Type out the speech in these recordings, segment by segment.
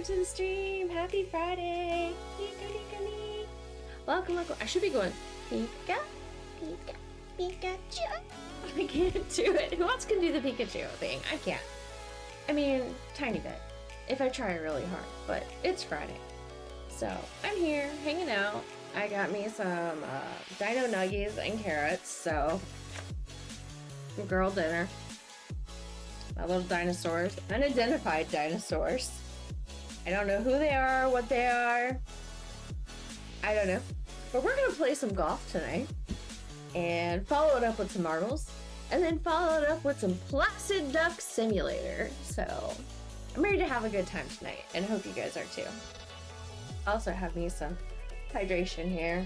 welcome to the stream. Happy Friday. Welcome. I should be going Pika, Pika, Pikachu. I can't do it. Who else can do the Pikachu thing? I can't. I mean, tiny bit. If I try really hard, but it's Friday. So I'm here hanging out. I got me some dino nuggies and carrots, so girl dinner. My little dinosaurs, unidentified dinosaurs. I don't know who they are, what they are. I don't know. But we're gonna play some golf tonight and follow it up with some marbles and then follow it up with some Placid Duck Simulator. So I'm ready to have a good time tonight and I hope you guys are too. Also have me some hydration here.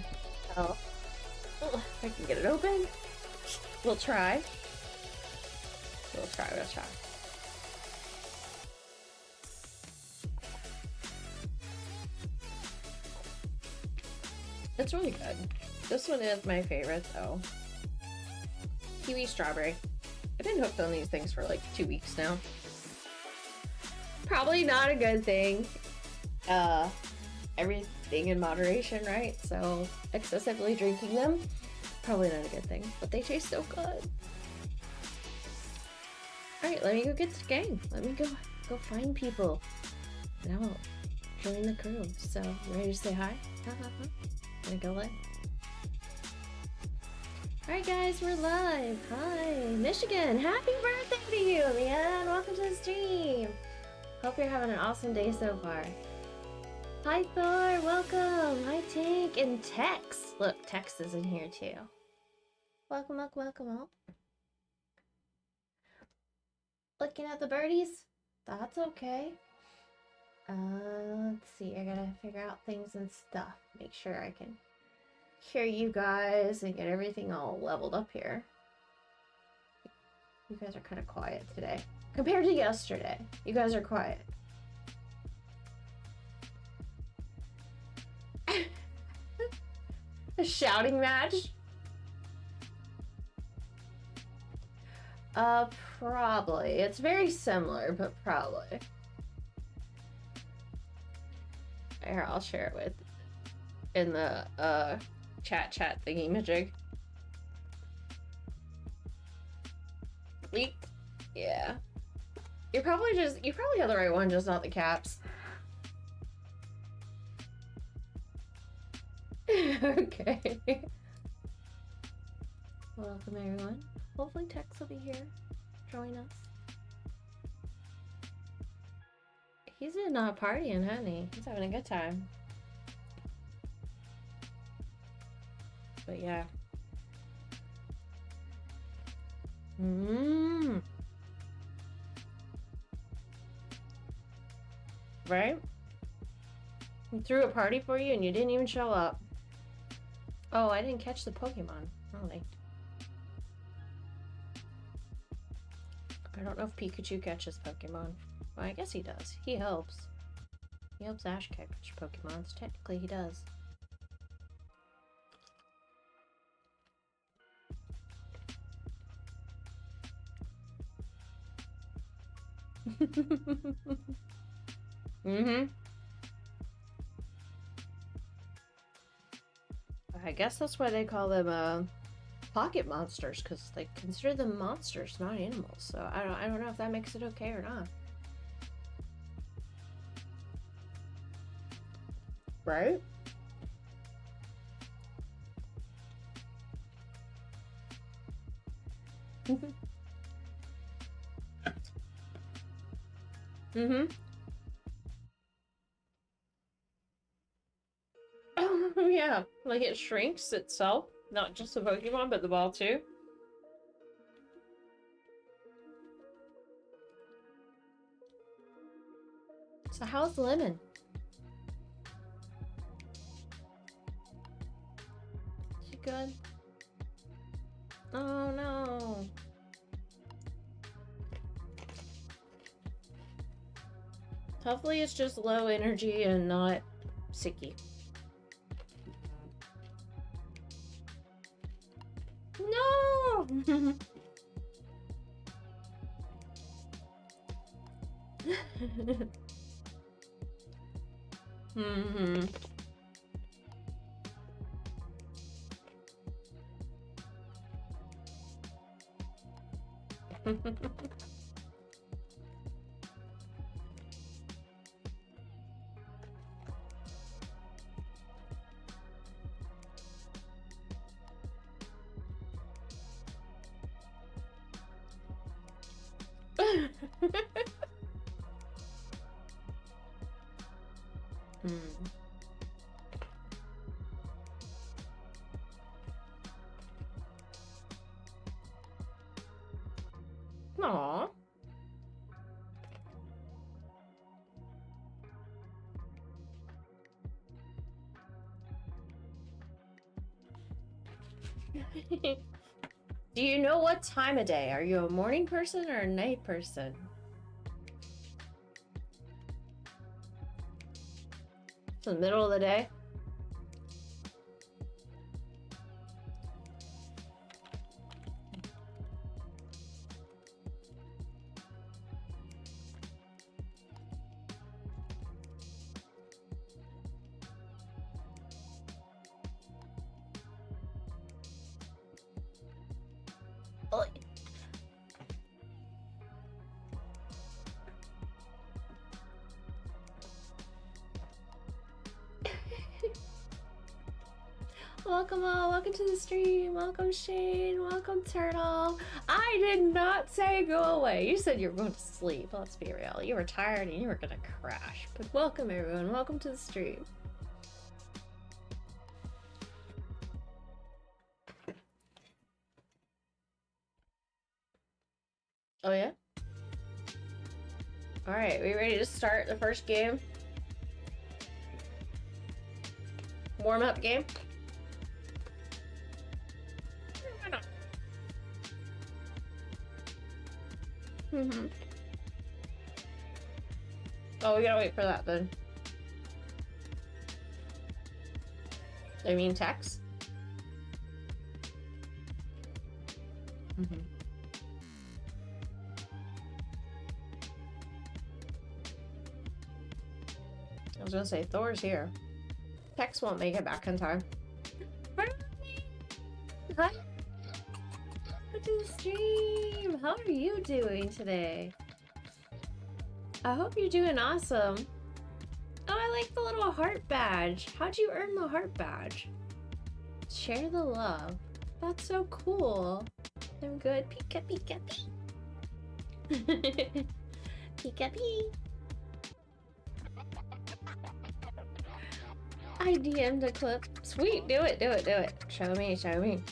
Oh, if I can get it open. We'll try. We'll try. It's really good. This one is my favorite though. Kiwi strawberry. I've been hooked on these things for like 2 weeks now. Probably not a good thing. Everything in moderation, right? So excessively drinking them, probably not a good thing. But they taste so good. Alright, let me go get the gang. Let me go find people. And I'll join the crew. So, ready to say hi? Gonna go live. Alright guys, we're live. Hi, Michigan. Happy birthday to you, man. Welcome to the stream. Hope you're having an awesome day so far. Hi Thor, welcome. Hi Tink and Tex. Look, Tex is in here too. Welcome. Looking at the birdies? That's okay. Let's see, I gotta figure out things and stuff. Make sure I can hear you guys and get everything all leveled up here. You guys are kind of quiet today. Compared to yesterday, you guys are quiet. A shouting match? Probably. It's very similar, but probably. Here, I'll share it with in the chat thingy-majig. Leap. Yeah. You probably have the right one, just not the caps. Okay. Welcome everyone. Hopefully Tex will be here. Join us. He's not partying, honey. He's having a good time. But yeah. Right? We threw a party for you and you didn't even show up. Oh, I didn't catch the Pokemon. Really. I don't know if Pikachu catches Pokemon. Well, I guess he does. He helps. He helps Ash catch Pokemon. So technically, he does. I guess that's why they call them pocket monsters, because they consider them monsters, not animals. So I don't know if that makes it okay or not. Right? Oh, yeah. Like it shrinks itself. Not just the Pokemon, but the ball too. So how's Lemon? She good? Oh no. Hopefully it's just low energy and not sicky. No! Mm-hmm. Hmm. Aw. Do you know what time of day? Are you a morning person or a night person? It's the middle of the day. Oh. Welcome all, welcome to the stream, welcome Shane, welcome Turtle. I did not say go away. You said you were going to sleep. Let's be real. You were tired and you were gonna crash. But welcome everyone, welcome to the stream. Oh yeah? Alright, we ready to start the first game? Warm-up game? Mm-hmm. Oh, we gotta wait for that then. I mean text? Mm-hmm. I was gonna say, Thor's here. Tex won't make it back in time. Hi. Welcome to the stream. How are you doing today? I hope you're doing awesome. Oh, I like the little heart badge. How'd you earn the heart badge? Share the love. That's so cool. I'm good. Pika pika pee. Pika pee. I DM'd a clip. Sweet, do it, do it, do it. Show me, show me.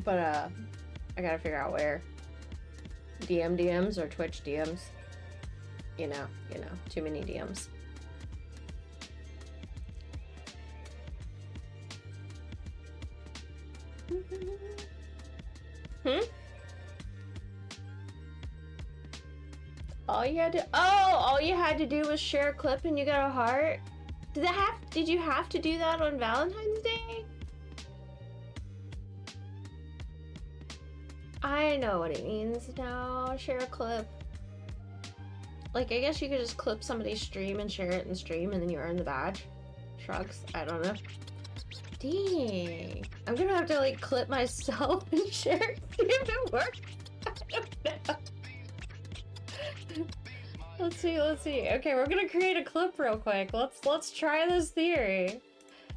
But I gotta figure out where. DMs or Twitch DMs. You know, too many DMs. Hmm? All you had to do was share a clip and you got a heart? Did you have to do that on Valentine's Day? I know what it means now. Share a clip. Like, I guess you could just clip somebody's stream and share it in stream and then you earn the badge. Shrugs. I don't know. Dang. I'm gonna have to, like, clip myself and share it if it works. I don't know. Let's see. Okay, we're gonna create a clip real quick. Let's try this theory.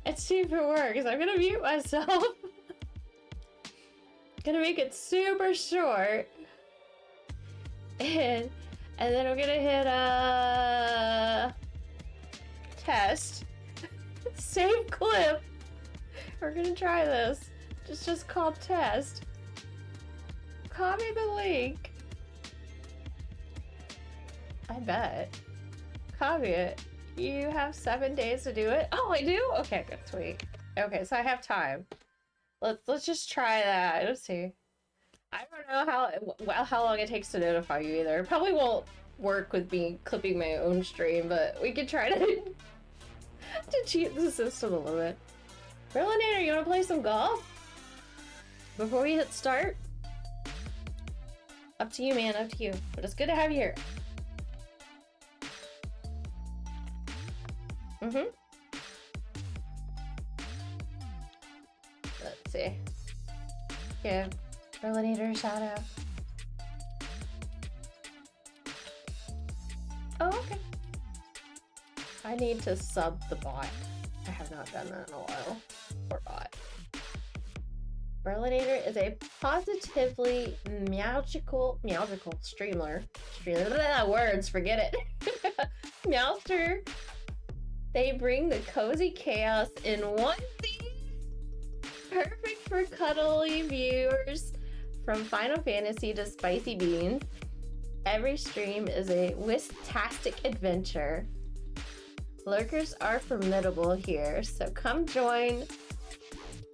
And see if it works. I'm gonna mute myself. Gonna make it super short. And then I'm gonna hit test. Save clip. We're gonna try this. Just called test. Copy the link. I bet. Copy it. You have 7 days to do it. Oh, I do? Okay, good, sweet. Okay, so I have time. Let's just try that. Let's see. I don't know how long it takes to notify you either. It probably won't work with me clipping my own stream, but we could try to cheat the system a little bit. Berlinator, you wanna play some golf? Before we hit start? Up to you, man. Up to you. But it's good to have you here. Let's see. Give Berlinator a shout out. Oh, okay. I need to sub the bot. I have not done that in a while. Poor bot. Berlinator is a positively magical streamer. Words, forget it. Meowster. They bring the cozy chaos in one thing. Perfect for cuddly viewers from Final Fantasy to Spicy Beans. Every stream is a whisk-tastic adventure. Lurkers are formidable here, so come join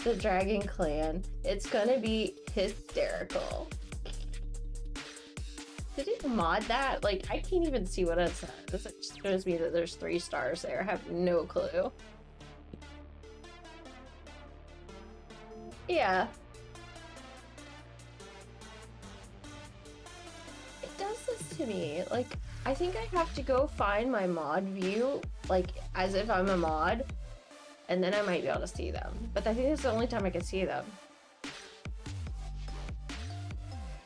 the Dragon Clan. It's gonna be hysterical. Did it mod that? Like, I can't even see what it says. It just shows me that there's 3 stars there. I have no clue. Yeah. It does this to me. Like, I think I have to go find my mod view, like, as if I'm a mod, and then I might be able to see them. But I think that's the only time I can see them.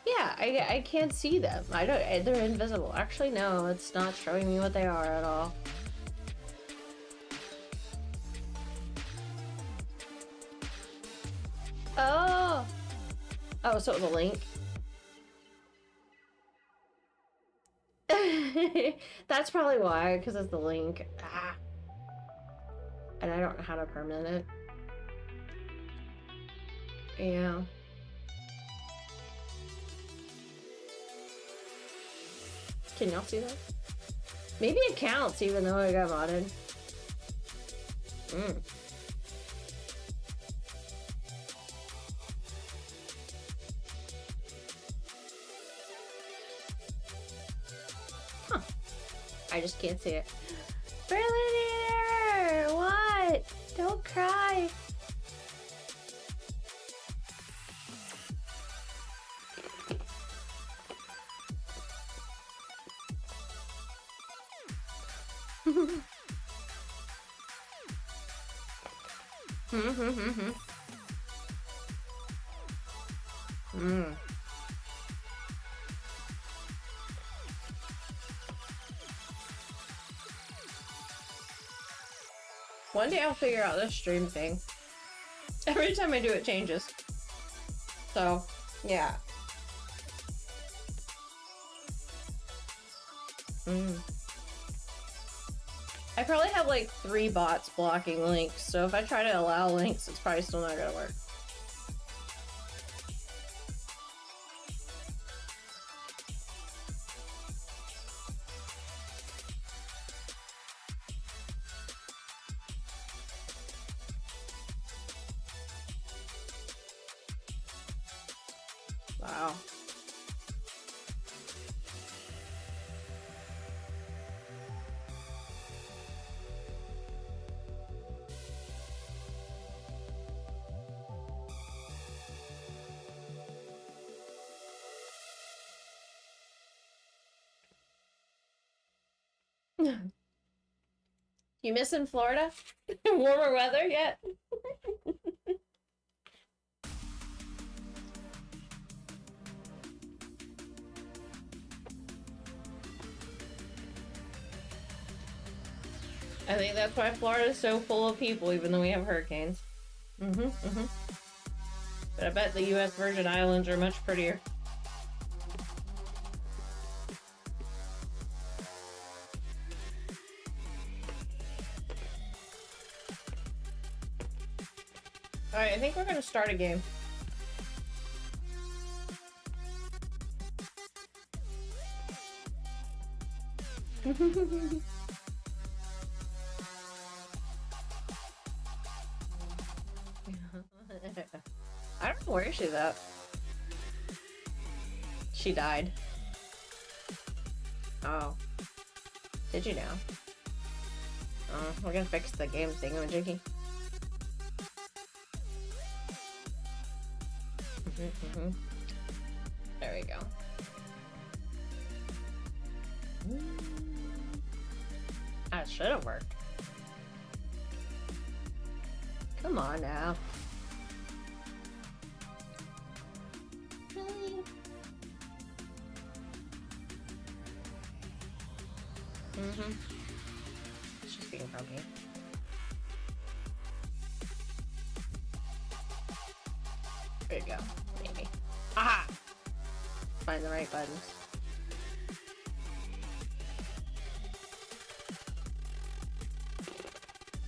Yeah, I can't see them. I don't, they're invisible. Actually, no, it's not showing me what they are at all. Oh! Oh, so it was a link? That's probably why, because it's the link. Ah. And I don't know how to permanent it. Yeah. Can y'all see that? Maybe it counts even though I got modded. Huh. I just can't see it. Berlinator! What? Don't cry. One day I'll figure out this stream thing. Every time I do it changes. So, yeah. I probably have like 3 bots blocking links, so if I try to allow links, it's probably still not gonna work. Wow. You missing Florida? Warmer weather yet? I think that's why Florida is so full of people, even though we have hurricanes. But I bet the U.S. Virgin Islands are much prettier. Alright, I think we're gonna start a game. I don't know where she's at. She died. Oh. Did you now? Oh, we're gonna fix the game thingamajiggy. There we go. That should have worked. Come on now. Really? Mm-hmm. It's just being grumpy. There you go. Maybe. Aha! Find the right buttons.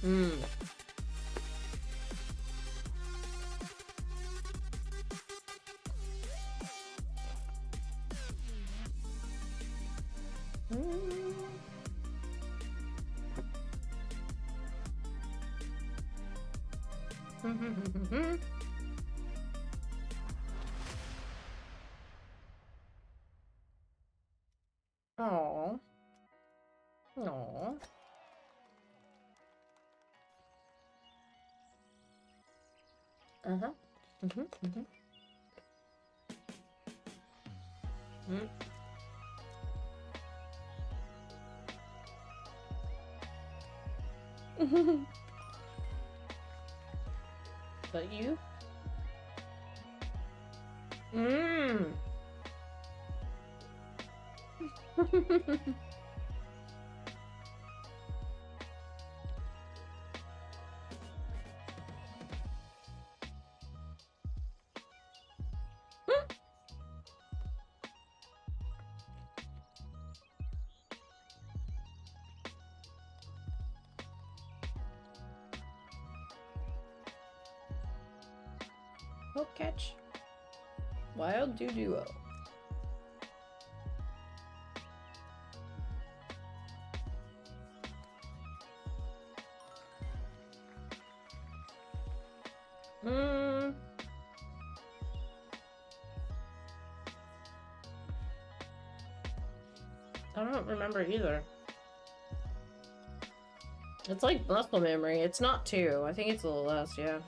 Hmm. Oh. Oh. Uh-huh. Mm-hmm. Mm-hmm. Mm. But you? Mmm. Hope catch. Wild duo. Hmm. I don't remember either. It's like muscle memory. It's not 2. I think it's a little less, yeah.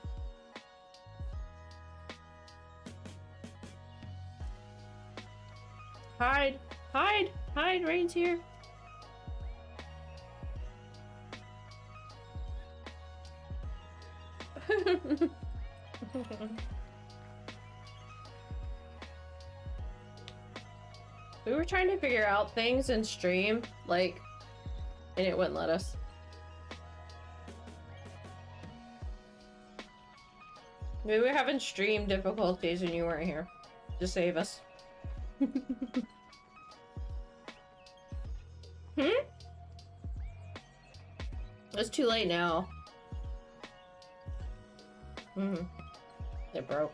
Hide! Hide! Hide! Rain's here! We were trying to figure out things in stream, like, and it wouldn't let us. We were having stream difficulties when you weren't here to save us. It's too late now. It broke.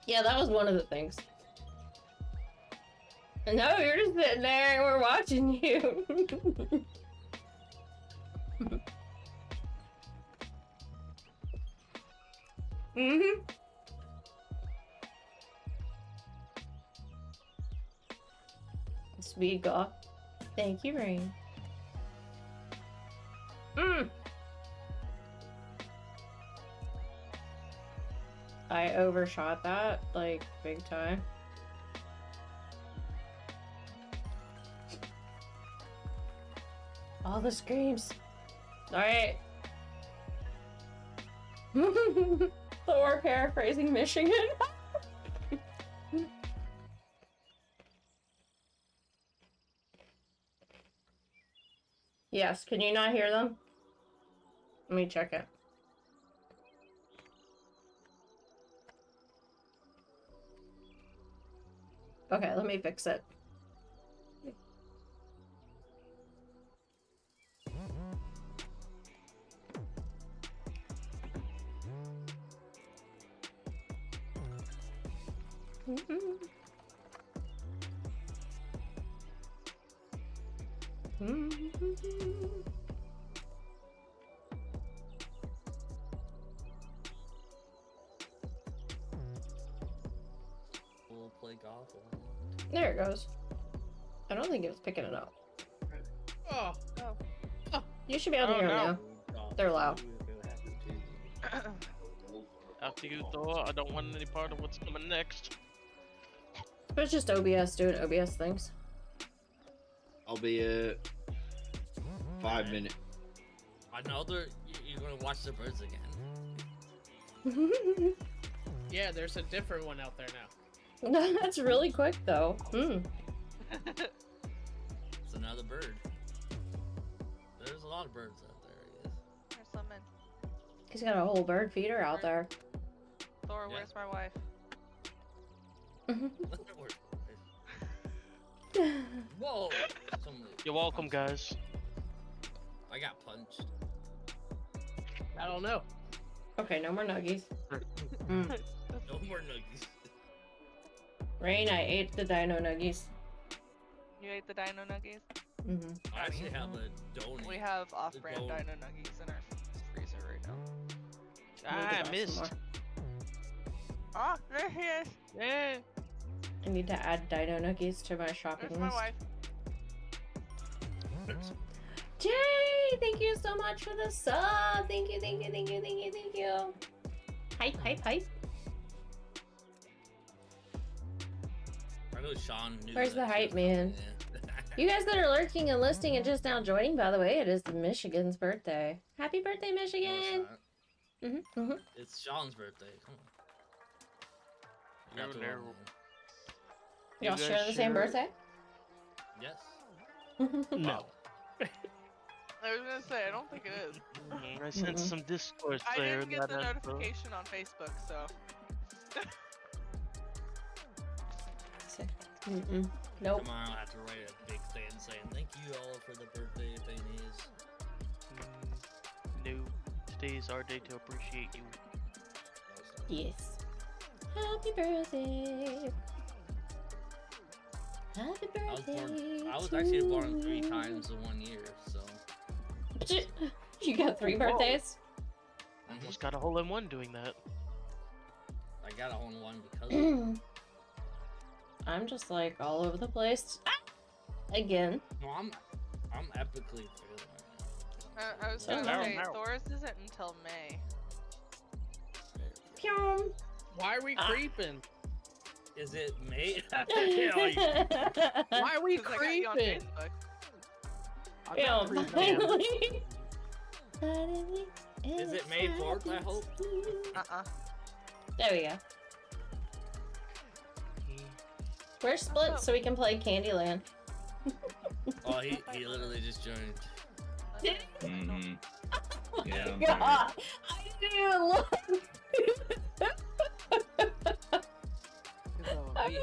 Yeah, that was one of the things. No, you're just sitting there and we're watching you. Sweet God. Thank you, Rain. I overshot that, like, big time. All the screams. Alright. Thor paraphrasing Michigan. Yes, can you not hear them? Let me check it. Okay, let me fix it. We'll play golf. There it goes. I don't think it was picking it up. Oh. You should be able to hear them now. They're loud. After you, Thor, I don't want any part of what's coming next. But it's just OBS doing OBS things. I'll be at 5 minutes. Another, you're gonna watch the birds again. Yeah, there's a different one out there now. That's really quick though. It's another bird. There's a lot of birds out there, I guess. There's lemon. He's got a whole bird feeder out there. Thor, Yeah. where's my wife? Whoa! Somebody- You're welcome, guys. I got punched. I don't know. Okay, no more nuggies. No more nuggies. Rain, I ate the dino nuggies. You ate the dino nuggies? I actually have a donut. We have off-brand bone. dino nuggies in our freezer right now. I missed. Oh, there he is! Yeah. I need to add dino nuggies to my shopping There's my list. wife. Jay, thank you so much for the sub. Thank you, thank you, thank you, thank you, thank you. Hype, hype, hype. I know Sean knew. Where's that the she hype, was man? coming, yeah. You guys that are lurking and listening and just now joining, by the way, it is Michigan's birthday. Happy birthday, No, it's Michigan! not. It's Sean's birthday. Come on. You got the No, wrong no. one. Y'all You share guys the same share- birthday? Yes. No. I was gonna say, I don't think it is. I sent some discourse I there. didn't get the that has, notification on Facebook, so. Nope. Tomorrow I'll have to write a big thing saying thank you all for the birthday thingies. No. Today's our day to appreciate you. Yes. Happy birthday. Happy birthday. I was actually born 3 times in 1 year, so. You got 3 birthdays? Almost got a hole in one doing that. I got a hole in one because of it. I'm just like all over the place. Ah! Again. No, I'm epically failing right I was Oh, gonna no. say, Thor's isn't until May. Pyong. Why are we creeping? now. Is it May? Why are we 'Cause I got you on creeping? Facebook. I'm Pyong, not creeping. finally. Finally, Is it May 4th, I hope? There we go. We're split so we can play Candyland. Oh, he literally just joined. Mm-hmm. Yeah. I'm God, I didn't even look.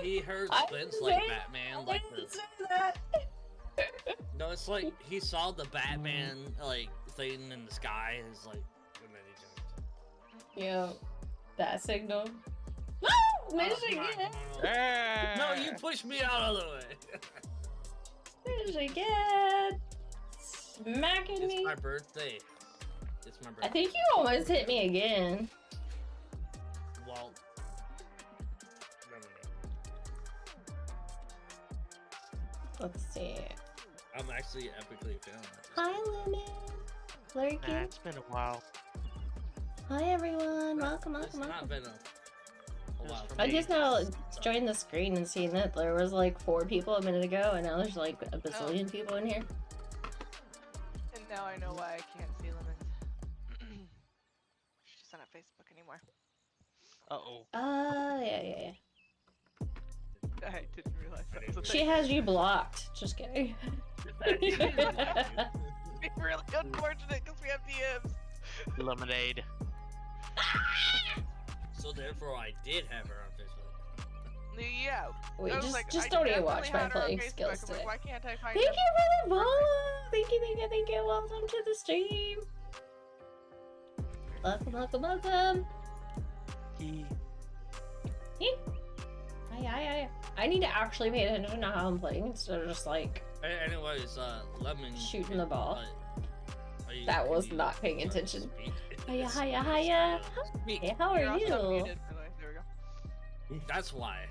He heard I splits didn't like say- Batman, I like didn't the. say that. No, it's like he saw the Batman like thing in the sky. Is like, and then he jumped. Yeah, that signal. No, Oh, Michigan, No, you pushed me out of the way. Michigan, smacking It's me. my birthday. It's my birthday. I think you almost hit me again. Well, no. Let's see. I'm actually epically failing at this. Hi, Lemon. Lurking. Nah, it's been a while. Hi, everyone. Welcome, It's welcome, not welcome. been a while. That's I me. just now joined the screen and seen that there was like 4 people a minute ago, and now there's like a bazillion people in here. And now I know why I can't see lemons. She's not on Facebook anymore. Uh-oh. Yeah. I didn't realize that was a She thing. has you blocked. Just kidding. It's really unfortunate because we have DMs. Lemonade. So therefore, I did have her on Facebook. Yeah. Wait, I was like, just I don't even definitely watch my had her on playing Facebook. skills I'm today. like, why can't I find Thank her? you for the follow. Thank you. Welcome to the stream. Welcome. He. Hi. I need to actually pay attention to how I'm playing instead of just like Anyways, Lemon. shooting the ball. Are That can was you not paying start to attention. speak? Hiya. Speak. Hey, how are You're also you? muted, by the way. There we go. That's why.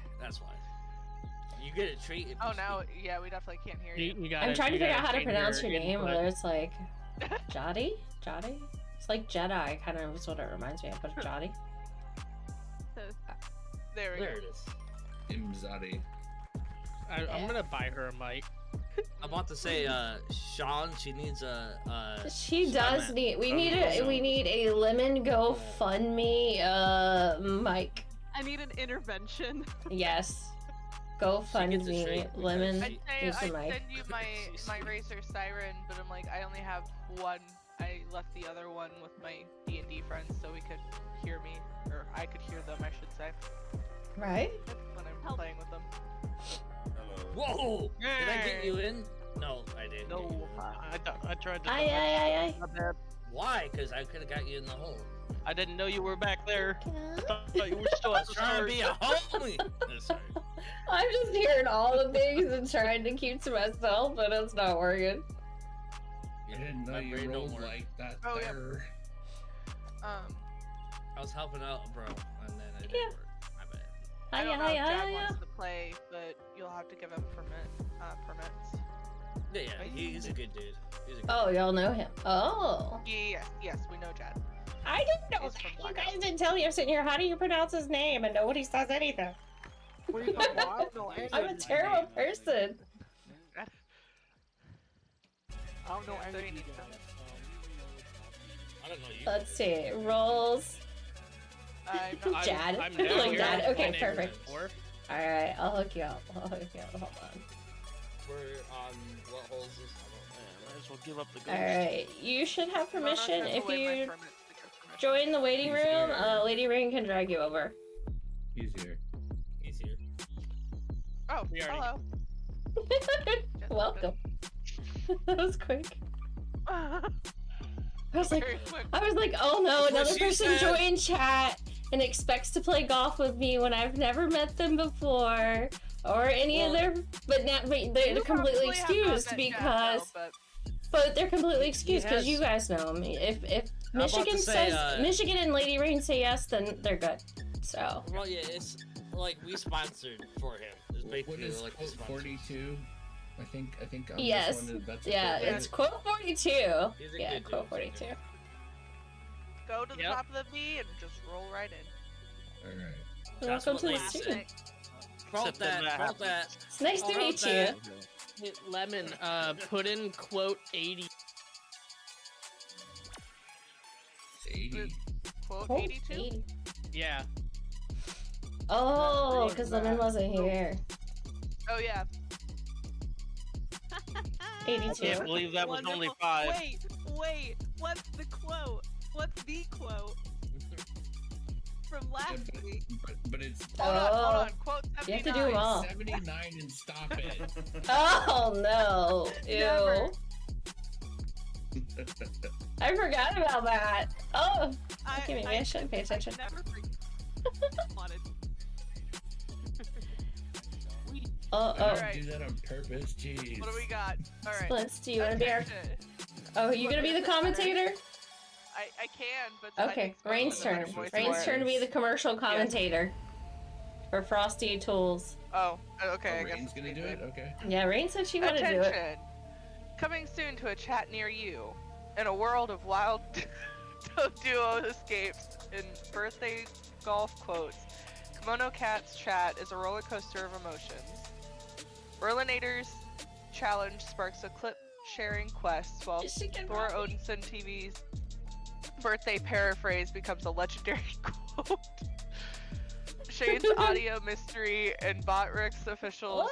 You get a treat if you Oh, now, speak. yeah, we definitely can't hear you. I'm trying to figure out how to pronounce your name, whether it's like Jody? It's like Jedi, kind of is what it reminds me of, but Jody. There we There go. it is. Imzadi. I'm gonna buy her a mic. I'm about to say, Sean, she needs a. She does Simon. need. We Oh, need no. a lemon GoFundMe mic. I need an intervention. Yes. She gets a GoFundMe shake lemon. because I'd say Here's the I'd mic. send you my Razer Siren, but I'm like I only have one. I left the other one with my D&D friends so we could hear me, or I could hear them, I should say, Right? when I'm playing with them. Whoa! Did I get you in? No, I didn't. get you No, in. I tried to. Aye. My bad. Why? Because I could have got you in the hole. I didn't know you were back there. I thought you were still I at was the trying to start. be a homie. No, sorry. I'm just hearing all the things and trying to keep to myself, but it's not working. I didn't know My you brain don't rolled work. like that Oh, yeah. there. I was helping out, bro, and then it didn't Yeah. work. My bad. I don't know Hiya, if Jack hiya. wants to play, but you'll have to give him permits. Yeah, he's a good dude. He's a good Oh, y'all know him. Oh. Yes, we know Jad. I didn't know He's that. from You Blackout. guys didn't tell me. I'm sitting here. How do you pronounce his name? And nobody says anything. What are you talking about? I don't know any I'm a of these terrible names. person. I don't know Yeah, any so of you these need guys. I don't know you. Let's see. Rolls. I'm Jad. I'm Like never Jad. heard Okay, my name perfect. before. Alright, I'll hook you up. Hold on. We're on what hole is this? Might as well give up the ghost. Alright, you should have permission if you join. join the waiting He's room. here. Lady Ring can drag you over. He's here. He's here. Oh, We already- hello. Welcome. That was quick. I was like, Very quick. oh no, What another she person said. joined chat and expects to play golf with me when I've never met them before, or any of Well, their. But now, but they're You completely probably have not excused met Jad, because. though, But they're completely He excused because has- you guys know me. If I'm about to Michigan say, says Michigan and Lady Rain say yes, then they're good. So Well, yeah, it's like we sponsored for him. It's What basically is like the quote sponsors. 42? I think I'm Yes. just one that's yeah, quote it's quote 42. He's a Yeah, good quote dude, 42. he's a Go to the Yep. top of the V and just roll right in. All right. That's Welcome what to the lady stream. said. Quote Except then that. that Quote that. It's nice to Quote meet you. that. Hey, Lemon, put in quote 80. 80. Quote Oh, 82. 80. Yeah. Oh, Read because that. Lemon wasn't here. Oh yeah. 82. I can't believe that was only 5. Wait. What's the quote? What's the quote from last week? But it's Hold on. Quote 79. You have to do them all. 79 and stop it. Oh no! Never. Ew. I forgot about that. Oh, okay, maybe I shouldn't pay attention. I never wanted. Oh, I oh. didn't Alright. do that on purpose. Jeez. What do we got? All right. Splints, do you want to be our? Attention. Oh, you gonna be the commentator? I can, but I Okay, think Splints Rain's has a better turn. voice Rain's for it. turn to be the commercial commentator for Frosty Tools. Oh, okay. I guess Rain's it's gonna me do then. it? Okay. Yeah, Rain said she wanted to do it. Attention! Coming soon to a chat near you. In a world of wild duo escapes and birthday golf quotes, KimonoKat's chat is a roller coaster of emotions. Berlinator's challenge sparks a clip sharing quest, while Thor Odinson TV's birthday paraphrase becomes a legendary quote. Shane's audio mystery and Botrix official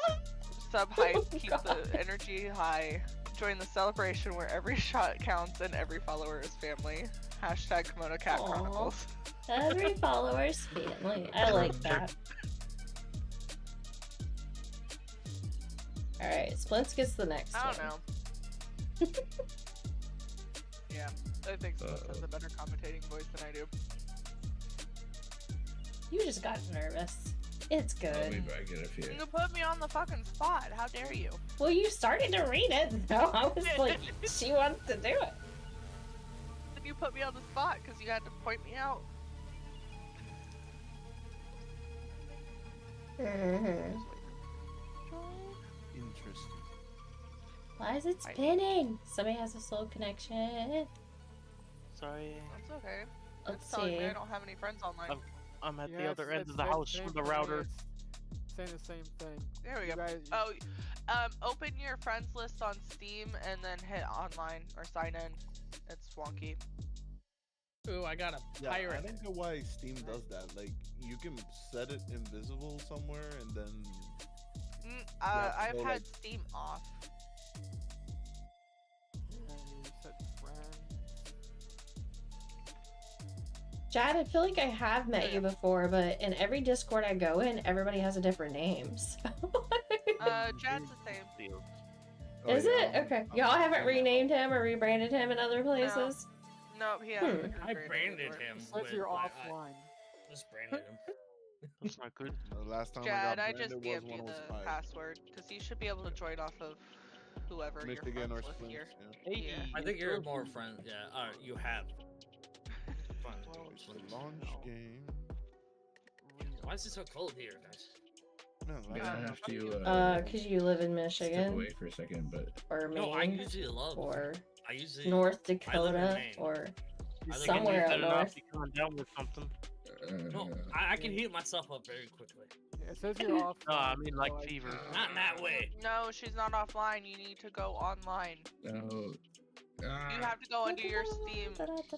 sub hype keep the energy high. Join the celebration where every shot counts and every follower is family. Hashtag KimonoKat Aw. Chronicles. Every follower's family. I like that. Alright, Splints gets the next I one. don't know. Yeah, I think Splints has a better commentating voice than I do. You just got nervous. It's Let me good. back it a few. You put me on the fucking spot. How dare you? Well, you started to read it, so I was like, she wants to do it. Then you put me on the spot because you had to point me out. Mhm. Interesting. Why is it spinning? Somebody has a slow connection. Sorry. That's okay. Let's It's telling see. me I don't have any friends online. I'm at the Yeah, other it's- end it's of the same- house same from the thing, router. it's saying the same thing. There we You go. guys- Oh, open your friends list on Steam and then hit online or sign in. It's wonky. Ooh, I got a Yeah, I pirate. don't know why Steam does that. Like, you can set it invisible somewhere, and then Yeah, I've so, had like- Steam off. Yeah, you said friends. Chad, I feel like I have met you before, but in every Discord I go in, everybody has a different name. So. Chad's the same. Oh, Is yeah, it? Okay. Y'all haven't renamed him or rebranded him in other places? Nope, he hasn't. been I upgraded branded anymore. him. It says with, you're like, offline. I just branded him. That's not good. The last time Chad, I I got just branded was DM'd when you I was the 5. password because you should be able to join off of whoever your Michigan or friends with Splints, here. yeah. Hey, Yeah. I think you're more friend. Yeah, you have. Fun. It's the launch game. Why is it so cold here, guys? No, I'm last gonna time have to Cause you live in step Michigan away for a second, but or No, I Maine usually love. or I usually. North I live in Dakota Maine. or I live in somewhere Maine. up north. Be coming down with something. No, I can heat myself up very quickly. Yeah, it says you're offline. No, I mean like so fever. Not in that way. No, she's not offline. You need to go online. no. You have to go into your Steam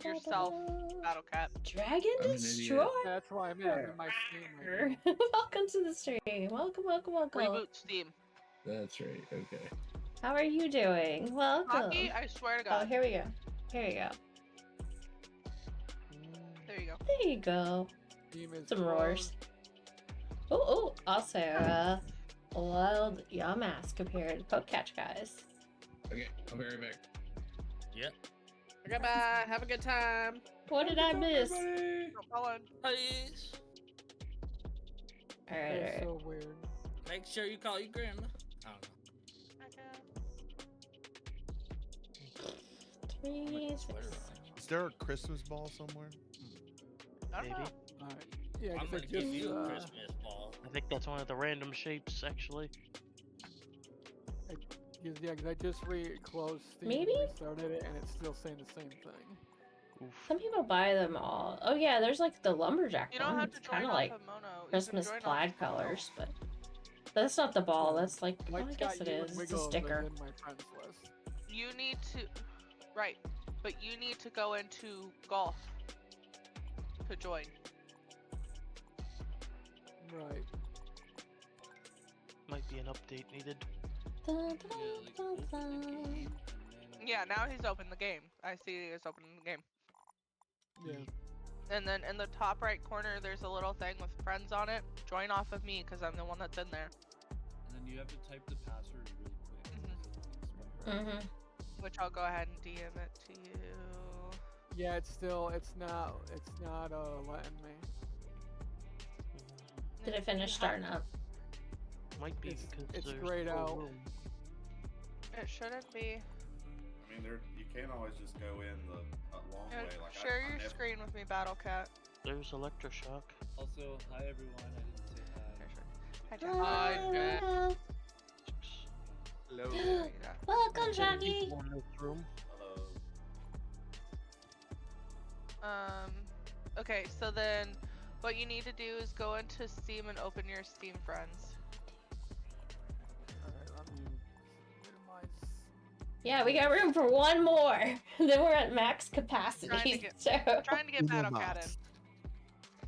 yourself, BattleCat. Dragon I'm an idiot. Destroyer. That's why I'm in my Steam right now. Welcome to the stream. Welcome. Reboot Steam. That's right. Okay. How are you doing? Welcome. Hockey, I swear to Oh, God. here we go. Here we go. There you go. There you go. Steam is Some roars. Oh, also, a wild Yamask appeared. Poke catch, guys. Okay, I'll be right back. Yep. Goodbye. Have a good time. What did I miss? Hold on. Please Alright, That's alright. so weird. make sure you call your grandma. I don't know. 3, Sweater 6. Is there a Christmas ball somewhere? I don't Maybe. know. Alright. Yeah, I'm 'cause gonna I give just, you a Christmas ball. I think that's one of the random shapes, actually. Yeah, because I just closed Steam, Maybe? restarted it, and it's still saying the same thing. Oof. Some people buy them all. Oh yeah, there's like the lumberjack You don't one. have It's to kind join of off like of Mono. You can Christmas join off plaid of Mono. colors, but that's not the ball. That's like, well, I Mike's guess got it you is. and It's a Wiggles sticker. in my friends list. You need to, right, but you need to go into golf to join. Right. Might be an update needed. Dun, dun, dun, dun. Yeah, now he's opened the game. I see he's opening the game. Yeah. And then in the top right corner, there's a little thing with friends on it. Join off of me because I'm the one that's in there. And then you have to type the password really quick. Mhm. Which I'll go ahead and DM it to you. Yeah, it's not letting me. Did it finish starting up? Might be It's- because it's there's grayed no out. room. It shouldn't be. I mean, you can't always just go in the long way. Like Share I your never, screen with me, BattleCat. There's electroshock. Also, hi everyone. I didn't say hi. Hi, Jack. Hi, Jack. Hello. Hello. There you go. Welcome, Johnny. People in this room. Hello. Okay, so then what you need to do is go into Steam and open your Steam friends. Alright, let me minimize. Yeah, we got room for one more. Then we're at max Trying to capacity. get- So Trying to get Google BattleCat Maps.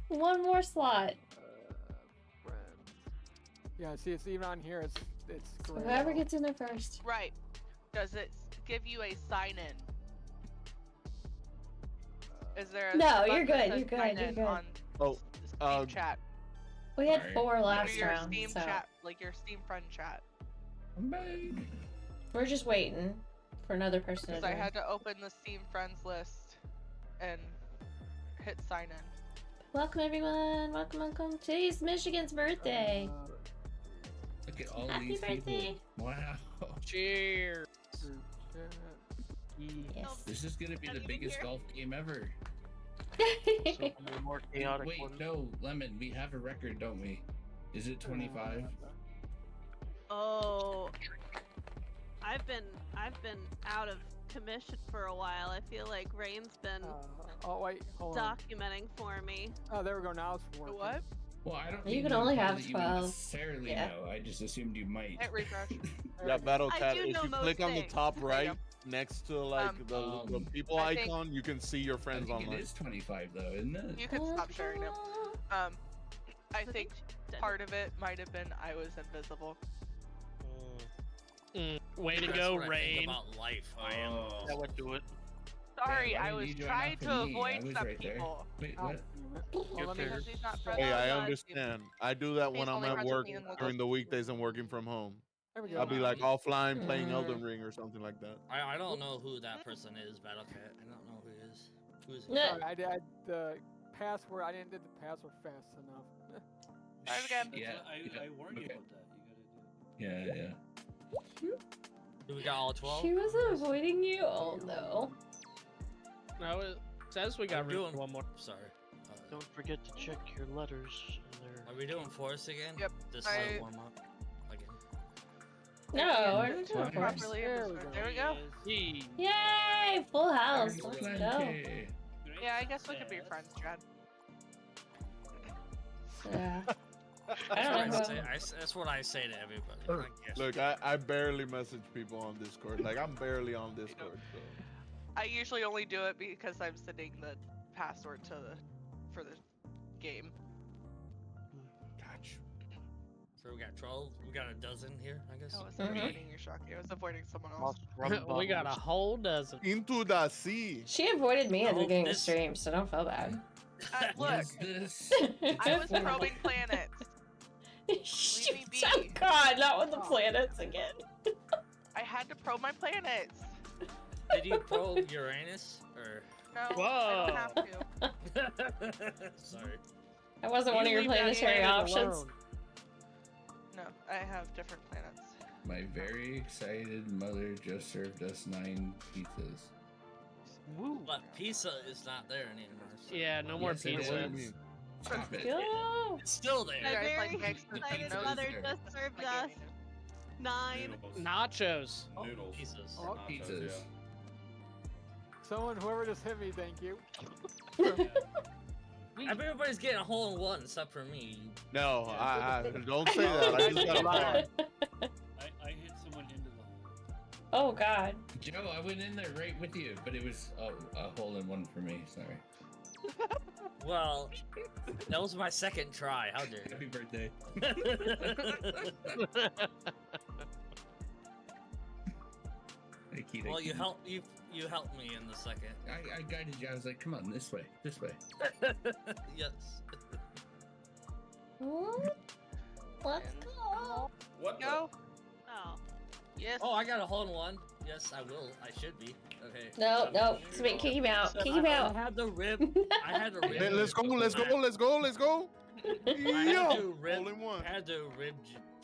in. one more slot. Friends. Yeah, see, it's even on here. It's gray. Whoever gets in there first. Right. Does it give you a sign in? Is there a No, button you're that good, says you're good, sign you're in good. on Oh, Steam chat? We had Alright. 4 Or last your round, Steam so chat, like your Steam friend chat. I'm back. we're just waiting for another person to Because I join. had to open the Steam friends list and hit sign in. Welcome everyone. Welcome. Today's Michigan's birthday. Look at all Happy these birthday. people. Wow. Cheers. Group chat. Yes. This is gonna be the biggest golf game ever. So the more chaotic Wait, one. no, Lemon, we have a record, don't we? Is it 25? Oh, I've been out of commission for a while. I feel like Rain's been Oh wait, hold on. documenting for me. Oh, there we go. Now it's working. What? Well, I don't. You think can know only that have you 12. necessarily Yeah. know. I just assumed you might. Hit refresh. Yeah, Battle I Cat. do If know you most click on the things. top There you right, next to like the people I think- icon, you can see your I friends think it online. is 25 though, isn't it? You can stop sharing now. I think part of it might have been I was invisible. Way to That's go, what I think Rain. about life. I am. That would do it. Sorry, Yeah, why I didn't was you join trying up for to me? I avoid was some right there. people. Wait, Oh, what? well, let me Because he's not friends Hey, with I us. understand. I do that when He's I'm only at friends with work me and Lucas. during the weekdays and working from home. There we I'll go. be like offline playing Mm. Elden Ring or something like that. I don't know who that person is, Battlecat. I don't know who he is. Who is he? No. Sorry, I did the password. I didn't do the password fast enough. Try it again. Yeah. I warned you Okay. about that. You gotta do it. Yeah. Do we got all 12? She was avoiding you. Oh no. No, it says we got I'm room doing for one more. Sorry. Don't forget to check your letters. Are we doing force again? Yep. This I- warm up again. No, Yeah, we're not doing Fine. force. properly. There There we we, go. go. Yee. Yay! Full house. There's Let's go. plenty. Yeah, I guess we could be friends, Chad. Yeah. That's I what don't know. that's what I say to everybody. I guess. Look, I barely message people on Discord. Like I'm barely on Discord. So. I usually only do it because I'm setting the password for the game. Gotcha. So we got 12. We got a dozen here, I guess. I was Mhm. avoiding you, Shocky. I was avoiding someone else. We got a whole dozen. Into the sea. She avoided me at the No, beginning of the this- stream, so don't feel bad. Look, What is this? I was probing planets. She- me be. oh god, not with the planets again. I had to probe my planets. Did you probe Uranus? Or. No, I don't have to. Sorry. That wasn't one of your leave that planetary planet options. alone. No, I have different planets. My very excited mother just served us 9 pizzas. But pizza is not there anymore. So. Yeah, no more Yes, it pizza. is. Stop it. Go. It's still there. My guys very like next to excited Pino's mother there. just served My us gaming is- 9. Nachos. Noodles. Pizzas. Oh, Nachos, pizzas. yeah. Someone, whoever just hit me, thank you. Everybody's getting a hole in one except for me. No, I don't say that. I just got a bar. I hit someone into the hole. Oh god. Joe, I went in there right with you, but it was a hole in one for me. Sorry. Well, that was my second try. How dare Happy birthday. Hey, Keita, Well, you Keita. helped me in the second. I guided you. I was like, come on, this way, this way. Yes. Let's go. What the? Go. Oh. Yes. Oh, I got a hole in one. Yes, I will. I should be. Okay. No, Smith, kick him out. Kick him I out. had the rib. I had the rib. Hey, let's go. I had to do rib. Hole in one. I had to rib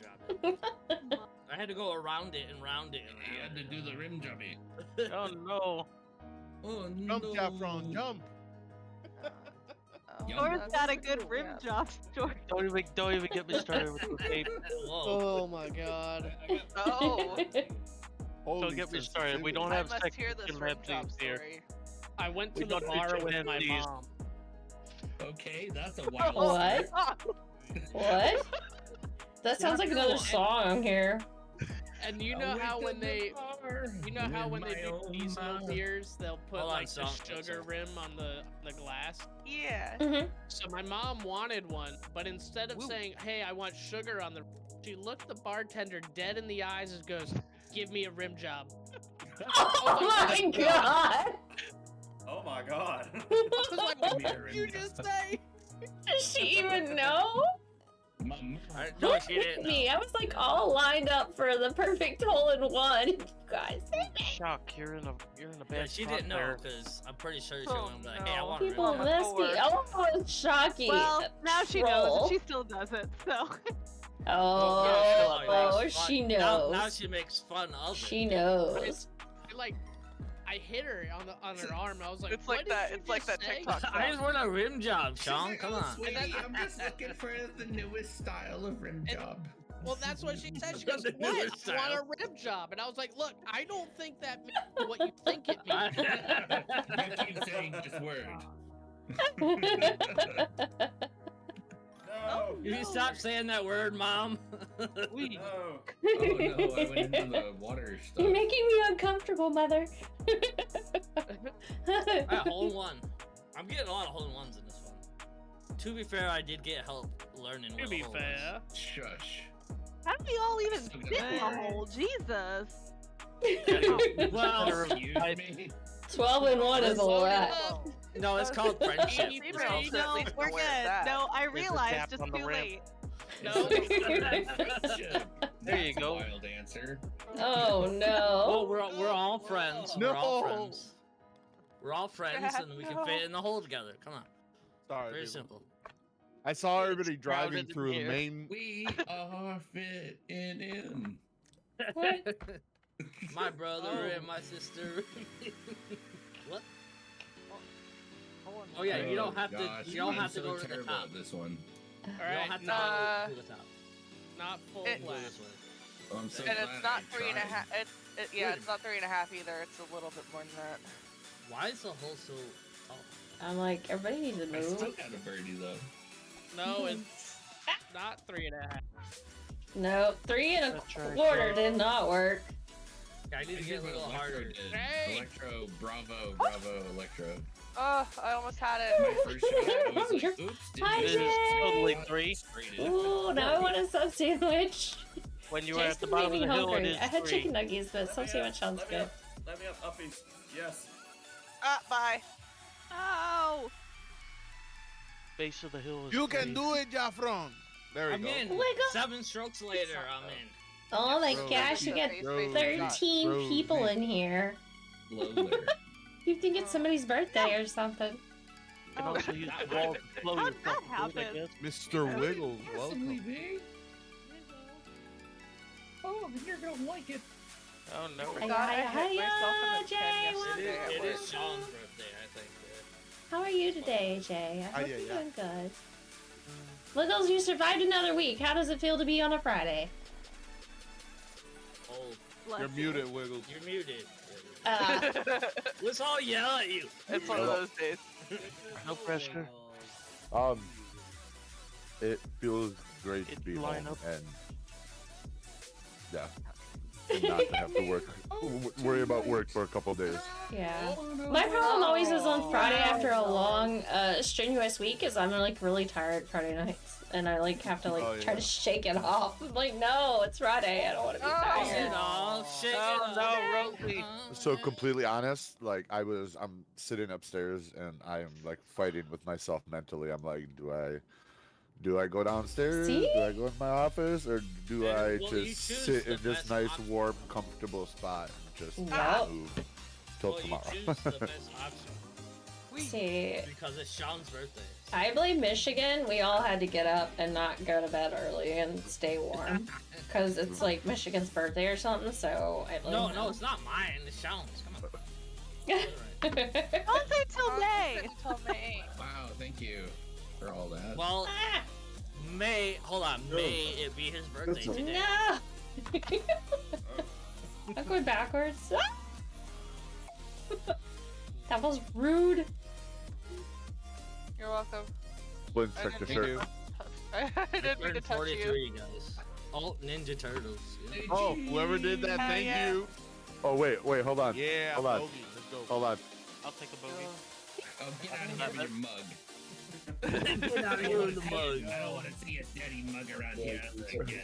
job it. I had to go around it and round it and You round had to it. do the rim jummy. Oh no. Oh Jump, no. Jaffron, jump. George's got a good rim job, George. Don't even get me started with the tape. Whoa. Oh my god. Oh. Holy Don't get me started. We sensitivity. don't I have must sex hear this in rim Red job Teams here. story. I went to We the don't bar do with chicken my please. mom. Okay, that's a wild. What? story. What? That sounds like another song here. And you I know went how to when the they, bar you know how with when they my do own seasonal mom. beers, they'll put Hold on, like the song, sugar song. rim on the glass. Yeah. Mm-hmm. So my mom wanted one, but instead of saying, "Hey, I want sugar on the," she looked the bartender dead in the eyes and goes, "Give me a rim job." Oh my god! Oh my god. I was like, Give "What me a did rim you job." just say?" Does she even know? No, she didn't know. Me, I was like all lined up for the perfect hole in one. You guys, Shock, you're in a Yeah, bad she spot didn't know there. because I'm pretty sure she Oh, would be like, "Hey, I no. want a rib people job." miss me. Oh, it's shocking. Well, now she knows, Troll. and she still does it, so. Oh, Yeah, makes she fun- knows. Now she makes fun of it. She knows. I hit her on her arm. I was like, It's "What like did that. you It's like just that say?" TikTok I song. just want a rim job, She's Sean. like, Come "Oh, on. sweetie, I'm just looking for the newest style of rim job. Well, that's what she said. She goes, The what? newest I want style. a rib job. And I was like, look, I don't think that means what you think it means. You keep saying this word. No. Can you stop saying that word, Mom? We. No. Oh no, I went into the water stuff. You're making me uncomfortable, mother. Alright, hole in one. I'm getting a lot of hole in ones in this one. To be fair, I did get help learning. To what be a hole was. fair. Shush. How do we all even So fit in the hole? Jesus. Well, Excuse me. 12 and 1 is a lot. no, it's called friendship. Amy It's Rose called at No, least we're know where good. it's at. No, I There's a realized tap just on the too ramp. late. No. Friendship. There you That's a go. Wild answer. Oh Well, no. we're all friends. No. We're all friends. We're all friends, Dad, and we can no. fit in the hole together. Come on, Sorry. very people. simple. I saw everybody It's crowded driving in through the here. main. We are fitting in. What? My brother Oh. and my sister. What? Oh yeah, you don't have gosh, to. You don't I'm have to so go to the terrible top. at this one. All You don't right, have to not, go to the top. not full It- Go blast. this way. Oh, I'm so And glad it's not I 3.5. tried. Yeah, it's not 3.5 either. It's a little bit more than that. Why is the hole so tall? I'm like, everybody needs to I still move. got a birdie though. No, it's not 3.5. No, 3 and a That's right. quarter did not work. I need to get a little Electro harder. did. Hey! Electro, bravo, Electro. Oh, I almost had it. My first shot, I was like, You're- oops, Hi, It is Jay! totally 3. Straight in. Ooh, now I want a sub sandwich. When you were at Jason the bottom made of me the hill, it hungry. is I had 3. chicken nuggets, but sub sandwich sounds Let me good. up. Let me up, uppies. Yes. Bye. Oh. Base of the hill is You 3. can do it, Jaffron. There we I'm go. in. Wiggle. 7 strokes later, I'm in. Oh my Bro, gosh, we got Bro, 13 bro, people me. in here. Low there. You think it's somebody's birthday or something? You can also use the wall to blow How'd yourself that through it, I happen? guess. Mr. Wiggles, Possibly welcome. be. Oh, you're gonna like it. Oh no. Hiya, God, I hiya, hit myself in hiya, the Jay. chin welcome. yesterday at It work. is Sean's birthday, I think. Yeah. How are you today, Jay? I hope yeah, you're yeah. doing good. Wiggles, you survived another week. How does it feel to be on a Friday? Oh, Bless You're you. muted, Wiggles. you're muted. Uh, Let's all yell at you. It's one of those days. No pressure. It feels great to It be line home up. and and not to have to work, worry about work for a couple days. yeah. My problem always is on Friday after a long, strenuous week is I'm like really tired Friday nights. And I like have to like Oh, try yeah. to shake it off. I'm like, no, it's Friday. I don't want to be tired. Shake it Oh off. no, Rosie. So completely honest, like I'm sitting upstairs and I'm like fighting with myself mentally. I'm like, do I go downstairs? See? Do I go in my office, or do Then I will you just choose sit the in this best nice, option? warm, comfortable spot and just Yup. move till Well, you tomorrow? choose the best option See, because it's Sean's birthday. I blame Michigan. We all had to get up and not go to bed early and stay warm. Because it's like Michigan's birthday or something, so I blame No, them. no, it's not mine. It's Sean's. Come on. Don't say till May. Until May. Wow, thank you for all that. Well, hold on, May it be his birthday today. No! I'm going backwards. That was rude. You're welcome. Flint, I check your didn't shirt. mean I didn't mean to Turned touch you. 43, guys. Alt Ninja Turtles. Yeah. Oh, whoever did that, Hell thank yeah. you. Oh wait, hold on. Yeah, Hold on. Bogey, let's go. Hold on. I'll take a bogey. Oh, get out of here with your mug. Get out of here with the mug. I don't want to see a dirty mug around here ever again.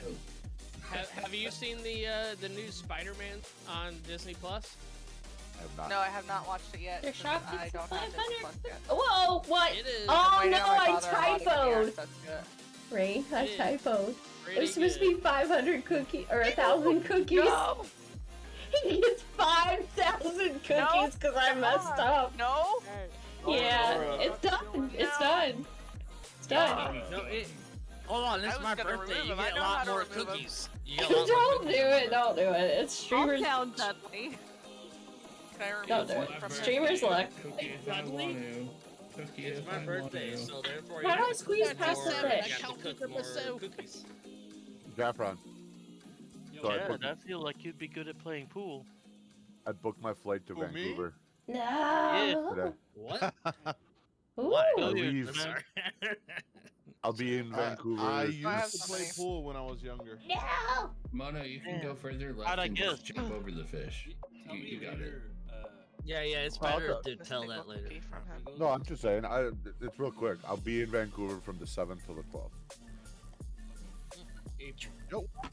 Have you seen the new Spider-Man on Disney Plus? I have not. No, I have not watched it yet. Your since shop I gets don't have Disney 500. Plus yet. Whoa, what? It is. Oh I'm no, waiting on my I father-in-law to give me typoed. access to it. Rain, I It is. typoed. Pretty There's supposed to be good. 500 cookies, or 1,000 cookies. No! He gets 5,000 cookies because I messed up. No? Yeah, it's done. It's done. It's done. No, hold on, this I is was my gonna birthday. remove You him. I get a know how lot to more remove him. cookies. You get a lot more Don't do cookies. it. Don't do it. It's I'll streamers. sound Dudley. Can I remove Don't do one it. from here? Streamers luck. Cookie if I want to. Cookie It's if my I want birthday, to. so therefore How you do I get squeeze to cook past the more, fish? you have to cook more cookies. Jaffron. So Chad, I feel like you'd be good at playing pool. I booked my flight to Who, me? Vancouver No. today. What? Ooh. Why? I Billiards, leave. I'm man. sorry. I'll be in Vancouver. I I used have to so play many. pool when I was younger. No. Mono, you can Man, go further left how'd I and guess? just jump over the fish. Tell me You got it. later. Yeah, it's Well, better the- to tell that later. From him. No, I'm just saying. It's real quick. I'll be in Vancouver from the 7th till the 12th.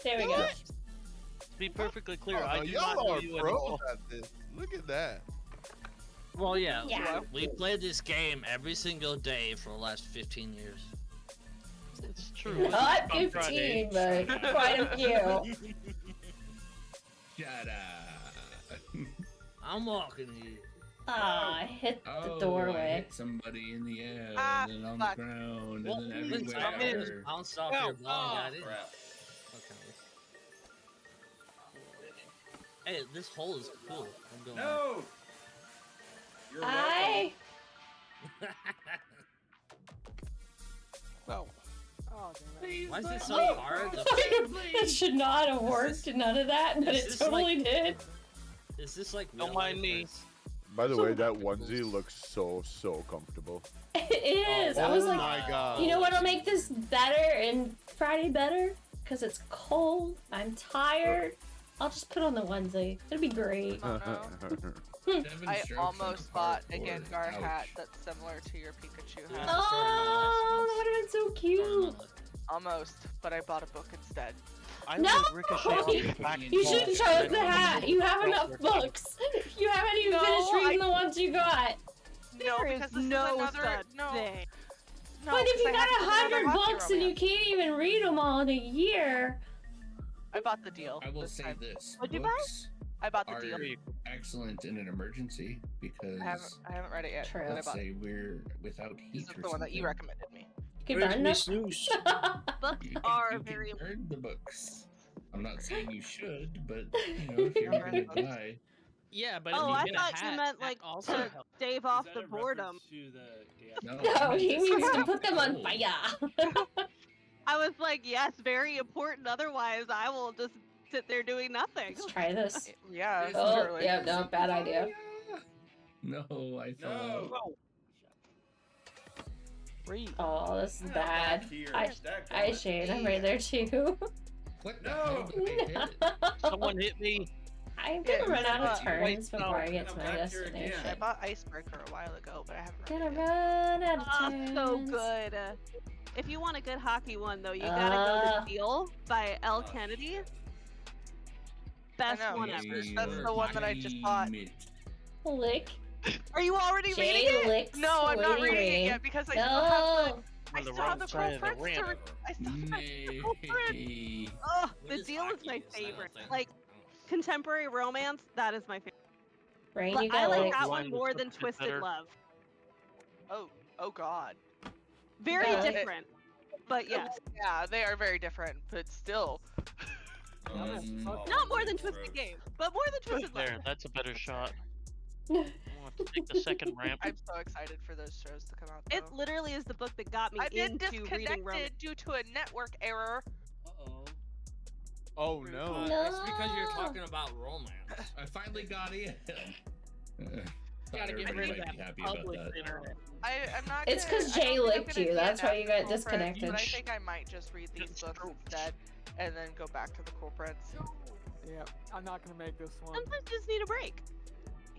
There we go. To be perfectly clear, Oh, I no, do y'all not know are you at pros all. at this. Look at that. Well, yeah, Yeah. we played this game every single day for the last 15 years. It's true. Not On Friday. 15, but quite a few. Shut up. I'm walking here. Ah, I hit the Oh, I doorway. hit somebody in the air, Ah, and then on fuck. the ground, Well, and then please, I'm gonna everywhere. just bounce off Ow. your ball and got in. Crap. Okay. Hey, this hole is cool. I'm going. No! You're I. No. Oh, damn it. Why is this so hard? It should not have worked, none of that, but Is it this totally like- did. Is this like Don't real mind life, me. or is- By the way, that onesie looks so comfortable. It is. I was Oh like, my god. you know what'll make this better and Friday better? Because it's cold. I'm tired. I'll just put on the onesie. It'll be great. Oh, no. 7 I strokes almost on bought a cardboard. Gengar hat Ouch. that's similar to your Pikachu Dude, hat. that's the story of my life. Oh, that would have been so Story of my cute. life. Almost, but I bought a book instead. I No! would ricochet off your back You wall. shouldn't show us the hat. You have enough books. You haven't even No, finished reading the ones you got. No, There is because this no is another. such No, thing. no. But if 'cause you I got had to do another 100 hockey books and you romance. can't even read them all in a year, I bought the deal. I will this say time. this: What'd you buy? books I bought the are deal. excellent in an emergency because I haven't read it yet. True. But I let's bought say we're without heat this is or the one that you something, recommended me. you could burn them. Books You can, are you very can burn the books. I'm not saying you should, but you know if you're gonna die, Yeah, but Oh, if I you get a thought you hat, meant, that like, also to helps. stave Is off that the a boredom. reference to the no. No, he means to stop put them the on cold. fire. I was like, yes, very important. Otherwise, I will just sit there doing nothing. Let's try this. Yeah, Oh, literally. yeah, no, bad idea. No, I fell No. out. Read. Oh, this is Not bad. back here. I Stacked I on it. Shane, I'm right there too. What the No. hell did I hit? Someone hit me. I'm Yeah, gonna run out of but- turns wait, before I get to my I'm back here again. I destination. bought Icebreaker a while ago, but I haven't read Gonna it yet. run out of Ah, turns. so good. If you want a good hockey one, though, you gotta go to Deal by L. Oh, Kennedy. shit. Best know. one Yeah. ever. That's the one that I just bought. Damn it. Lick. Are you already Jay reading it? licks No, I'm not Woody reading it Ray. yet because I still have No. I On the still have wrong the side Cool of the Prince to ramp. I still have the Cool Prince. Nay. Oh, What the is Deal is hockey? my Is that a favorite. thing? Like, contemporary romance, that is my favorite. Brain, But you I got like licked. that Line one was more such than a bit Twisted better. Love. Oh god. Very Yeah. different. But yes. Yeah, they are very different, but still. Not more than Twisted Game, but more than Twisted Love. There, that's a better shot. I'll have to take the second ramp. I'm so excited for those shows to come out. It though. literally is the book that got me I've been into reading romance. disconnected due to a network error. Uh-oh. Oh no. It's because you're talking about romance. I finally got in. Gotta get Everybody rid of might be that happy about public that. internet. I'm not. It's gonna- 'cause I don't Jay think I'm licked gonna you, do that's it why you after got Cool Prince, disconnected. But I think I might just read these books instead, and then go back to the Cool Prince. Yeah, I'm not gonna make this one. Sometimes you just need a break.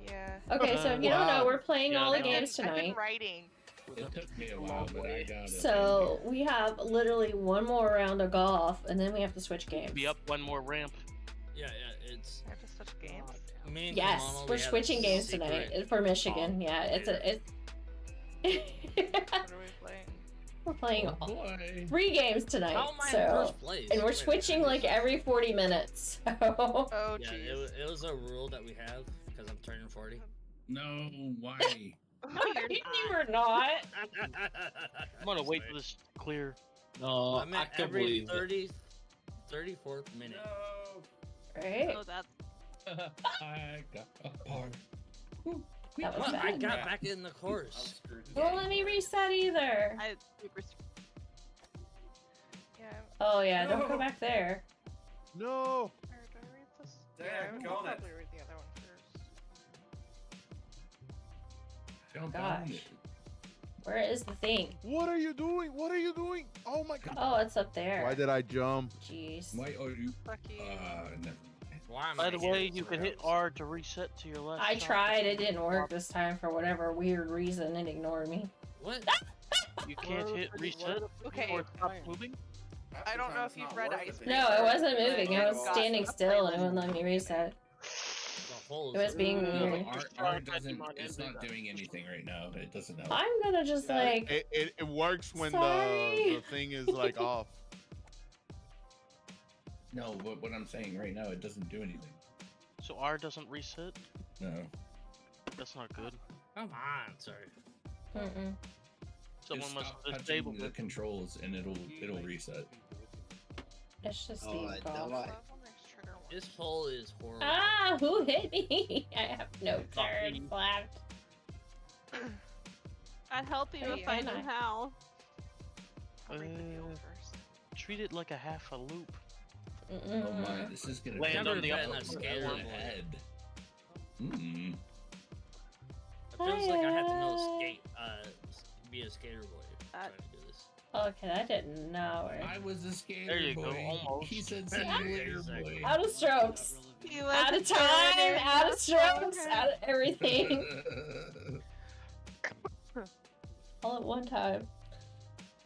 Yeah. Okay, so if you don't know, we're playing Yeah, all the no. games I've been tonight. writing. It took me a while, but I got it. So we have literally one more round of golf, and then we have to switch games. Be up one more ramp. Yeah, it's I have to switch games. me and Yes, Kimono, we're we have switching games secret- tonight for Michigan. Yeah, it's What are we playing? we're playing Oh boy. 3 games tonight. How am I in So first place? and we're Wait, switching like every 40 minutes. So Oh Yeah, jeez. it was a rule that we have because I'm turning 40. No, why? No, you're you not. were not. I'm gonna wait for this to clear. No, I meant can't every believe it. 34th minute. Right? Oh, that's I got a part. That was What? I bad. got back in the course. Don't let me reset either. I super. Yeah. Oh yeah, don't go back there. No. Where do I read this? Dang, I'll got it. probably read the other one first. Jump Gosh. on it. Where is the thing? What are you doing? What are you doing? Oh my god. Oh, it's up there. Why did I jump? Jeez. Why are you? Lucky. Never. Why am By I the here? way, you can hit R to reset to your left. I shot. tried. It didn't work this time for whatever weird reason. It ignored me. What? You can't hit reset Okay. or stop moving. I don't know if you've read Ice. No, it wasn't But moving. I was got standing a still and it playlist. wouldn't let me reset. The holes. It was being No, weird. R doesn't. It's not doing anything right now. It doesn't help. I'm gonna just like. It works when Sorry. the thing is like off. No, but what I'm saying right now, it doesn't do anything. So R doesn't reset. No. That's not good. Come on, sorry. Mm-mm. Someone Just must stop disable touching the it. controls, and it'll reset. It's just Oh, these I balls. don't. This hole is horrible. Ah, who hit me? I have no turn left. I'd help you Hey, if I knew Anna. how. Treat it like a half a loop. Oh my, this is gonna Land be on the Never upper been that scared my of it. head. Mm. It feels like I had to know skate, be a skater boy trying to do this. Okay, that didn't know. I was a skater There you go, boy. almost. He said see you later, boy. Out of strokes. He was Out of a time, skater, out of not strokes, okay. out of everything. All at one time.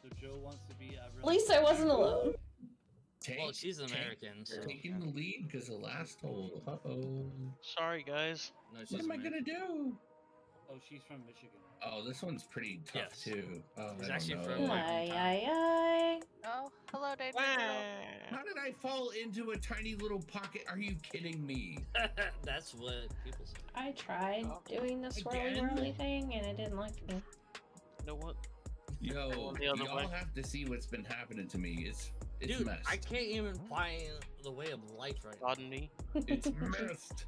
So Joe wants to be. At least I wasn't alone. Well, she's American, so. Taking the lead because the last hole. Uh-oh. Sorry, guys. No, she's What am I American. gonna do? Oh, she's from Michigan. Oh, this one's pretty tough Yes. too. Oh, He's I don't actually know. from, like, Aye, aye, aye. Oh, hello, Danger. How did I fall into a tiny little pocket? Are you kidding me? That's what people say. I tried doing the swirly Again? whirly thing and it didn't like me. You know what? Yo, The other y'all way. have to see what's been happening to me. It's Dude, messed. I can't even find the way of life right now. Pardon me. It's messed.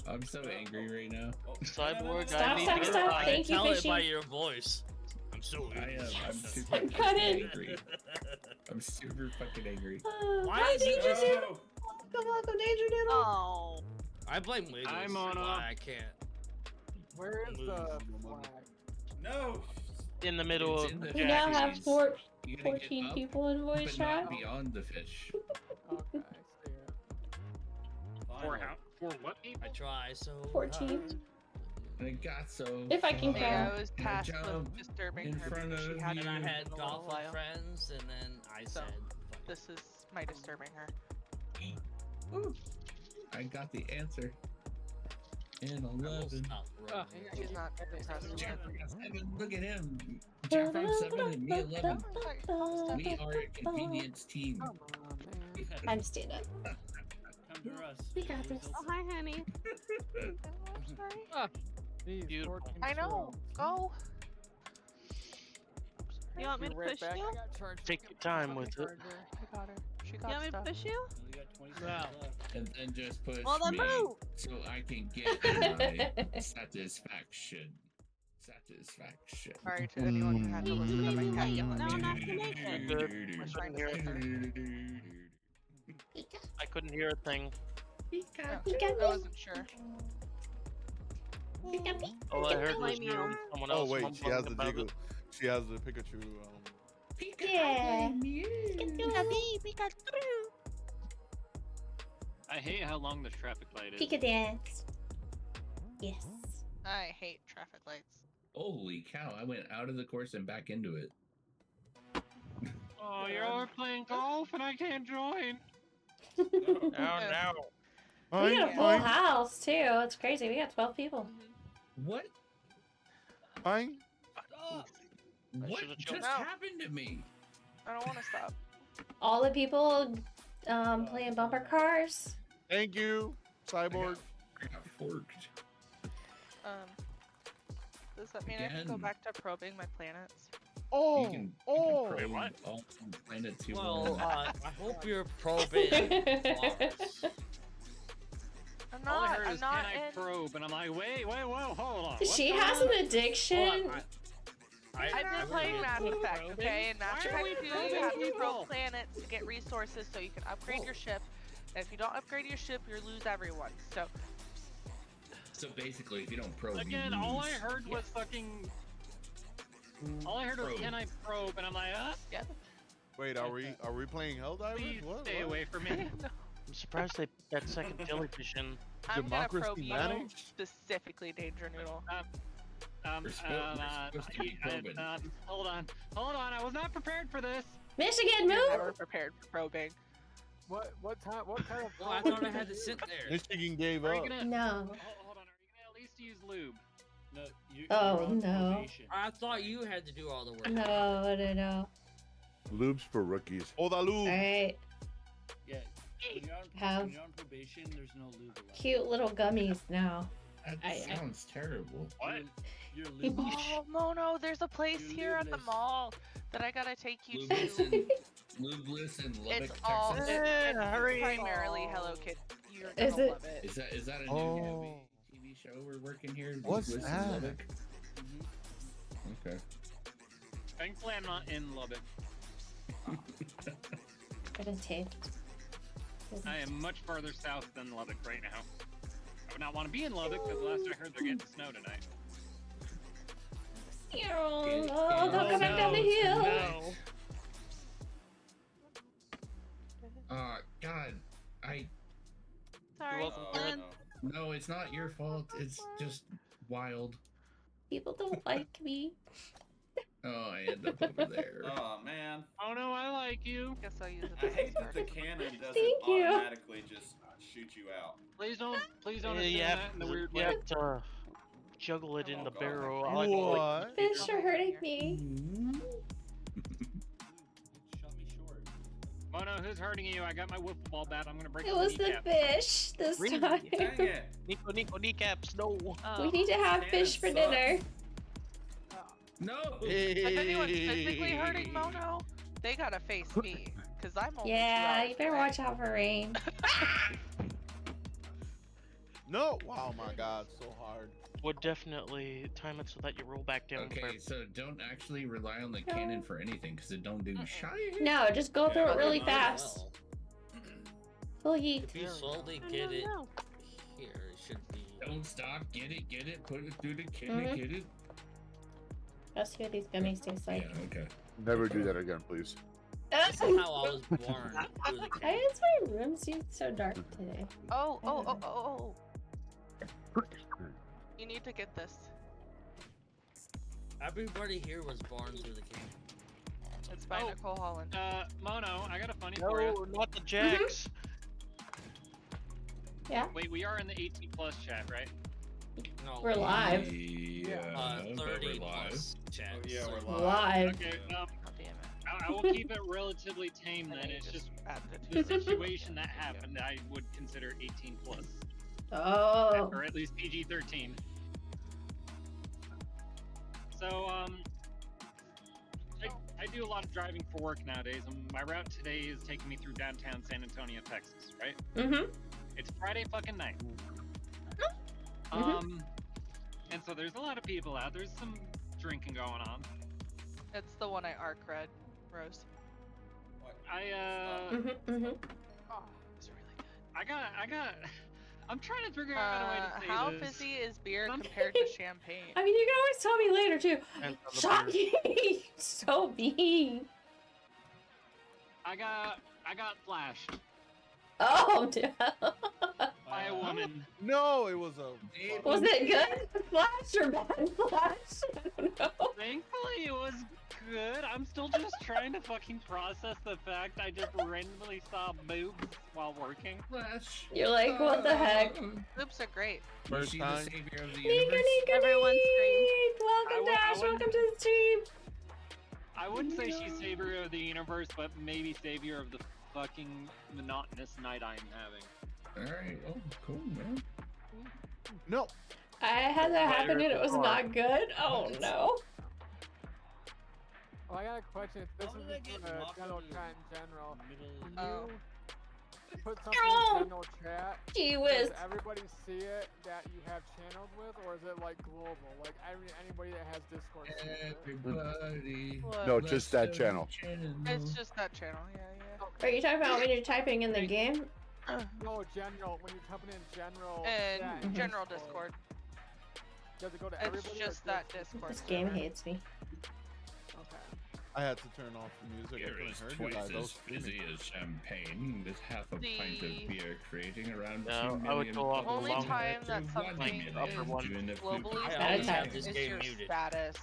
I'm so angry right now. Cyborg, Stop, I need stop, to get stop. by. Thank you, Tell it Fishy. by your voice. I'm so I am. angry. I'm super I'm fucking cutting. angry. I'm super fucking angry. Why Hi, is it Danger just- Doodle. Welcome, Danger Doodle. Oh. I blame Wiggles. I'm on why I can't. Where is the flag? No. In the middle It's of in the We now have Japanese. You gotta get 14 up, people in voice but chat. not beyond the fish. Okay, I see it. Finally. For what? I try so 14. hard. And it got so. If I can far. Yeah, count. I was And I tasked with jumped disturbing in her front because she of hadn't And I moved had in a little golf with while. friends, and then I So, said, fuck it. This is my disturbing her. Ooh, I got the answer. In I will 11. stop Oh, running. She's not impressed. Jeffrey got 7. Look at him. Jeff on 7 and me 11. We are a convenience team. Come on, man. I'm stand up. Come to us. We got this. Oh, hi, honey. These Beautiful. 14 I know. swirls. Go. You want me to Right push back. you? I got charged Take with your time fucking with it. charger. I got her. She You got want me to stuff. push you? You only got 20 seconds left. And then just push Well, then me move. so I can get my satisfaction. Satisfaction. Sorry to anyone who had to listen to my cat yell at No, me. not to make it. You're good. I was I trying couldn't to hear save it. her. I couldn't hear a thing. I wasn't sure. All I heard was Blame you. someone Oh else wait, she mumbling has the about jiggle. it. She has the Pikachu. Yeah. I hate how long this traffic light is. Pika dance. Yes. I hate traffic lights. Holy cow, I went out of the course and back into it. Oh, you're all playing golf and I can't join. No, no. We got a full house too. It's crazy. We got 12 people. What? Fine. What should've just jumped. happened to me? I don't want to stop. All the people playing bumper cars. Thank you, Cyborg. I got forked. Does that mean I can go Again. back to probing my planets? Oh, You can oh. probe all planets you Well, want. I hope you're probing Mars. I'm All I not. heard I'm is, not can I in. probe? And I'm like, wait, whoa, hold on. She what's has going an on? addiction. Hold on, I've been playing Mass Effect, okay? And Mass Effect 2, you have to probe planets to get resources so you can upgrade your ship. And if you don't upgrade your ship, you lose everyone. So basically, if you don't probe, Again, you lose. all I heard was fucking. All I heard was, "Can I probe?" And I'm like, Yeah. Wait, are we playing Helldivers? Please What? stay away from me. I'm surprised they put that second television. I'm gonna probe Democracy you managed? specifically, Danger Noodle. We're supposed to be probing. Hold on, I was not prepared for this. Michigan, You're move! never prepared for probing. What kind of? Well, I thought I had to sit there. Michigan gave Are up. you gonna, No. Hold on, are you gonna at least use lube? No, you're Oh, on no. probation. I thought you had to do all the work. No. Lubes for rookies. Oh, the lube. Alright. Yeah. Have When you're on probation, there's no lube allowed. cute little gummies now. That sounds terrible. What? You're lube. Oh, Mono, there's a place You're here at the lubeless. mall that I gotta take you Lubeless to. in Lubeless in Lubbock, It's all Texas. it's hurry. primarily Hello Kitty. You're Is gonna it? love it. Is that a new Oh. TV show we're working here? What's Lubeless in that? Lubbock? Okay. Thankfully, I'm not in Lubbock. Gonna taste. I am much farther south than Lubbock right now. I would not want to be in Lubbock because last I heard they're getting snow tonight. Oh, don't come back down the hill. No. God, Sorry. welcome, no, it's not your fault. It's just wild. People don't like me. Oh, I end up over there. Oh man. Oh no, I like you. Guess I'll use it. I hate that the cannon doesn't Thank you. automatically just shoot you out. Please don't Yeah, understand you that in the weird you way. have to juggle it in the God. barrel. I like to, What? Fish are hurting me. Shot me short. Mono, who's hurting you? I got my whip ball bat. I'm gonna break It your was the kneecap. fish this Really? time. Dang it. Nico kneecaps. No. We need to have fish for Cannons suck. dinner. No. If anyone's physically hurting Mono, they gotta face me. Cause I'm only 2 Yeah, hours you better away. watch out for rain. No. Wow, my God, so hard. Would definitely time it so that you roll back down. Okay, so don't actually rely on the cannon for anything because it don't do shy. No, just go through it really Might as fast. well. Full yeet. If you slowly get it here, it should be. Don't stop. Get it. Put it through the cannon. Get it. Let's see what these gummies taste like. Yeah. Okay. Never do that again, please. This is how I was born. Through the Why does my room seem so dark today? Oh. You need to get this. Everybody here was born through the cannon. It's by Oh. Nicole Holland. Mono, I got a funny for you. No, not the jacks. Yeah, Wait, we are in the 18 plus chat, right? No, we're live. Yeah. but 30 we're live. plus chat. Oh, yeah, so- we're live. Live. Okay, Oh, damn it. I will keep it relatively tame And then. you It's just add the the situation that happened. I would consider 18 plus, Oh. or at least PG-13. So I do a lot of driving for work nowadays, and my route today is taking me through downtown San Antonio, Texas. Right? Mm-hmm. It's Friday fucking night. And so there's a lot of people out. There's some drinking going on. It's the one I arc read, Rose. What? Mm-hmm. Oh, it's really good. I got. I'm trying to figure out a way to say How this. fizzy is beer compared to champagne? I mean, you can always tell me later too. Depends on the Shocking. So mean. I got flashed Oh no. by a woman. No, it was a. Was it good flash or bad flash? I don't know. Thankfully, it was good. I'm still just trying to fucking process the fact I just randomly saw boobs while working. Flash. You're like, what the heck? Oops are great. First Is she time. the savior of the Nika, universe? Nika, Everyone's Nika. Welcome, I Dash. wouldn't- Welcome to the stream. I wouldn't say she's savior of the universe, but maybe savior of the fucking monotonous night I'm having. Alright, well, cool, man. No. I had that happen and it was not good. Oh no. Oh, I got a question. This How is did I just get for knocked general over chat in general. Middle. When Oh. put something in general chat? Gee whiz. Does everybody see it that you have channeled with, or is it like global? Like anybody that has Discord sees it? Everybody. No, just that channel. It's just that channel, yeah. Are you talking about when you're typing in the game? No, general. When you're typing in general. And chat, general Discord. Does it go to It's everybody? just that Discord. This game server. hates me. Okay. I had to turn off the music. Beer I is couldn't hear you twice guys. I as was fizzy as champagne. There's half a pint The- of beer creating around No, 2 I would million go off the Only long time that Vladimir something is Vladimir globally I always have saved this is game your muted. status.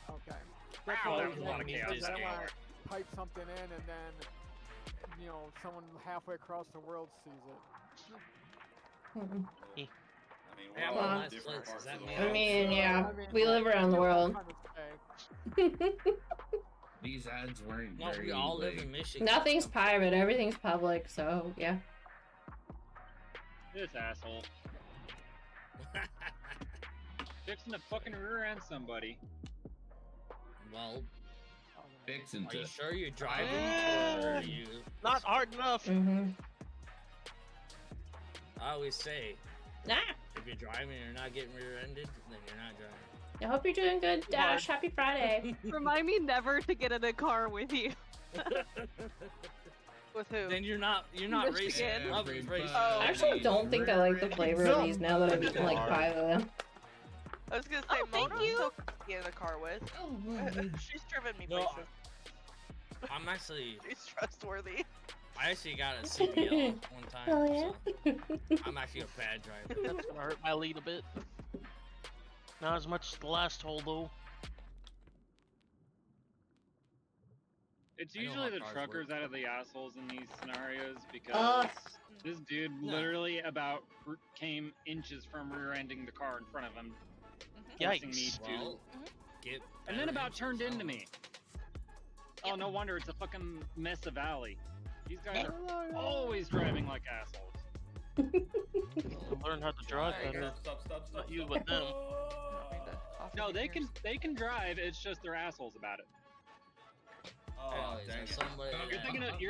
Okay. Wow, why that was a lot of chaos I don't game. want to type something in and then, someone halfway across the world sees it. Yeah, Well, well, Netflix, does that mean I mean, yeah, I mean, we live around the world. These ads weren't No, very, we all live like- in Michigan. Nothing's private, everything's public, so yeah. This asshole. Fixing to fucking rear end somebody. Well, Fixing are you to. sure you're driving or are you? Not hard enough. I always say, Nah. if you're driving and you're not getting rear-ended, then you're not driving. I hope you're doing good, Dash. Happy Friday. Remind me never to get in a car with you. With who? Then you're not racing. Michigan. Love is racing. Oh. I actually don't think I like the flavor of these now that I've eaten like 5 of them. I was gonna say, thank Mona's you. so easy in the car with. She's driven me No, places. I'm actually, She's trustworthy. I actually got a CDL one time. Oh, yeah? So I'm actually a bad driver. That's gonna hurt my lead a bit. Not as much as the last hole though. It's I know usually how the cars truckers work. out of the assholes in these scenarios because Ugh. this dude No. literally about came inches from rear-ending the car in front of him, forcing me Yikes. to, Well, get and then better about engines, turned I into don't me. Oh, no wonder it's a fucking mess of alley. These guys are always driving like assholes. Learn how to drive better. Stop. Not you, but them. No, they can drive. It's just they're assholes about it. Oh, Always dang have it. somebody You're that- thinking of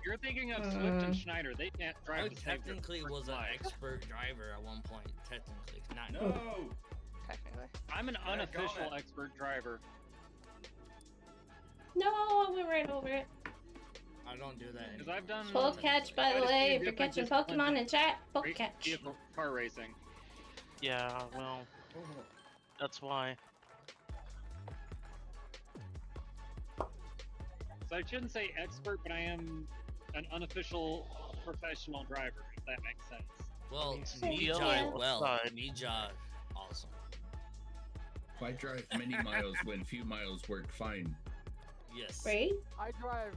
you're thinking of Swift and Schneider. They can't I drive the same technically was an expert driver at one point. Technically, not. No. Technically. I'm an Back on unofficial it. expert driver. No, I went right over it. I don't do that. Because I've done Full catch, by the quite a way, few if you're different catching disciplines Pokemon of in chat, full race- catch. vehicle car racing. Yeah, well, that's why. So I shouldn't say expert, but I am an unofficial professional driver, if that makes sense. Well, mean, me CDL drive well. aside. Me drive awesome. If I drive many miles when few miles work fine. Yes. Right? I drive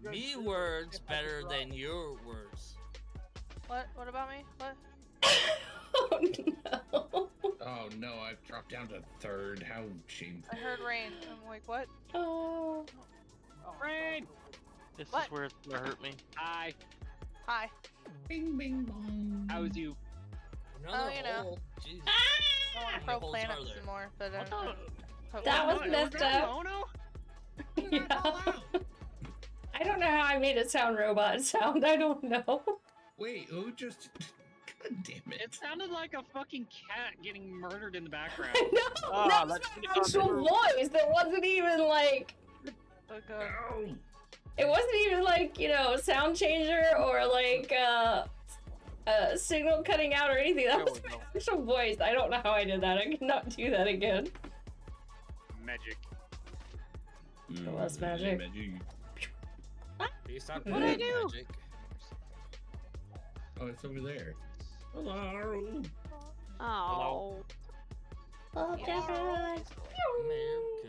good Me too, words if I can better drive. than your words. What? What about me? What? Oh no. Oh no, I've dropped down to third. How shameful. I heard rain. I'm like, what? Oh. Oh, Rain! This What? is where it's gonna hurt me. Hi, Hi. Bing bing bong. how's you? Another you know. hole. Jesus. I want to How pro many holes planet are there? some more, but I thought- That was Was messed that up. Mono? Yeah. I don't know how I made it sound robot sound. I don't know. Wait, who just? God damn it! It sounded like a fucking cat getting murdered in the background. No, Ah, that was that's my actual voice. That wasn't even like. No. It wasn't even like, sound changer or like signal cutting out or anything. That There was we my go. actual voice. I don't know how I did that. I cannot do that again. Magic. It was magic. Please stop What'd I doing do? magic. Oh, it's over there. Hello. Oh. Oh, Kevin.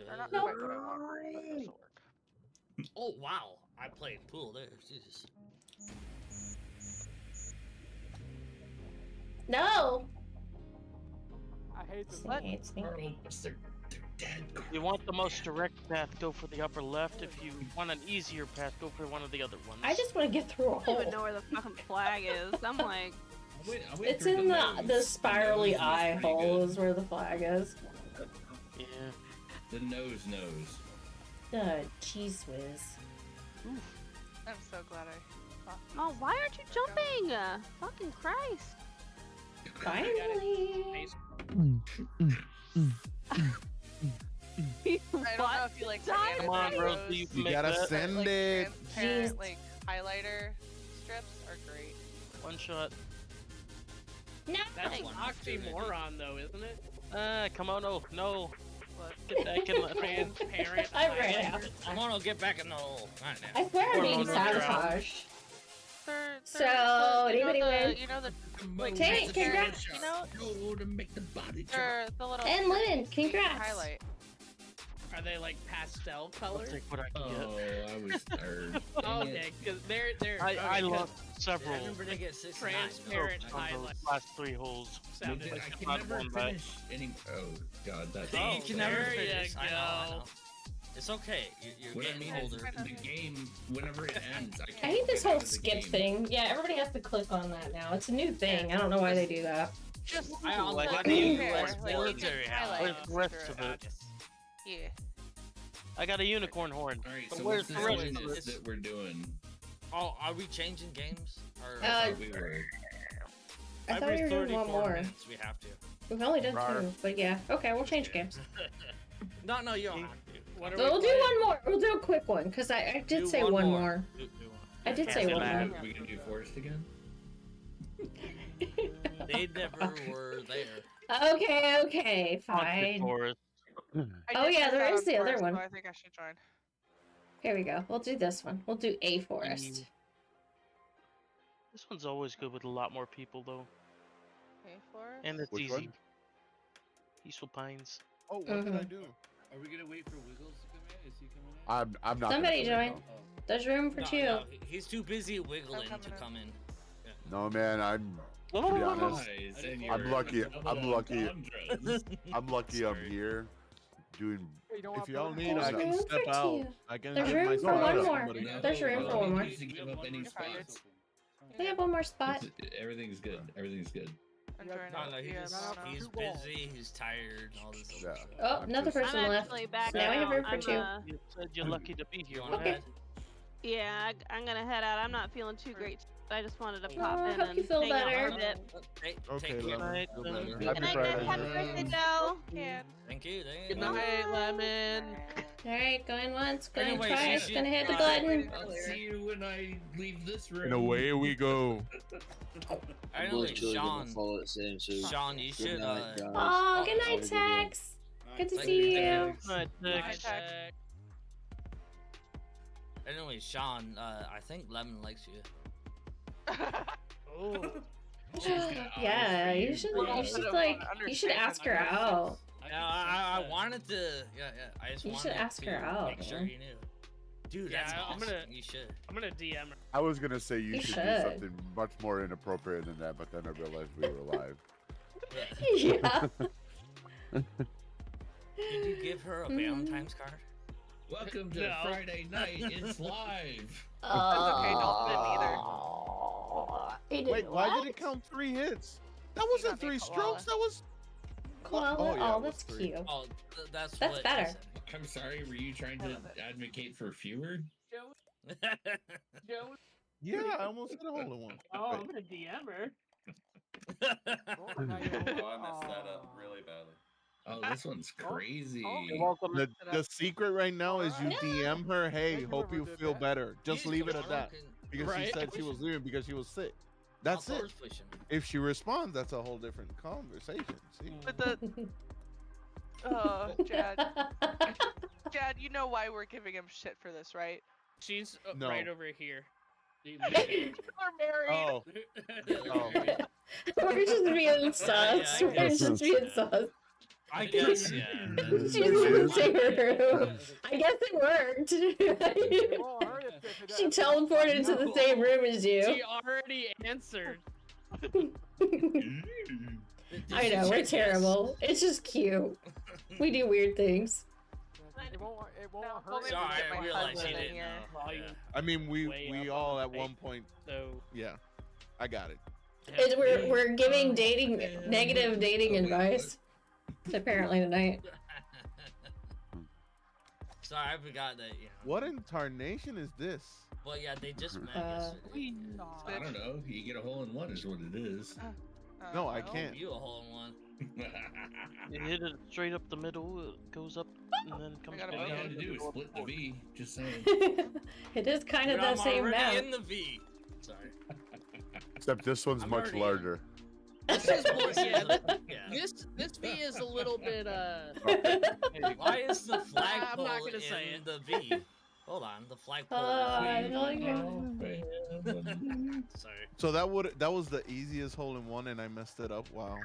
They're not America. quite what I want, but this'll work. Oh wow, I played pool there. Jesus. No. I hate this. He hates me. Carl, they're dead. If you want the most direct path, go for the upper left. If you want an easier path, go for one of the other ones. I just want to get through a I don't even hole. know where the fucking flag is. I'm like, I went It's through in the nose. spirally The nose eye was pretty hole good. is where the flag is. Yeah. The nose. The cheese whiz. I'm so glad I thought. Oh, why aren't you jumping? Fucking Christ. Finally. I don't know if you like the Come on, animated Rose, those, you can You make gotta that. send like, it. transparent, Jeez. like highlighter strips are great. One shot. That's an one. oxymoron, though, isn't it? Kimono, no. But Get back in the Transparent. I ran out. Come on, I'll get back in the hole. Right now. I swear I'm Or being motor drown. sabotaged. they're, So, you know anybody the, win? You know the Like, Tank, the congrats. You know, No, to make the body drop. they're the little And strips Lynn, that you can congrats. highlight. Are they like pastel I'll colors? take what I can Oh, get. I was third. Okay, because they're. I okay, 'cause lost several I remember they get 69. transparent on highlights. those last 3 holes. Sounded I like can not never one back. finish any. Oh God, that's. See, you can never there you finish. I know, I go. know. It's okay. You're What I getting mean is, older. the game, whenever it ends, I can't I hate this get out whole of the skip game. thing. Yeah, everybody has to click on that now. It's a new thing. I don't know why they do that. Just I look like at the it fair, there, like, like, you military can house. highlight Where's the rest through of it. it? Yeah. I got a unicorn horn. Alright, But so where's what's the this rest one of is it? that we're doing? Oh, are we changing games? Or We were. I thought we were doing one 34 more. minutes, we have to. We've only done Rar. 2, but yeah. Okay, we'll change games. No, you don't have to. What are So we we'll do playing? one more. We'll do a quick one because I did Do say one more. Do one. I did say Can't one matter. more. We gonna do Forest again? They never were there. Okay, Haunted fine. Forest. I Oh, did yeah, miss there out is on the other Forest, one. so I think I should join. Here we go. We'll do this one. We'll do a forest. This one's always good with a lot more people, though. Okay, Forest. And it's Which easy. one? Peaceful Pines. Oh, what did I Mhm. do? Are we gonna wait for Wiggles to come in? Is he coming in? I'm not. Somebody gonna join. There's room for No, 2. no, he's too busy wiggling I'm to coming come in. No, man. I'm. To Oh, be honest, Guys, and I'm your lucky. double I'm lucky. entendres. I'm lucky. I'm Sorry. here, doing. You don't If have to y'all learn need, how I to- There's can room step for out. 2. I can There's give room myself for one to more. somebody. No, There's room for one more. needs to give up any spots. They have one more spot. Everything's good. Everything's good. I'm Yeah, joining. No, Yeah, he's two balls. busy, he's tired, and all this Yeah. other stuff. Oh, I'm another just- person I'm left. actually back Now we have out. room for I'm, 2. You said you're lucky to be here. You What wanna Okay. head? Yeah, I'm gonna head out. I'm not feeling too great. I just wanted to pop Oh, I in hope and you feel hang out better. for a bit. Hey, Okay, take care. Lemon. Night, Feel Lemon. better. Good Happy night, Friday. guys. Happy birthday, Joe. Can. Thank you. There you Good go. night, Lemon. Alright, going once, going Anyway, twice, she- gonna hit the uh, button. I'll see you when I leave this room. And away we go. Anyway, Sean, Sean, you should Oh, good night, Tex. Good to Thank see you. you. Night, Nick. Anyway, Sean, I think Lemon likes you. Oh. Yeah, you should like, you should ask her out. Yeah, I wanted to. Yeah. I just You wanted should ask to her out, Make sure man. you knew. Dude, Yeah, that's I'm awesome. gonna- You should. I'm gonna DM her. I was gonna say you You should, should. do something much more inappropriate than that, but then I realized we were live. Yeah. Did you give her a Valentine's card? Welcome to No. Friday night. It's live. That's okay, don't fit either. He Wait, why what? did it count 3 hits? That got wasn't me 3 a strokes. That was. Koala? Oh, yeah, Oh, it was that's 3. cute. Oh, that's That's what better. I'm sorry. Were you trying to advocate for fewer? Joe. Yeah, I almost hit a hole in one. Oh, Wait. I'm gonna DM her. Oh, I messed that up really badly. Oh, this one's crazy. You're welcome. The secret right now is you Alright. DM her, hey, Maybe hope you whoever did feel that. better. Just leave it at that. Because she Right. said she was leaving because she was sick. That's it. If she responds, that's a whole different conversation. See? But the oh, Jad, Jad, you know why we're giving him shit for this, right? She's No. right over here. We're married. Oh. Oh. We're just being sus. Yeah, I We're guess just being sus. I guess, yeah. She's in the same room. I guess it worked. Well, I heard if She teleported into the same room as you. She already answered. I know, we're terrible. It's just cute. We do weird things. It won't No, hurt. well, maybe Sorry, get I my realized husband he in didn't here. know. Volume Yeah. I mean, way we up all on at the one tape. point. So Yeah, I got it. We're giving negative dating advice. Apparently tonight. Sorry, I forgot that. You know. What in tarnation is this? But yeah, they just met I yesterday. don't know. You get a hole in one is what it is. No, I I'll can't. give you a hole in one. You hit it straight up the middle, it goes up and then comes back All you down. had to do is split the V. Just saying. It is kind of Dude, the I'm same already map. in the V. Sorry. Except this one's I'm much already larger. This is Yeah. this V is a little bit Why is the I'm flagpole not gonna say in it. the V? Hold on, the flagpole. I is don't Sorry. So that was the easiest hole in one, and I messed it up. Wow.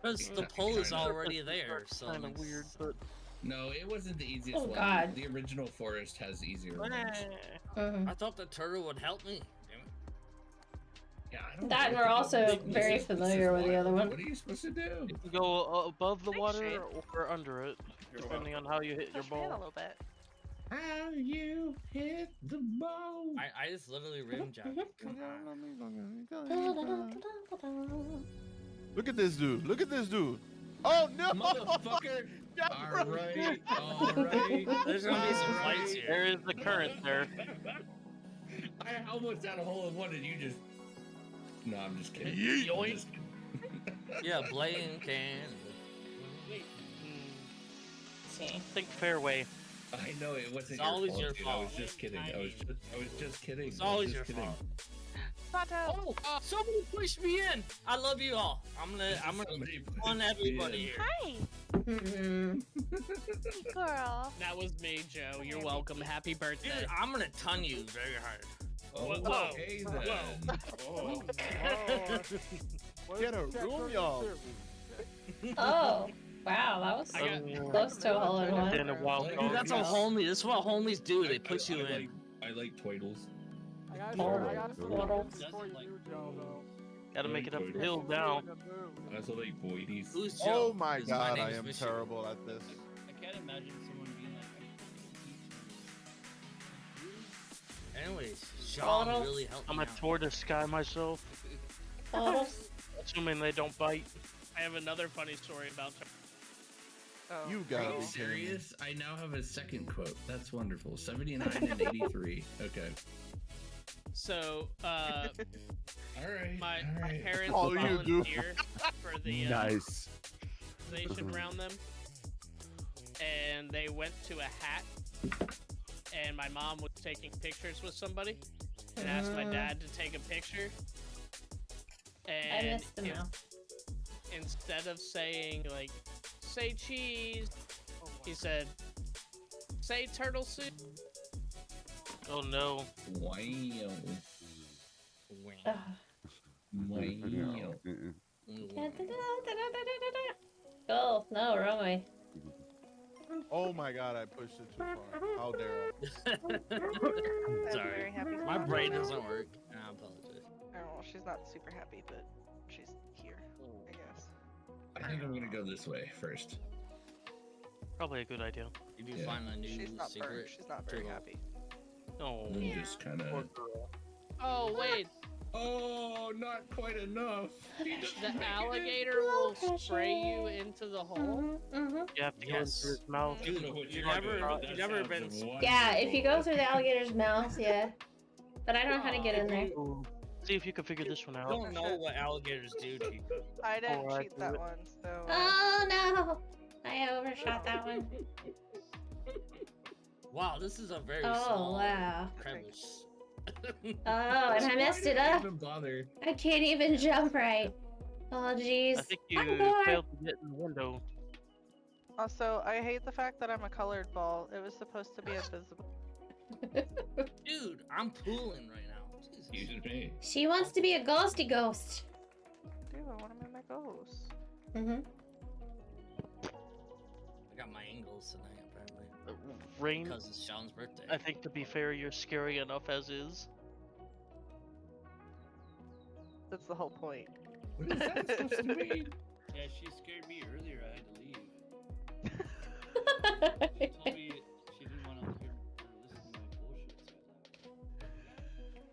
Because the pole is already there, so Kind of weird, but No, it wasn't the easiest Oh, one. God. The original forest has easier ones. Mhm. I thought the turtle would help me. Damn it. Yeah, I don't That know. we're also This very is familiar with the water. other one. What are you supposed to do? you can go above the water Shane. or under it, depending on how you hit your Push me in a ball. little bit. How you hit the ball? I just literally rim jogged. Come on. Look at this dude. Look at this dude. Oh no! Motherfucker! Alright, alright. There's gonna be some fights here. There is the current there. I almost had a hole in one and you just... No, I'm just kidding. I'm just kidding. Yeah, Blaine can. Think fairway. I know it wasn't It's always your your fault. Dude. I fault. was just kidding. I was just kidding. It's I was always just your kidding. fault. Sato. Oh, somebody pushed me in. I love you all. I'm gonna Somebody on pushed me everybody in. here. Hi. Mhm. Girl. That was me, Joe. You're welcome. Happy birthday. Dude, I'm gonna ton you very hard. Oh, okay then. Oh. Get a room, y'all. Oh, wow, that was I got- close to a hole in And a one. wild Dude, dog. that's a homie. That's what homies do. They push you in. I like twiddles. I gotta Oh, start, I gotta start waddle. before you do, Joe, though. Gotta make it up the Enjoyed hill You're now. doing the move. I also like boidies. Who's Joe? Oh my 'Cause god, name I is am Michigan. terrible at this. I can't imagine someone being like, Anyways, Sean Waddle. really helped I'm me a out. tortoise guy myself, Bottles. assuming they don't bite. I have another funny story about. Oh. You Are gotta you be kidding me. serious? I now have a second quote. That's wonderful. 79 and 83. Okay. So, All right. my all right. parents All you do. volunteer for the Nice. organization around them, and they went to a hat, and my mom was taking pictures with somebody, and asked my dad to take a picture. I And missed the mouth. instead of saying like, say cheese, he said, say turtle soup. Oh no. Wow. Ugh. Wow. Mm-mm. Oh, no, wrong way. Oh my god, I pushed it too far. How dare I? I'm Sorry. very happy. for My her. brain doesn't work, and I apologize. Oh, she's not super happy, but she's here, I guess. I think I'm gonna go this way first. Probably a good idea. Did you Yeah. find a new She's not secret? She's not very turtle? happy. No. I'm just kind Poor of. girl. Oh wait, Oh, not quite enough. the alligator will spray you into the hole. Mm-hmm. You have to go Yes. into his mouth. Dude, you never been. Yeah, if you go through the alligator's mouth, yeah. But I don't know how to get in there. See if you can figure this one I out. don't know what alligators do to you. I didn't Alright, cheat do that it. one, so. Oh no! I overshot that one. Wow, this is a very Oh small wow. crevice. Oh, and I messed it up. Even bother. I can't even jump right. Oh jeez. I think I'm you bored. failed to get in the window. Also, I hate the fact that I'm a colored ball. It was supposed to be invisible. Dude, I'm pooling right now. Jesus. Excuse me. She wants to be a ghosty ghost. Dude, I want to be my ghost. Mm-hmm. I got my angles tonight, apparently. Rain, Because it's Sean's birthday. I think to be fair, you're scary enough as is. That's the whole point. What is that supposed to mean? yeah, she scared me earlier. I had to leave. She told me she didn't want to hear or listen to my bullshit. So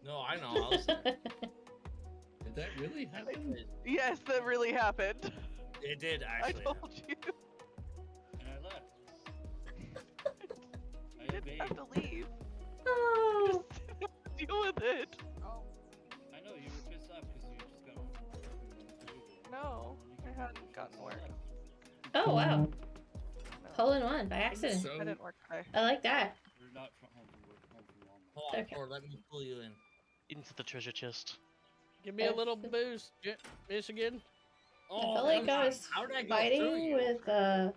No, I know. I was there. Did that really happen? Yes, that really happened. It did I actually. told you. and I left. I You didn't have obeyed. to leave. Oh. No, I hadn't gotten work. Oh wow. Hole in one by accident. So, I didn't work today. I like that. You're not from home from work, home from Walmart. Hold on, Okay. or let me pull you in. Into the treasure chest. Give me a little boost, Michigan. I Oh, felt like come I on. was How did I go through fighting you? with I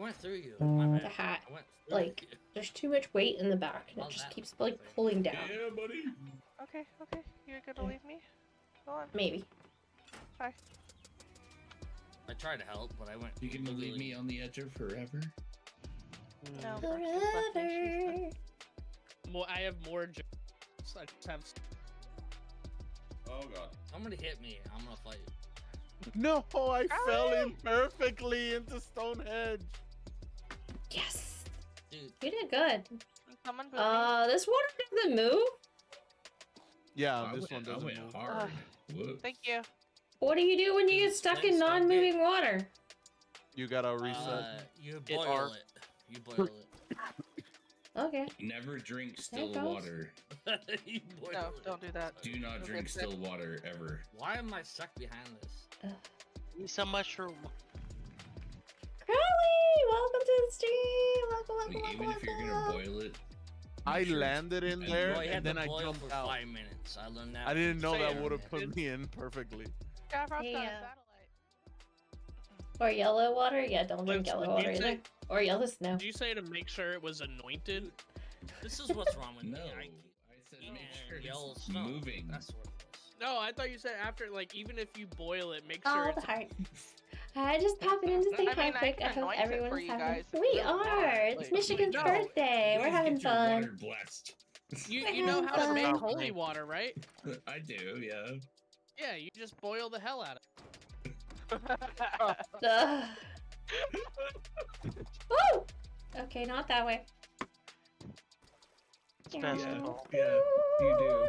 went through you. My the bad. hat. I went through Like you. there's too much weight in the back and it How's just that keeps look like for you? pulling down. yeah, buddy. Okay, okay. You're gonna leave me? Go on. Maybe. Hi. I tried to help, but I went. You can leave me on the edge of forever. No, Brooke just left me, she's done. More, I have more jokes. I just have. Oh god. Somebody hit me. I'm gonna fight. No, I fell in perfectly into Stonehenge. Yes. Dude. You did good. Someone boot me. This water doesn't move. Yeah, I this went- one I doesn't went move. hard. Whoops. Thank you. What do you do when you get stuck in non-moving water? You gotta reset. You Hit boil R. it. You boil it. Okay. Never drink There still it goes. water. You boil No, it. don't do that. Do not You'll drink get sick. still water ever. Why am I stuck behind this? Give me some mushroom. Crowley, welcome to the stream. Welcome, Like, welcome, even welcome, if you're gonna welcome. boil it, I make sure it's- landed in and there, Well, you had and then to I boil jumped for out. 5 minutes. I learned that. I didn't know that Fair. would have put me in perfectly. Yeah, Rob's Hey, got a uh, satellite. Or yellow water? Yeah, don't drink Luke, yellow did water you either. say- Or yellow snow. Did you say to make sure it was anointed? This is what's wrong with No, me. I said eat make sure yellow it's snow. moving. That's what it was. No, I thought you said after, like, even if you boil it, make Oh, sure the it's. heart. I just popping in to say I hi mean, I quick. can I hope anoint it for everyone's you having. guys if We you really want, are. It's like- Michigan's No. birthday. We're Please having get your fun. water blessed. You know how to Fun. make holy water, right? I do, yeah. Yeah, you just boil the hell out of it. Ugh. Woo! Okay, not that way. It's basketball. Yeah, you do.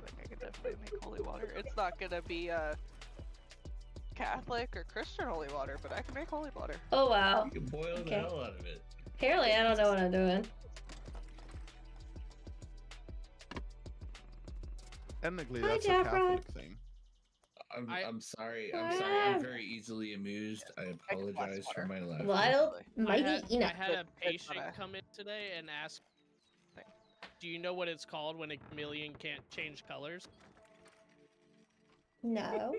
Like, I could definitely make holy water. It's not gonna be Catholic or Christian holy water, but I can make holy water. Oh wow. You can boil the Okay. hell out of it. Apparently, I don't know what I'm doing. Technically, Hi, that's a Jack Catholic Rock. thing. I'm sorry. I'm sorry. I'm very easily amused. I apologize for my laugh. Wild, I mighty had, Enoch. I had a But- patient come in today and ask, "Do you know what it's called when a chameleon can't change colors?" No.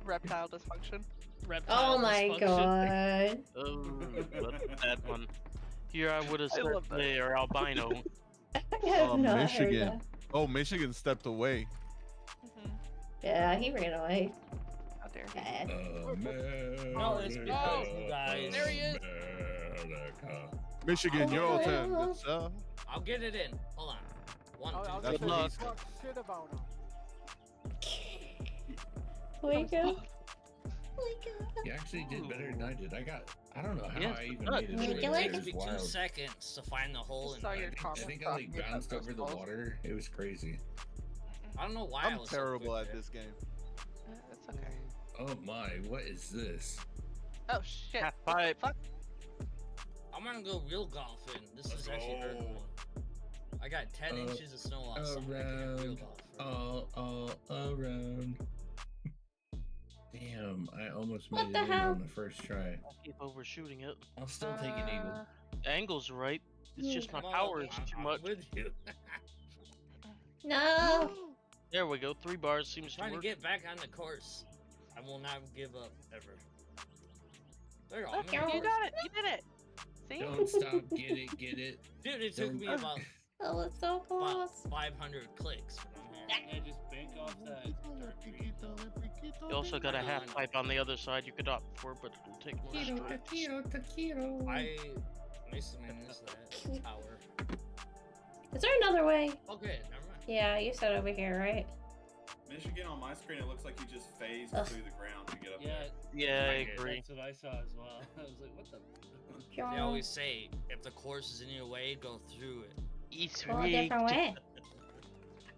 Reptile dysfunction. Reptile Oh my dysfunction. god. Oh, what's that one? Here I would have I said love that. they are albino. I have not heard Michigan. that. Oh, Michigan stepped away. Yeah, he ran away. How dare he? Bad. No, it's because you guys. There he is. Michigan, Oh, your yeah. turn. Good stuff. I'll get it in. Hold on. One, I'll two, That's just what he talk said. shit about him. Wake up. You actually did better than I did. I don't know how Yeah, I even good. made it. Make through it it. like- It It takes me was 2 wild. seconds to find the hole in Saw it. your I comment. think I like bounced over the water. It was crazy. I don't know why I I'm was so terrible quick at there. this game. It's okay. Oh my, what is this? Oh shit. Half pipe. Fuck. I'm gonna go real golfing. This is actually hurting me. I got 10 inches of snow outside. I can have real Around, golf. all around. Damn, I almost What made the it in hell? on the first try. Keep overshooting it. I'll still take an eagle. The angle's right. It's just my Come on, power is I'm- too I'm much. with you. No. There we go. 3 bars seems to Trying to work. get back on the course. I will not give up ever. There you go. Look, I'm in the you course. got it. You did it. See? Don't stop, get it, get it. Dude, it took me about Oh, it's so close. 500 clicks. But I'm here. Yeah, just bank off that dirt green. You also got a half pipe on the other side you could opt for, but it'll take more strokes. I basically missed that tower. Is there another way? Okay, never mind. Yeah, you said over here, right? Michigan on my screen, it looks like you just phased Ugh. through the ground to get up Yeah, there. Yeah, I I did. agree. that's what I saw as well. I was like, what the? They always say if the course is in your way, go through it. It's Go a different way.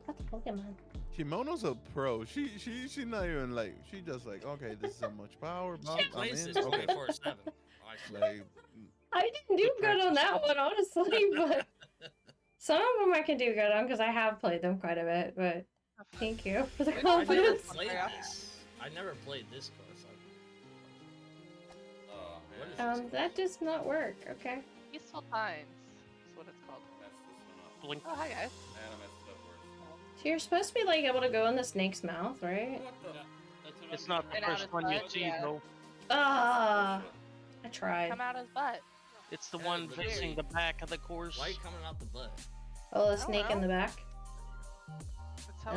That's Pokemon. Kimono's a pro. She's not even like, she just like, okay, this is how much power. Bump, She I'm plays in. this Okay. 24/7. Like, I didn't do good on that one, honestly, but some of them I can do good on because I have played them quite a bit. But Thank you for the I I never confidence. played this. I never played this course. What is this? That does not work. Okay. Peaceful Times is what it's called. Blink. Oh, hi guys. And I messed it up worse. So you're supposed to be like able to go in the snake's mouth, right? It's not the And out first his one you butt, see, yeah. though. Ah, I tried. Come out his butt. It's the Yeah, one but facing wait. the back of the course. Why are you coming out the butt? Oh, the I don't snake in know. the back. That's how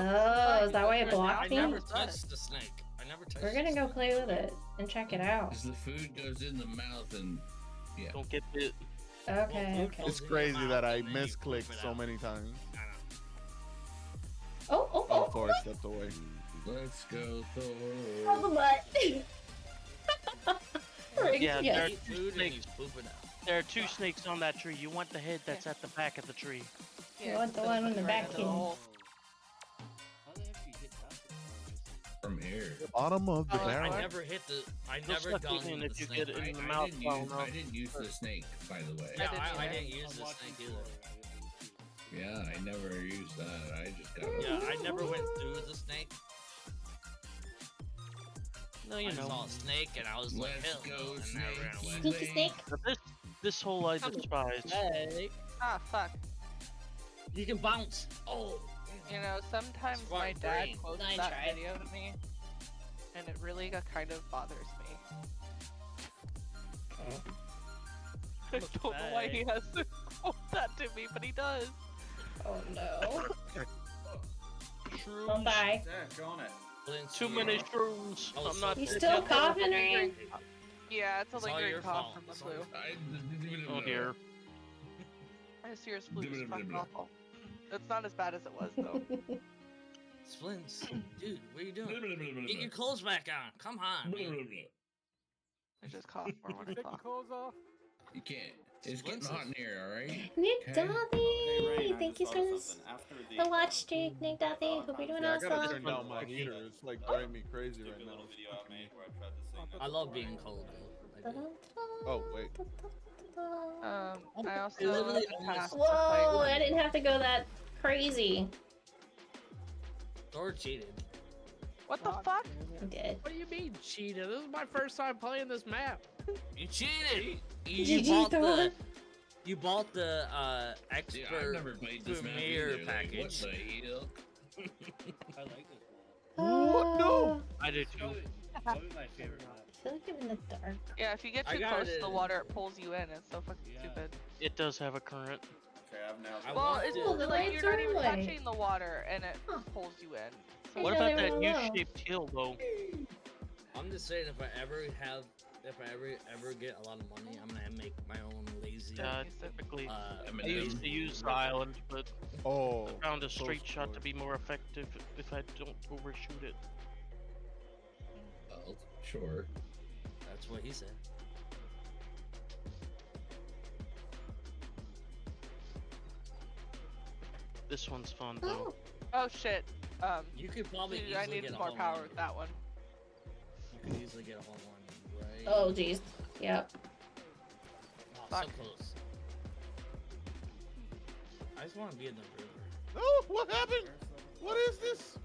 Oh, is that why it I blocked me? never touched the snake. I never touched We're gonna the go snake. play with it and check it out. As the food goes in the mouth and yeah. Don't get bit. Okay, okay. It's crazy that I misclicked so many times. Oh, oh, Oh, oh! Thor stepped away. Let's go, Oh, the Thor. butt. Right, Yeah, yes. there are Eat two food and snakes. he's pooping out. There are two snakes on that tree. You want the head that's at the back of the tree. You want the one in the back here. How the heck do you get that? From here. The bottom of the Oh, barrel. I never hit the. I You'll never suck done it in the if you snake. get it in the mouth. I didn't use the snake, by the way. Yeah, I I didn't didn't use the snake either. Yeah, I never used that. I just got Yeah, I never went through the snake. No, you I saw know. a snake and I was like, Let's hell go, no, and I ran away. snake. Sneaky snake. But this hole I despise. Hey. Ah, fuck. You can bounce. Oh. You know, sometimes Smart my dad brain. quotes I that tried. video to me, and it really kind of bothers me. I don't know why he has to quote that to me, but he does. Oh no. Shrooms. Don't die. Zach, on it. Too many shrooms. Oh, I'm not. You still coughing, Ryan? Yeah, it's a It's all lingering your cough fault. from the It's all flu. your Oh dear. This year's flu is fucking awful. It's not as bad as it was though. Splints. Dude, what are you doing? Get your clothes back on. Come on. man. I just coughed more when I Take your cough. clothes off. You can't. It's getting hot in here, alright? Nick Okay. Dothy! Thank you for this. After The watch streak, Nick Dothy. Hope you're doing Yeah, I gotta awesome. turn down my heater. It's like driving me crazy Took right a now. little video I made where I tried to sing. I love being cold though. I do. Oh wait. I also literally in the past Whoa, played- I didn't have to go that crazy. Thor cheated. What the fuck? I did. What do you mean cheated? This is my first time playing this map. You cheated. GG, bought Thor. the. You bought the Yeah, I've expert never played this map premier either. Like, what package. the hell? I like this. What? No. I did too. Probably my favorite map. I feel like I'm in the dark. Yeah, if you get I too got close to it. the water, it pulls you in. It's so fucking Yeah. stupid. It does have a current. Okay, I've now. I Well, want it's to- Oh, the like lights you're are not even white. touching the water, and it Huh. pulls you in. So What know about they that were low. U-shaped hill though? I'm just saying, if I ever get a lot of money, I'm gonna make my own lazy. Typically, I M&M. used to use the island, but Oh. I found a so straight shot to smart. be more effective if I don't overshoot it. Well, sure. That's what he said. This one's fun though. Oh shit. You could probably dude, easily I need get a more hole power in with that one. You could easily get a hole in, right? Oh, jeez. Yep. Oh, Fuck. so close. I just want to be in the river. Oh, what happened? What is this?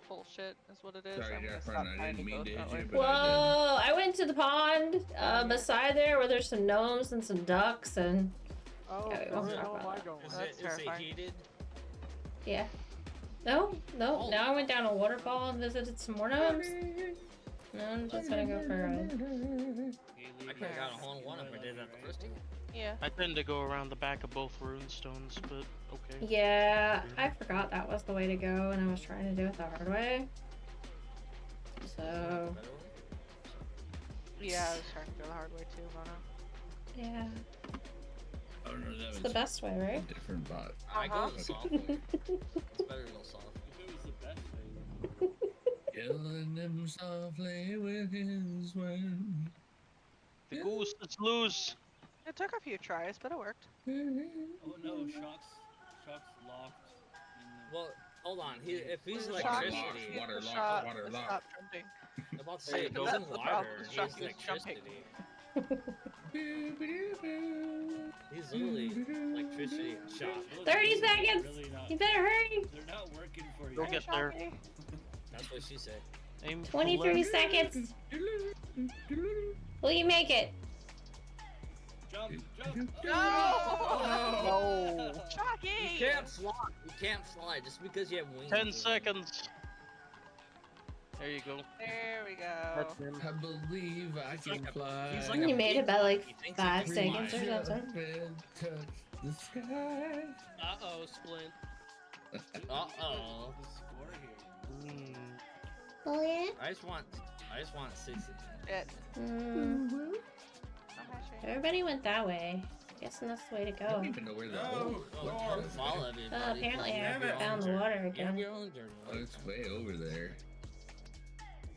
Bullshit is what it is. Sorry, I'm gonna Jeff, stop I trying to didn't go mean to that hit way. you, but Whoa! I went to the pond beside there where there's some gnomes and some ducks and Oh, Yeah, we where won't the talk hell am about I that. going? Is That's it terrifying. heated? yeah. No, no. Oh. Now I went down a waterfall and visited some more gnomes. No, I'm just gonna go for a ride. I could have got a hole in one if I did that the first time. Yeah. I tend to go around the back of both rune stones, but okay. Yeah, I forgot that was the way to go, and I was trying to do it the hard way. So Yeah, I was trying to go the hard way too, Mono. yeah, Oh no, that it's was the best way, a right? different bot. I go Uh-huh. the soft way. It's better to go soft. If it was the best thing. Killing them softly with his word. The goose is loose. It took a few tries, but it worked. Oh no, Shock's locked in the. Well, hold on. If he's Shock- electricity, Water the lock, shot water to lock. Stop jumping. I'm about to There say you if go. he's in That's the problem, water, the he shock has is jumping. electricity. He's literally electricity. officially shot. 30 seconds! Really not, You better hurry! they're not working for you. Go get there. That's what she said. Aim for 23 left. seconds. Will you make it? Jump, jump. No! Shocking! You can't fly. You can't fly just because you have wings. 10 seconds. There you go. There we go. That's him. I believe I can fly. he's like You a made it by like he thinks he 5 can seconds fly. or something. Touch the sky. Uh-oh, Splint. Uh-oh. The score here. Oh yeah? I just want 60. Mm. Everybody went that way. Guessing that's the way to I don't go. even know where the Oh, follow everybody. Apparently I You have your found own the journey. water You have again. your own journey. Oh, it's way over there.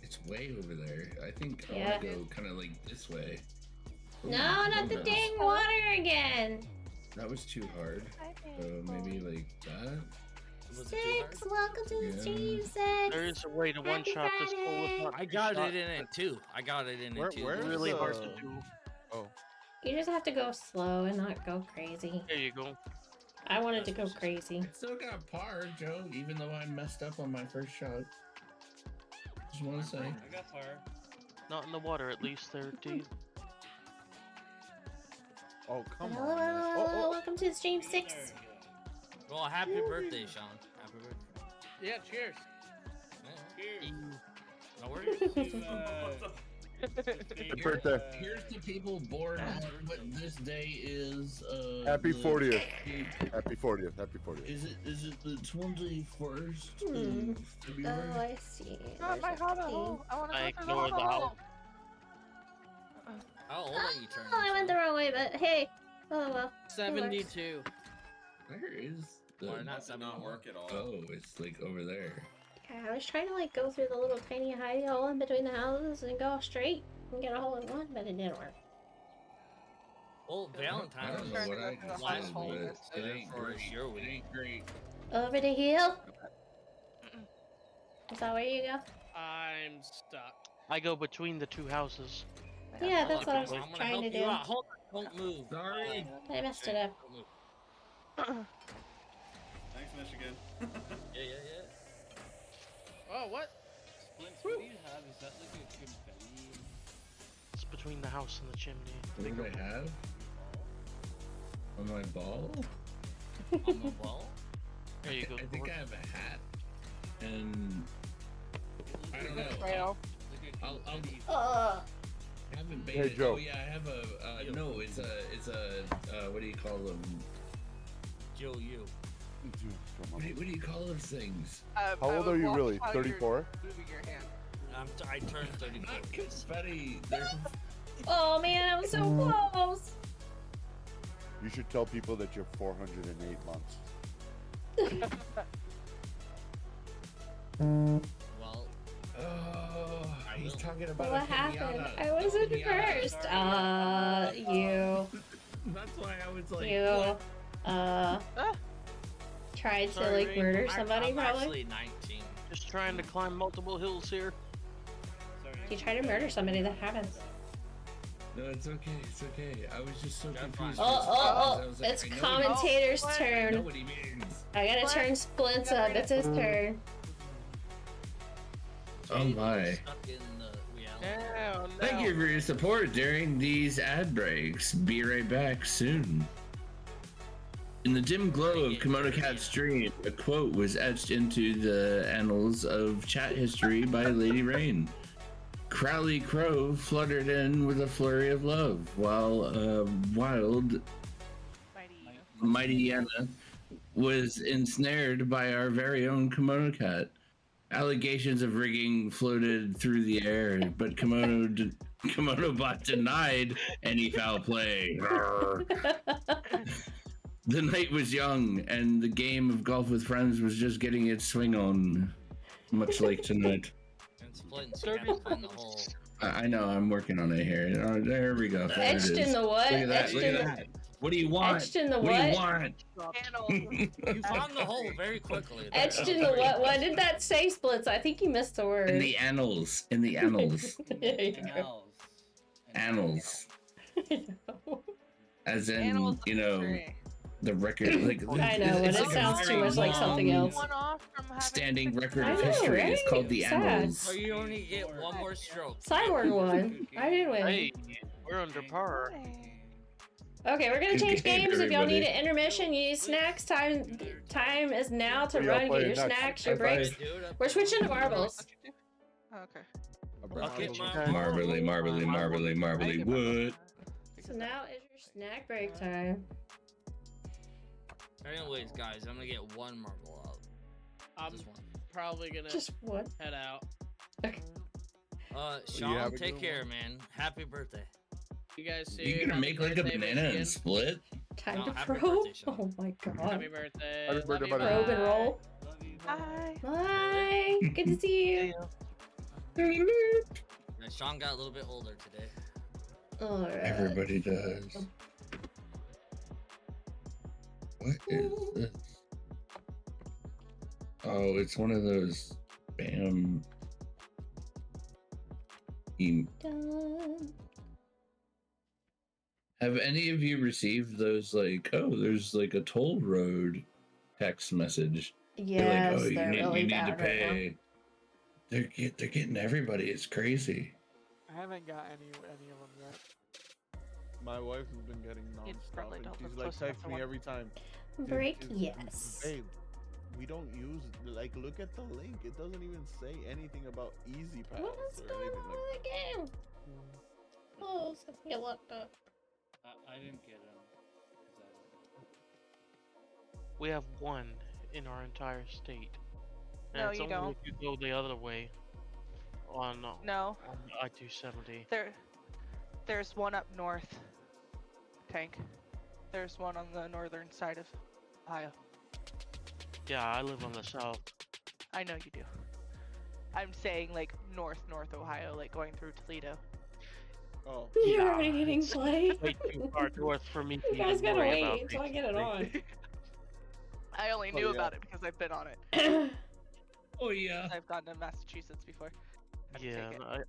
It's way over there. I think I Yeah. want to go kind of like this way. Ooh, No, not the donuts. dang water again! That was too hard. Maybe like that. Was it too hard? 6, welcome to the Yeah. stream, 6! There is a way to one-shot this hole with not I got it in it too. I got it in it too. Where is really the... hard to do. Oh. You just have to go slow and not go crazy. There you go. I wanted to go crazy. I still got par, Joe, even though I messed up on my first shot. Just want to say. I got fire. Not in the water, at least. There, T. Oh, come Hello, on. man. hello, hello, welcome to the stream, 6. Well, happy birthday, Sean. Happy birthday. Yeah, cheers. Yeah. Cheers. No worries. Happy birthday. Here's the people born on what this day is. Happy the- 40th. Happy 40th. Happy 40th. Is it the 21st Hmm. of Oh, February? I see. Not my There's a hobbit thing. hole. I want to I go through the ignore the hobbit hole. How old are you turning? Oh, I went the wrong way, but hey. Oh well. 72. Where is the? Why not That did not 71? work at all. Oh, it's like over there. Yeah, I was trying to like go through the little tiny hidey hole in between the houses and go straight and get a hole in one, but it didn't work. Well, I Valentine's don't was know what I Trying to go just through the did, hole but this it day. ain't For great. your It week. ain't great. Over the hill. Is that where you go? I'm stuck. I go between the two houses. Yeah, that's what I was I'm gonna trying help to you do. out. Hold on, don't move. Sorry. I messed it up. Don't move. Thanks, Michigan. Yeah, yeah, yeah. Oh, what? Splints, what do you have? Is that like a confetti? It's between the house and the chimney. What do I have? On my ball? On the wall? There you go. I think I have a hat. And I don't know. Trail. Like a I'll confetti. I haven't made Hey, it. Joe. Oh yeah, I have a no. It's a what do you call them? Joe, you. What do you call those things? How old are you really? 34? Moving your hand. I turned 34. Not confetti. They're Oh man, I was so close. You should tell people that you're 408 months. Well, oh, he's talking about What a happened? pinata. I wasn't Pinata. first. You. That's why I was like, You. what? Tried to Sorry, like Rain. murder somebody I'm probably. actually 19. Just trying to climb multiple hills here. Sorry. If you try to murder somebody, that happens. No, it's okay. It's okay. I was just so Yeah, confused. fine. with Oh, Splints. I was like, it's I know commentator's Oh, I know turn. what he means. I gotta turn Splints up. It's his turn. Oh my. Stuck in reality. No, no. Thank you for your support during these ad breaks. Be right back soon. In the dim glow of KimonoKat's stream, a quote was etched into the annals of chat history by Lady Rain. Crowley Crow fluttered in with a flurry of love, while wild Mighty Yana was ensnared by our very own KimonoKat. Allegations of rigging floated through the air, but KimonoBot denied any foul play. The night was young, and the game of golf with friends was just getting its swing on, much like tonight. And Splints, you gotta find the hole. I know, I'm working on it here. Oh, there we go. There it Etched is. in the what? Look at that. Etched Look in at the- that. What do you want? Etched in the What do you what? want? You found the hole very quickly. Etched in the what? What did that say, Splits? I think you missed the word. In the annals. In the annals. There you go. Annals. As in, Animals you know, tree. the record. Like I know, but it's it like a sounds too very much like something long else. One off from having standing record I of know, history. It's right? called the Sad. Annals. So you only get one more stroke. Cyborg won. I didn't win. Hey, we're under par. Okay, we're gonna Good change game, games. If y'all need everybody. an intermission, you need snacks. Time is now to Where y'all run, get playing your next? snacks, your Bye-bye. breaks. We're switching to marbles. Okay. I'll get my Marbly, marbly, marbly, marbly. What? So now is your snack break time. Anyways, guys, I'm gonna get one marble out. I'm Just one. probably gonna Just what? head out. Sean, have a take good care, one. man. Happy birthday. You guys see? You gonna make like a banana and split? Time No, to happy probe. birthday, Sean. Oh my god. Happy birthday. Happy Love birthday, you, buddy. Probe and bye. roll. Bye. Bye. Good to see you. Yeah, Sean got a little bit older today. Alright. Everybody does. What is this? Oh, it's one of those spam. Done. Have any of you received those like, oh, there's like a toll road text message? Yes, They're like, oh, they're really you need bad to right pay. They're getting everybody. It's crazy. I haven't got any of them yet. My wife has been getting nonstop, probably and don't she's look like close enough text to me one. every time. Break, "Is- yes. Babe, we don't use like look at the link. It doesn't even say anything about Easy Pass What is or going anything on like with the game? Oh, so get locked up. I didn't get him. We have one in our entire state. And No, it's you only don't. if you go the other way on No. on I-270. There's one up north. Tank. There's one on the northern side of Ohio. Yeah, I live on the south. I know you do. I'm saying like north Ohio, like going through Toledo. Oh. You're already hitting play. Way too far north for me to You guys even gotta worry wait about until I get it basically. on. I only Oh, knew yeah. about it because I've been on it. Oh yeah. I've gone to Massachusetts before. Had to Yeah, take it.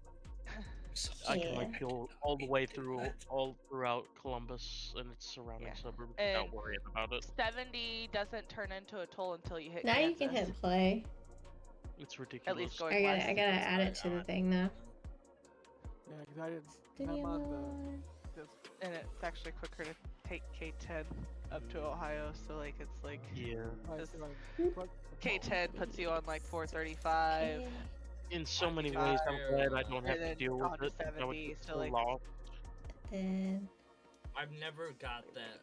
I can Yeah. like go all the way through all throughout Columbus and its surrounding Yeah. suburbs And without worrying about it. 70 doesn't turn into a toll until you hit Now Kansas. you can hit play. It's ridiculous. At least going I west. gotta add it to the thing though. Yeah, because I didn't. Did I'm you on know? the. And it's actually quicker to take K10 up to Ohio, so like it's like Yeah. this K10 puts you on like 435. In so many ways, I'm glad I don't have And to then deal on with to it. I would 70, get so so like lost. Then I've never got that.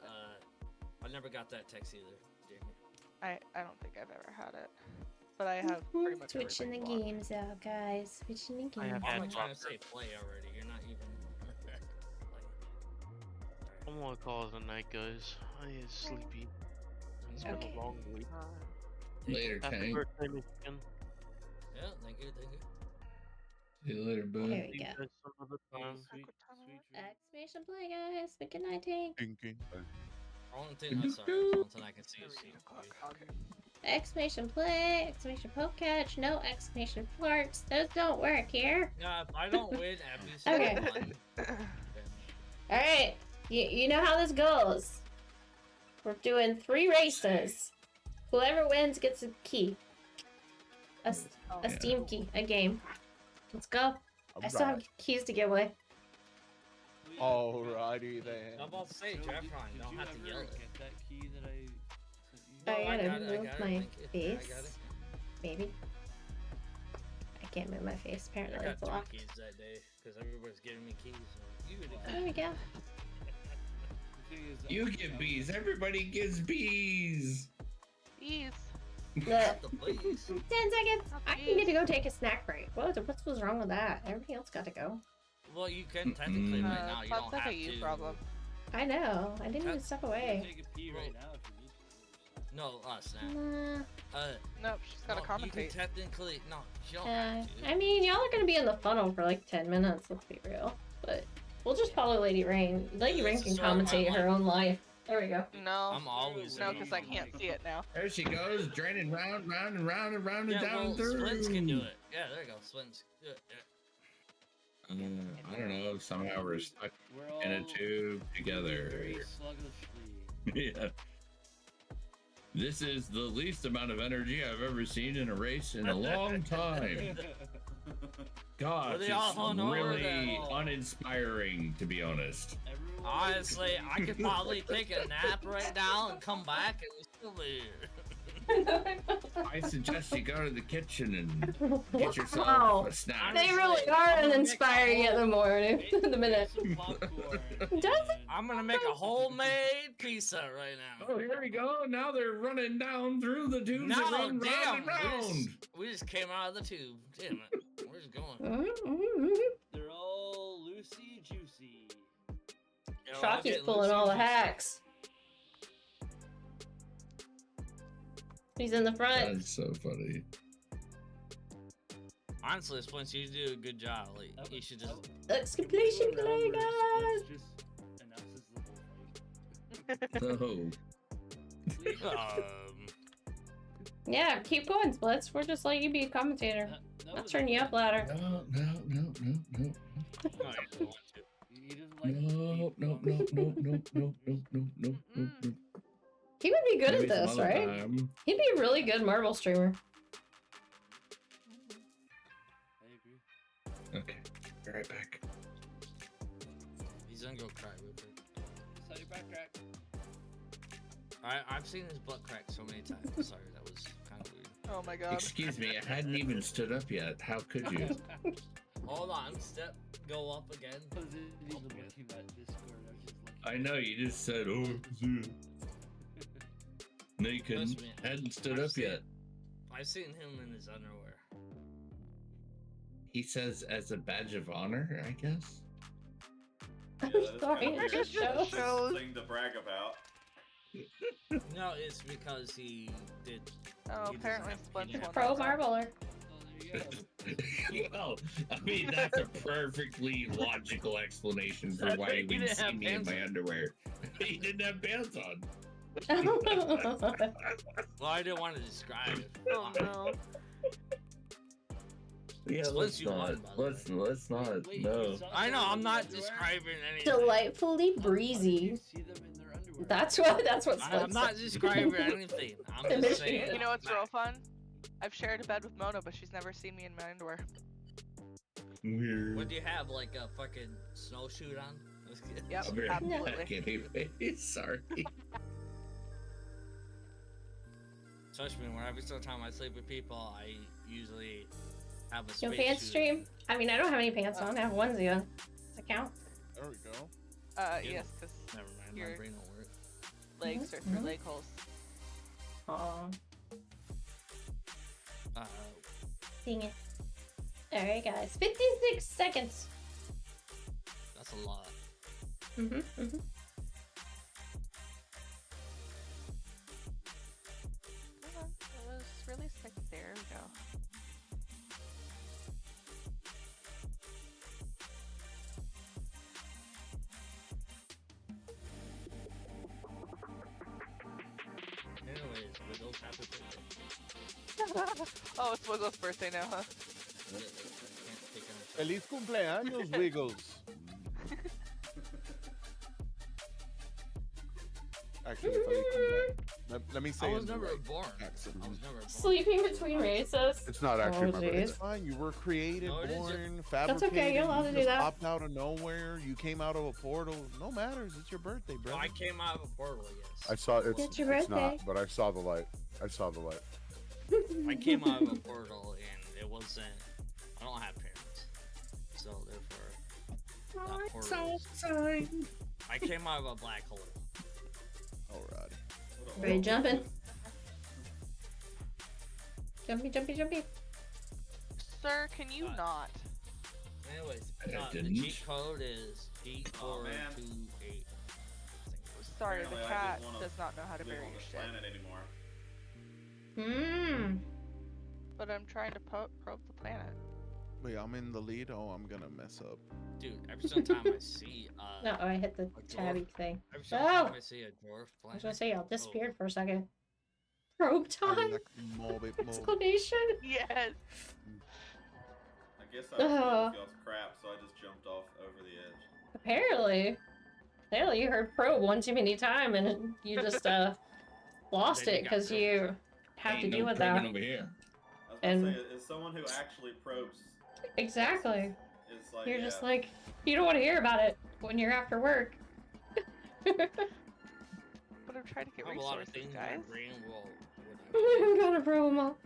I never got that text either, Jamie. I don't think I've ever had it, but I have pretty much switching the everything blocked. games out, guys. Switching the I have games I'm out. trying to say play already. You're not even. I'm gonna call it a night, guys. I am sleepy. It's been Okay. a long week. Later, Happy Tank. birthday, Michigan. Yeah, thank you, thank you. See you later, bud. Here we See you go. guys some other time. Exclamation play, guys. But good night, Tank. Only thing I'm sorry, something I can see is you. Exclamation play. Exclamation poke catch. No exclamation farts. Those don't work here. Yeah, if I don't win every Okay. single one. All right. You know how this goes. We're doing 3 races. Whoever wins gets a key. A Steam key. A game. Let's go. I still have keys to give away. Alrighty then. I'm about to say, Jeff, you don't have to yell it. Get that key that I Oh, I I gotta got it, I move got it, my thank you. I face. got it. Maybe. I can't move my face. Apparently I got it's 2 locked. keys that day because everybody's giving me keys. So you get a key. There we go. You get bees. Everybody gets bees. Bees. Not the please. 10 seconds. I need to go take a snack break. What was wrong with that? Everybody else got to go. Well, you can technically right now. You Sounds don't like have a you to. problem. I know. I didn't even step away. take a pee right now if you need to. No, snap. Nah. Nope, she's gotta no, you can commentate. technically no. You don't have to. I mean, y'all are gonna be in the funnel for like 10 minutes. Let's be real. But we'll just follow Lady Rain. Lady Rain can commentate her own life. There we go. No. I'm always No, in because I can't see it now. There she goes, draining round, round, and round, and round, and Yeah, down well, through. Splints can do it. Yeah, there you go. Splints. Do it. Yeah. I don't know. Somehow we're stuck We're all in a tube together. very sluggishly. Yeah. This is the least amount of energy I've ever seen in a race in a long time. God, Were it's they all on really over uninspiring, to be honest. Honestly, I could probably take a nap right now and come back and we'd still be here. I suggest you go to the kitchen and get yourself Wow. a snack. They really are uninspiring at the morning. In the minute. I'm gonna make a homemade pizza right now. Oh, here we go. Now they're running down through the tubes No, that run round damn! and round. We just came out of the tube. Damn it. Where's it going? They're all loosey juicy. Shocky's pulling all the hacks. He's in the front. That's so funny. Honestly, Splints, you do a good job. Like, you should just. Exclamation play, guys! No. Yeah, keep going, Splits. We're just letting you be a commentator. I'll turn you up louder. No. He would be good Maybe at this, some other right? time. He'd be a really good marble streamer. Okay, be right back. He's gonna go cry real quick. Saw your back crack. I've seen his butt crack so many times. Sorry, that was kind of weird. Oh my god. Excuse me, I hadn't even stood up yet. How could you? Hold on, go up again. I know, you just said, oh, no, you couldn't. Hadn't stood up yet. I've seen him in his underwear. He says as a badge of honor, I guess. Sorry, Kind of it just weird shows. thing to brag about. No, it's because he did. Oh, he doesn't apparently have Splints penis. won. Pro marbler. Well, I mean, that's a perfectly logical explanation for why He he would didn't see have me in pants my on. underwear. He didn't have pants on. Well, I didn't want to describe it. Oh no. Yeah, Splits, you won, by the way. let's not. No. I know, I'm not describing anything. Delightfully breezy. That's what I'm Splits not said. describing anything. I'm just saying. You know what's real fun? I've shared a bed with Mona, but she's never seen me in my underwear. Weird. What do you have, like a fucking snowsuit on? Yep, I'll be right absolutely. back anyway. Sorry. Trust me, when every single time I sleep with people, I usually have a No space pants suit. stream? I mean, I don't have any pants on. I have onesie on. Does that count? There we go. Yes, because Never mind, your my brain don't work. legs are through leg holes. Aw. Dang it. Alright, guys. 56 seconds. That's a lot. Hold on, it was really sick. There we go. Anyways, Wiggles, happy birthday. Oh, it's Wiggles' birthday now, huh? Feliz cumpleaños, Wiggles. Actually, feliz cumpleaños. Let me say I was it in the never right born. accent. I was never born. Sleeping between races. It's not actually Oh, my birthday. jeez. It's fine. You were created, No, it is born, That's okay, fabricated. you're allowed you to do just that. popped out of nowhere. You came out of a portal. No matters. It's your birthday, bro. I came out of a portal, yes. I saw it's, It's your it's birthday. not, but I saw the light. I saw the light. I came out of a portal and it wasn't. I don't have parents, so therefore that portal. I came out of a black hole. Alrighty. Ready, jumping. Jumpy. Sir, can you not? Anyways, I the didn't. cheat code is G428. Sorry, the Apparently, I cat just wanna does not know how to live bury on your this shit. planet anymore. But I'm trying to probe the planet. Wait, I'm in the lead. Oh, I'm gonna mess up. Dude, every single time I see No, I hit the a tabby dwarf, thing. every single time Oh! I see a dwarf I planet. was gonna say, y'all disappeared for a second. Probe time! Exclamation! Yes! I guess I was Uh. y'all's crap, so I just jumped off over the edge. Apparently. Apparently you heard probe one too many times and you just, lost Then it got because probed. you have to Ain't deal no with probing that. over here. I was And- gonna say, as someone who actually probes, Exactly. it's like, You're yeah. just like, you don't want to hear about it when you're after work. But I'm trying to get I have a lot of resources, things guys. my brain will. Gotta probe them all.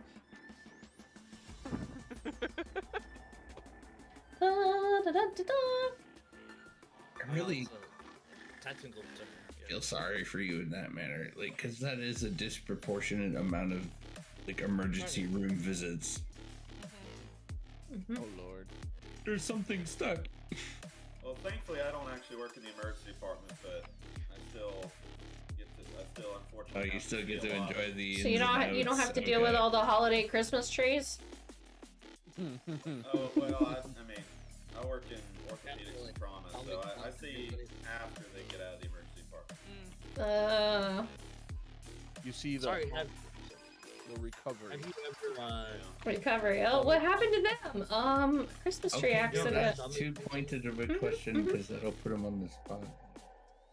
Da, da, da, da, da. I really Technical term. feel sorry for you in that manner, like, because that is a disproportionate amount of like emergency room visits. Oh lord. There's something stuck. Well, thankfully, I don't actually work in the emergency department, but I still unfortunately. Oh, you have still get see to a lot. enjoy the. So you don't have to deal with all the holiday Christmas trees. Oh well, I mean, I work in orthopedics and trauma, so I see after they get out of the emergency department. You see the Sorry, the recovery. Have you ever Recovery. Oh, what happened to them? Christmas tree Okay, accident. that's too pointed of a question because that'll put him on the spot.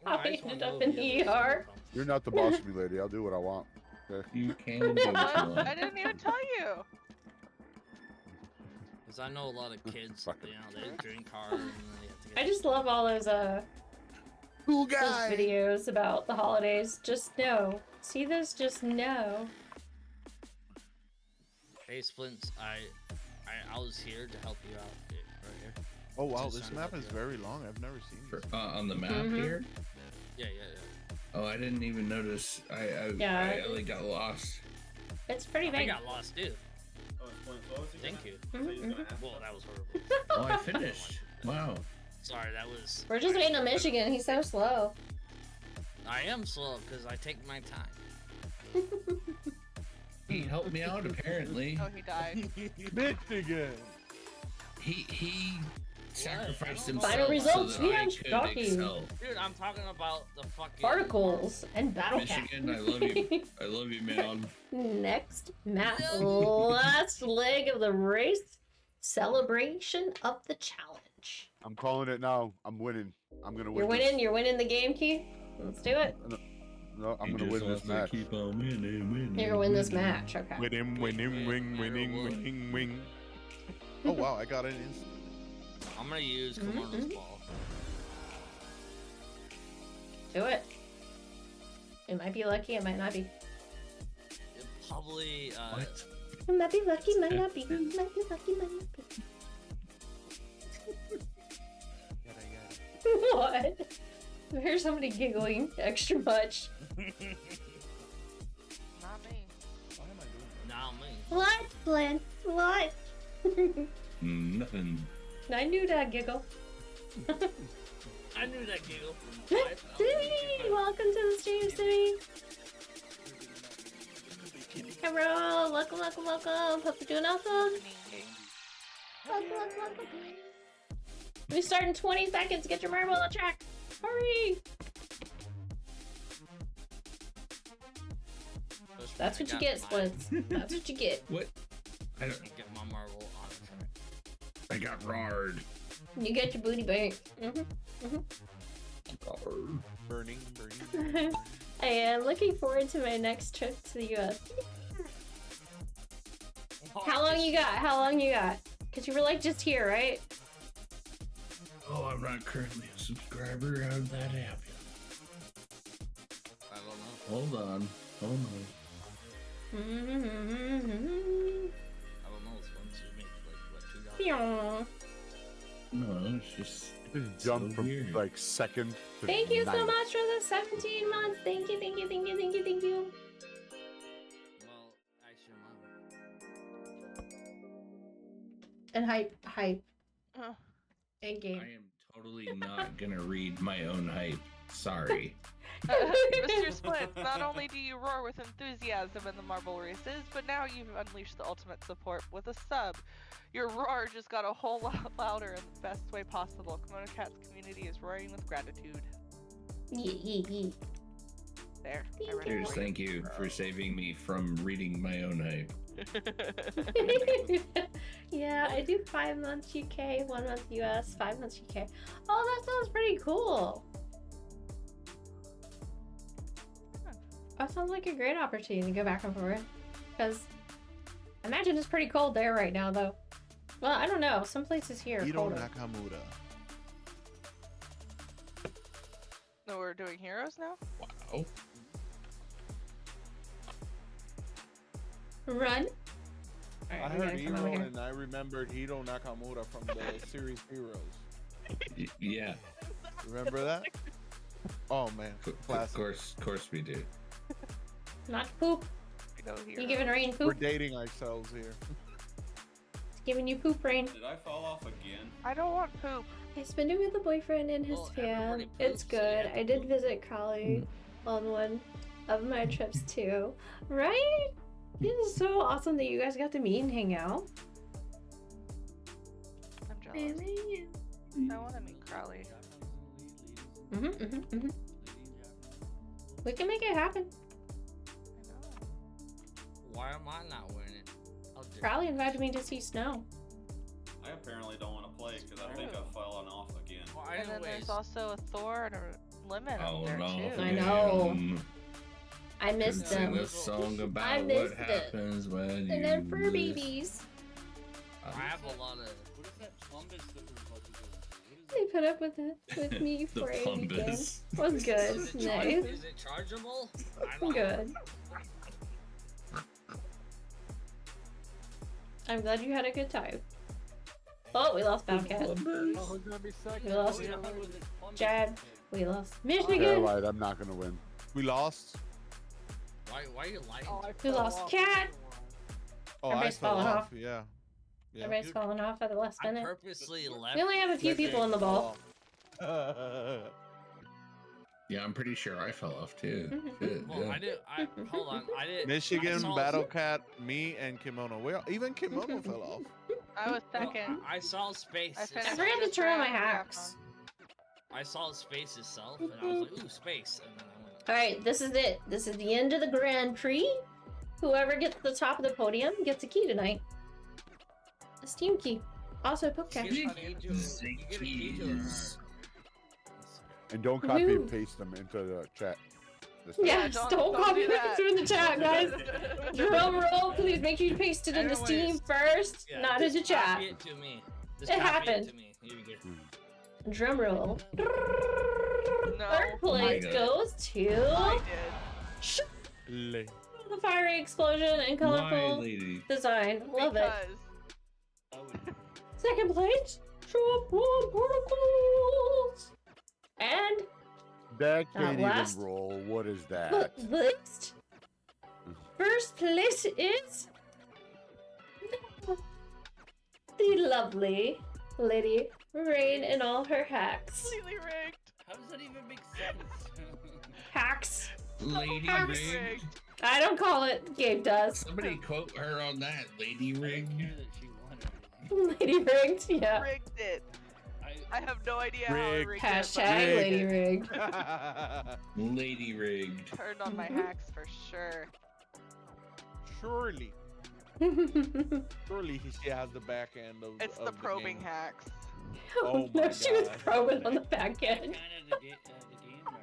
How he ended up in ER. You're not the boss of me, lady. I'll do what I want. Okay? You can do what you want. I didn't even tell you. Because I know a lot of kids, you know, they drink hard and then they have to get. I just love all those cool those guy videos about the holidays. Just know. See this? Just know. Hey Splints, I was here to help you out right here. Oh wow, Just this trying to map help is you out. very long. I've never seen this. On the map Mhm. here. Yeah. Oh, I didn't even notice. Yeah. I like got lost. It's pretty I big. got lost too. Oh, explain. So what was he Thank gonna- you. so he was gonna ask Well, us? that was horrible. Oh, I finished. Wow. Sorry, that was. We're just waiting on Michigan. He's so slow. I am slow because I take my time. He helped me out apparently. Oh, he died. Michigan. He sacrificed Final himself so results, that we I are could shocking. excel. Dude, I'm talking about the fucking Particles and battle cat. Michigan, I love you. I love you, man. Next map, last leg of the race. Celebration of the challenge. I'm calling it now. I'm winning. I'm gonna win. You're winning. You're winning the game, Keith. Let's do it. No, I'm gonna win this match. Keep on winning. You're gonna win this match. Okay. Winning, winning. Oh wow, I got it instantly. I'm gonna use Kimono's ball. Do it. It might be lucky. It might not be. It probably. What? It might be lucky. Might not be. Might be lucky. Might not be. What? I hear somebody giggling extra much. Not me. Why am I doing Not me. What, Flynn? What? Nothing. I knew that giggle. I knew that giggle. Simi! Welcome to the stream, Simi. Hello, welcome. Hope you're doing awesome. Welcome. We start in 20 seconds. Get your marble on the track. Hurry! That's what you get, Splits. That's what you get. What? I don't Get my marble on track. I got roared. You get your booty bank. Burning. I am looking forward to my next trip to the US. How long you got? Because you were like just here, right? Oh, I'm not currently a subscriber. How'd that happen? I don't know. Hold on. I don't know. It's one to make like what, $2? No, it's just Jump so from weird. like second to Thank you so ninth. much for the 17 months. Thank you. Well, actually, And hype. Uh. And I game. am totally not gonna read my own hype. Sorry. Mr. Splits, not only do you roar with enthusiasm in the marble races, but now you've unleashed the ultimate support with a sub. Your roar just got a whole lot louder in the best way possible. KimonoKat's community is roaring with gratitude. Yeah. There. I read Cheers, it. thank you for saving me from reading my own hype. Yeah, I do 5 months UK, 1 month US, 5 months UK. Oh, that sounds pretty cool. That sounds like a great opportunity to go back and forth. Because I imagine it's pretty cold there right now, though. Well, I don't know. Some places here are colder. Nakamura. No, we're doing heroes now? Wow. Run. I Alright, heard we gotta come Hiro over here. and I remembered Hiro Nakamura from the series Heroes. Yeah. Remember that? Oh man, Of course we do. Not poop. You giving Rain poop? We're dating ourselves here. It's giving you poop, Rain. Did I fall off again? I don't want poop. I spent it with a boyfriend and his fam. It's good. I did visit Crowley on one of my trips too. Right? It is so awesome that you guys got to meet and hang out. I'm jealous. I want to meet Crowley. We can make it happen. Why am I not winning? Crowley invited me to see snow. I apparently don't want to play because I think I've fallen off again. Well, And then there's also a Thor and a Lemon Oh up there no. too. I know. I missed Sing them. a song I about missed what it. happens when And you then fur miss. babies. I have a lot of. What is that plumbus that we're about to do? They put up with it with me The for a weekend. plumbus. Was good. Is it, Nice. is it chargeable? I don't know. Good. I'm glad you had a good time. Oh, we lost Bobcat. Oh, who's gonna be second? We lost Chad. We lost Michigan. Yeah, right. I'm not gonna win. We lost. Why are you lying? Oh, I We fell lost off. Cat. Oh, Everybody's I fell falling off. off. Yeah. Yeah. Everybody's falling off at the last I minute. purposely left. We only have a few people on the ball. Yeah, I'm pretty sure I fell off too. Shit, Well, yeah. I did. Hold on. I did. Michigan, I saw- Battle Cat, me, and Kimono. Even Kimono fell off. I was second. I saw space. I finished I forgot to this turn on my round, hacks. I saw space itself, and I was like, "Ooh, space!" And then I went. All right, this is it. This is the end of the Grand Prix. Whoever gets to the top of the podium gets a key tonight. A Steam key. Also a You Pokecash. get a key to you get a key to her. And don't copy Woo. and paste them into the chat. this time. Yes, don't copy do that. it in the chat, guys. Drum roll, please make sure you paste it into Anyways, Steam first, Yeah, not just into chat. Copy it to me. Just It copy happened. It to me. Here you go. Drum roll. No. Third place God. goes to I did. Le- the fiery explosion and Why, colorful lady? design. Love it. Because Second place, Shop One Particles. And That can't last, even roll. What is but that? least, first place is the lovely Lady Rain and all her hacks. completely rigged. How does that even make sense? Hacks. Lady Hacks. rigged. I don't call it. Gabe does. Somebody quote her on that. Lady I rigged. didn't care that she won or anything. Lady rigged. Yeah. Rigged it. I have no idea how I Rigged. rigged Hashtag it. Lady rigged. Lady rigged. But turned on my hacks for sure. Surely. Surely she has the back end of It's of the probing game. hacks. Oh no, my she was God. probing on the back end. Kind of the game are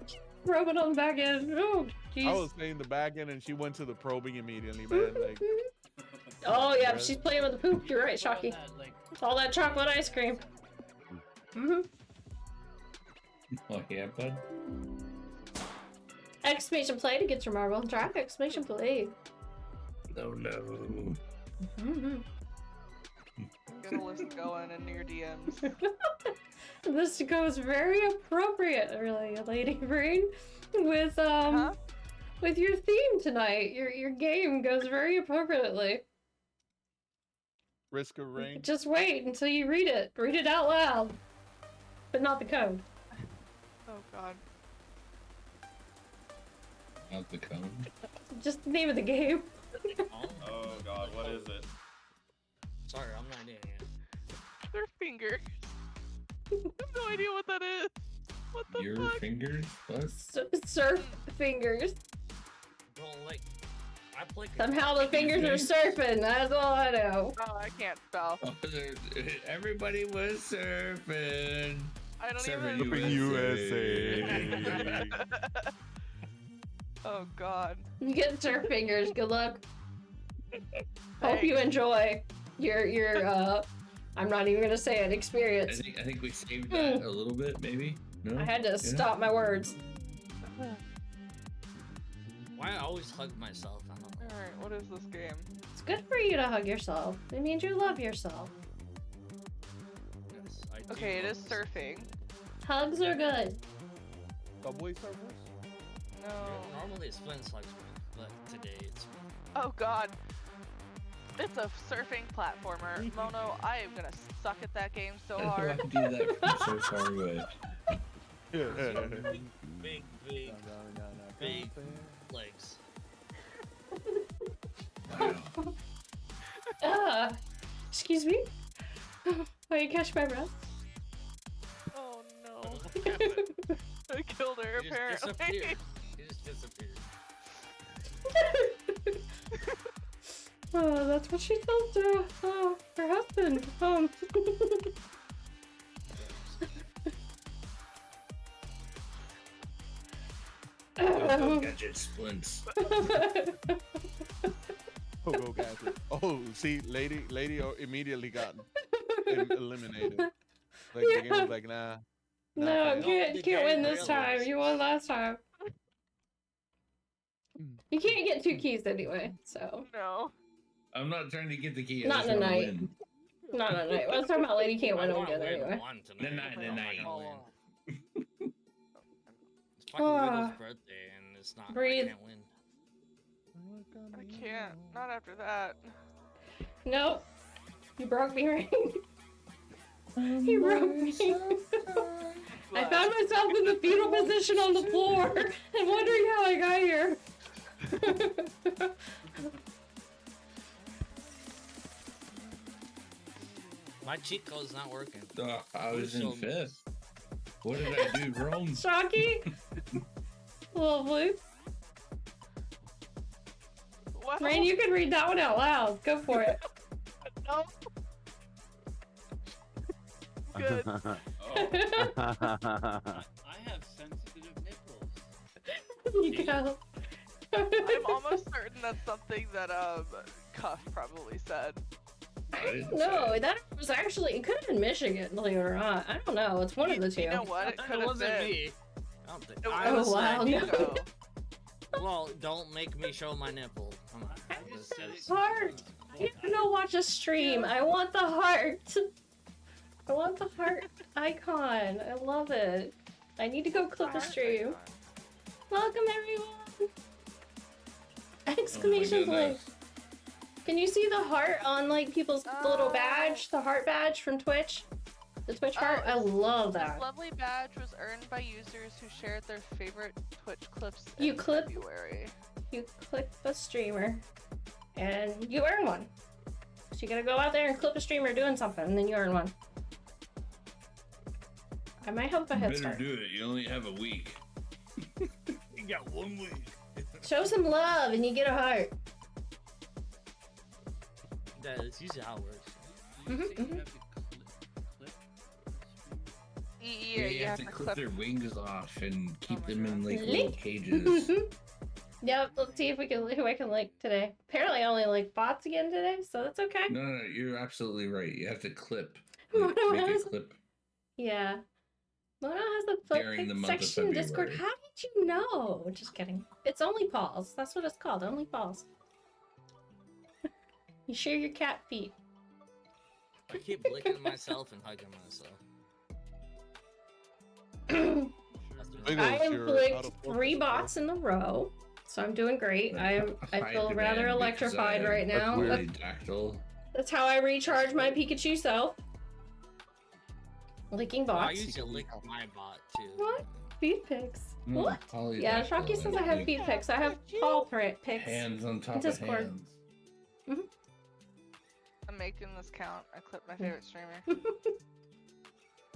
you talking Probing on the back end. Oh, I jeez. was saying the back end and she went to the probing immediately, man. Like, Oh, yeah, she's playing with the poop. You're right, about? Shocky. That, like, All that chocolate ice cream. Mm-hmm. Oh yeah, bud. Exclamation play to get your marble. Drop exclamation play. No, no. Mm-hmm. Get a list going in your DMs. This goes very appropriate, really, Lady Rain, with with your theme tonight. Your game goes very appropriately. Risk of rain. Just wait until you read it. Read it out loud, but not the code. Oh god. Not the cone. Just the name of the game. Oh god, what is it? Sorry, I'm not in it. Their fingers. I have no idea what that is. What the Your fuck? fingers? What? Surf fingers. Bro, like, I play. Somehow the fingers are surfing. That's all I know. Oh, I can't spell. Oh, everybody was surfing. I don't Surfing even. USA. Oh God. You get surf fingers. Good luck. Hope you enjoy your I'm not even gonna say it. Experience. I think we saved that a little bit, maybe. No. I had to stop my words. Why I always hug myself? I don't know. Alright, what is this game? It's good for you to hug yourself. It means you love yourself. Yes, I do Okay, it love is myself. surfing. Hugs are good. Subway surfers? No. Normally it's Flint Slugs, but today it's. Oh God. It's a surfing platformer. Mono, I am gonna suck at that game so How do I hard. do that from so far away? Big legs. Excuse me? Why you catch my breath? Oh no. I killed her He just apparently. disappeared. He just disappeared. Oh, that's what she told her husband. Oh, gadget splints. Go gadget. Oh, see, lady immediately got eliminated. Like the game was like, nah. No, thanks. can't win this time. You won last time. You can't get 2 keys anyway, so. No. I'm not trying to get the key. I Not just in a wanna night. win. Not in a night. Let's talk about Lady can't win I wanna again win anyway. one The tonight. night. It's fucking Wiggle's birthday and it's not. Breathe. I can't win. I can't. Not after that. Nope. You broke me, right? You broke me. I found myself in the fetal position on the floor and wondering how I got here. My cheat code's not working. I was in Show me. 5th. What did I do wrong? Shocky. Lovely. Wow. Rain, you can read that one out loud. Go for it. No. Good. I have sensitive nipples. You go. I'm almost certain that's something that Cuff probably said. No, that was actually, it could have been Michigan, believe it or not. I don't know. It's one of the two. You know what? It could It have wasn't been. me. I don't think. It I was was wow, like, no. Nico. Well, don't make me show my nipple. Come on. Heart. I don't know, watch a stream. I want the heart. I want the heart icon. I love it. I need to go clip the stream. Welcome everyone. Exclamation point. Can you see the heart on like people's little badge? The heart badge from Twitch? The Twitch heart? I love that. This lovely badge was earned by users who shared their favorite Twitch clips You in clip- February. You click the streamer and you earn one. So you gotta go out there and clip a streamer doing something and then you earn one. I might have a head Better start. do it. You only have a week. You got 1 week. Show some love and you get a heart. That's usually how it works. Yeah, you have to clip their wings off and keep them in like little Link. cages. Yep, let's see if we can who I can link today. Apparently I only like bots again today, so that's okay. No, you're absolutely right. You have to clip. Mono Make has- a clip. Yeah. Mono has the During the foot month of section in Discord. February. How did you know? Just kidding. It's only paws. That's what it's called. Only paws. You share your cat feet. I keep licking myself and hugging myself. I have clicked 3 bots in a row, so I'm doing great. I feel rather electrified right now. Really dactyl. That's how I recharge my Pikachu self. Licking Oh, I bots. used to lick my bot too. What? Feed pics. Mm, What? polydactyl, Yeah, Shocky says I have like feed pics. I have paw print pics. hands on top of Discord. hands. I'm making this count. I clipped my favorite streamer.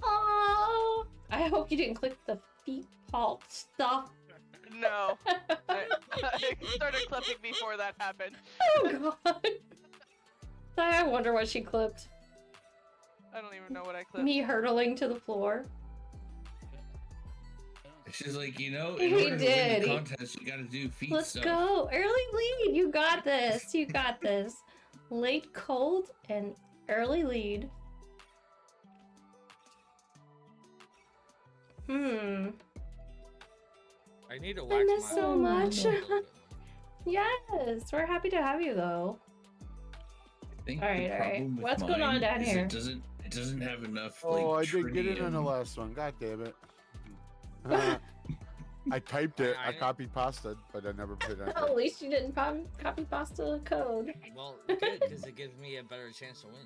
Oh, I hope you didn't click the feet paw stuff. No. I started clipping before that happened. Oh god. I wonder what she clipped. I don't even know what I clipped. Me hurtling to the floor. She's like, in He order to win did. the contest, you gotta do feet Let's stuff. go. Early lead. You got this. You got this. Late cold and early lead. I need to I wax miss my so arm much. a little bit. Yes, we're happy to have you though. I think All right, the all right. problem with What's going on mine down is here? It doesn't have enough. Oh, like, I did get it on the tritium. last one. God damn it. I typed it. I copied pasta, but I never put it on. At least you didn't copy pasta code. Well, good, because it gives me a better chance to win.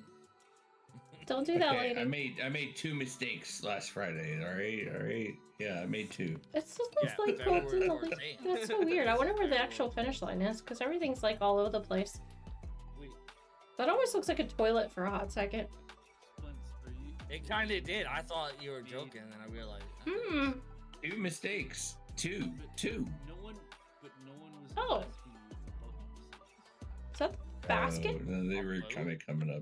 Don't do that, Okay, lady. I made 2 mistakes last Friday. All right. Yeah, I made 2. It's just like cold in the lead. That's so weird. I wonder where the actual finish line is, because everything's like all over the place. That almost looks like a toilet for a hot second. It kind of did. I thought you were joking, and then I realized. 2 mistakes. Two. No one was. Oh. Is that the basket? No, they were kind of coming up.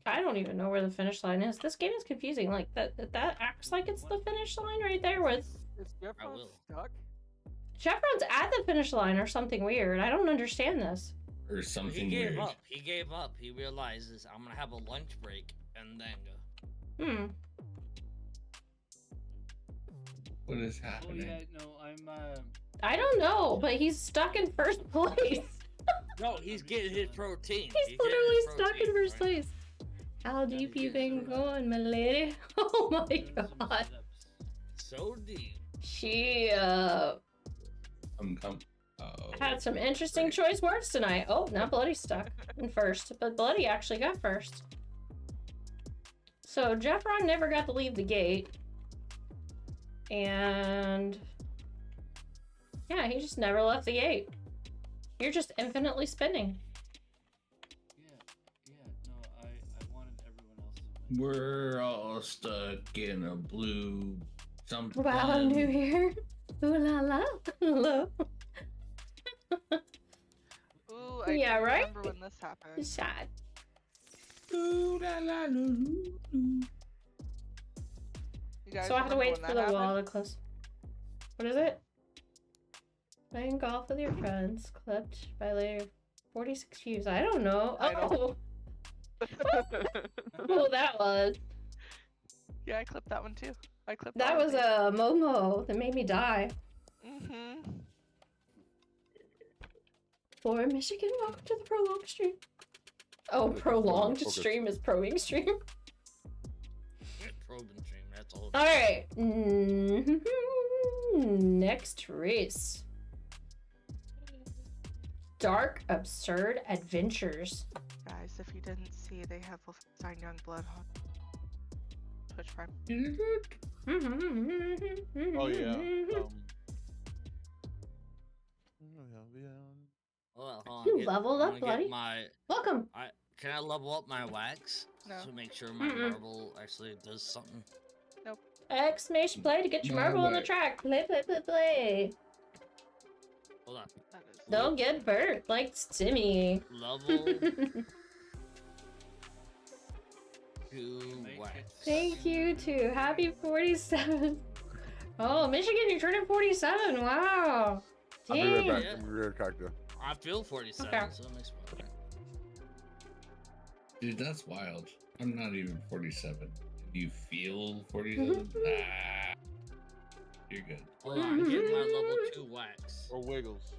I don't even know where the finish line is. This game is confusing. Like that acts like it's the finish line right there with Is Jeffron stuck? Chevron's at the finish line or something weird. I don't understand this. Or something He gave weird. up. He gave up. He realizes I'm gonna have a lunch break and then go. What is Oh happening? yeah, no, I'm. I don't know, but he's stuck in first place. No, he's getting his protein. He's literally stuck in first place. How deep you been going, my lady? Oh my god. So deep. She Come. had some interesting choice words tonight. Oh, now Bloody's stuck in first, but Bloody actually got first. So Jeffron never got to leave the gate. And yeah, he just never left the gate. You're just infinitely spinning. No, I wanted everyone else to win. We're all stuck in a blue something. Wow, I'm new here. Ooh la la. Hello. Ooh, I Yeah, don't right? remember when this happened. Sad. Ooh la la loo. You guys So I have to remember wait when for that the wall happened? to close. What is it? Playing golf with your friends, clipped by later 46 views. I don't know. Oh, oh, that was. Yeah, I clipped that one too. I clipped That one was too. a Momo that made me die. For Michigan, welcome to the prolonged stream. Oh, prolonged focus. stream is probing stream. Probing stream. That's all. All right. Next race. Dark Absurd Adventures. Guys, if you didn't see, they have Wolfenstein Youngblood on Twitch Prime. Oh yeah. Hold on, You get- leveled I'm up, gonna get buddy. Welcome. Can I level up my wax No. to make sure my marble actually does something? Exclamation play to get your marble on the track. Play, play, play, play. Hold on. Don't get burnt like Timmy. Level 2 wax. Thank you too. Happy 47. Oh, Michigan, you're turning 47. Wow. I'll be right back. Dang. I'm rear cactus. I feel 47, Okay. so it makes me okay. Dude, that's wild. I'm not even 47. You feel 47? Nah. You're good. Hold on, I'm getting my level 2 wax. Or wiggles.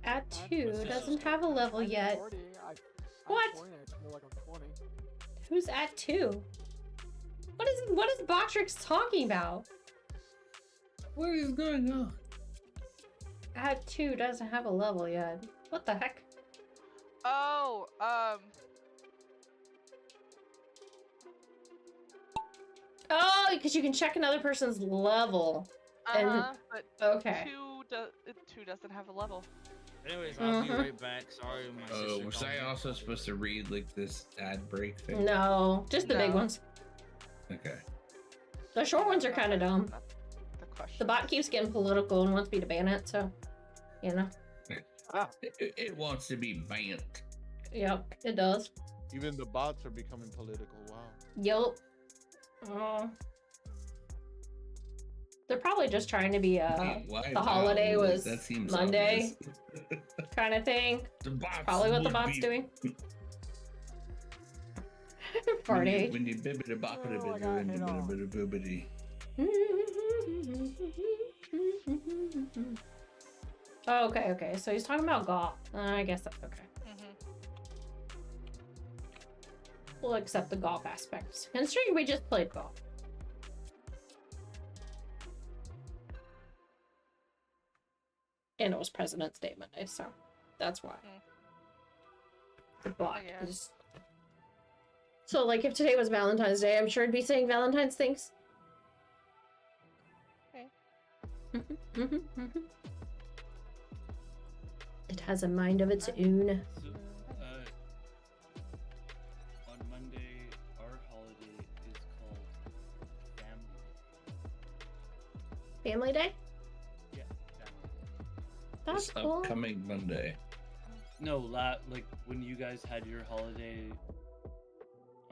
At 2 doesn't have a level yet. What? More like I'm 20. Who's at 2? What is Botrix talking about? What is going on? At 2 doesn't have a level yet. What the heck? Oh, Oh, because you can check another person's level. but okay. 2 doesn't have a level. Anyways, I'll be right back. Sorry, my Oh, sister was called I me. also supposed to read like this ad break thing? No, just the big No. ones. Okay. The short ones are kind of dumb. The question. The bot keeps getting political and wants me to ban it, so, you know. It wants to be banned. Yep, it does. Even the bots are becoming political. Wow. Yup. Oh. They're probably just trying to be Why? the Wow, holiday like, was that seems Monday obvious. kind of thing. The It's bots probably what the would bot's be- doing. When Party. you bibbidi boppidi bibbidi bibbidi bibbidi. Oh, okay. So he's talking about golf. I guess that's okay. We'll accept the golf aspect. Considering we just played golf. And it was President's Day Monday, so that's why. The block is... So, like, if today was Valentine's Day, I'm sure it'd be saying Valentine's things. Okay. It has a mind of its own. So, on Monday, our holiday is called Family Family. Day? Yeah, Family Day. That's This cool. upcoming Monday. No, like when you guys had your holiday.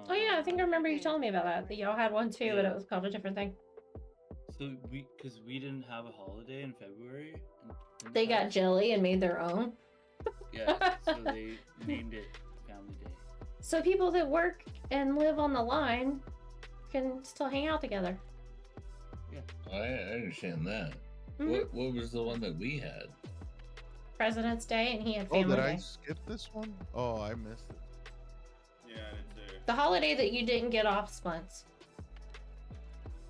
Oh yeah, I think I remember you telling me about that. That y'all had one too, but Yeah. it was called a different thing. So because we didn't have a holiday in February. in the They got past. jelly and made their own. Yeah, so they named it Family Day. So people that work and live on the line can still hang out together. I understand that. Mhm. What was the one that we had? President's Day, and he had Oh, Family did I Day. skip this one? Oh, I missed it. Yeah, I did too. The holiday that you didn't get off Splints.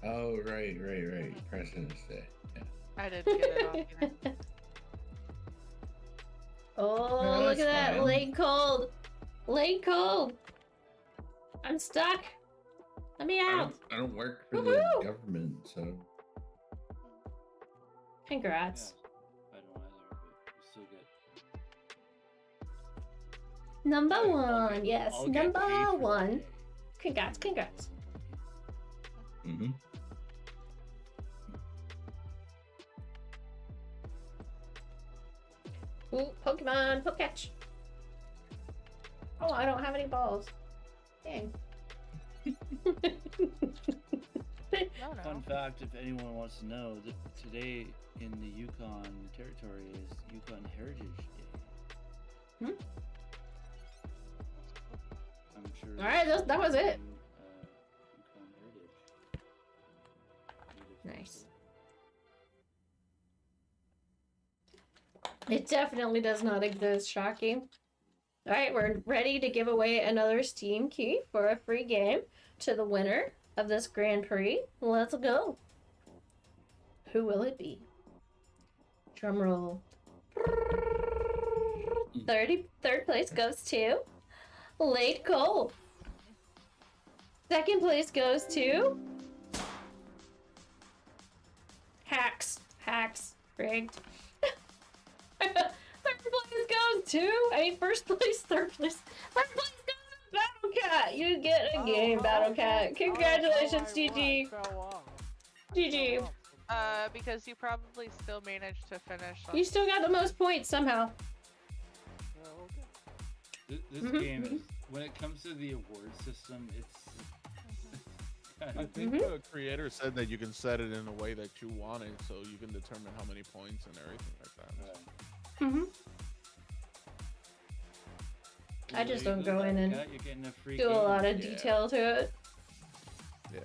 Oh, right. President's Day. Yeah. I didn't get it off either. Oh, No, look that's at that. fine. Late cold. Late cold. I'm stuck. Let me out. I don't work for Woohoo! the government, so Congrats. I don't either, but we still get. Number I'll one. get- Yes, I'll get number paid for that one. day. Congrats. mm-hmm. Ooh, Pokemon, Pokecatch. Oh, I don't have any balls. Dang. Fun fact, if anyone wants to know, that today in the Yukon Territory is Yukon Heritage Day. Hmm? I'm sure. All right, that was it. Yukon Heritage. Nice. It definitely does not exist, shocking. All right, we're ready to give away another Steam key for a free game to the winner of this Grand Prix. Let's go. Who will it be? Drum roll. Third place goes to Late Cold. Second place goes to Hacks. Rigged. First place, third place. First place goes to BattleCat. You get a game, BattleCat. Congratulations, GG. GG. Because you probably still managed to finish. You still got the most points somehow. This Mhm, game is, when it comes to the award system, it's. I think the creator said that you can set it in a way that you want it, so you can determine how many points and everything like that. Mm-hmm. I just don't go in and You're getting a free do a game. lot of Yeah. detail to it. Yeah.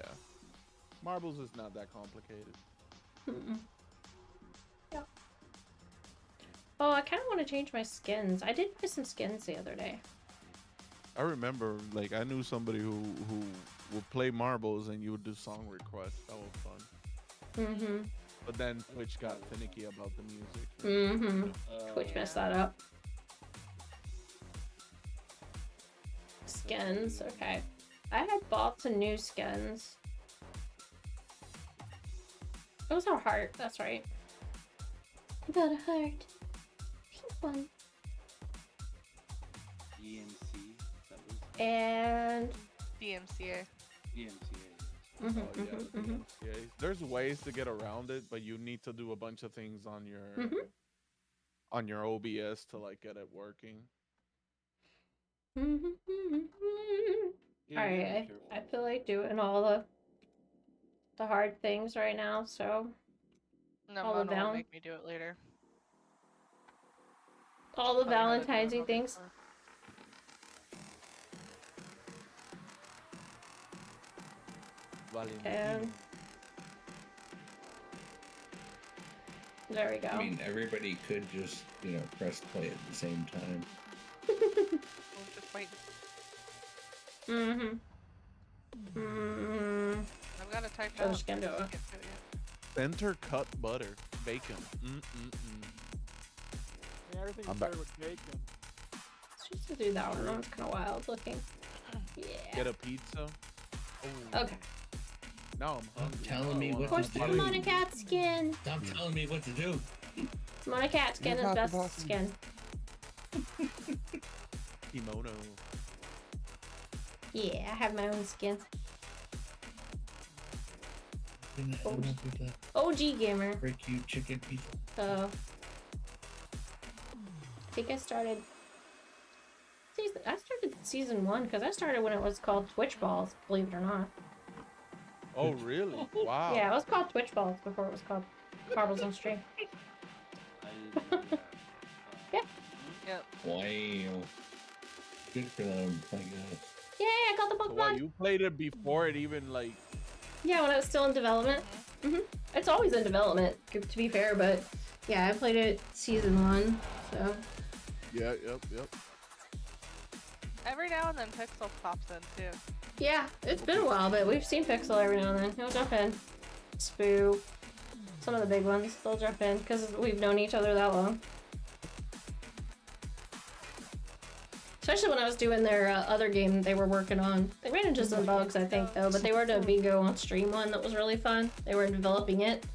Marbles is not that complicated. Mm-mm. Yeah. Oh, I kind of want to change my skins. I did buy some skins the other day. I remember, like, I knew somebody who would play marbles and you would do song requests. That was fun. Mm-hmm. But then Twitch got finicky about the music. Mm-hmm. Twitch messed that up. Skins, okay. I had bought some new skins. It was a heart, that's right. I got a heart. Pink one. EMC. That was And DMCA. EMCA. Mhm, Oh, yeah, DMCA. There's ways to get around it, but you need to do a bunch of things on your on your OBS to like get it working. Yeah, Alright, I feel like doing all the hard things right now, so No, All the Mona will val- make me do it later. All the Tell you how to do it Valentine's on things. paper. And there we go. I mean, everybody could just, press play at the same time. We'll just wait. I've got to type I'm out. just gonna do it. Center cut butter, bacon. Yeah, everything's I'm better back. with bacon. Let's just do that one. That one's kind of wild looking. Yeah. Get a pizza. Oh. Okay. Now I'm hungry. Telling me what Where's to the do. KimonoKat skin? Stop telling me what to do. KimonoKat skin is best skin. Kimono. Yeah, I have my own skin. OG gamer. Break you chicken pizza. So I think I started season 1 because I started when it was called Twitch Balls, believe it or not. Oh really? Wow. Yeah, it was called Twitch Balls before it was called Marbles on Stream. Yeah. Yep. Wow. Good for them, I guess. Yeah, I got the So Pokemon. what, you played it before it even like? Yeah, when it was still in development. It's always in development, to be fair, but yeah, I played it season 1, so. Yeah, yep. Every now and then Pixel pops in too. Yeah, it's been a while, but we've seen Pixel every now and then. He'll jump in. Spoo. Some of the big ones, they'll jump in, because we've known each other that long. Especially when I was doing their other game they were working on. They ran into some bugs, I think, though, but they were doing a bingo on stream one that was really fun. They were developing it.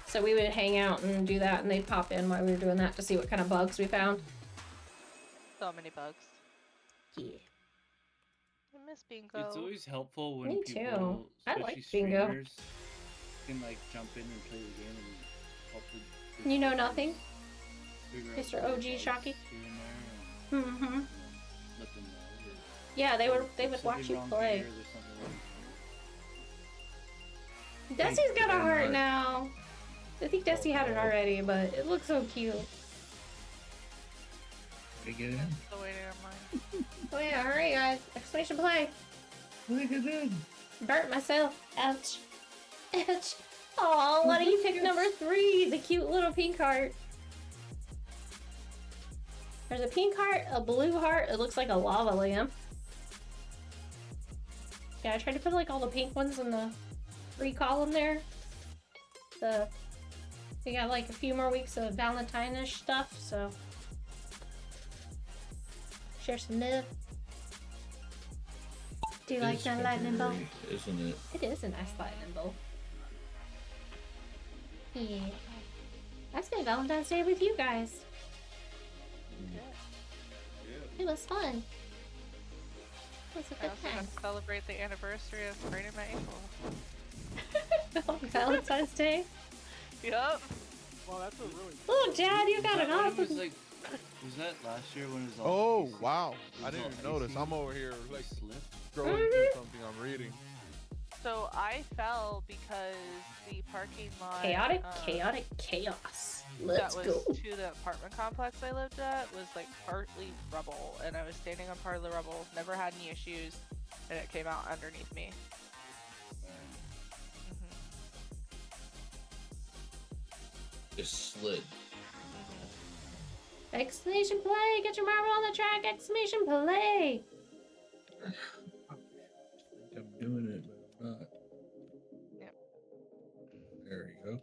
So we would hang out and do that, and they'd pop in while we were doing that to see what kind of bugs we found. So many bugs. Yeah. I miss bingo. It's always helpful when Me people, too. I especially like bingo. streamers, can like jump in and play the game and help the You know nothing? figure out Mr. the OG bugs Shocky? here and there and, Mm-hmm. let them know. Or Yeah, they would there's watch something you wrong play. here, there's something wrong Desi's got a and heart heart. now. I think Desi had it already, but it looks so cute. Did I get in? Still waiting on mine. Oh yeah, alright guys. Exclamation play. Look at that. Burnt myself. Ouch. Ouch. Aw, why don't you pick number 3? The cute little pink heart. There's a pink heart, a blue heart. It looks like a lava lamp. Yeah, I tried to put like all the pink ones in the 3 column there. We got like a few more weeks of Valentine-ish stuff, so share some love. Do you like It's that lightning bolt? February, isn't it? It is a nice lightning bolt. Yeah. I spent Valentine's Day with you guys. It was fun. It was a I good also got time. to celebrate the anniversary of spraining my ankle. Valentine's Day. Yup. Well, that's a really. Oh, Dad, you got that an when it was awesome. like, was that last year when it was all? Oh wow! it I was didn't all even notice. icy? I'm over here like Slip. scrolling through something I'm reading. So I fell because the parking lot. Chaotic chaos. That Let's was go. to the apartment complex I lived at was like partly rubble, and I was standing on part of the rubble. Never had any issues, and it came out underneath me. Just slid. Exclamation play! Get your marble on the track! Exclamation play! I'm doing it, but I'm not. Yep. There you go.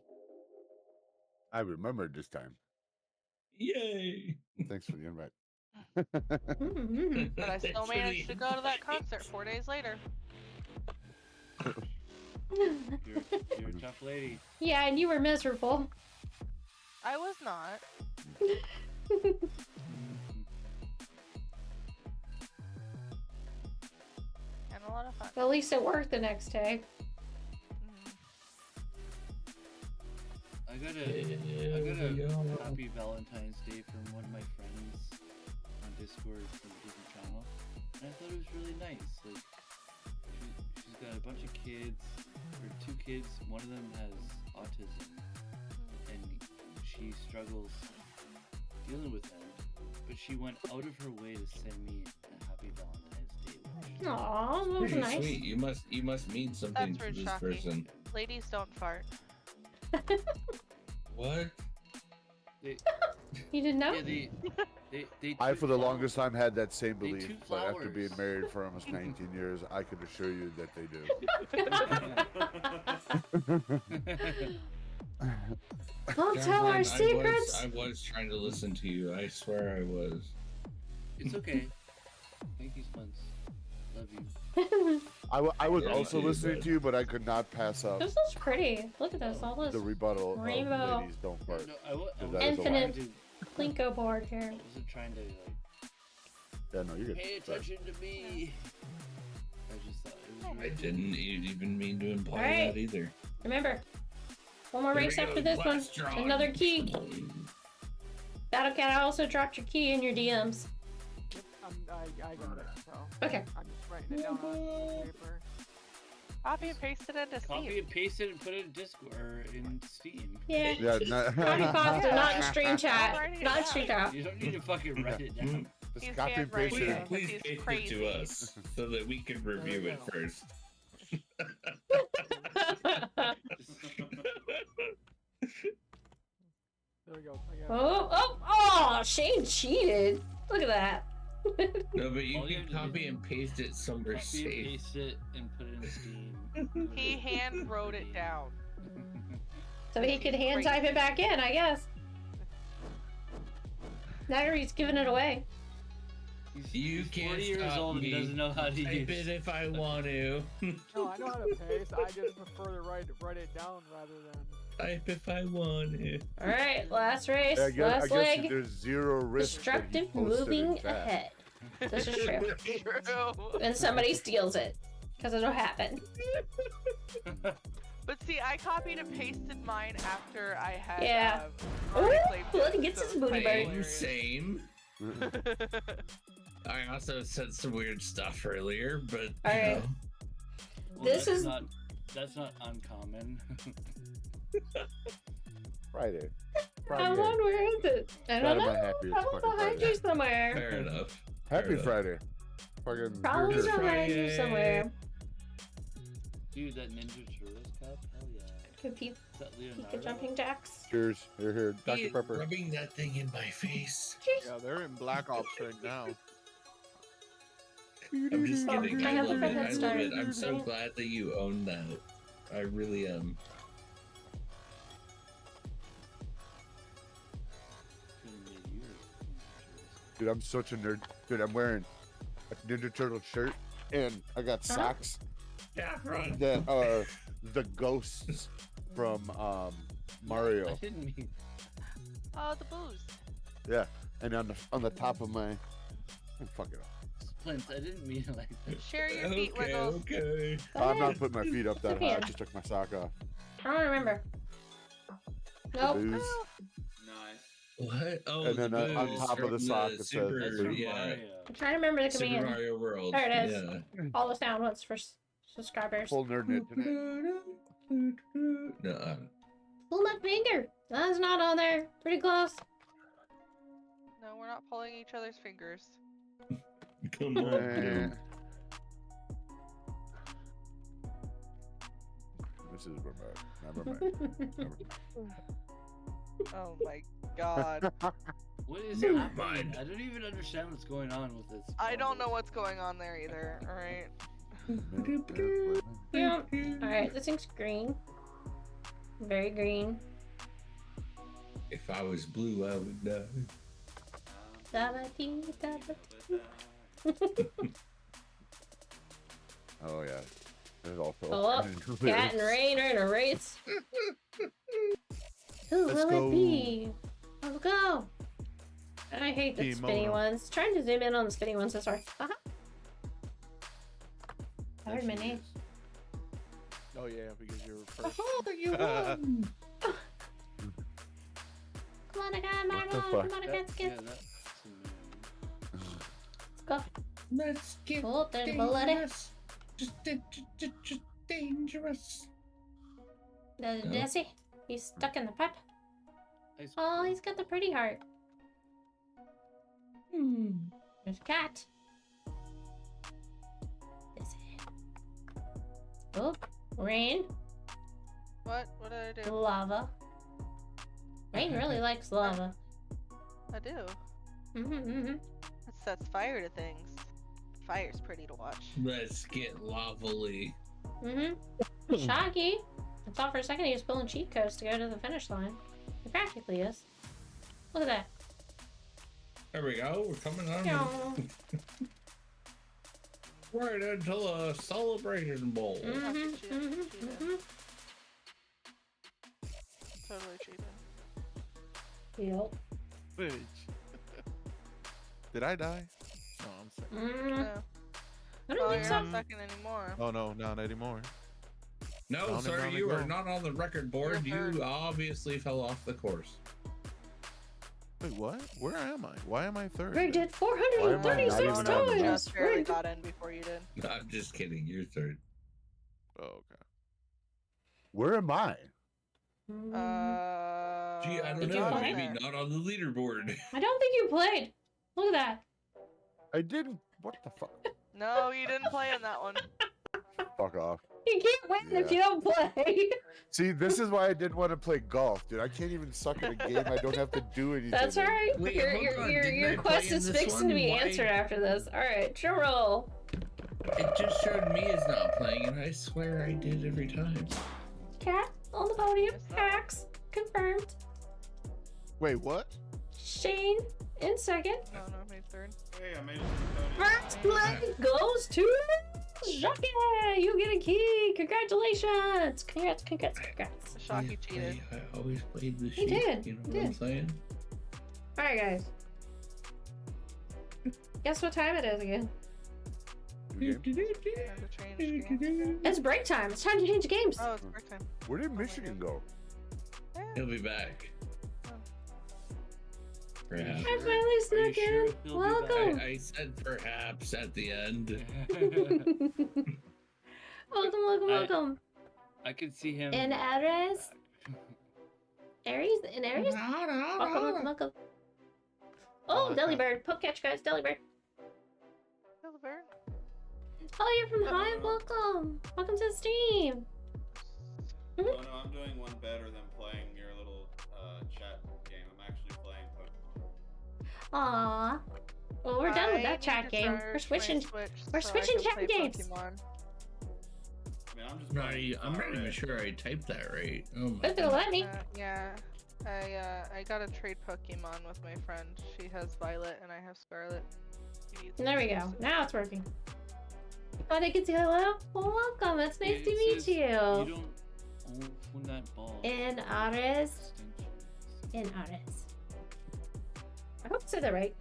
I remembered this time. Yay! Thanks for the invite. But I still Thanks for managed the to go to that concert 4 days later. You're a tough lady. Yeah, and you were miserable. I was not. And a lot of fun. At least it worked the next day. I got a happy Valentine's Day from one of my friends on Discord from a different channel, and I thought it was really nice. Like, she's got a bunch of kids, or 2 kids. One of them has autism, and she struggles dealing with him, but she went out of her way to send me a happy Valentine's Day wish. Aw, that was Pretty nice. sweet. You must mean something That's to rude, this Shocky. person. Ladies don't fart. What? You didn't know? Yeah, they I, for the longest time, had that same They belief, toot but after flowers. being married for almost 19 years, I can assure you that they do. Don't tell our secrets. I was trying to listen to you. I swear I was. It's okay. Thank you, Spence. Love you. I was Yeah, also too, listening but- to you, but I could not pass up This is pretty. Look at this. All this the rebuttal rainbow. of ladies don't fart. No, 'Cause that is a infinite lie. Plinko board here. I wasn't trying to like Yeah, no, you're good. pay attention to me. I just thought it was I really didn't even mean to imply Alright. that either. Remember, one more Here race we after go, this one. blast drawing. Another key. BattleCat, I also dropped your key in your DMs. I got it. So Okay. I'm just writing it down on a piece of paper. Copy and paste it into Copy Steam. and paste it and put it in Discord or in Steam. Yeah. Yeah, not, Copy pasta, not in stream chat. Writing it Not in down. stream chat. You don't need to fucking write it down. just He's copy and paste handwriting it. it. Please He's paste it crazy. to us so that we can review it first. There we go. I got it. Oh, Shane cheated. Look at that. No, but you All you can have to copy do and paste it somewhere Copy and safe. paste it and put it in Steam. He hand wrote it down. So he could hand type it back in, I guess. Now he's giving it away. You He's can't 40 years stop old and me. doesn't know how to Type use it if I want to. No, I know how to paste. I just prefer to write it down rather than. Type if I want to. All right, last race, Yeah, I guess last leg. there's zero risk. that he Destructive posted it moving back. ahead. This is true. True. And somebody steals it, because it'll happen. But see, I copied and pasted mine after I had. Yeah. already Ooh, played look, it, he gets so his it was booty quite bird. hilarious. Same. I also said some weird stuff earlier, but All you right. know. Well, This that's is- that's not uncommon. Friday. How long where is it? I don't God, am I know. happy it's Probably fucking behind Friday. you somewhere. Fair enough. Happy Fair enough. Friday. Fucking Probably you're here. behind you somewhere. Dude, that Ninja Turtles cup? Hell yeah. Could be Is that Leonardo? Pika jumping jacks. Cheers. Here. Dr. He is Pepper. rubbing that thing in my face. Yeah, they're in Black Ops right now. I'm just kidding. I I have love the it. Head I love Start. it. I'm so glad that you own that. I really am. Dude, I'm such a nerd. Dude, I'm wearing a Ninja Turtle shirt and I got socks Yeah, right. that are the ghosts from Mario. I didn't mean. Oh, the booze. Yeah, and on the top of my fuck it up. Splints, I didn't mean it like that. Share your feet, Okay, Wiggles. okay. I'm not putting my feet up that high. I Okay. just took my sock off. I don't remember. The Nope. booze. Nice. What? Oh, And then the on booze top of the from sock it says Super, Super yeah, Mario. I'm trying to remember the Super command. Mario World. There it is. Yeah. All the sound ones for subscribers. Full nerd knit tonight. No, Pull my finger. That's not on there. Pretty close. No, we're not pulling each other's fingers. come on, dude. This is never mind. Oh my god. What is Never happening? mind. I don't even understand what's going on with this. I don't know what's going on there either, alright? Yeah. Alright, this thing's green. Very green. If I was blue, I would die. Da-ba-dee, da-ba-dee. Oh yeah. There's also Oh, Cat and Rain are in a race. Who Let's will go. it be? Let's go. I hate the spinny Kimono. ones. Trying to zoom in on the spinny ones is hard. I heard my name. Oh yeah, because you're first. Oh, you won! Come on, I got my What the one. fuck? Come on, I got Yeah, skip. that's Let's go. Let's get Oh, there's bullet. dangerous. Just dangerous. There's No. Desi. He's stuck in the pipe. Oh, he's got the pretty heart. There's a cat. This is it. Oh, rain. What? What did I do? Lava. Rain really likes lava. I do. Mm-hmm. That sets fire to things. Fire's pretty to watch. Let's get lavally. Shocky. I thought for a second he was pulling cheat codes to go to the finish line. He practically is. Look at that. There we go. We're coming on. Right into the celebration bowl. Totally cheated. Yep. Bitch. Did I die? No, I'm second. No. I don't think you're so. not second anymore. Oh no, not anymore. No, Down and sir, down you we are go. not on the record board. You obviously fell off the course. Wait, what? Where am I? Why am I third? Greg did Why am I not 436 even on the times. Just barely Greg. got in before you did. I'm just kidding. You're third. Oh, okay. Where am I? Gee, I don't Did you know. play? Maybe not on the leaderboard. I don't think you played. Look at that. I didn't. What the fuck? No, you didn't play in that one. Fuck off. You can't win if you don't play. See, this is why I didn't want to play golf, dude. I can't even suck at a game. I don't have to do anything. That's all right. Wait, your hold on. Didn't your I quest play in is this fixing one? to be Why- answered after this. All right, drum roll. It just showed me as not playing, and I swear I did every time. Cat on the podium. Hacks confirmed. Wait, what? Shane in second. No, made third. Hey, I made it to the podium. First place goes to Shocky. You get a key. Congratulations. Congrats. Shocky cheated. I always played the He sheep. did, You know he what I'm did. saying? All right, guys. Guess what time it is again? It's break time. It's time to change games. Oh, it's break time. Where did Michigan go? He'll be back. Perhaps. I finally snuck in. Welcome. I said perhaps at the end. Welcome. I could see him. And Aries? Aries? Welcome. Oh, Delibird. Poke catch, guys. Delibird. Oh, you're from Hive. Welcome. Welcome to the stream. Oh no, I'm doing one better than playing your little chat game. I'm actually playing Pokemon. Aw. Well, we're done with that I chat need to game. charge We're my switching. Switch We're so I switching can chat play games. Pokemon. I mean, I'm just No, playing I'm not even Red. sure I typed that right. Oh my But they'll let me. Yeah. I got to trade Pokemon with my friend. She has Violet and I have Scarlet. There we go. Now it's working. Oh, they can say hello? Well, welcome. It's nice to meet you. You don't own that ball. In Ares. In Ares. I hope I said that right.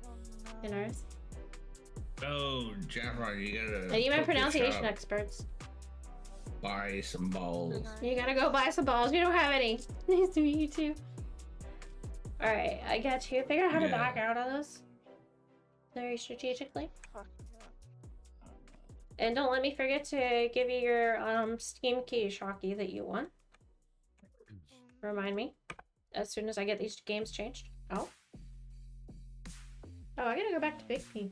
In Ares. Oh, Jaffron, you gotta. Are you my poke the pronunciation shop, experts? Buy some balls. You gotta go buy some balls. We don't have any. Nice to meet you too. Alright, I got you. Figure out how to Yeah. back out of this. Very strategically. And don't let me forget to give you your Steam key, Shocky, that you won. Remind me as soon as I get these games changed. Oh. Oh, I gotta go back to Big P.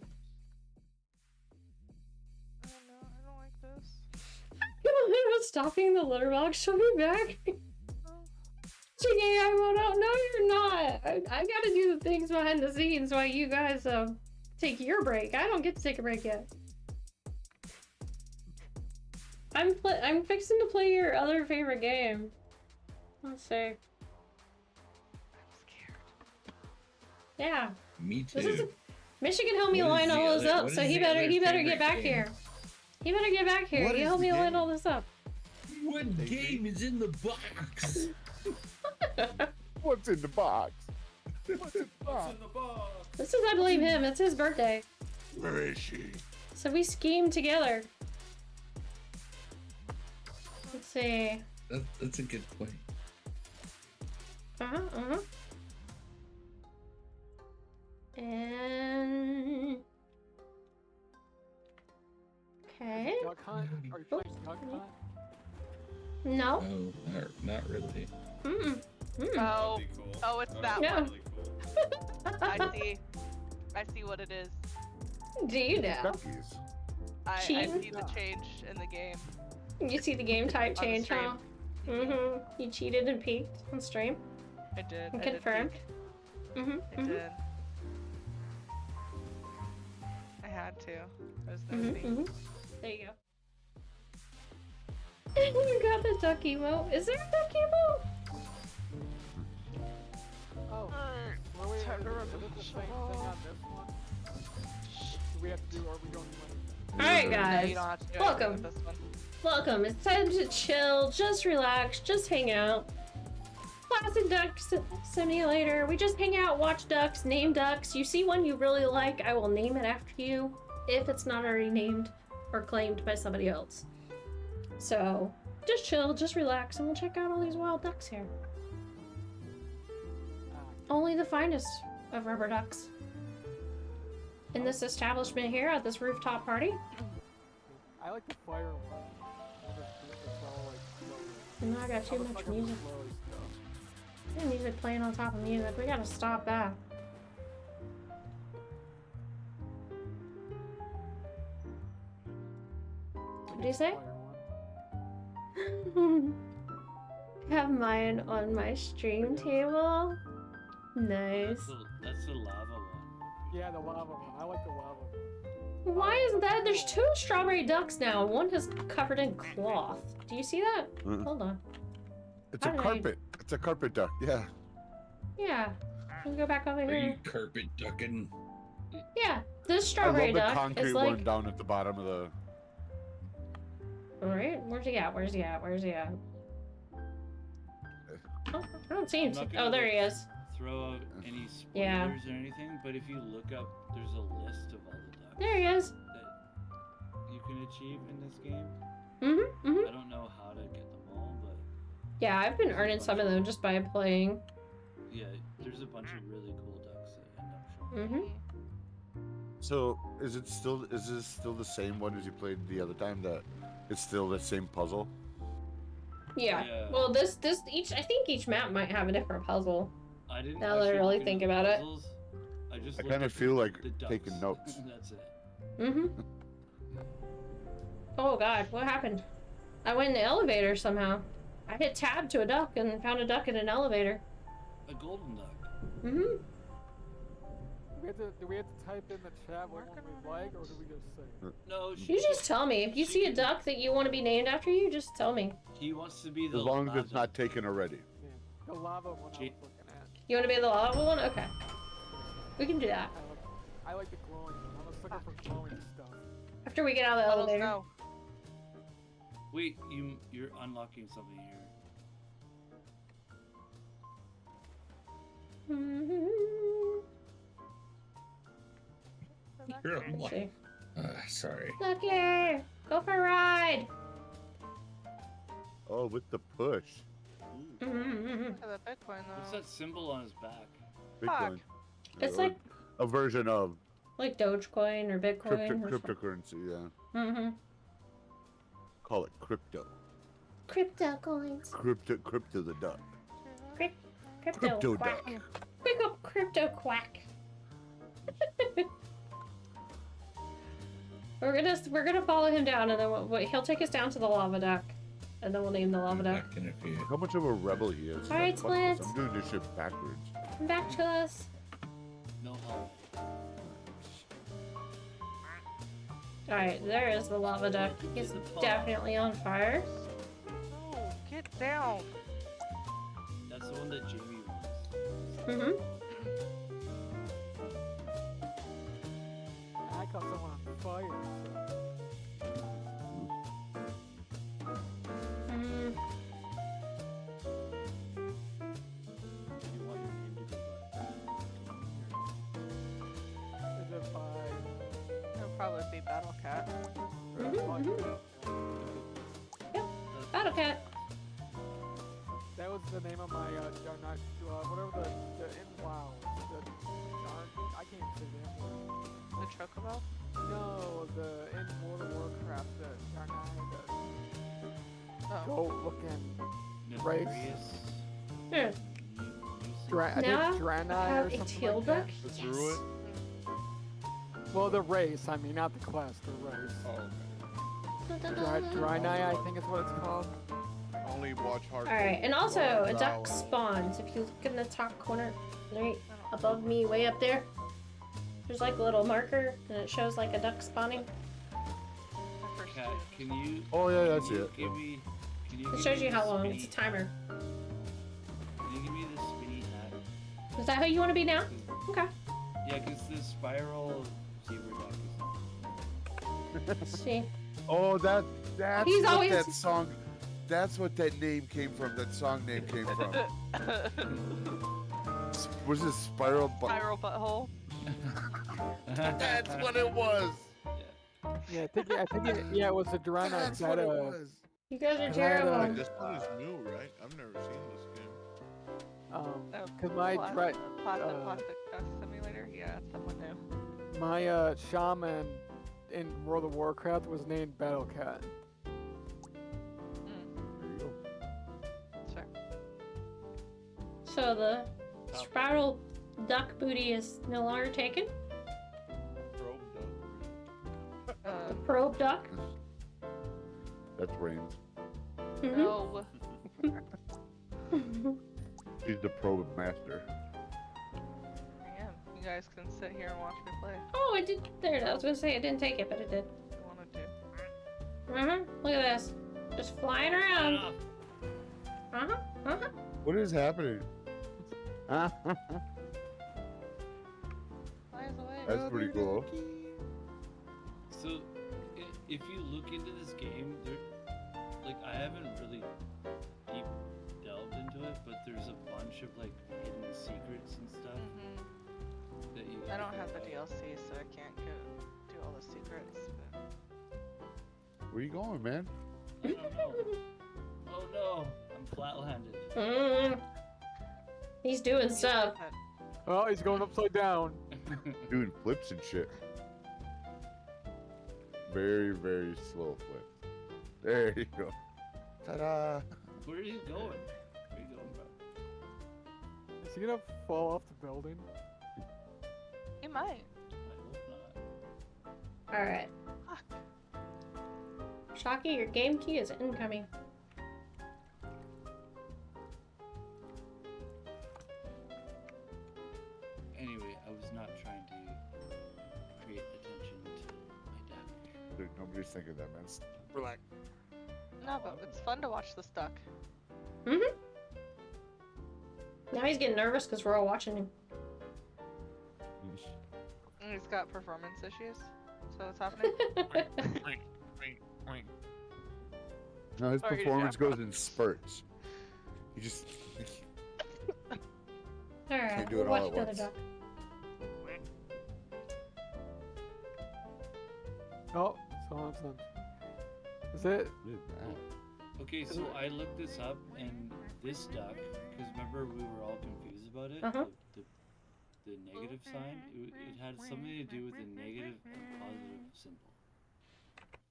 I don't like this. Stopping the litter box. She'll be back. I won't out. No, you're not. I gotta do the things behind the scenes while you guys take your break. I don't get to take a break yet. I'm fixing to play your other favorite game. Let's see. I'm scared. Yeah. Me This is too. Michigan helped me What is line the all this other- up, what so is he the better other get favorite back game? here. He better get back here. What He is helped the me line game? all this up. What game is in the box? What's in the box? What's in the box? This is I blame him. It's his birthday. Where is she? So we schemed together. Let's see. That's a good point. And okay. Duck Hunt? Are you playing Duck Hunt? No. No, not really. Oh, That'd be cool. oh, it's that Yeah. one. I see what it is. Do you know? Duckies. I Cheating? see the change in the game. You see the game type On the change, huh? stream. You cheated and peeked on stream. I did. And I did confirmed. peek. Mm-hmm. I did. I had to. I was nosy. There you go. You got the duck emote. Is there a duck emote? Oh. Well, wait, is it the same thing on this one? Do we have to do, or we don't do anything? Alright, No, guys. you don't have to do anything Welcome. with this one. Welcome. It's time to chill, just relax, just hang out. Classic Duck Simulator. We just hang out, watch ducks, name ducks. You see one you really like, I will name it after you if it's not already named or claimed by somebody else. So, just chill, just relax, and we'll check out all these wild ducks here. Only the finest of rubber ducks. In this establishment here at this rooftop party. I like the fire one. It's all like No, I got too much music. Music playing on top of music. We gotta stop that. What do you say? Have mine on my stream table. Nice. That's the lava one. Yeah, the lava one. I like the lava one. Why is that? There's two strawberry ducks now. One is covered in cloth. Do you see that? Hold on. It's a How did I- carpet. It's a carpet duck. Yeah. Yeah. Let's go back over Are you here. carpet ducking? Yeah. This I strawberry love the duck concrete is one like. down at the bottom of the. Alright, where's he at? Where's he at? Where's he at? Oh, I don't see him. I'm not Oh, gonna, there he like, is. Throw out any spoilers Yeah. or anything, but if you look up, there's a list of all the ducks There he is. that you can achieve in this game. Mm-hmm. I don't know how to get them all, but Yeah, I've been earning some of them just by playing. yeah, there's a bunch of really cool ducks that end up showing. Mm-hmm. So is this still the same one as you played the other time? That it's still the same puzzle. Yeah. Yeah. Well, I think each map might have a different puzzle. I didn't. Now that I actually really look think into about it. puzzles. I just I looked kind of at feel like the ducks. taking notes. That's it. Mm-hmm. Oh god, what happened? I went in the elevator somehow. I hit tab to a duck and found a duck in an elevator. A golden duck. Mm-hmm. Do we have to type in the chat what one we like, or do we just say? No, You just tell me. If you see a duck that you want to be named after you, just tell me. He wants to be the As long as lava. it's not taken already. The lava one I was looking at. You want to be the lava one? Okay. We can do that. I like the glowing one. I'm just looking for glowing stuff. After we get out of the Let us elevator. know. Wait, you're unlocking something here. You're Let's see. sorry. Lucky! Go for a ride! Oh, with the push. Mm-hmm. For the Bitcoin What's though. that symbol on his back? Bitcoin. It's Or like a version of like Dogecoin or Bitcoin. cryptocurrency. Yeah. Mm-hmm. Call it crypto. Crypto coins. Crypto the duck. Crypto Crypto quack. duck. Quick up, crypto quack. We're gonna follow him down, and then he'll take us down to the lava duck, and then we'll name the lava duck. How much of a rebel he is. Alright, Fuck this, Split. I'm doing this shit backwards. Come back to us. No help. Alright, there is the lava duck. He's definitely on fire. No, get down. That's the one that Jamie wants. Mm-hmm. I caught someone on fire. Mm. You want your name to go Is it by? It'll probably be BattleCat. Yep. Battle Cat. That was the name of my whatever the wow. I can't even say the name. The Chocobo? No, the in World of Warcraft, the Oh. goat looking by. race. Nefarious. Here. I Now think Draenei I have or a something teal like duck. that. The Druid? Well, the race. I mean, not the class. The race. Oh, Draenei, I think is what it's called. I only watch hard. Alright, and also a duck spawns. If you look in the top corner, right above me, way up there, there's like a little marker, and it shows like a duck spawning. Kat, can you? Oh yeah, that's can you it. Give me. Can you? It give shows me you the how long. spinny- It's a timer. Can you give me the spinny hat? Is that how you want to be now? Okay. Yeah, because the spiral zebra duck is. Let's see. Oh, that's He's what always- that song. That's what that name came from. That song name came from. Was it Spiral? Spiral butthole. That's what it was. Yeah, I think it was the Draenei. That's what it was. You guys are Cause terrible. This one is new, right? I've never seen this game. Cause my Plastic simulator. Yeah, it's someone new. my shaman in World of Warcraft was named BattleCat. Sure. So the spiral duck booty is no longer taken. The probe duck. That's Rains. No. She's the probe master. I am. You guys can sit here and watch me play. Oh, I did. There it is. I was gonna say I didn't take it, but it did. If you wanted to. Look at this. Just flying around. What is happening? Flies away. That's pretty cool. So, if you look into this game, like I haven't really deep delved into it, but there's a bunch of like hidden secrets and stuff that you. I don't have the DLC, so I can't do all the secrets. But... Where you going, man? I don't know. Oh no, I'm flat-landed. He's doing stuff. Oh, he's going upside down. Doing flips and shit. Very, very slow flip. There you go. Ta-da! Where are you going? Where are you going, bro? Is he gonna fall off the building? He might. Alright. Shocky, your game key is incoming. Anyway, I was not trying to create attention to my dad. Dude, nobody's thinking that, man. Relax. No, but it's fun to watch this duck. Now he's getting nervous because we're all watching him. And he's got performance issues. So what's happening? No, his Sorry, performance Jeff. goes in spurts. He just Alright, can't do we'll it watch all at the other once. duck. Oh, someone's done. Is it? Okay, so I looked this up, and this duck, because remember we were all confused about it, the negative sign, it had something to do with a negative and positive symbol.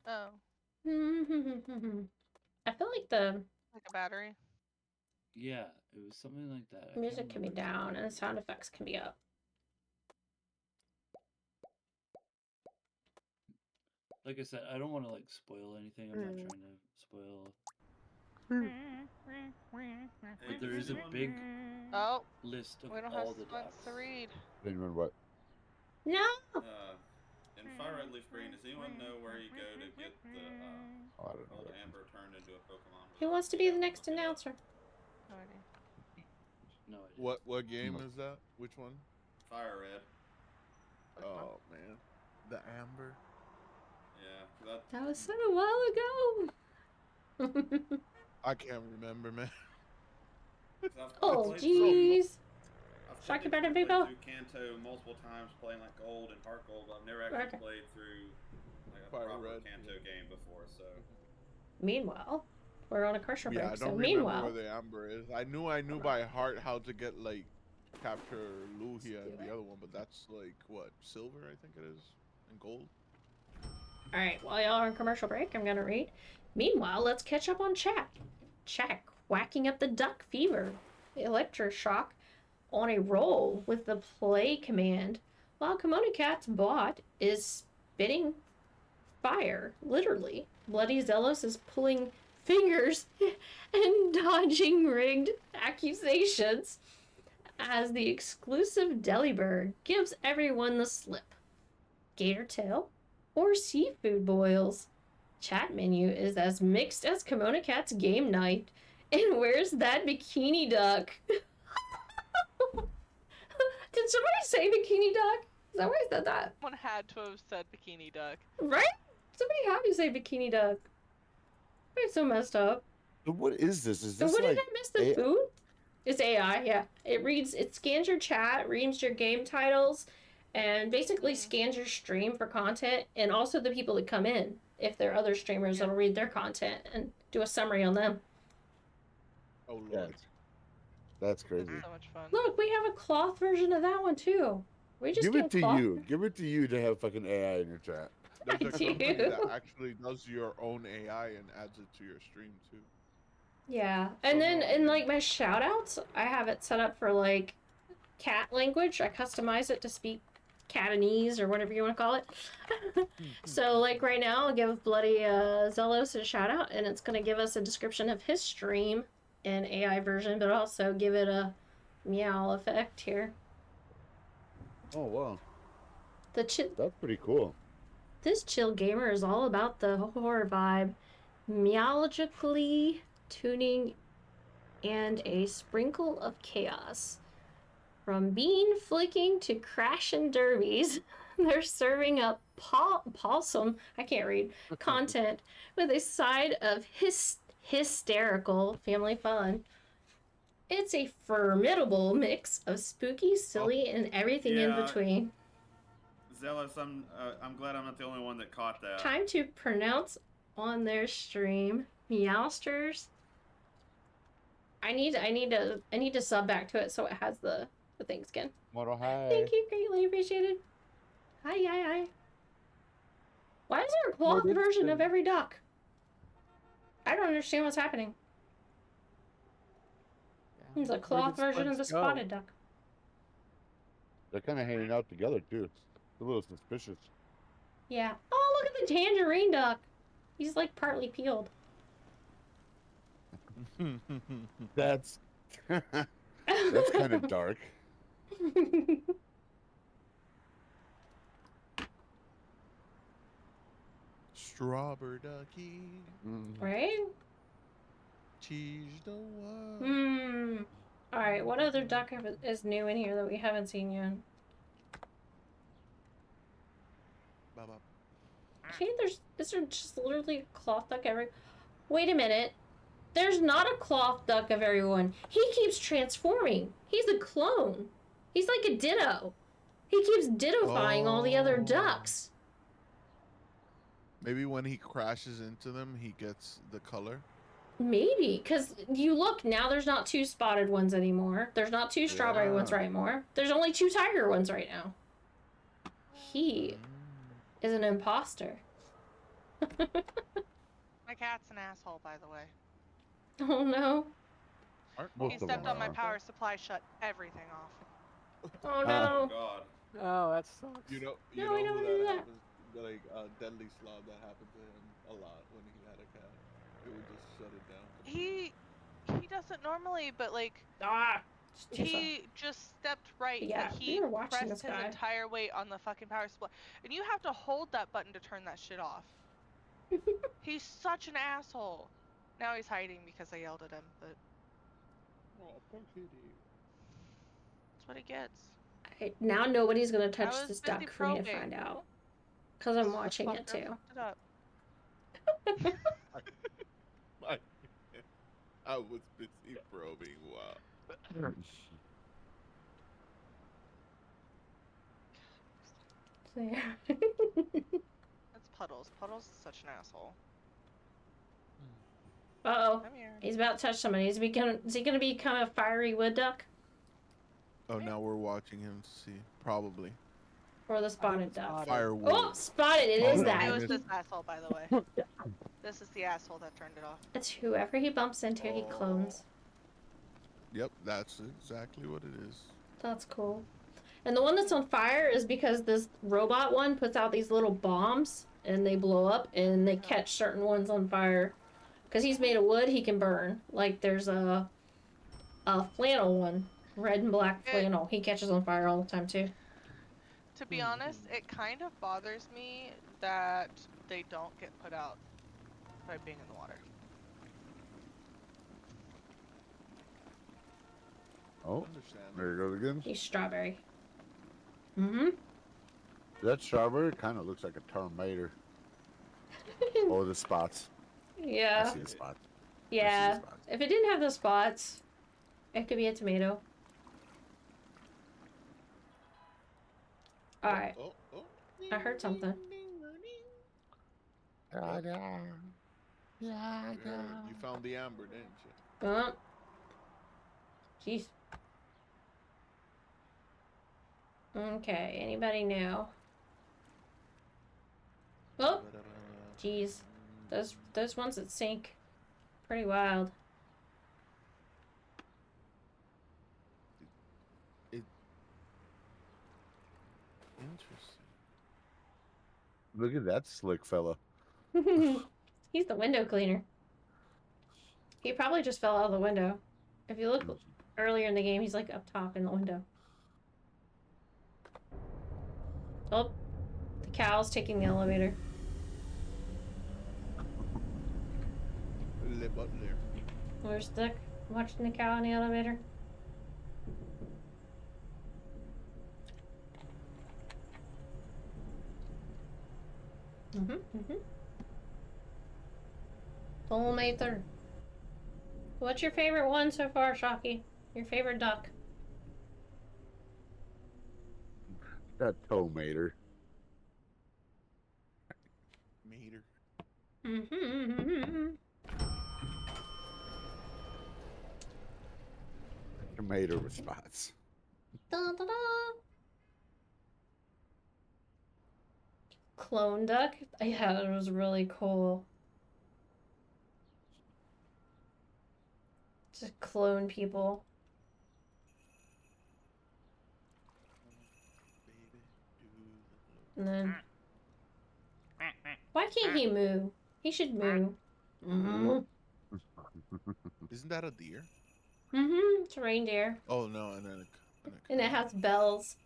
Oh, I feel like the like a battery. Yeah, it was something like that. I can't music can be remember down exactly. and the sound effects can be up. Like I said, I don't want to like spoil anything. I'm not trying to spoil. But there is a big list of We don't have all the ones ducks. to read. Anyone what? No. In Fire Red Leaf Green, does anyone know where you go to get the I don't know. old Amber turned into a Pokemon? Who wants to be the next announcer? No idea. No idea. What game is that? Which one? Fire Red. Oh man, the Amber. Yeah, That was such a while ago. I can't remember, man. Oh, jeez. Shocky I've better played people. through Kanto multiple times, playing like Gold and Heart Gold, but I've never actually Okay. played through like a Fire proper Red. Kanto game before. So Meanwhile, we're on a commercial Yeah, I break, don't so remember meanwhile. where the Amber is. I knew by heart how to get like capture Lugia and the other one, but that's like what, silver I think it is, and gold. Alright, while y'all are on commercial break, I'm gonna read. Meanwhile, let's catch up on chat. Chat whacking up the duck fever. Electroshock on a roll with the play command, while KimonoKat's bot is spitting fire, literally. Bloody Zealous is pulling fingers and dodging rigged accusations as the exclusive Delibird gives everyone the slip. Gator tail or seafood boils. Chat menu is as mixed as KimonoKat's game night. And where's that bikini duck? Did somebody say bikini duck? Is that why I said that? Someone had to have said bikini duck. Right? Somebody had to say bikini duck. It's so messed up. But what is this? Is So this what like did I miss the food? It's AI, yeah. It scans your chat, reads your game titles, and basically scans your stream for content, and also the people that come in. If there are other streamers, it'll read their content and do a summary on them. Oh lord. That's crazy. So much fun. Look, we have a cloth version of that one too. We just Give it to cloth. you. Give it to you to have fucking AI in your chat. There's a I company do. that actually does your own AI and adds it to your stream too. Yeah, and then in like my shout outs, I have it set up for like cat language. I customize it to speak Catanese or whatever you want to call it. So like right now, I'll give Bloody Zealous a shout out, and it's gonna give us a description of his stream in AI version, but also give it a meow effect here. Oh wow. That's pretty cool. This chill gamer is all about the horror vibe, meowlogically tuning, and a sprinkle of chaos. From bean flicking to crashing derbies, they're serving up possum, I can't read, content with a side of hysterical family fun. It's a formidable mix of spooky, silly, and everything in Yeah. between. Zealous, I'm glad I'm not the only one that caught that. Time to pronounce on their stream. Meowsters. I need to sub back to it so it has the things again. Moto hi. Thank you, greatly appreciated. Hi. Why is there a cloth version of every duck? I don't understand what's happening. There's a cloth version of the spotted duck. They're kind of hanging out together too. It's a little suspicious. Yeah. Oh, look at the tangerine duck. He's like partly peeled. That's that's kind of dark. Strawberry ducky. Right? Cheese the one. Alright, what other duck is new in here that we haven't seen yet? I think is there just literally a cloth duck Wait a minute. There's not a cloth duck of everyone. He keeps transforming. He's a clone. He's like a ditto. He keeps dittofying all the other ducks. Maybe when he crashes into them, he gets the color. Maybe, because you look, now there's not 2 spotted ones anymore. There's not 2 strawberry ones right more. There's only 2 tiger ones right now. He is an imposter. My cat's an asshole, by the way. Oh no. He stepped on my power supply, shut everything off. Oh no. God. Oh, that sucks. You know No, we don't who wanna do that. happens? Like Deadly Slob, that happened to him a lot when he had a cat. It would just shut it down. He doesn't normally, but like he just stepped right. Yeah, and we he were watching pressed this his guy. entire weight on the fucking power supply, and you have to hold that button to turn that shit off. He's such an asshole. Now he's hiding because I yelled at him, but that's what he gets. Now nobody's gonna I touch was this busy duck for me to probing. find out. Because I'm watching it Fucked too. up, fucked it up. I was busy probing. Wow. That's Puddles. Puddles is such an asshole. Uh-oh. Come here. He's about to touch somebody. Is he gonna become a fiery wood duck? Oh, now we're watching him to see. Probably. Or the spotted duck? Firewood. Oh, spotted! It is that. It was this asshole, by the way. This is the asshole that turned it off. It's whoever he bumps into, he clones. Yep, that's exactly what it is. That's cool. And the one that's on fire is because this robot one puts out these little bombs and they blow up and they catch certain ones on fire. Because he's made of wood, he can burn. Like there's a flannel one, red and black flannel. He catches on fire all the time too. To be honest, it kind of bothers me that they don't get put out by being in the water. Oh, there it goes again. He's strawberry. Mm-hmm. That strawberry kind of looks like a tomato. Oh, the spots. Yeah. I see the spots. Yeah. If it didn't have the spots, it could be a tomato. Alright. I heard something. You found the amber, didn't you? Jeez. Okay, anybody know? Oh! Jeez. Those ones that sink. Pretty wild. Interesting. Look at that slick fella. He's the window cleaner. He probably just fell out of the window. If you look earlier in the game, he's like up top in the window. Oh, the cow's taking the elevator. Le Butler. Where's Dick? Watching the cow in the elevator. Tomater. What's your favorite one so far, Shocky? Your favorite duck? That tomater. Mater. Tomato with spots. Dun, dun, dun. Clone duck? Yeah, it was really cool. Just clone people. And then... Why can't he moo? He should moo. Isn't that a deer? It's a reindeer. Oh no, and then And it has bells.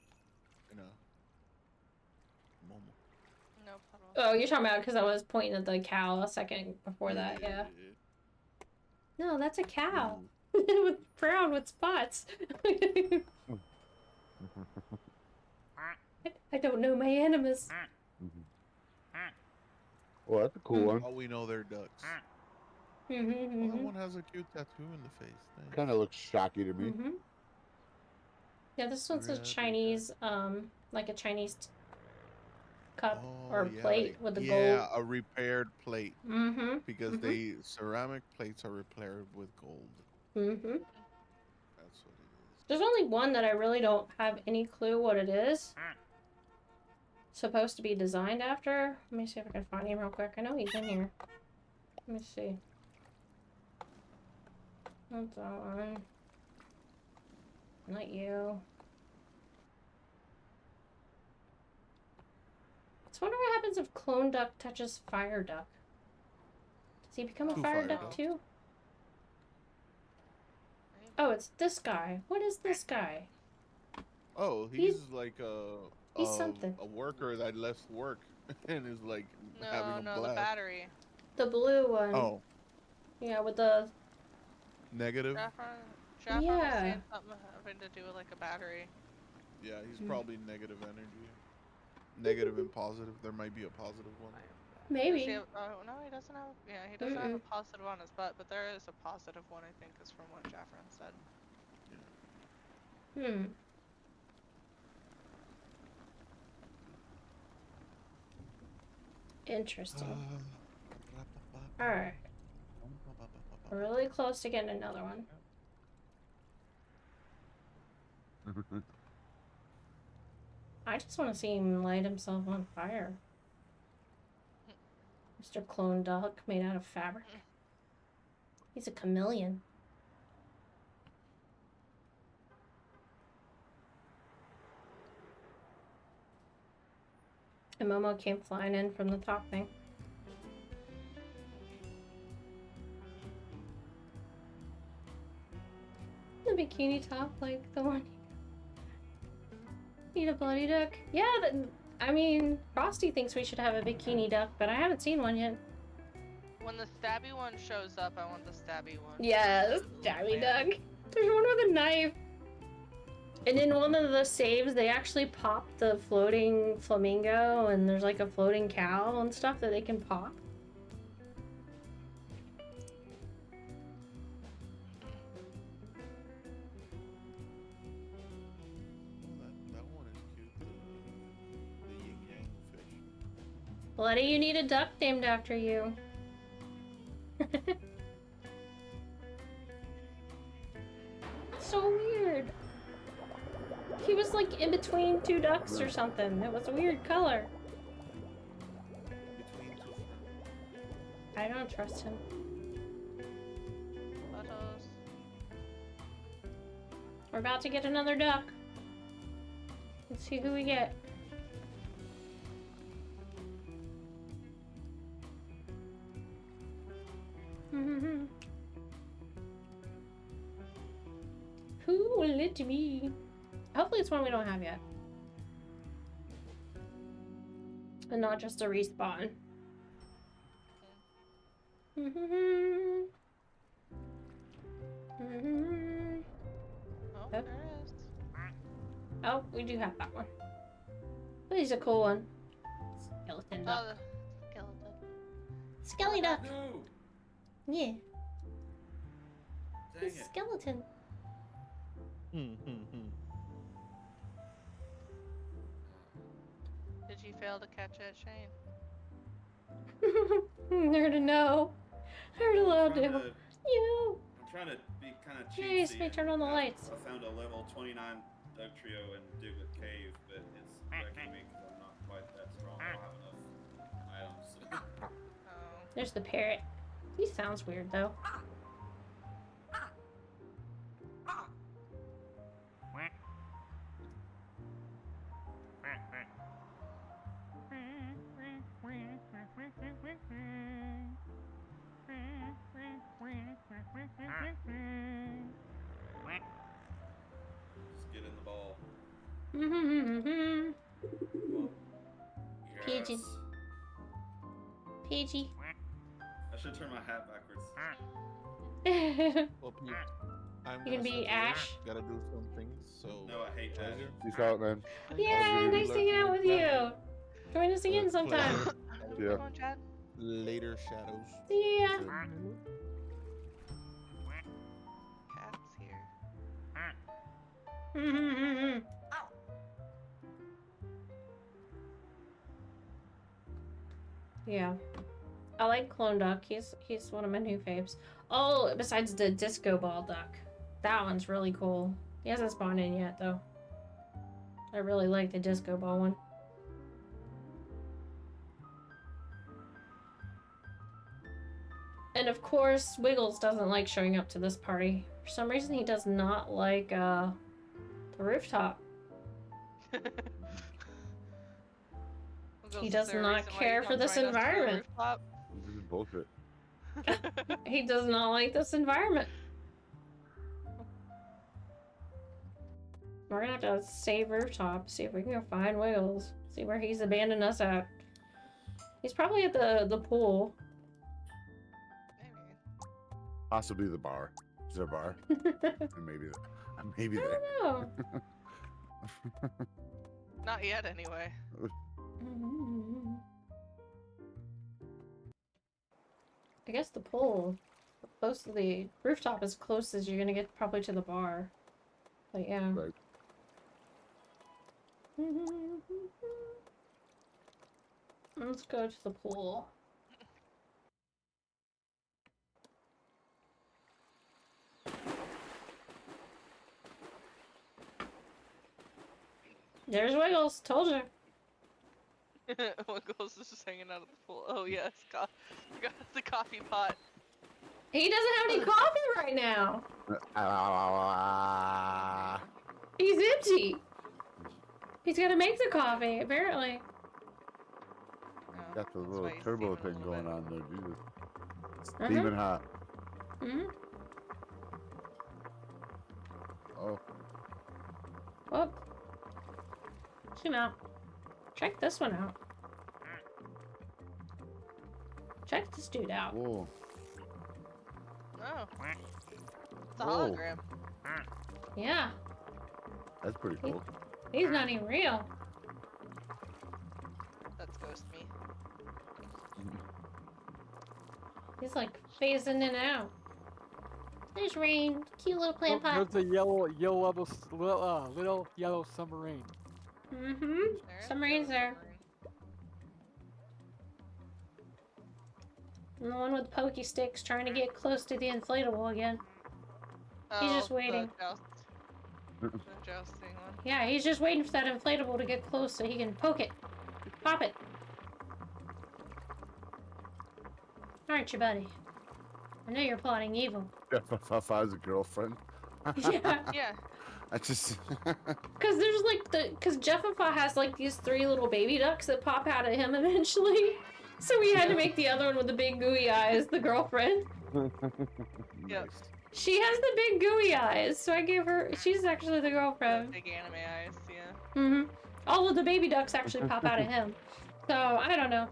No Oh, you're talking about because I was pointing at the cow a second before that, yeah. No, that's a cow. With brown with spots. I don't know my animals. Well, that's a cool one. Oh, we know they're ducks. Well, that one has a cute tattoo in the face. Nice. Kind of looks shocky to me. Yeah, this one's a Chinese, like a Chinese cup or plate with the gold. Yeah, a repaired plate. Because ceramic plates are repaired with gold. That's what it is. There's only one that I really don't have any clue what it is. Supposed to be designed after. Let me see if I can find him real quick. I know he's in here. Let me see. Not that one. Not you. Let's wonder what happens if Clone Duck touches Fire Duck. Does he become a Fire Duck too? Oh, it's this guy. What is this guy? Oh, he's like he's something. A worker that left work and is like having a No, blast. the battery. The blue one. Oh. Yeah, with the Negative? Jaffron was saying something having to do with like a battery. Yeah, he's probably negative energy. Negative and positive. There might be a positive one. Maybe. No, he doesn't have. Yeah, he doesn't have a positive on his butt, but there is a positive one. I think is from what Jaffron said. Interesting. Alright. We're really close to getting another one. I just want to see him light himself on fire. Mr. Clone Duck made out of fabric. He's a chameleon. And Momo came flying in from the top thing. The bikini top, like the one. Need a bloody duck? Yeah, I mean, Frosty thinks we should have a bikini duck, but I haven't seen one yet. When the stabby one shows up, I want the stabby one. Yes, stabby duck. There's one with a knife. And in one of the saves, they actually pop the floating flamingo, and there's like a floating cow and stuff that they can pop. That one is cute. The yin yang fish. Bloody, you need a duck named after you. So weird. He was like in between two ducks or something. It was a weird color. I don't trust him. We're about to get another duck. Let's see who we get. Who will it be? Hopefully it's one we don't have yet. And not just a respawn. Oh, there it is. Oh, we do have that one. Oh, he's a cool one. Skeleton duck. Oh, the skeleton. Skelly duck. No. Yeah. Dang He's a it. skeleton. Did you fail to catch it, Shane? They're to know. They're allowed to. I'm trying to be kind of cheesy. Yes, may turn on the lights. I found a level 29 Doug Trio in Duvet Cave, but it's wrecking me because I'm not quite that strong. I don't have enough items. There's the parrot. He sounds weird though. Just get in the ball. Pigeon. Pidgey. I should turn my hat backwards. Well, Pete, I'm You can be separate. Ash. Gotta do some things, so. No, I hate Ash. Peace out, man. Yeah, nice hanging out with you. Join us again sometime. Yeah. Come on, Chad. Later, shadows. See ya. Cat's here. Yeah. I like Clone Duck. He's one of my new faves. Oh, besides the Disco Ball Duck. That one's really cool. He hasn't spawned in yet, though. I really like the Disco Ball one. And of course, Wiggles doesn't like showing up to this party. For some reason, he does not like, the rooftop. He does not care for this environment. This is bullshit. He does not like this environment. We're gonna have to save rooftop, see if we can go find Wiggles, see where he's abandoned us at. He's probably at the pool. Possibly the bar. Is there a bar? maybe I there. don't know. Not yet, anyway. I guess the pool, close to the rooftop, as close as you're gonna get probably to the bar. But yeah. Right. Let's go to the pool. There's Wiggles, told you. Wiggles is just hanging out at the pool. Oh yes, got the coffee pot. He doesn't have any coffee right now. He's empty. He's gotta make the coffee, apparently. Got the little why he's turbo steaming a thing little going bit. on there, Jesus. Steaming hot. Mm-hmm. Oh. Oh. Zoom out. Check this one out. Check this dude out. Whoa. Oh. It's a Whoa. hologram. Yeah. That's pretty cool. He's not even real. That's Ghost Me. He's like phasing in and out. There's Rain. Cute little plant pot. There's a little yellow submarine. Mm-hmm. Submarine's there. And the one with pokey sticks trying to get close to the inflatable again. He's just waiting. The jousting one. Yeah, he's just waiting for that inflatable to get close so he can poke it. Pop it. Aren't you, buddy? I know you're plotting evil. If I was a girlfriend. Yeah. Yeah. I just. Because there's like because Jeffafa has like these 3 little baby ducks that pop out at him eventually. So we had to make the other one with the big gooey eyes the girlfriend. Yep. She has the big gooey eyes, so I gave her. She's actually the girlfriend. Big anime eyes, yeah. Mm-hmm. All of the baby ducks actually pop out of him. So I don't know. Of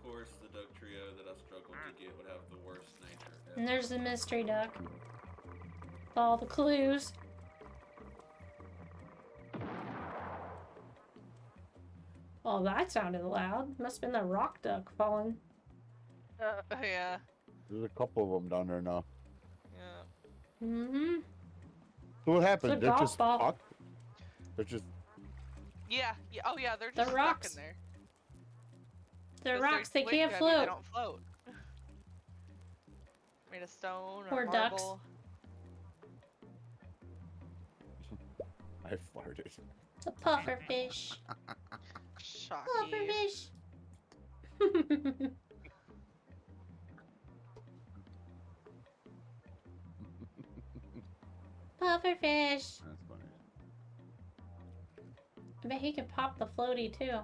course, the duck trio that I struggled to get would have the worst nature ever. And there's the mystery duck. All the clues. Oh, that sounded loud. Must have been the rock duck falling. Yeah. There's a couple of them down there now. Yeah. Mm-hmm. So what happened? It's a They're golf just ball. stuck? They're just. Yeah. Yeah. Oh yeah, they're The just rocks. stuck in there. They're 'Cause rocks. They wind can't heavy, They float. don't float. Made of stone Or or ducks. marble. I farted. It's a puffer fish. Shocking. Puffer fish. Puffer fish. That's funny. I bet he can pop the floaty too.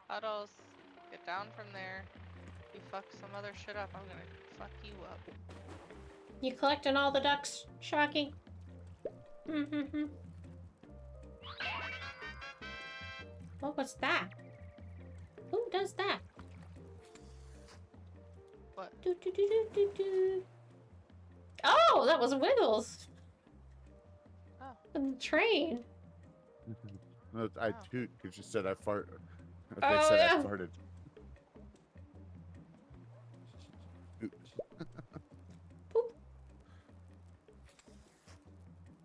Puddles, get down from there. You fuck some other shit up, I'm gonna fuck you up. You collecting all the ducks, Shocky? Mm-hmm. Oh, what's that? Who does that? What? Do, do, do, do, do, do. Oh, that was Wiggles. Oh. On the train. No, I toot because you said I fart. They Oh, said yeah. I farted.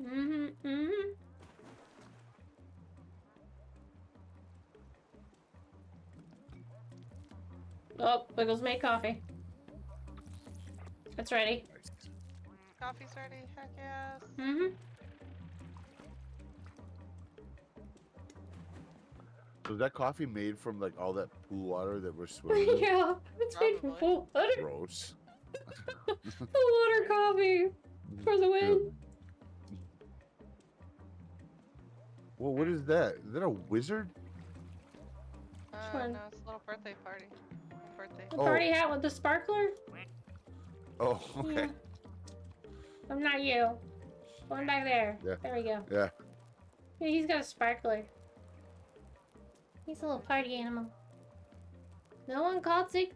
Mm-hmm, mm-hmm. Oh, Wiggles made coffee. It's ready. Coffee's ready, heck yes. Mm-hmm. Was that coffee made from like all that pool water that we're swimming in? Yeah, it's made from full water. Gross. The water coffee for the win. Well, what is that? Is that a wizard? one? No, it's a little birthday party. Birthday. The party hat with the sparkler? Oh, okay. Yeah. I'm not you. Going back there. Yeah. There we go. Yeah. Yeah, he's got a sparkler. He's a little party animal. No one called sick.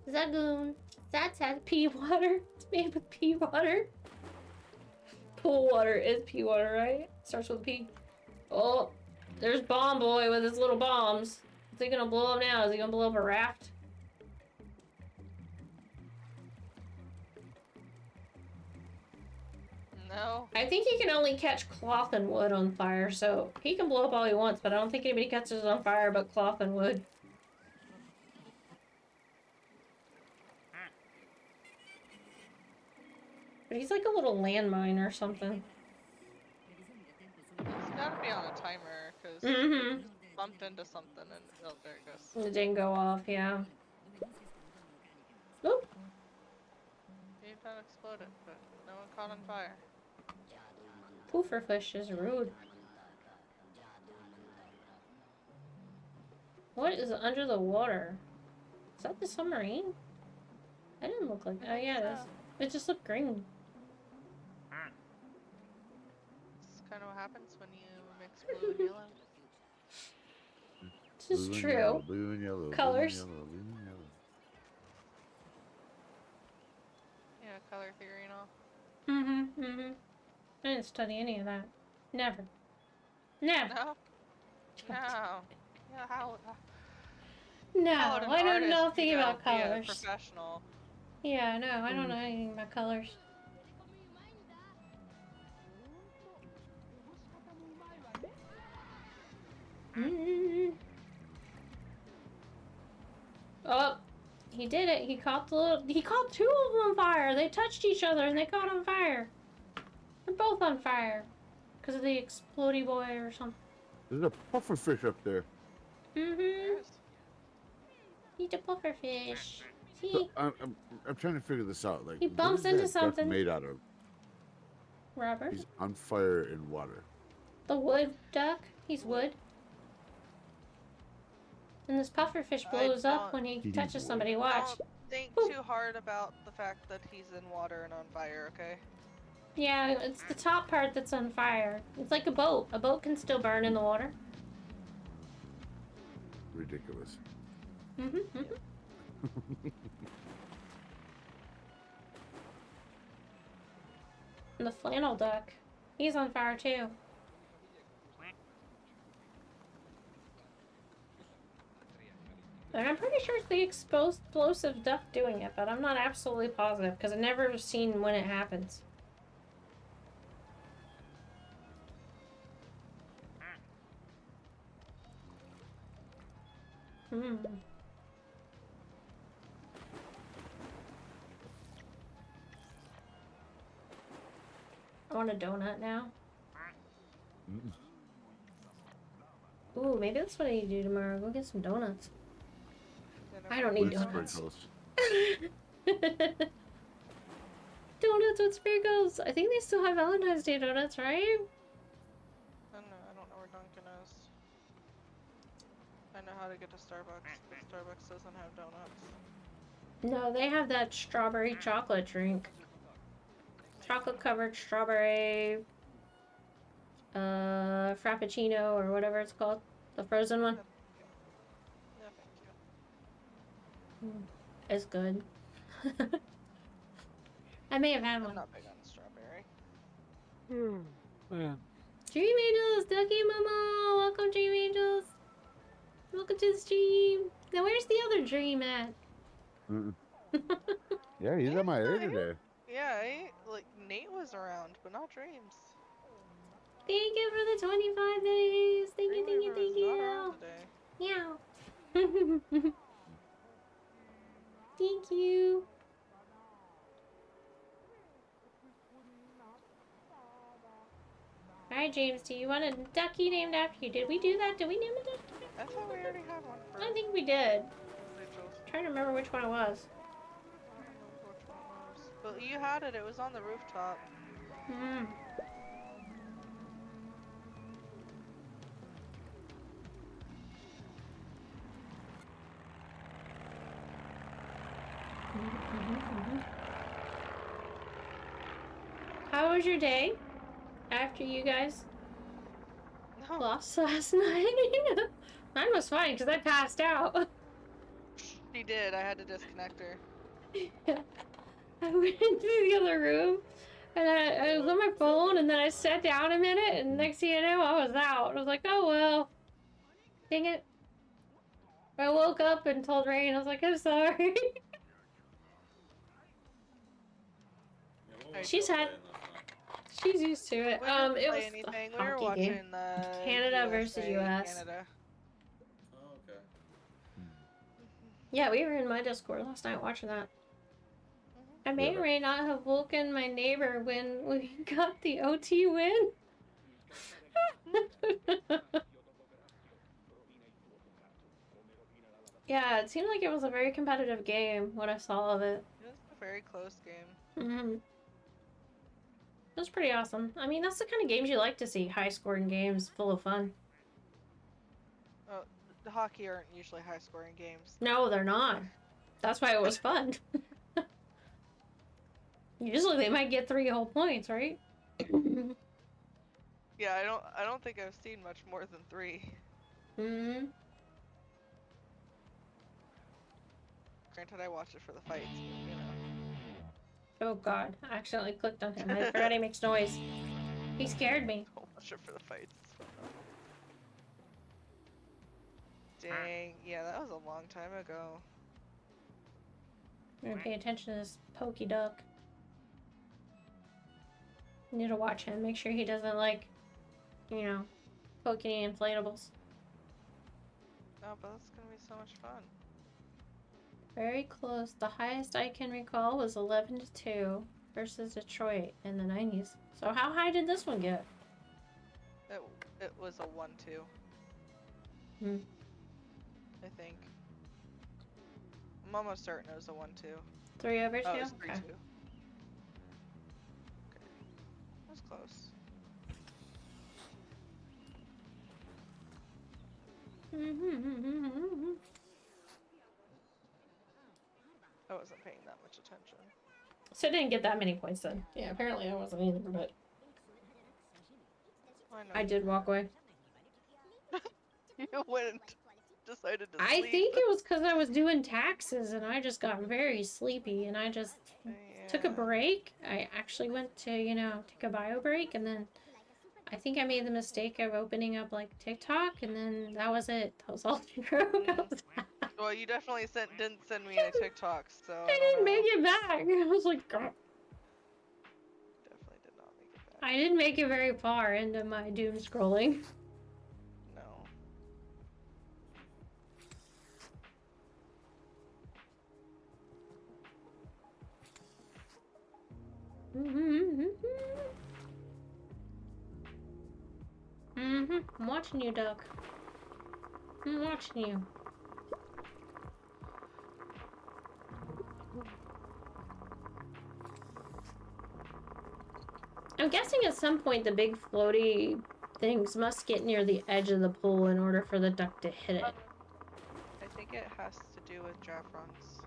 Zagoon. That's has pea water. It's made with pea water. Pool water is pea water, right? Starts with a P. Oh, there's Bomb Boy with his little bombs. Is he gonna blow up now? Is he gonna blow up a raft? No. I think he can only catch cloth and wood on fire, so he can blow up all he wants, but I don't think anybody catches on fire but cloth and wood. But he's like a little landmine or something. It's gotta be on a timer, because Mhm. bumped into something and oh, there it goes. It didn't go off, yeah. Oop. Maybe that exploded, but no one caught on fire. Poofer fish is rude. What is under the water? Is that the submarine? That didn't look like. Oh yeah, it is. It just looked green. It's kind of what happens when you mix blue and yellow. This is Blue and true. yellow, blue and yellow, Colors. Blue and yellow, blue and yellow. Yeah, color theory and all. I didn't study any of that. Never. Never. No. No. Yeah, how? No, How would an I know artist, nothing you know, about be a colors. professional? Yeah, no, I don't know anything about colors. Oh, he did it. He caught he caught two of them on fire. They touched each other and they caught on fire. They're both on fire. Because of the explodey boy or something. There's a puffer fish up there. Eat a puffer fish. See? So, I'm trying to figure this out. Like, He bumps what is into that duck something. made out of? Rubber. He's on fire in water. The wood duck. He's wood. And this puffer fish blows up when he touches somebody. Watch. Don't think too hard about the fact that he's in water and on fire, okay? Yeah, it's the top part that's on fire. It's like a boat. A boat can still burn in the water. Ridiculous. And the flannel duck. He's on fire too. And I'm pretty sure it's the explosive duck doing it, but I'm not absolutely positive because I've never seen when it happens. I want a donut now. Ooh, maybe that's what I need to do tomorrow. Go get some donuts. I don't need donuts. Donuts with sprinkles. I think they still have Valentine's Day donuts, right? I don't know where Dunkin' is. I know how to get to Starbucks, but Starbucks doesn't have donuts. No, they have that strawberry chocolate drink. Chocolate covered strawberry frappuccino or whatever it's called. The frozen one. No, thank you. It's good. I may have had one. I'm not big on strawberry. Man. Dream Angels, Ducky Mama! Welcome, Dream Angels! Welcome to the stream! Now, where's the other dream at? Yeah, he's at my ear today. Yeah, like Nate was around, but not Dreams. Thank you for the 25 days! Thank you, thank you, thank you! Meow! Thank you! Alright, James, do you want a ducky named after you? Did we do that? Did we name a ducky? I thought we already had one for I think we did. Rachel's. I'm trying to remember which one it was. I don't remember which one it was. But you had it, it was on the rooftop. How was your day after you guys lost last night? Mine was fine because I passed out. She did, I had to disconnect her. I went into the other room and I was on my phone and then I sat down a minute and next thing you know I was out. I was like, oh well. Dang it. I woke up and told Rain, I was like, I'm sorry. She's used to it. We didn't It play was anything. a We were hockey watching game. Canada versus US. Canada. Oh, okay. Yeah, we were in my Discord last night watching that. I may or may not have woken my neighbor when we got the OT win. Yeah, it seemed like it was a very competitive game when I saw of it. It was a very close game. It was pretty awesome. I mean, that's the kind of games you like to see. High-scoring games, full of fun. Oh, The hockey aren't usually high-scoring games. No, they're not. That's why it was fun. Usually they might get 3 whole points, right? Yeah, I don't think I've seen much more than 3. Hmm. Granted, I watched it for the fights, but, you know. Oh god, I accidentally clicked on him. I forgot he makes noise. He scared me. Don't watch it for the fights. Dang, yeah, that was a long time ago. I'm gonna pay attention to this pokey duck. Need to watch him, make sure he doesn't like, you know, poke any inflatables. Oh, but that's gonna be so much fun. Very close. The highest I can recall was 11-2 versus Detroit in the 90s. So how high did this one get? It was a 1-2. Hmm. I think. I'm almost certain it was a 1-2. 3/2? Oh, it was 3-2. Okay. Okay. That was close. I wasn't paying that much attention. So I didn't get that many points then. Yeah, apparently I wasn't either, but I did walk away. You went and decided to I sleep. think it was because I was doing taxes and I just got very sleepy and I just took a break. I actually went to, you know, take a bio break and then I think I made the mistake of opening up like TikTok and then that was it. That was all I wrote. Well, you definitely didn't send me any TikToks, so I didn't make it back. I was like, God. Definitely did not make it back. I didn't make it very far into my doom scrolling. No. I'm watching you, Duck. I'm watching you. I'm guessing at some point the big floaty things must get near the edge of the pool in order for the duck to hit it. I think it has to do with Jaffron's.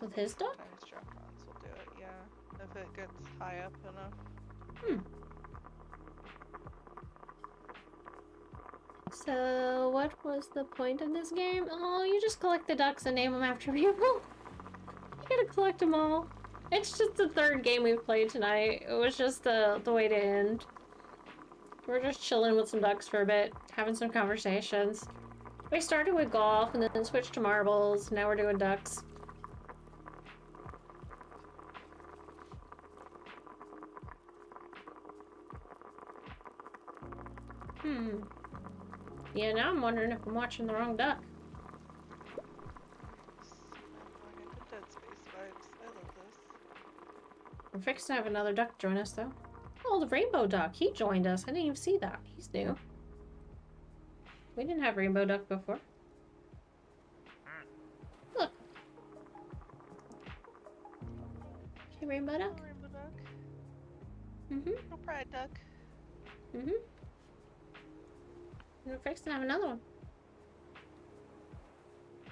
With his duck? Sometimes Jaffron's will do it, yeah. If it gets high up enough. So, what was the point of this game? Oh, you just collect the ducks and name them after people. You gotta collect them all. It's just the 3rd game we've played tonight. It was just the way to end. We're just chilling with some ducks for a bit, having some conversations. We started with golf and then switched to marbles. Now we're doing ducks. Yeah, now I'm wondering if I'm watching the wrong duck. I'm going into Dead Space vibes. I love this. We're fixing to have another duck join us, though. Oh, the rainbow duck. He joined us. I didn't even see that. He's new. We didn't have rainbow duck before. Look. Okay, rainbow duck. Oh, rainbow duck. Mm-hmm. No pride duck. Mm-hmm. We're fixing to have another one.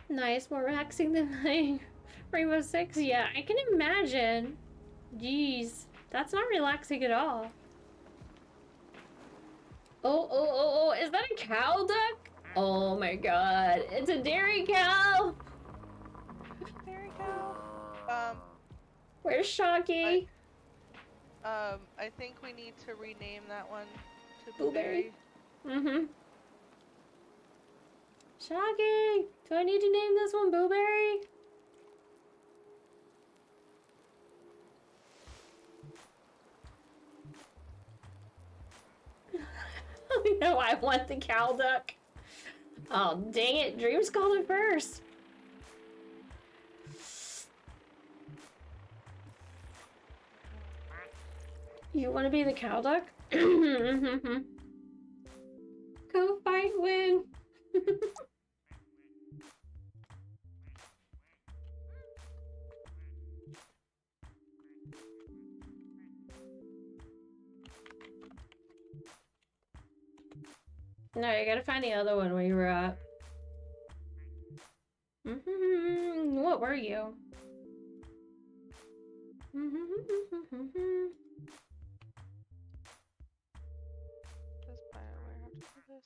Nice, more relaxing than playing Rainbow Six. Yeah, I can imagine. Jeez, that's not relaxing at all. Oh, is that a cow duck? Oh my god, it's a dairy cow! Dairy cow? Where's Shocky? I think we need to rename that one to Blueberry. Blueberry. Mm-hmm. Shocky! Do I need to name this one Blueberry? No, I want the cow duck. Oh, dang it. Dreams called it first. You want to be the cow duck? Go fight, win. No, you gotta find the other one where you were at. What were you?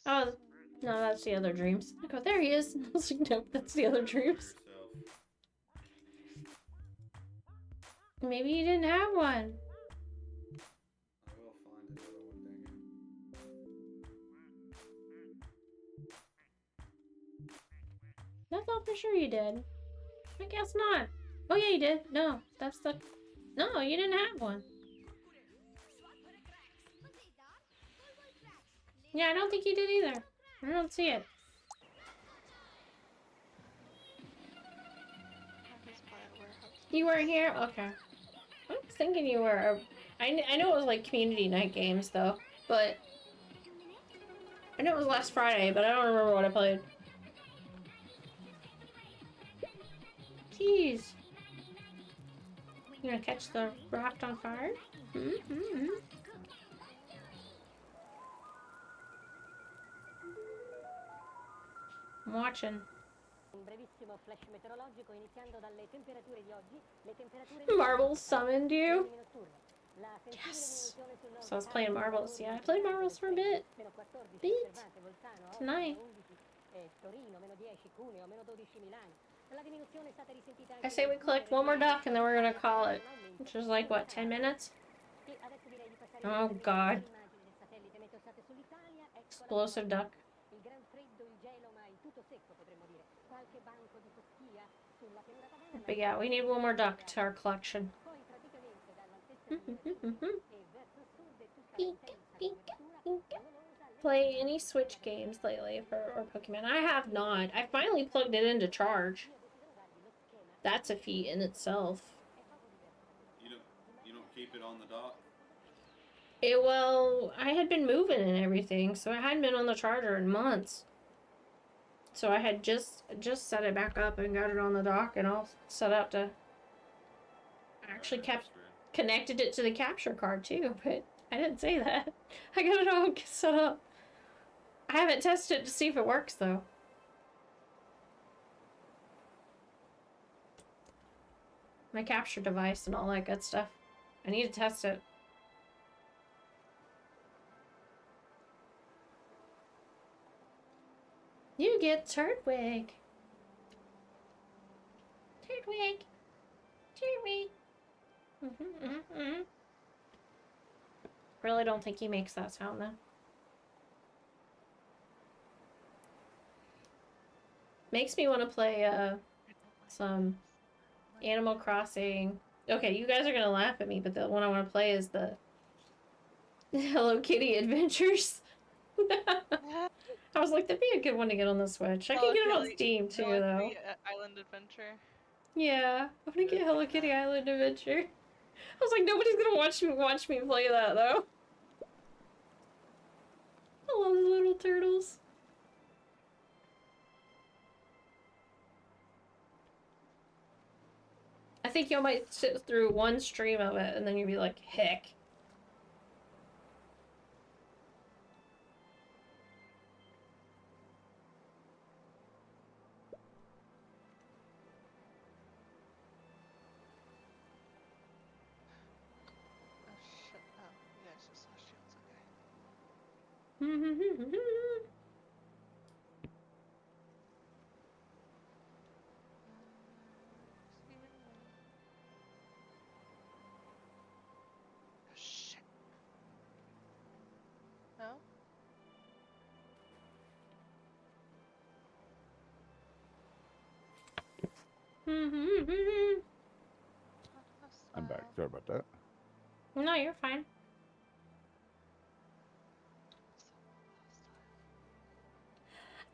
Oh, no, that's the other dreams. I go, there he is. I was like, nope, that's the other dreams. Maybe you didn't have one. I will find another one, dang it. I thought for sure you did. I guess not. Oh yeah, you did. No, that's the... No, you didn't have one. Yeah, I don't think you did either. I don't see it. You weren't here? Okay. I was thinking you were. I know it was like community night games though, but I know it was last Friday, but I don't remember what I played. Jeez. You gonna catch the raft on fire? Mm-hmm. I'm watching. Marbles summoned you? Yes. So I was playing marbles. Yeah, I played marbles for a bit. Tonight. I say we collect one more duck and then we're gonna call it. Which is like, what, 10 minutes? Oh god. Explosive duck. But yeah, we need one more duck to our collection. Play any Switch games lately or Pokemon? I have not. I finally plugged it into charge. That's a feat in itself. You don't keep it on the dock? Well, I had been moving and everything, so I hadn't been on the charger in months. So I had just set it back up and got it on the dock and all set up to... I actually connected it to the capture card too, but I didn't say that. I got it all set up. I haven't tested it to see if it works though. My capture device and all that good stuff. I need to test it. You get Turtwig. Turtwig. Turtwig. Really don't think he makes that sound though. Makes me want to play some Animal Crossing. Okay, you guys are gonna laugh at me, but the one I want to play is the Hello Kitty Adventures. I was like, that'd be a good one to get on the Switch. I can get it on Steam too, though. Island Adventure. Yeah, I'm gonna get Hello Kitty Island Adventure. I was like, nobody's gonna watch me play that though. I love the little turtles. I think you might sit through one stream of it and then you'd be like, heck. Shit. No? I'm back. Sorry about that. No, you're fine.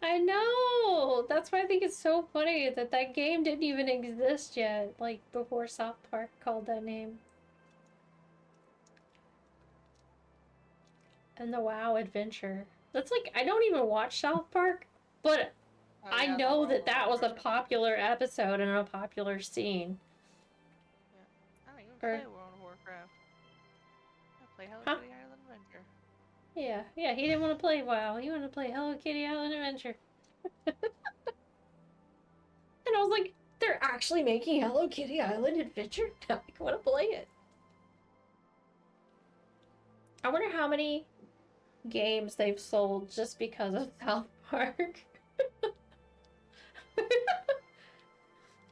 I know! That's why I think it's so funny that that game didn't even exist yet, like, before South Park called that name. And the WoW adventure. That's like, I don't even watch South Park, but I know that that was a popular episode and a popular scene. I don't even play World of Warcraft. I play Hello Kitty Island Adventure. Yeah, yeah, he didn't want to play WoW. He wanted to play Hello Kitty Island Adventure. And I was like, they're actually making Hello Kitty Island Adventure? Now I want to play it. I wonder how many games they've sold just because of South Park.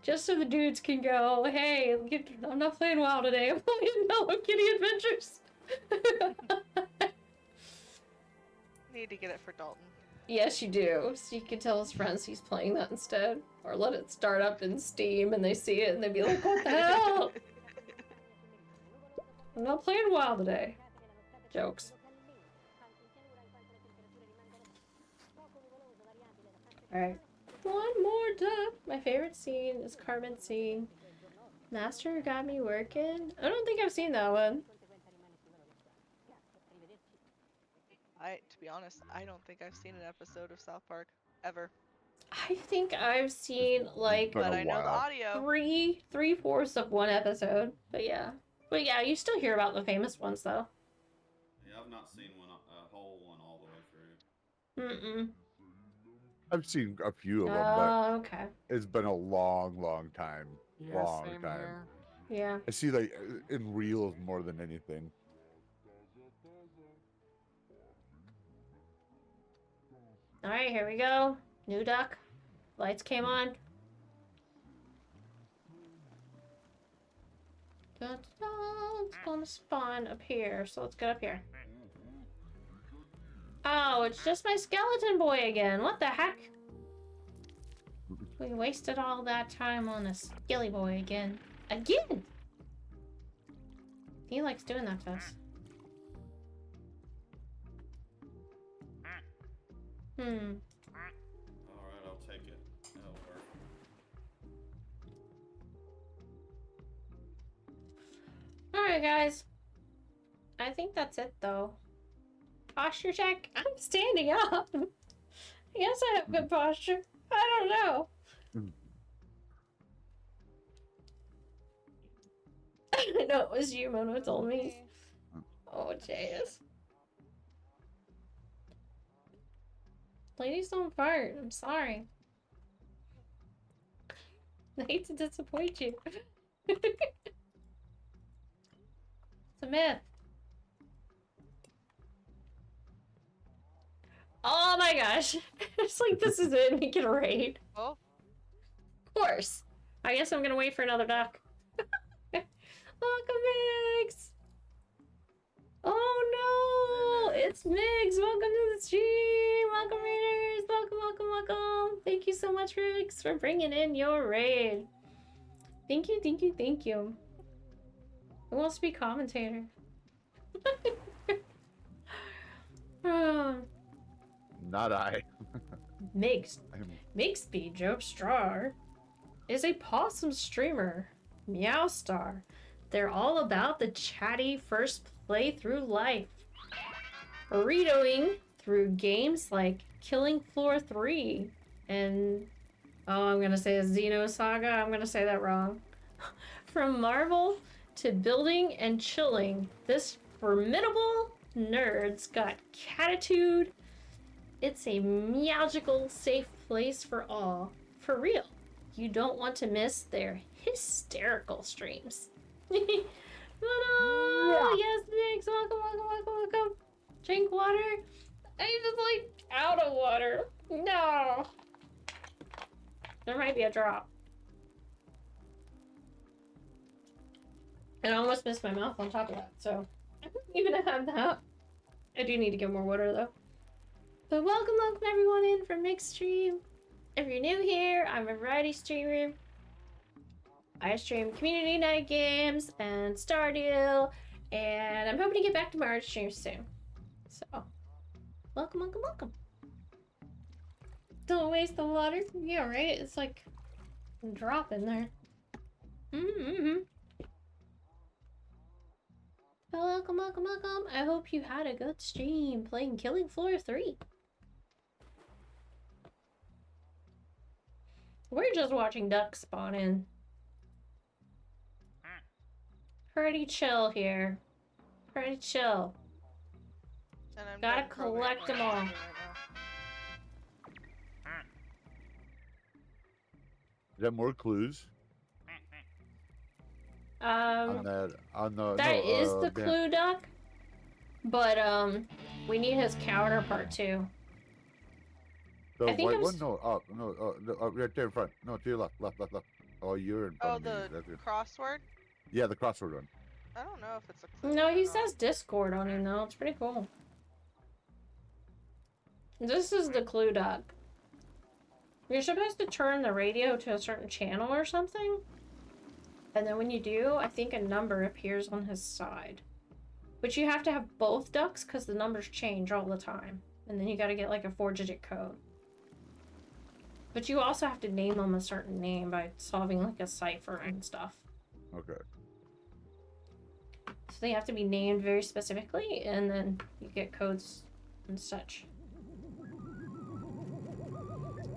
Just so the dudes can go, hey, I'm not playing WoW today, I'm playing Hello Kitty Adventures. Need to get it for Dalton. Yes, you do. So you can tell his friends he's playing that instead. Or let it start up in Steam and they see it and they be like, what the hell? I'm not playing WoW today. Jokes. Alright. One more duck. My favorite scene is Carmen's scene. Master got me working. I don't think I've seen that one. To be honest, I don't think I've seen an episode of South Park ever. I think I've seen like But I know the audio. three-fourths of one episode. But yeah. But yeah, you still hear about the famous ones though. Yeah, I've not seen one a whole one all the way through. Mm-mm. I've seen a few of them, but okay. it's been a long time. Yeah, long same time. here. Yeah. I see like in reels more than anything. Alright, here we go. New duck. Lights came on. It's gonna spawn up here, so let's get up here. Oh, it's just my skeleton boy again. What the heck? We wasted all that time on a skilly boy again. Again! He likes doing that to us. Alright, I'll take it. That'll work. Alright, guys. I think that's it, though. Posture check? I'm standing up. I guess I have good posture. I don't know. I know it was you, Mono told me. Oh, jeez. Ladies don't fart. I'm sorry. I hate to disappoint you. It's a myth. Oh my gosh. It's like this is it. We can raid. Oh. Of course. I guess I'm gonna wait for another duck. Welcome, Migs! Oh no! It's Migs! Welcome to the stream! Welcome, Raiders! Welcome, welcome, welcome! Thank you so much, Migs, for bringing in your raid. Thank you, thank you, thank you. Who wants to be commentator? Not I. Migs. Migsby Joe Straw is a possum streamer. Meowstar. They're all about the chatty first playthrough life. Burritoing through games like Killing Floor 3 and... Oh, I'm gonna say a Xenosaga. I'm gonna say that wrong. From Marvel to building and chilling, this formidable nerd's got catitude. It's a magical, safe place for all. For real. You don't want to miss their hysterical streams. Yes, Mix, welcome, welcome, welcome, welcome. Drink water. I'm just like out of water. No. There might be a drop. And I almost missed my mouth on top of that, so I don't even have that. I do need to get more water though. But welcome everyone in from Mixed Stream. If you're new here, I'm a variety streamer. I stream community night games and Stardew, and I'm hoping to get back to Mario streams soon. So, welcome, welcome, welcome. Don't waste the water. Yeah, right? It's like a drop in there. Welcome, welcome, welcome. I hope you had a good stream playing Killing Floor 3. We're just watching ducks spawn in. Pretty chill here. Pretty chill. And I'm Gotta done programming collect them what I'm all. doing right Is that more clues? On that, on the that is the ban- clue duck, but we need his counterpart too. The I think white I'm one? No, up, no, right there in front. No, to your left, left. Oh, you're in front Oh, of me. the That's it. crossword? Yeah, the crossword one. I don't know if it's a clue. No, he says Discord on him though. It's pretty cool. This is the clue duck. You're supposed to turn the radio to a certain channel or something. And then when you do, I think a number appears on his side. But you have to have both ducks because the numbers change all the time. And then you gotta get like a 4-digit code. But you also have to name them a certain name by solving like a cipher and stuff. Okay. So they have to be named very specifically, and then you get codes and such.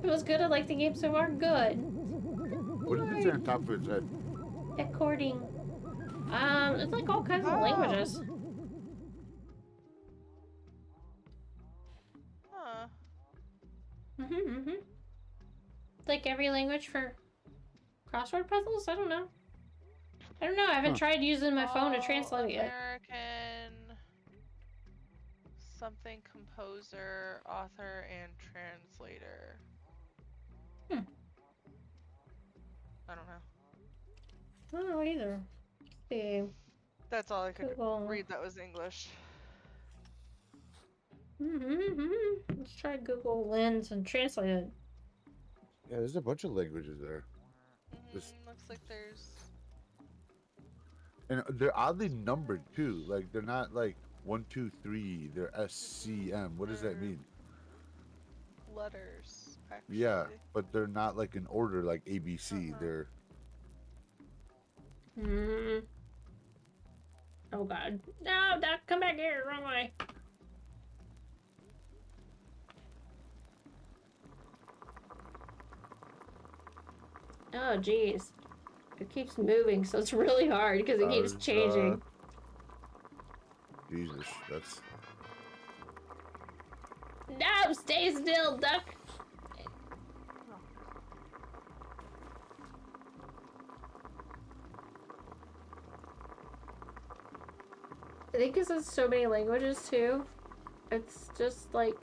It was good. I like the game so far. Good. What does it say on top of its head? According. It's like all kinds of languages. Huh. Like every language for crossword puzzles? I don't know. I haven't tried using my phone to translate it yet. American something composer, author, and translator. I don't know. I don't know either. Let's see. That's all I could Google. read that was English. Let's try Google Lens and translate it. Yeah, there's a bunch of languages there. Just, Looks like there's... and they're oddly numbered too. Like they're not like 1, 2, 3. They're SCM. What does that mean? letters, actually. Yeah, but they're not like in order like ABC. They're Oh god. No, Doc, come back here. Wrong way. Oh, jeez. It keeps moving, so it's really hard because it keeps changing. Jesus, that's... No, stay still, Duck. I think because it's so many languages too, it's just like...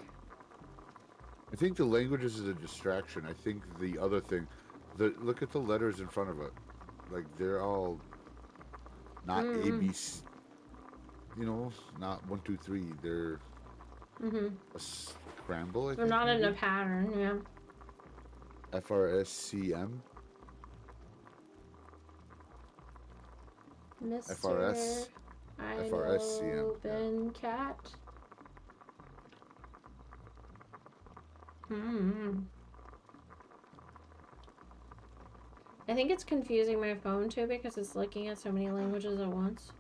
I think the languages is a distraction. I think the other thing, look at the letters in front of it. Like they're all not ABC. You know, not 1, 2, 3. They're a scramble. I They're think, not in maybe? a pattern, yeah. FRSCM. Mr. FRS. FRSCM. KimonoKat. I think it's confusing my phone too because it's looking at so many languages at once.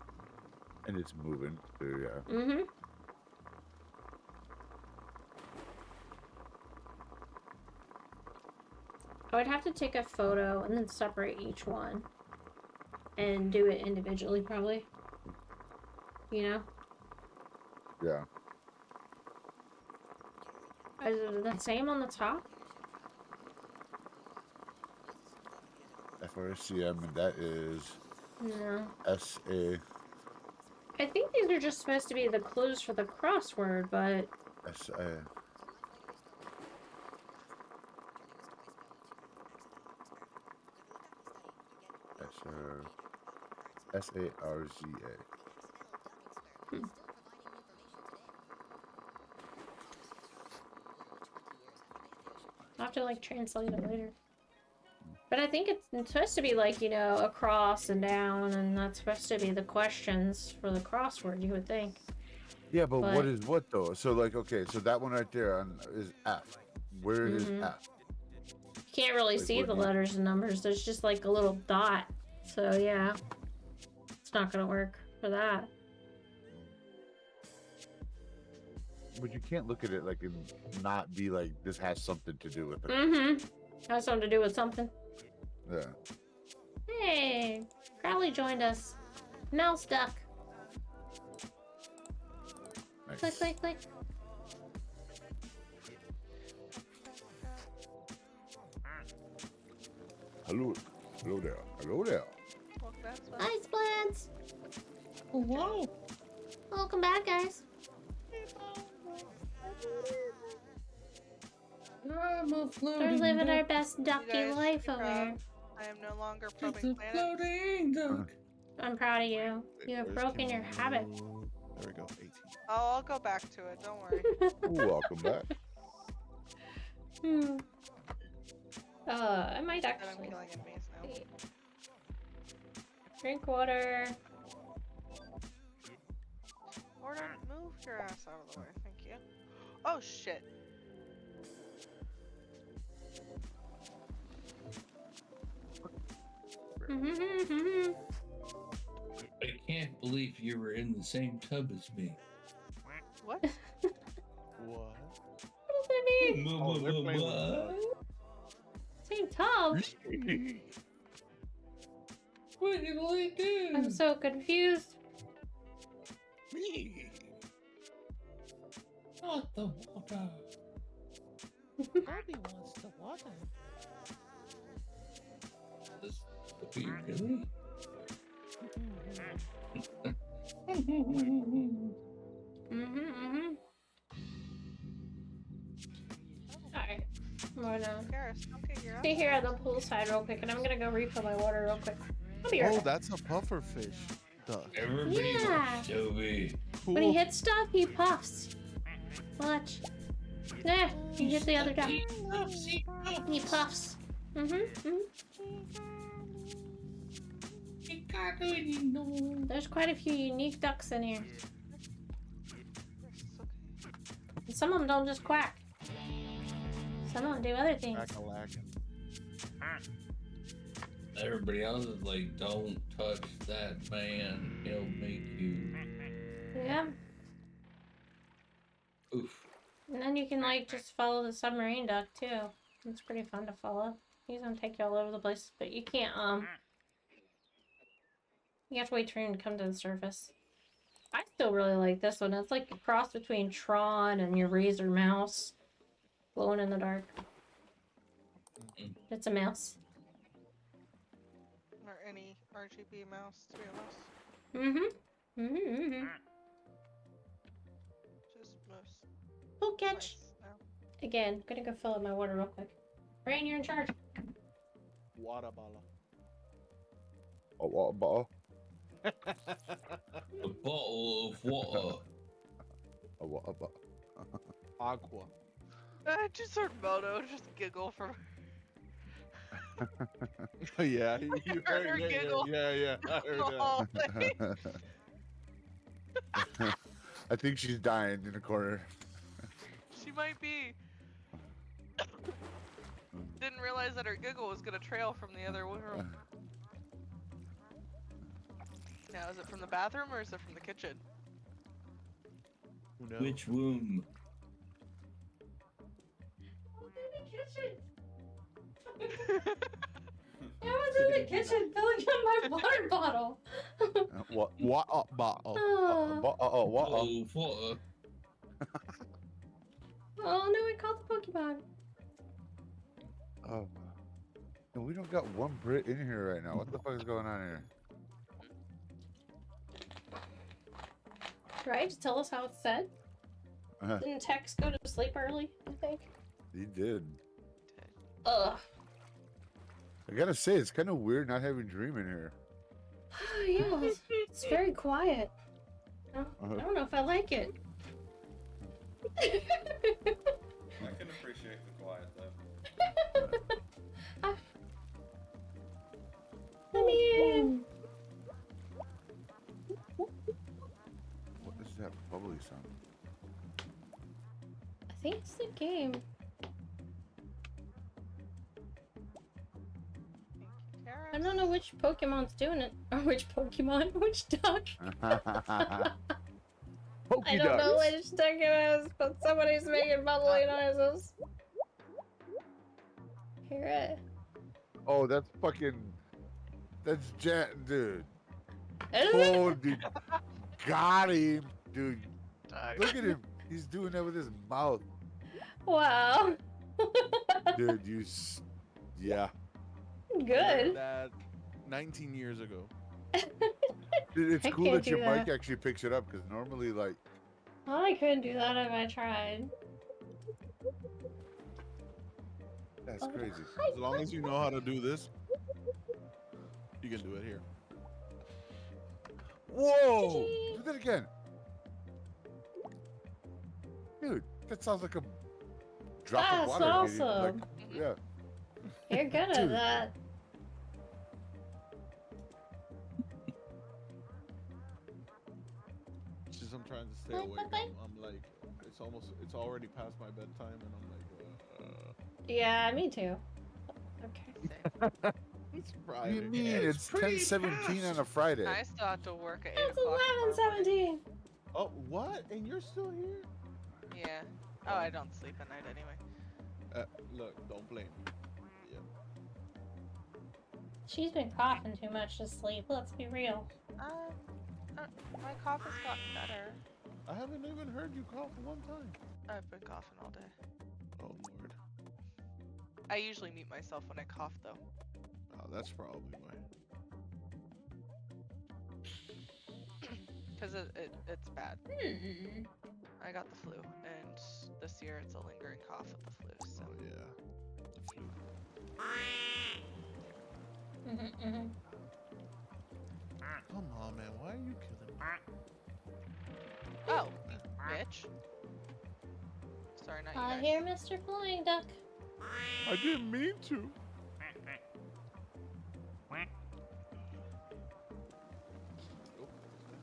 And it's moving too, yeah. I would have to take a photo and then separate each one and do it individually, probably. You know? Yeah. Is it the same on the top? FRSCM, and that is No. SA. I think these are just supposed to be the clues for the crossword, but... SA. SARZA. I'll have to like translate it later. But I think it's supposed to be like, you know, across and down, and that's supposed to be the questions for the crossword, you would think. Yeah, but what is what though? So like, okay, so that one right there is F. Where is F? You can't really see the letters and numbers. There's just like a little dot. So yeah, it's not gonna work for that. But you can't look at it like and not be like, this has something to do with it. Has something to do with something. Yeah. Hey, Crowley joined us. Mouse duck. Click, click, click. Hello. Hello there. Hello there. Hi, Splats. Whoa. Welcome back, guys. We're living our best ducky life over here. I am no longer It's probing a planets. floating duck. I'm proud of you. You have broken your habit. There we go. 18. Oh, I'll go back to it. Don't worry. Welcome back. I might I'm actually. killing enemies now. Wait. Drink water. Gordon, move your ass out of the way. Thank you. Oh shit. I can't believe you were in the same tub as me. What? What? What does that mean? Oh, they're playing with Same tub? What did I do? I'm so confused. Me. Not the water. Bobby wants the water. This would be really. Alright. I'm gonna Garrus, don't get your stay here at the poolside real quick, and I'm gonna go refill my water real quick. I'll be right Oh, back. that's a puffer fish. Duck. Everybody Yeah. watch Toby. When he hits stuff, he puffs. Watch. There, he hit the other duck. He puffs. There's quite a few unique ducks in here. And some of them don't just quack. Some of them do other things. Everybody else is like, don't touch that man. He'll make you. Yeah. Oof. And then you can like just follow the submarine duck too. It's pretty fun to follow. He's gonna take you all over the place, but you can't you have to wait for him to come to the surface. I still really like this one. It's like a cross between Tron and your Razor mouse. Glowing in the dark. It's a mouse. Or any RGB mouse, to be honest. Just moose. Poke catch. Again, gonna go fill up my water real quick. Rain, you're in charge. Water bottle. A water bottle. A bottle of water. A water bottle. Aqua. I just heard Moto just giggle from. Yeah, you heard her yeah, giggle. yeah, I heard that. I think she's dying in the corner. She might be. Didn't realize that her giggle was gonna trail from the other room. Now, is it from the bathroom or is it from the kitchen? Who knows? Which room? I was in the kitchen filling up my water bottle. Water bottle. Oh. Water. Oh no, I called the Pokemon. Oh. No, we don't got one Brit in here right now. What the fuck is going on here? Right? Just tell us how it's said. Didn't Tex go to sleep early, I think? He did. Ugh. I gotta say, it's kind of weird not having Dream in here. Yeah, it's very quiet. I don't know if I like it. I can appreciate the quiet though. I mean... What is that bubbly sound? I think it's the game. I don't know which Pokemon's doing it. Or which Pokemon? Which duck? I don't know which duck it is, but somebody's making bubbly noises. Hear it? Oh, that's fucking... That's Jet, dude. Is it? Oh, dude. Got him, dude. Look at him. He's doing that with his mouth. Wow. Dude, yeah. Good. That 19 years ago. Dude, it's I cool can't that your do mic that. actually picks it up because normally, like, Oh, I couldn't do that if I tried. that's crazy. As long as you know how to do this, you can do it here. Whoa! Do that again. Dude, that sounds like a drop of That's water. awesome. Yeah. You're good at Dude. that. Since I'm trying to stay awake, I'm like, it's already past my bedtime, and I'm like, Yeah, me too. Okay. it's What Friday. do you mean? It's 10:17 on a Friday. I still have to work at 8 It's o'clock. 11:17. Oh, what? And you're still here? Yeah. Oh, I don't sleep at night anyway. Look, don't blame me. Yeah. She's been coughing too much to sleep. Let's be real. My cough has gotten better. I haven't even heard you cough one time. I've been coughing all day. Oh, Lord. I usually mute myself when I cough, though. Oh, that's probably why. Because it's bad. I got the flu, and this year it's a lingering cough with the flu, so. Oh, yeah. The flu. Come on, man. Why are you killing me? Oh, bitch. Sorry, not you guys. Here, Mr. Flying Duck. I didn't mean to.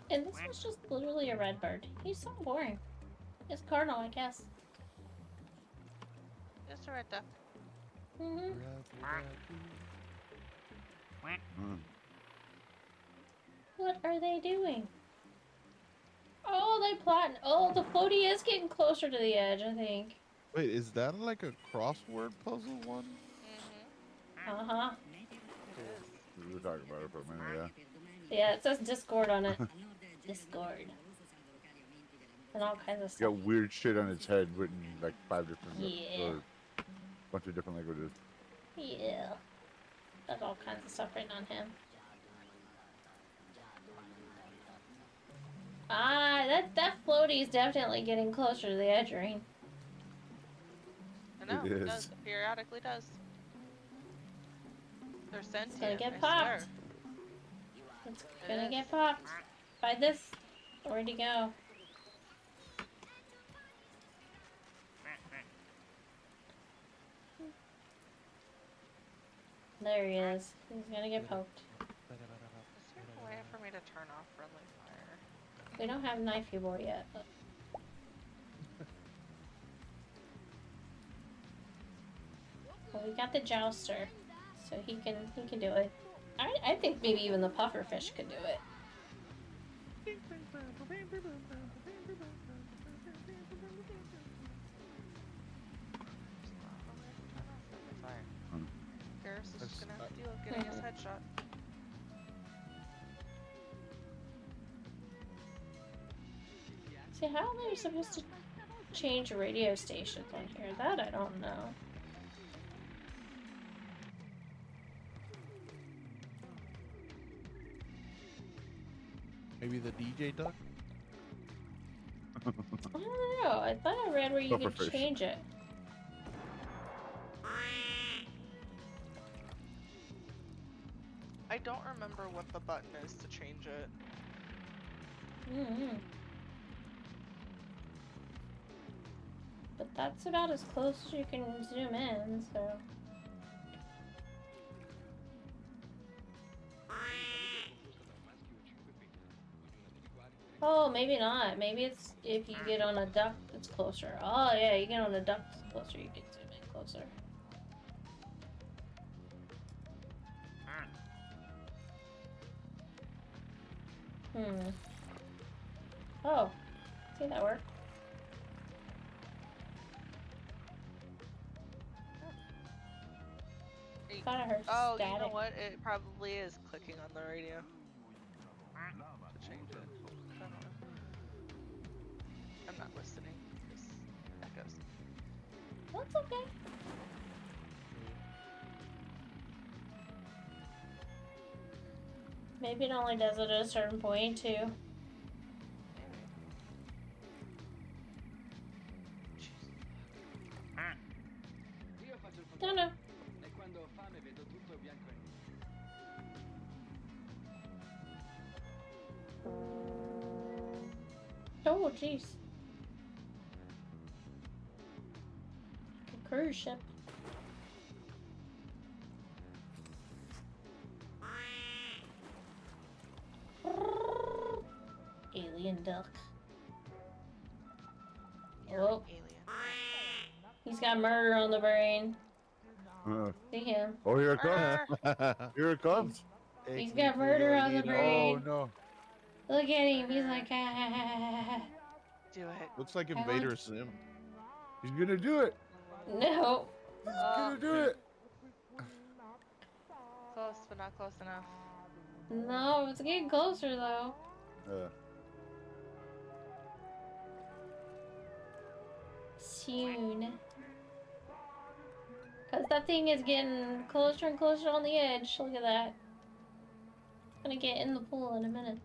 And this was just literally a red bird. He's so boring. It's cardinal, I guess. Just a red duck. What are they doing? Oh, they plotting. Oh, the floaty is getting closer to the edge, I think. Wait, is that like a crossword puzzle one? Uh-huh. We were talking about it for a minute, yeah. Yeah, it says Discord on it. Discord. And all kinds of It's stuff. got weird shit on its head written in like 5 different Yeah. or a bunch of different languages. Yeah. Got all kinds of stuff written on him. Ah, that floaty is definitely getting closer to the edge ring. I know, It it is. does. It periodically does. They're sentient, It's gonna get I popped. swear. It's gonna get popped. By this. Where'd he go? There he is. He's gonna get poked. Is there a way for me to turn off friendly fire? We don't have knifey boy yet, but well, we got the jouster, so he can do it. I think maybe even the pufferfish could do it. Garrus is just gonna have to deal with getting his headshot. See, how are they supposed to change radio stations on here? That I don't know. Maybe the DJ duck? I don't know. I thought I read where you could Pufferfish. change it. I don't remember what the button is to change it. But that's about as close as you can zoom in, so. Oh, maybe not. Maybe it's if you get on a duck that's closer. Oh yeah, you get on a duck that's closer, you can zoom in closer. Oh, see that work? Thought I heard Oh, static. you know what? It probably is clicking on the radio. To change it. I don't know. Maybe it only does it at a certain point, too. Don't know. Oh, jeez. A cruise ship. Alien duck. Oh. He's got murder on the brain. See him. Oh, here it comes. Here it comes. He's got murder on the brain. Oh, no. Look at him. He's like, ah. Do it. Looks like I want- Invader Sim. He's gonna do it. No. He's gonna do it. Close, but not close enough. No, it's getting closer, though. Soon. Because that thing is getting closer and closer on the edge. Look at that. It's gonna get in the pool in a minute.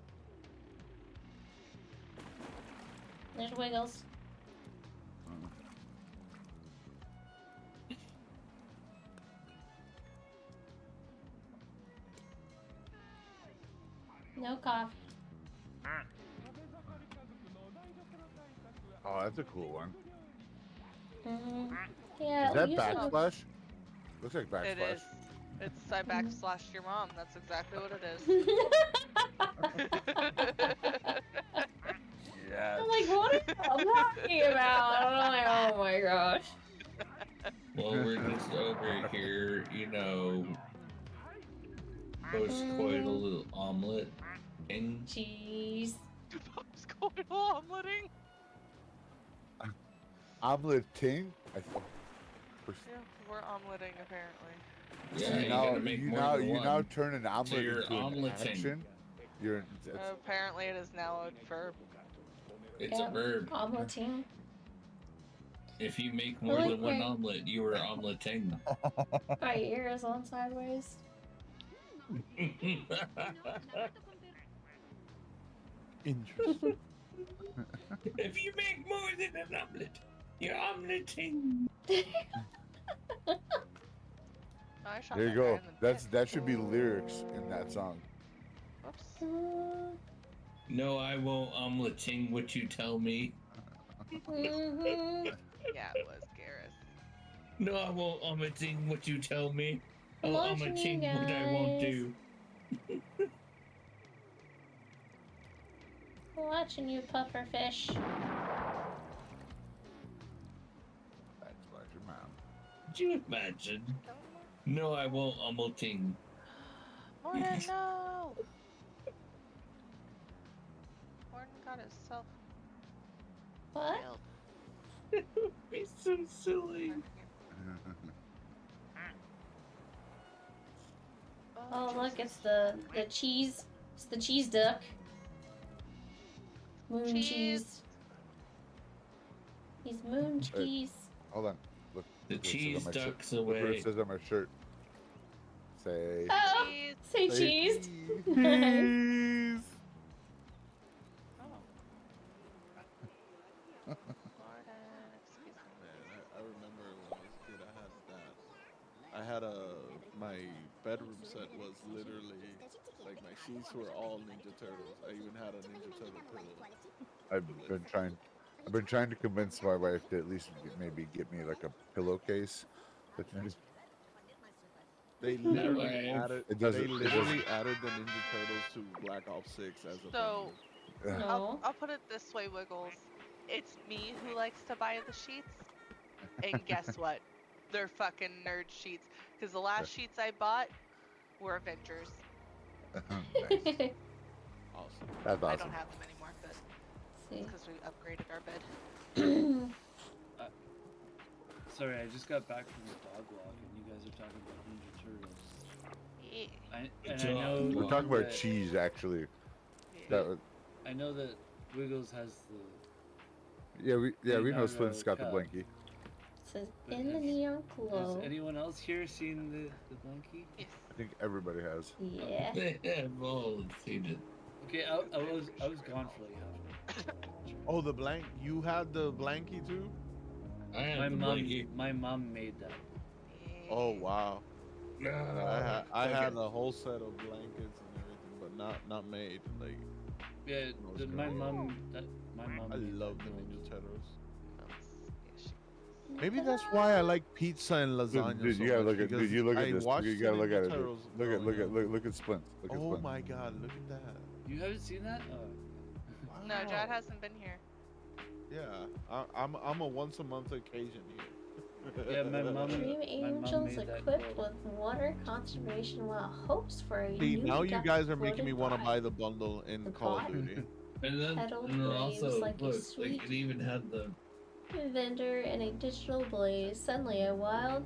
There's Wiggles. No coffee. Oh, that's a cool one. Yeah. Is that usually- backsplash? Looks like backsplash. It is. It's I backsplashed your mom. That's exactly what it is. Yes. I'm like, what are you talking about? I'm like, oh my gosh. Well, we're just over here, you know, post-coital omelet ing. Jeez. Post-coital omeletting? Omelet ting? I thought. Yeah, we're omeletting apparently. Yeah, you now, gotta make you more now, than you one. now turn an omelet So you're into an omeleting. action. You're. It's, Apparently it is now a verb. It's a verb. Omeleting. If you make more like than one my- omelet, you are omeleting. My ear is on sideways. Interesting. If you make more than an omelet, you're omeleting. I shot there you that guy go. in the That should be lyrics in that song. Whoops. No, I won't omeleting what you tell me. Mm-hmm. Yeah, it was Garrus. No, I won't omeleting what you tell me. I'll Watching you omeleting what I won't guys. do. Watching you, puffer fish. Backsplash your mom. Could you imagine? No, I won't omeleting. Morton, no! Morton got himself What? killed. He's so silly. Oh look, it's the cheese. It's the cheese duck. Moon cheese. He's moon cheese. Hold on. Look. The look what it says cheese on my shirt. ducks Look what away. it says on my shirt. Say. Oh, say Say cheese. cheese. Nice. I remember when I was a kid, I had my bedroom set was literally like my sheets were all Ninja Turtles. I even had a Ninja Turtle pillow. I've been trying to convince my wife to at least maybe get me like a pillowcase. But They No literally way. added. It doesn't- They it literally doesn't- added the Ninja Turtles to Black Ops 6 as a So, bundle. No. I'll put it this way, Wiggles. It's me who likes to buy the sheets. And guess what? They're fucking nerd sheets. Because the last sheets I bought were Avengers. Nice. Awesome. That's I awesome. don't have them anymore, but See. it's because we upgraded our bed. Sorry, I just got back from the dog walk, and you guys are talking about Ninja Turtles. Yeah. I know We're talking about that- cheese, actually. That was, I know that Wiggles has the. yeah, we know Leonardo Splint's got the cup. blankie. Says in the neon Has glow. anyone else here seen the blankie? Yes. think everybody has. Yeah. They have all seen it. Okay, I was gone for like half an hour. Oh, the blank. You had the blankie too? I had the blankie. My mom made that. Oh wow. No. I had Okay. a whole set of blankets and everything, but not made. Like Yeah, when I was my growing up. mom. I made love that the mold. Ninja Turtles. Maybe that's why I like pizza and lasagna Dude, so you gotta much look at. because Dude, you look I at this. watched You the gotta look Ninja at it. Dude. Turtles Look at growing up. look at Splints. Look at Oh Splints. my god, look at that. You haven't seen that? No, Jad hasn't been here. Yeah, I'm a once a month occasion here. Yeah, my mom. Dream My mom Angels made that equipped mold. with water conservation while hopes for a See, new now you duck guys are making me floated want to by. buy the bundle in The Call of pot? Duty. And Petal then waves also like a look, like sweet it even had the vendor in a digital blaze. Suddenly, a wild,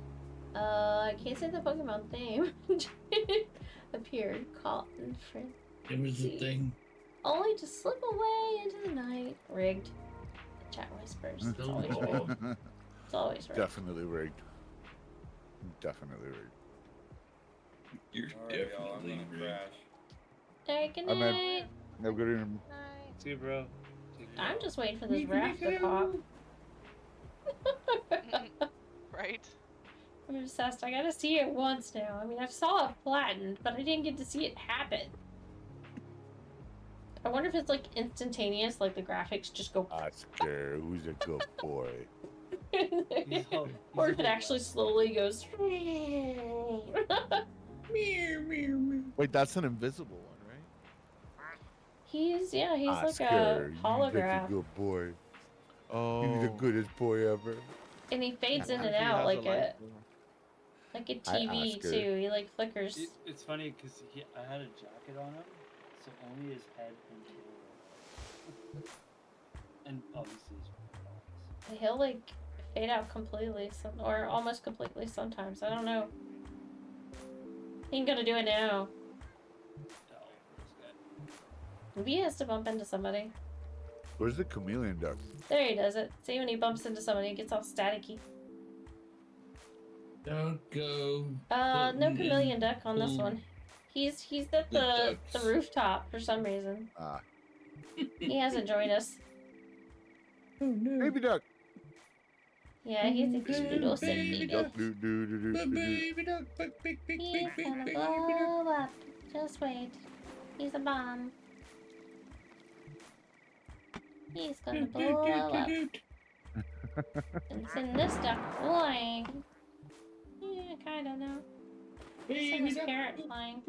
I can't say the Pokemon name, appeared, caught in frenzy. it was the thing. Only to slip away into the night. Rigged. The chat whispers. It's always rigged. It's always rigged. Definitely rigged. Definitely rigged. You're Alright, y'all, I'm definitely gonna rigged. crash. Alright, good I meant. night. No good evening. See you, bro. I'm just waiting for this raft to pop. Right? I'm obsessed. I gotta see it once now. I mean, I saw it flattened, but I didn't get to see it happen. I wonder if it's like instantaneous, like the graphics just go. Oscar, who's a good boy? Or if it actually slowly goes. Wait, that's an invisible one, right? He's like a Oscar, you're holograph. a good boy. Oh. You're the goodest boy ever. And he fades in and He out has like a Hi, TV Oscar. too. He like flickers. It's funny because I had a jacket on him, so only his head and tail. And obviously his He'll like fade out completely, or almost completely sometimes. I don't know. He ain't gonna do it now. Maybe he has to bump into somebody. Where's the chameleon duck? There he does it. See, when he bumps into somebody, he gets all staticky. Don't go. No putting chameleon in duck on this full- one. He's at The the rooftop for some reason. He hasn't joined us. Oh no. Baby duck. Yeah, he's a cute little Baby baby duck. duck. Baby duck. He's gonna blow up. Just wait. He's a bomb. He's gonna blow up. And send this duck flying. Yeah, kinda no. Send this parrot flying.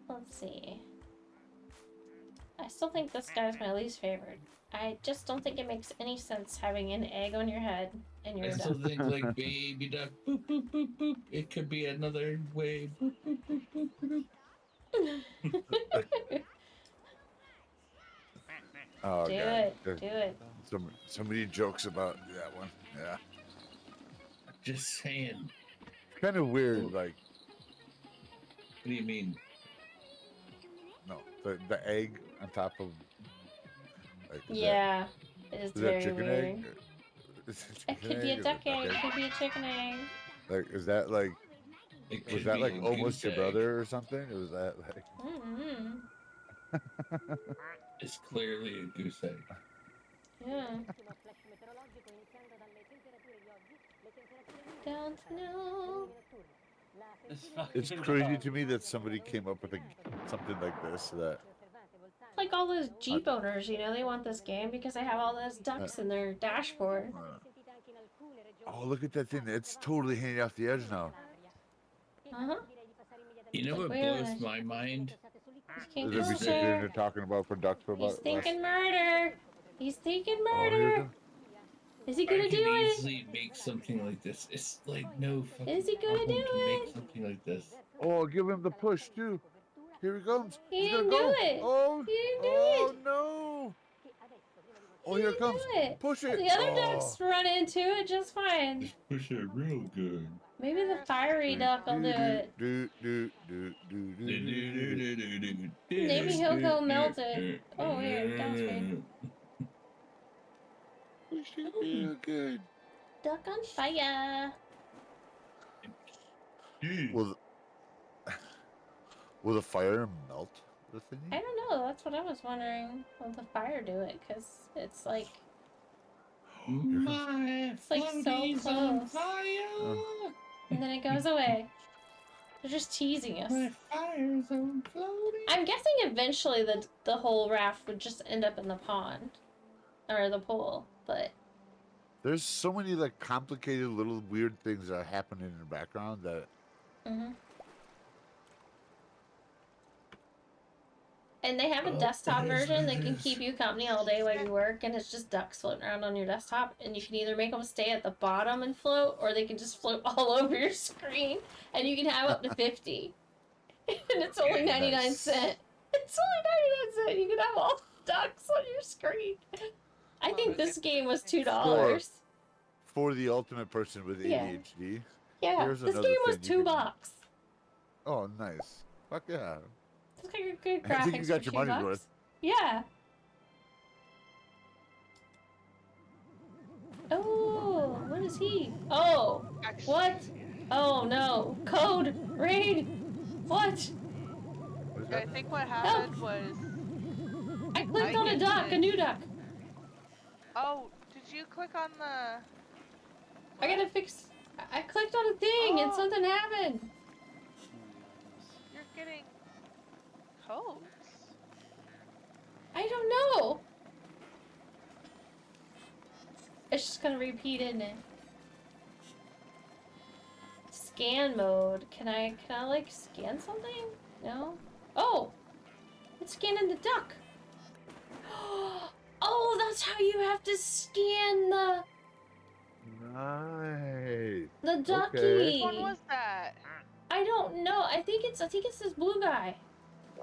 Let's see. I still think this guy's my least favorite. I just don't think it makes any sense having an egg on your head and I you're still done. think like baby duck. Boop boop boop boop. It could be another way. Boop boop boop boop boop. Oh Do god. it. There's Do it. So many jokes about that one. Yeah. Just saying. Kind of weird, like. What do you mean? No, the egg on top of. Like, Yeah, it is is that very chicken weird. egg? Is it It chicken could be a egg? Is duck it egg, it could be a chicken egg. Like, is that like? It Was could that be like a almost goose your egg. brother or something? Or was that like? Mm-hmm. It's clearly a goose egg. Yeah. Don't know. It's crazy to me that somebody came up with something like this. That Like all those Jeep owners, you know, they want this game because they have all those ducks in their dashboard. oh, look at that thing! It's totally hanging off the edge now. Uh-huh. You know Like, what wait a blows minute. my mind? He's Is we sit closer. there talking about for ducks for He's about. thinking murder. He's thinking Oh, here it murder. comes. Is he I gonna could do it? easily make something like this. It's like no fucking Is he gonna problem do to make it? something like this. Oh, give him the push too. Here he comes. He He's gonna didn't do go. it. Oh, He didn't do oh it. no! Oh, He here it didn't comes. do it. Push it. The other Oh. ducks run into it just fine. Push it real good. Maybe the fiery duck will do it. Maybe he'll go melt it. Oh, weird. That was weird. Real good. Duck on fire. Will will the fire melt the thingy? I don't know. That's what I was wondering. Will the fire do it? Because it's like. My It's like so floaties on close. fire. And then it goes away. They're just teasing us. My fire's on floating. I'm guessing eventually the whole raft would just end up in the pond. Or the pool, but... There's so many like complicated little weird things that are happening in the background that... Mm-hmm. And they have a desktop version that can keep you company all day while you work, and it's just ducks floating around on your desktop, and you can either make them stay at the bottom and float, or they can just float all over your screen, and you can have up to 50. And it's only 99 cents. It's only 99 cents. You can have all ducks on your screen. I think this game was $2. For the ultimate person with Yeah. ADHD. Yeah, Here's this another game was thing you $2. can- Oh, nice. Fuck yeah. It's like a good I think graphics you got for your $2. money's worth. Yeah. Oh, what is he? Oh, what? Oh no, code, raid, what? I think what happened was I clicked on a duck, a new duck. Oh, did you click on the? I gotta fix. I clicked on a thing and something happened. You're getting codes. I don't know. It's just gonna repeat, isn't it? Scan mode. Can I like scan something? No. Oh, it's scanning the duck. Oh, that's how you have to scan the Nice. ducky. Okay. Which one was that? I don't know. I think it's this blue guy.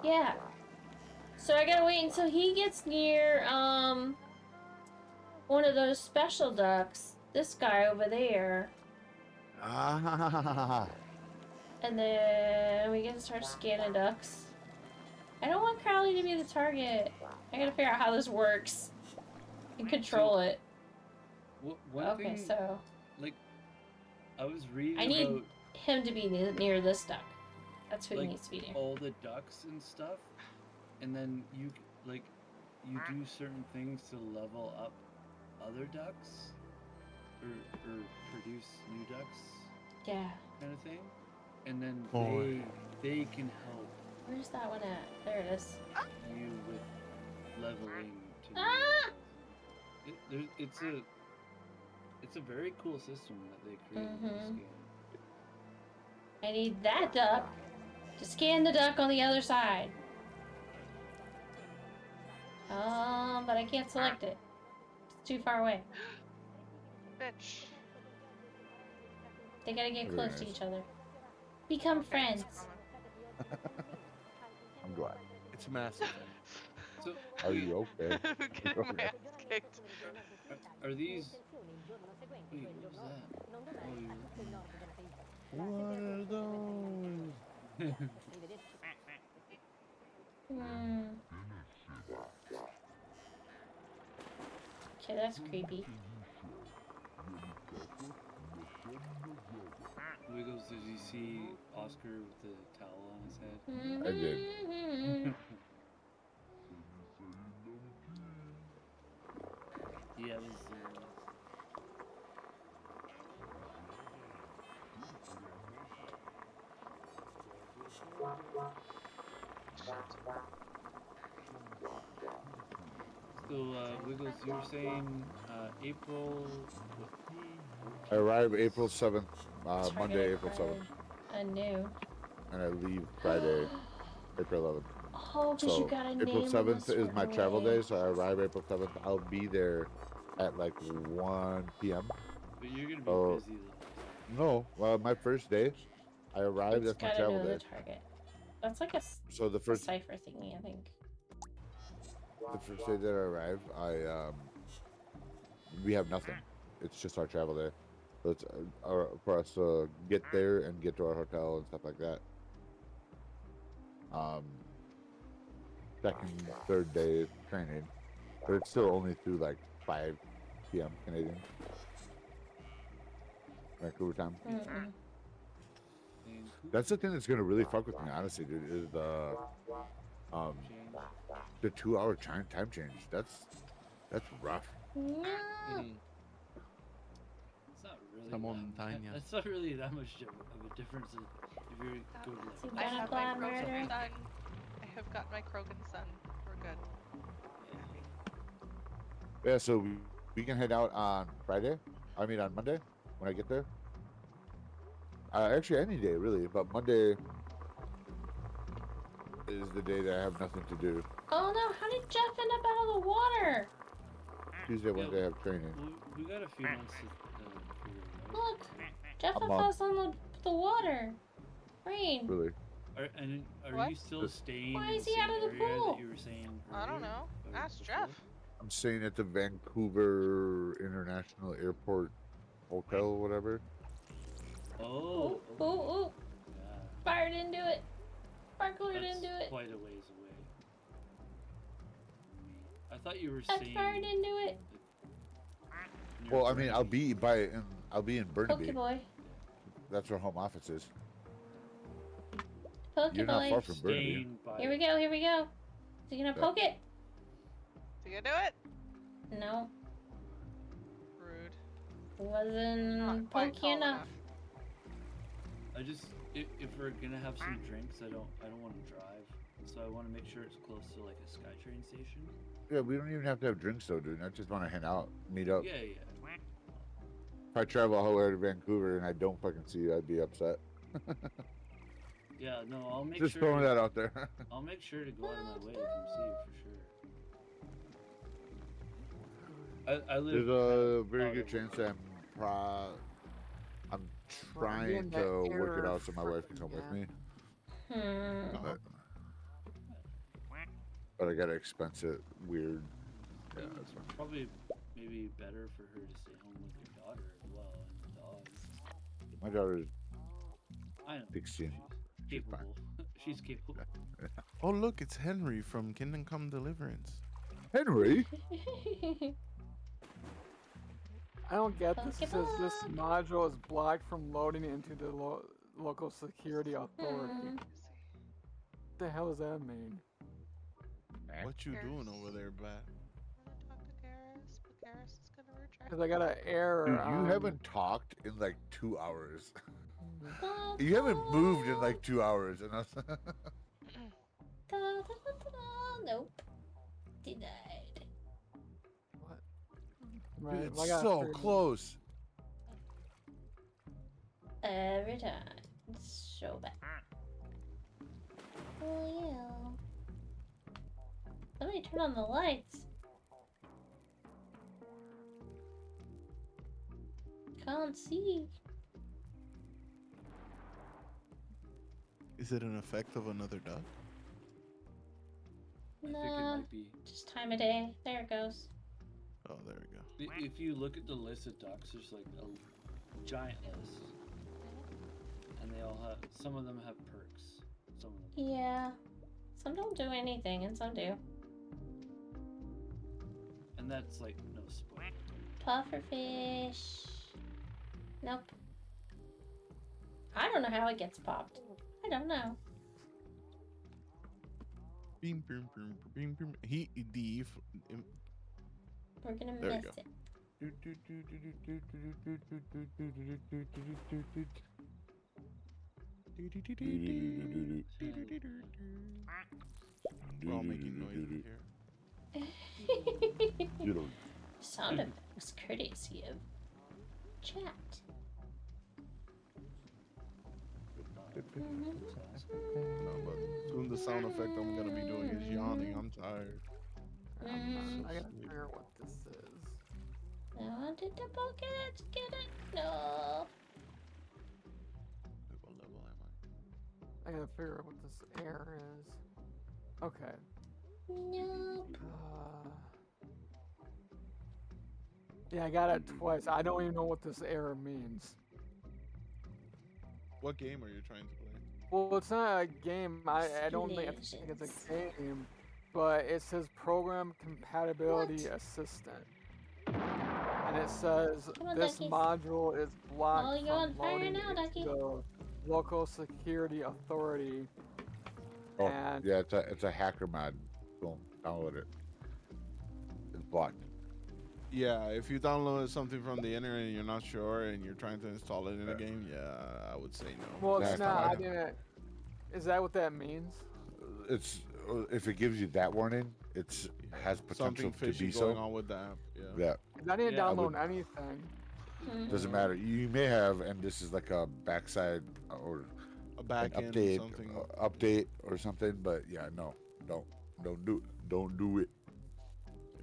Yeah. So I gotta wait until he gets near one of those special ducks. This guy over there. Ah. And then we get to start scanning ducks. I don't want Crowley to be the target. I gotta figure out how this works and control it. One Okay, thing, so like, I was reading I need about him to be near this duck. That's who he like needs to be near. all the ducks and stuff, and then you do certain things to level up other ducks, or produce new ducks. Yeah. Kind of thing, and then Oh. they can help Where's that one at? There it is. you with leveling to. Ah! It's a very cool system that they created in this game. I need that duck to scan the duck on the other side. But I can't select it. It's too far away. Bitch. They gotta get Very close to nice. each other. Become friends. I'm glad. It's massive. So, Are you okay? Get my ass kicked. are these? Wait, what was that? Oh, What are those? Okay, that's creepy. Wiggles, did you see Oscar with the towel on his head? I did. Yeah, it was. So, Wiggles, you were saying April. I arrive April 7th, Target Monday, April Friday. 7th. I knew. And I leave Friday, April 11th. Oh, because So you gotta name April them 7th a is my certain travel way. day, so I arrive April 7th. I'll be there at like 1 p.m. But you're gonna be Oh, busy though. no, well, my first day, I arrived. It's That's my gotta travel know the day. target. That's like a So the first cipher thingy, I think. day that I arrive, we have nothing. It's just our travel day. So it's for us to get there and get to our hotel and stuff like that. Second, third day training, but it's still only through like 5 p.m. Canadian. Vancouver time. That's the thing that's gonna really fuck with me, honestly, dude. Is the 2-hour time change. That's rough. No. It's not really. Come on, Tanya. That's not really that much of a difference if you go to like. I have my Krogan son. I have got my Krogan son. We're good. Yeah, so we can head out on Friday. I mean on Monday when I get there. Actually, any day really, but Monday is the day that I have nothing to do. Oh no! How did Jeff end up out of the water? Tuesday, Wednesday, I have training. We got a few months to figure it out. Look, Jeff A fell month. on the water. Rain. Really? Are you still staying Why in is the he same out of the area pool? that you were saying I don't earlier? know. Or Ask before? Jeff. I'm staying at the Vancouver International Airport Hotel or whatever. Oh. Ooh, ooh. Fire didn't do it. Sparkler That's didn't do it. quite a ways away. I thought you were That saying. fire didn't do it. Well, I mean, I'll be in Burnaby. Pokeboy. That's where home office is. Pokeboy. You're not far from Burnaby. Here we go. Here we go. Is he gonna Yeah. poke it? You gonna do it? No. Rude. Wasn't quite pokey tall enough. I just if we're gonna have some drinks, I don't want to drive, so I want to make sure it's close to like a SkyTrain station. Yeah, we don't even have to have drinks though, dude. I just want to hang out, meet up. Yeah. If I travel all the way to Vancouver and I don't fucking see you, I'd be upset. Yeah, no, I'll make Just sure. throwing that out there. I'll make sure to go out of my way to come see you for sure. I live. There's a very good chance that I'm trying to work it out so my wife can come with me. But I gotta expense it weird. Yeah, that's fine. Probably maybe better for her to stay home with your daughter as well and the dogs. My daughter's I know. 16. She's fine. Capable. She's capable. Oh, look, it's Henry from Kingdom Come Deliverance. Henry? I don't get this. It says this module is blocked from loading into the local security authority. What the hell does that mean? What you doing over there, Bat? Because I got an error. Dude, you haven't talked in like 2 hours. You haven't moved in like 2 hours. And Nope. Denied. Right, Dude, well, I it's gotta so figure- close. Every time. It's so bad. Oh yeah. Somebody turn on the lights. Can't see. Is it an effect of another duck? No, be. just time of day. There it goes. Oh, there we go. If you look at the list of ducks, there's like a giant list, and they all have. Some of them have perks. Some of them. Yeah. Some don't do anything, and some do. And that's like no spoil. Pufferfish. Nope. I don't know how it gets popped. I don't know. Beam, boom, boom, beam, boom. We're gonna There we miss go. it. We're all making noises here. Sound effects courtesy of chat. No, but soon the sound effect I'm gonna be doing is yawning. I'm tired. I gotta figure out what this is. I wanted to poke it. Get it? No. What level am I gotta figure out what this error is. Okay. Nope. Yeah, I got it twice. I don't even know what this error means. What game are you trying to play? Well, it's not a game. I don't think it's a game, but it says Program Compatibility Assistant. it says Come on, this duckies. module is blocked Oh, you're on from fire loading now, into ducky. the local security authority. Oh, And yeah, it's a hacker mod. Don't download it. It's blocked. Yeah, if you download something from the internet and you're not sure and you're trying to install it in a game, yeah, I would say no. well, it's That's not. I fine. didn't. Is that what that means? It's if it gives you that warning, has potential Something to fishy be going so. on with the app. Yeah. Yeah. 'Cause I didn't I would- download anything. Doesn't matter. You may have, and this is like a backside or A an back end update, something. update or something. But yeah, no, don't do it. Don't do it.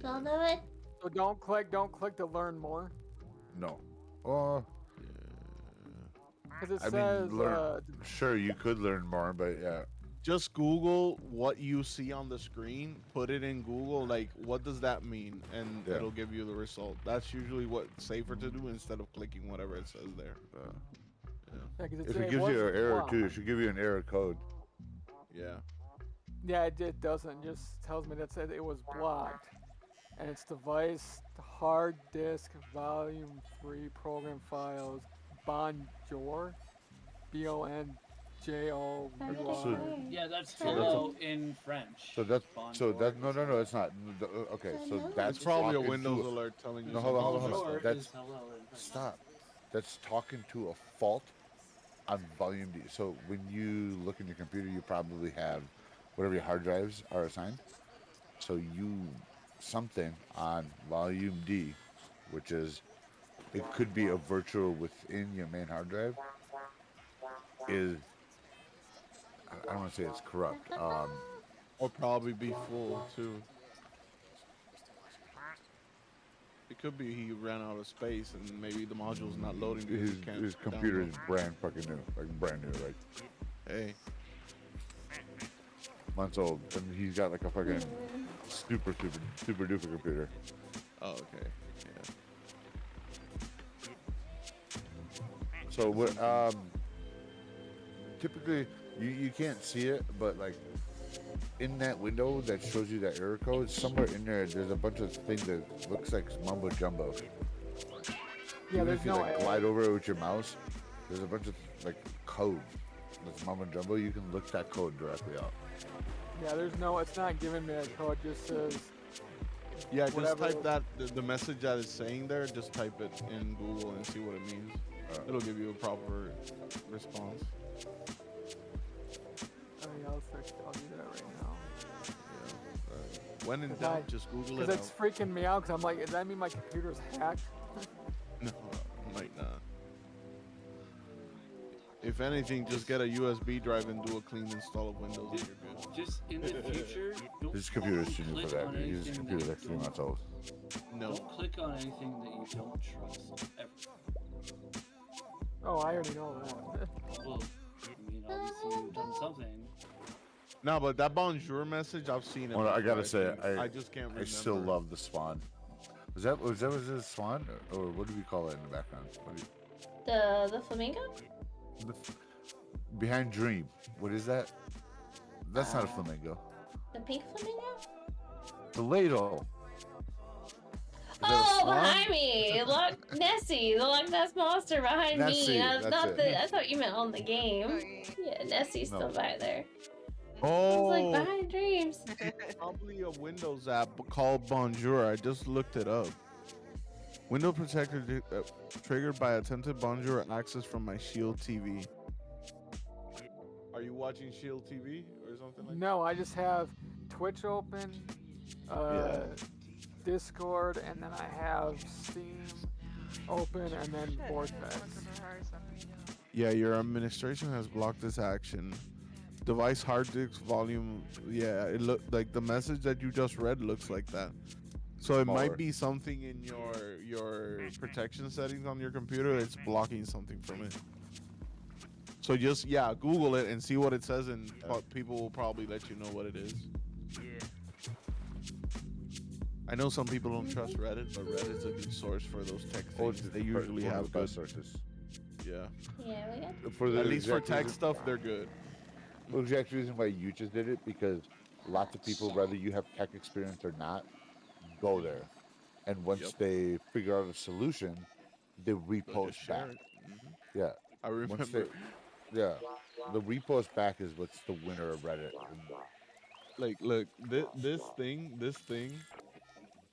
So don't click to learn more. No. Oh, Because it I says mean, sure, you could learn more, but yeah. Just Google what you see on the screen, put it in Google, like what does that mean, and Yeah. it'll give you the result. That's usually what's safer to do instead of clicking whatever it says there. Yeah, 'cause If it gives you was an error blocked. too, it should give you an error code. Yeah. Yeah, it doesn't. Just tells me that said it was blocked, and it's device, hard disk, volume 3 program files, Bonjour, BONJO. Yeah, that's So that's hello in French. no, it's not. Okay, so that's It's probably a talking Windows to alert telling you. No, hold on. Bonjour That's is hello in French. stop. That's talking to a fault on volume D. So when you look in your computer, you probably have whatever your hard drives are assigned. So something on volume D, which is it could be a virtual within your main hard drive, is I don't want to say it's corrupt. Or probably be full too. It could be he ran out of space and maybe the module's not loading because he can't His computer download. is brand fucking new, like brand new, like Hey, months old, and he's got like a fucking super duper computer. Oh, okay. Yeah. So what? Typically, you can't see it, but like in that window that shows you that error code, somewhere in there's a bunch of things that looks like mumbo jumbo. Yeah, Even there's if you no like glide over it with your mouse, there's a bunch of like code that's mumbo jumbo. You can look that code directly up. Yeah, it's not giving me a code. It just says. Yeah, just whatever. type that the message that is saying there. Just type it in Google and see what it means. It'll give you a proper response. Oh yeah, I'll do that right now. When in doubt, just Google it. Because it's freaking me out. Because I'm like, does that mean my computer's hacked? No, might not. If anything, just get a USB drive and do a clean install of Windows and you're good. Just in the future, don't His computer is too new for click that. on His anything computer is that like you 3 months old. No. Don't click on anything that you don't trust ever. Oh, I already know that. Well, I mean, obviously you've done something. No, but that bonjour message, I've seen it. Well, I before, gotta say, think. I just can't remember. I still love the swan. Was that his swan, or what do we call it in the background? The flamingo? Behind Dream. What is that? That's not a flamingo. The pink flamingo? The ladle. Is that a Oh, swan? behind me! Nessie, the Loch Ness monster behind Nessie, me. that's Not it. I thought you meant on the game. Yeah, Nessie's No. still back there. Oh, I was like, behind dreams. probably a Windows app called Bonjour. I just looked it up. Window protector triggered by attempted Bonjour access from my Shield TV. Are you watching Shield TV or something like No, I just have Twitch open, Discord, and then I have Steam open, and then Vortex. Yeah, your administration has blocked this action. Device hard disk volume. Yeah, it looked like the message that you just read looks like that. So it Smaller. might be something in your protection settings on your computer that's blocking something from it. So just Google it and see what it says, and people will probably let you know what it is. Yeah. I know some people don't trust Reddit, but Reddit's a good source for those tech things. They usually one of have the best good sources. Yeah. Yeah, we got. At least for exact tech reason- stuff, they're good. The exact reason why you just did it, because lots of people, whether you have tech experience or not, go there. and once they figure out a solution, they They'll just repost share back. it. Hmm. Yeah. I Once they, remember, yeah, the repost back is what's the winner of Reddit. like, look, this thing.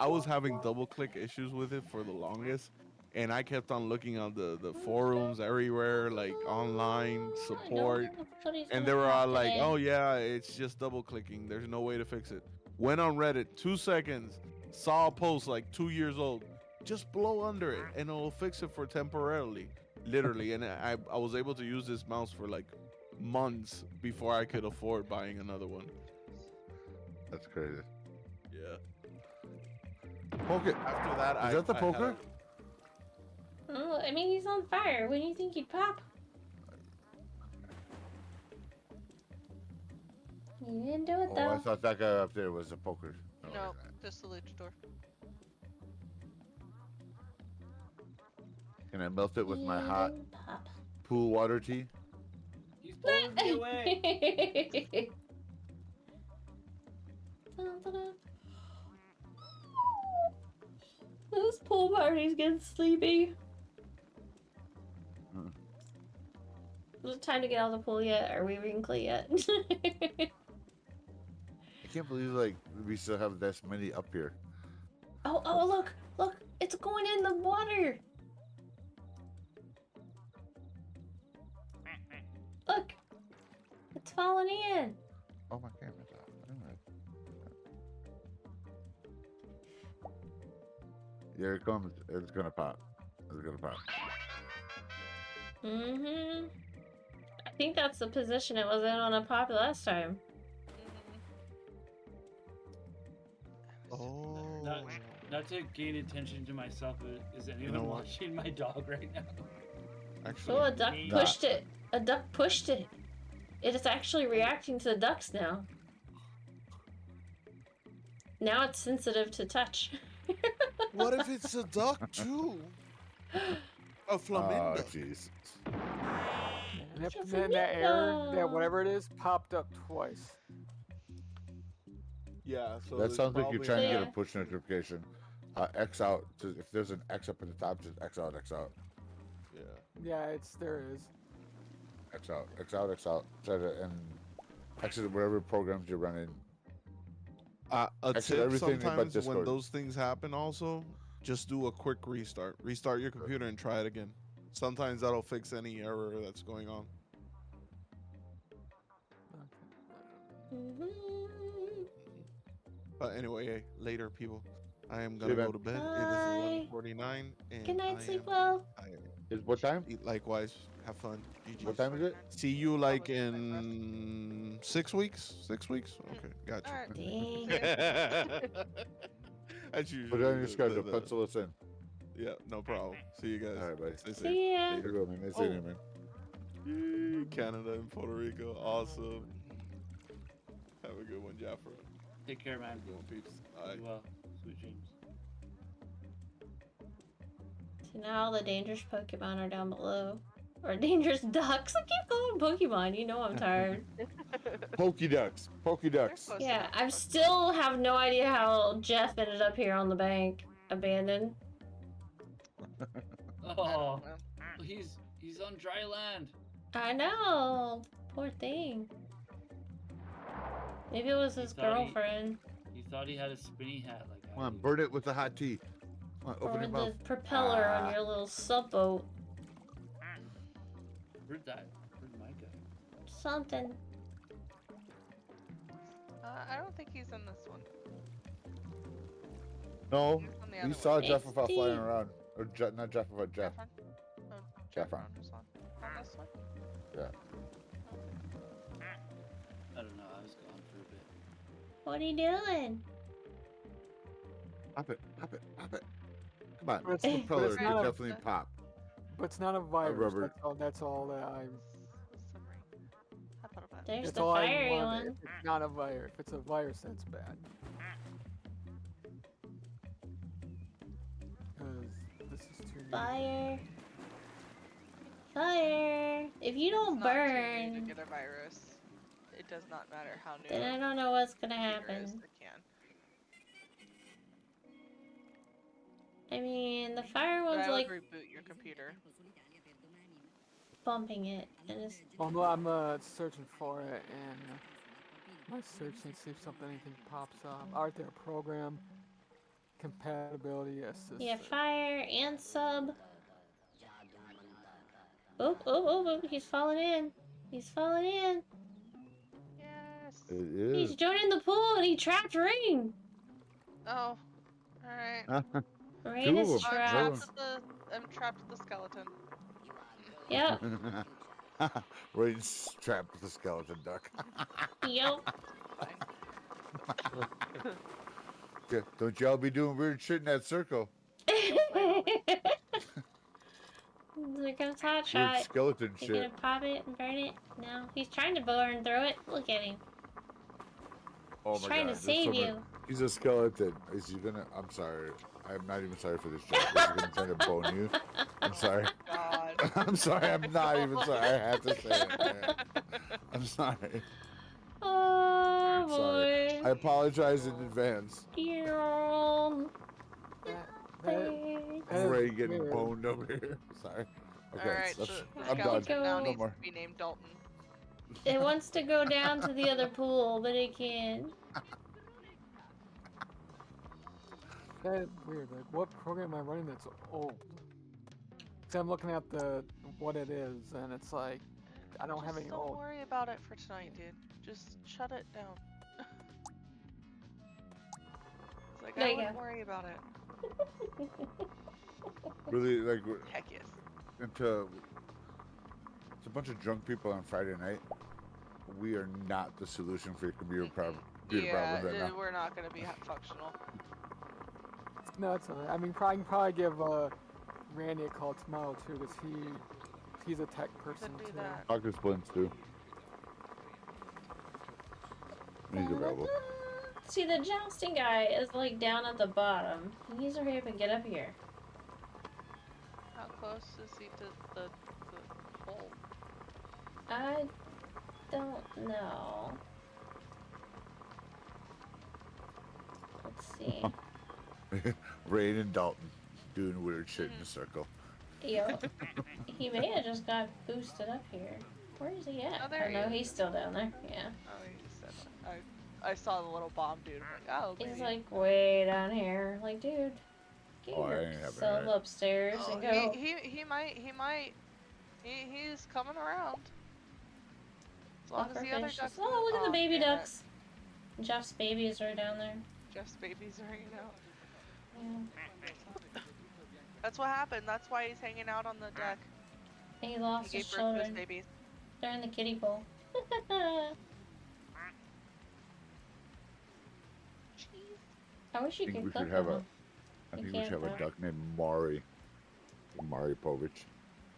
I was having double click issues with it for the longest, and I kept on looking on the forums everywhere, like online I don't support, think the footy's and gonna they were pop all like, today. "Oh yeah, it's just double clicking. There's no way to fix it." Went on Reddit, 2 seconds, saw a post like 2 years old. Just blow under it, and it'll fix it for temporarily, literally. And I was able to use this mouse for like months before I could afford buying another one. That's crazy. Yeah. Poke. After that, Is that the I had poker? Oh, I mean, he's on fire. When do you think he'd pop? You didn't do it Oh, though. I thought that guy up there was a poker. No, just the luchador. Can I melt it with my He hot didn't pop. pool water tea? He's pulling me away. Dun, dun, dun. This pool party's getting sleepy. Hmm. Is it time to get out of the pool yet? Are we wrinkly yet? I can't believe like we still have this many up here. Oh, look, it's going in the water. Look, it's falling in. Oh, my camera's off. Alright. Here it comes. It's gonna pop. It's gonna pop. Mm-hmm. I think that's the position it was in on a pop last time. Oh. Not to gain attention to myself, but is anyone know what? watching my dog right now? Actually, Oh, a duck Me. pushed it. A duck pushed it. It is actually reacting to the ducks now. Now it's sensitive to touch. what if it's a duck too? A flamingo. Oh, jeez. And It's a then that error, that flamingo. whatever it is, popped up twice. Yeah. So That there's sounds like you're probably trying to Yeah. get a push notification. X out. If there's an X up at the top, just X out, X out. Yeah. Yeah, there is. X out, X out, X out. Try to and exit whatever programs you're running. A Exit tip everything but sometimes when Discord. those things happen also, just do a quick restart. Restart your computer and try it again. Sometimes that'll fix any error that's going on. Mhm. But anyway, hey, later people. I am See gonna you, man. go to bed. It Bye. is 11:49 and Good night, I sleep am well. tired. Is what time? Likewise, have fun. What GG's. time is it? See you like in 6 weeks. 6 weeks. Okay, got All right. you. Dang. That's usually Put it on your the- schedule. the- Pencil us in. Yeah, no problem. See you guys. All right, buddy. Stay safe. See ya. There you go, man. Nice seeing you, man. Yay, Canada and Puerto Rico, awesome. Have a good one, Jaffa. Take care, man. Good one, peeps. All right. Be well. Sweet dreams. So now all the dangerous Pokemon are down below. Or dangerous ducks. I keep calling them Pokemon. You know I'm tired. Pokédex. Pokédex. Yeah, I still have no idea how Jeff ended up here on the bank, abandoned. Oh, he's on dry land. I know. Poor thing. Maybe it was his thought he- girlfriend. He thought he had a spinny hat like Come on, burn it with the hot tea. Come on, open Or your the mouth. propeller on your little subboat. Where'd that? Where'd Micah? Something. I don't think he's in this one. No, He's on the we other saw one. Jeff without flying 16. around. Or not Jeff, but Jeff. Jeffron? Oh, Jeffron. Jeffron was on this one? Yeah. I don't know. I was gone for a bit. What are you doing? Pop it, pop it, pop it. Come on, But it's- the propeller but it's could not a- definitely pop. But it's not a virus. rubber- That's all that I'm. There's That's the all I fiery want. one. If it's not a virus. If it's a virus, that's bad. Because this is too new. Fire. Fire. If you don't It's not too new to burn, get a virus. It does not matter how new. then I don't know what's gonna a computer is, happen. It can. I mean, the fire But one's I would like reboot your computer. bumping it, and it's Well, no, I'm searching for it and my search and see if anything pops up. Art there program compatibility assistant. yeah, fire and sub. Oh, he's falling in. He's falling in. Yes. It is. He's joining the pool and he trapped Rain. Oh, alright. Rain is Two of trapped. I'm trapped with the skeleton. Yep. Rain's trapped with a skeleton duck. Yep. Fine. Don't y'all be doing weird shit in that circle. Here comes Hot Weird Shot. skeleton You shit. gonna pop it and burn it? No. He's trying to burn through it. Look at him. Oh He's my trying god. to save you. He's a skeleton. Is he gonna? I'm sorry. I'm not even sorry for this joke. Is he gonna try to bone you? I'm sorry. God. I'm sorry. I'm not even sorry. I have to say it, man. I'm sorry. Oh I'm sorry. boy. I apologize in advance. Ray getting boned over here. Sorry. Okay, Alright, that's, the I'm done. skeleton now No needs more. to be named Dalton. It wants to go down to the other pool, but it can't. That's weird. Like, what program am I running that's old? See, I'm looking at what it is, and it's like I don't have any Don't old. worry about it for tonight, dude. Just shut it down. It's like, There I you wouldn't go. worry about it. Really, like, Heck yes. it's a bunch of drunk people on Friday night. We are not the solution for your computer problems right now. We're not gonna be functional. No, it's alright. I mean, I can probably give Randy a call tomorrow too, because he's a tech person Could do too. that. Talk to Splints too. He's available. See, the jousting guy is like down at the bottom. He needs to hurry up and get up here. How close is he to the hole? I don't know. Let's see. Rain and Dalton doing weird shit in a circle. Yo, he may have just got boosted up here. Where is he at? Oh, there he no, is. he's still down there. Yeah. Oh, he said I saw the little bomb dude. I'm like, oh, He's maybe. like way down here. Like, dude, get Oh, I ain't having yourself that. upstairs Oh, and go. he might. He's coming around. As long as the other Pufferfish. ducks. Oh, look at the baby damn it. ducks. Jeff's babies are down there. Jeff's babies are hanging out. Yeah. That's what happened. That's why he's hanging out on the deck. He lost He his gave birth to his children. babies. They're in the kiddie pool. I wish you I think could we click should have on them. I You think we should can't, have a though. duck named Mari. Mari Povich.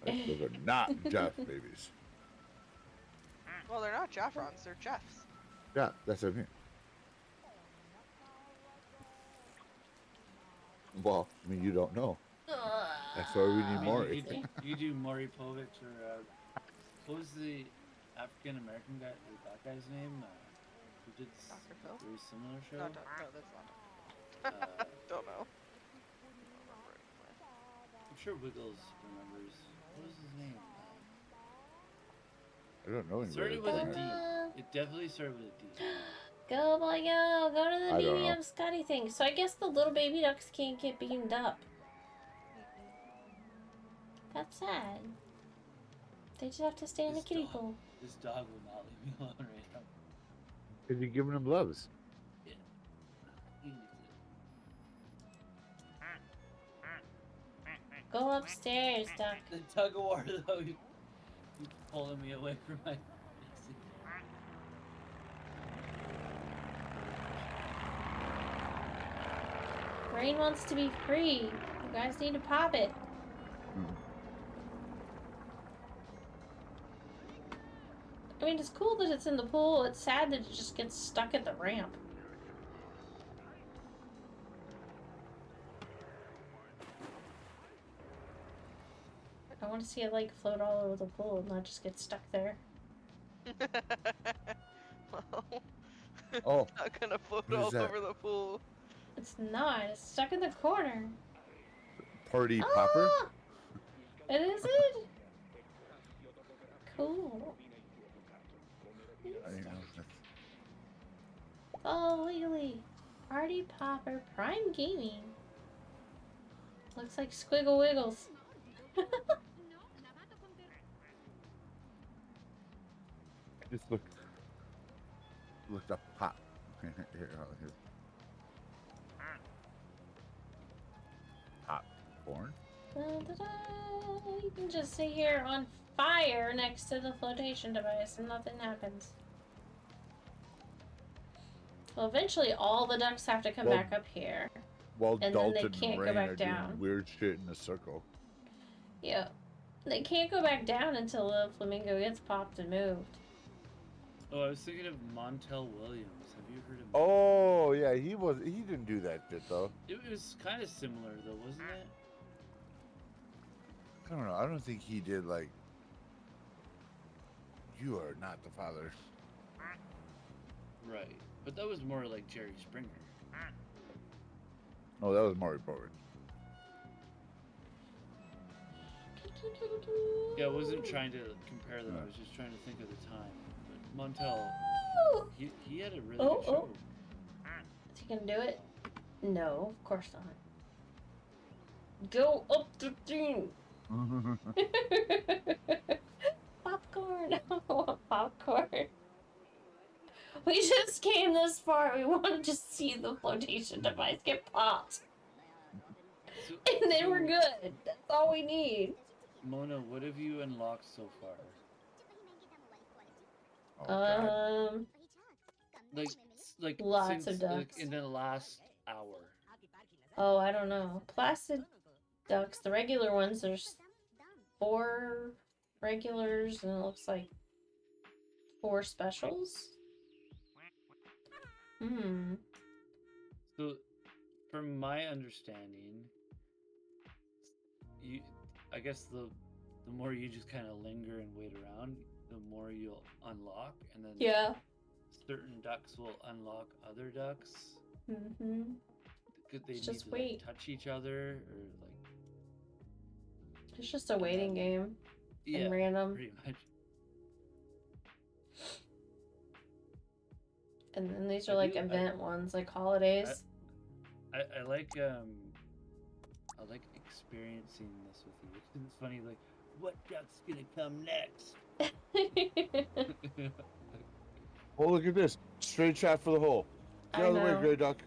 Those are not Jeff's babies. Well, they're not Jaffrons. They're Jeffs. Yeah, that's what I mean. Well, I mean, you don't know. That's why we need Mari. You do Maury Povich or what was the African American guy, the black guy's name? Who did Dr. Phil? very similar show? No, that's not. Don't know. I'm sure Wiggles remembers. What was his name? I don't know It anybody. started with a like D. that. It definitely started with a D. Go, boy, go. Go to the I don't know. BBM Scotty thing. So I guess the little baby ducks can't get beamed up. That's sad. They just have to stay in the kiddie pool. This dog will not leave me alone right now. Because you're giving him loves. Yeah. He needs it. Go upstairs, duck. The tug of war though, he's pulling me away from my. Rain wants to be free. You guys need to pop it. I mean, it's cool that it's in the pool. It's sad that it just gets stuck at the ramp. I want to see it like float all over the pool and not just get stuck there. Well, Oh, it's not gonna float what is all that? over the pool. It's not. It's stuck in the corner. Party popper? Ah! It is it? Cool. I don't know. Oh, legally. Party popper prime gaming. Looks like Squiggle Wiggles. Just looked up pop. Here. Popcorn. Da-da-da. You can just sit here on fire next to the flotation device and nothing happens. Well, eventually all the ducks have to come back up here. While And Dalton then they and can't Rain go back are down. doing weird shit in a circle. Yeah. They can't go back down until the flamingo gets popped and moved. Oh, I was thinking of Montel Williams. Have you heard of him? Oh yeah, he didn't do that shit though. It was kind of similar though, wasn't it? I don't know. I don't think he did like. You are not the father. Right, but that was more like Jerry Springer. No, that was Maury Povich. Yeah, I wasn't trying to compare them. I was just trying to think of the time. But Montel, he had a really good show. Is he gonna do it? No, of course not. Go up the thing! Popcorn! I want popcorn. We just came this far. We wanted to see the flotation device get popped. And then we're good. That's all we need. Mona, what have you unlocked so far? Like lots of since, like, ducks. in the last hour. Oh, I don't know. Placid ducks, the regular ones, there's 4 regulars and it looks like 4 specials. So, from my understanding, I guess the more you just kind of linger and wait around, the more you'll unlock, and then certain ducks will unlock other ducks. Could they need Just to wait. like, touch each other or like? It's just a waiting game. Yeah, And random. pretty much. And then these are like event ones, like holidays. I like experiencing this with you. It's funny, like, what duck's gonna come next? Oh, look at this. Straight shot for the hole. Get out of the way, Gray Duck.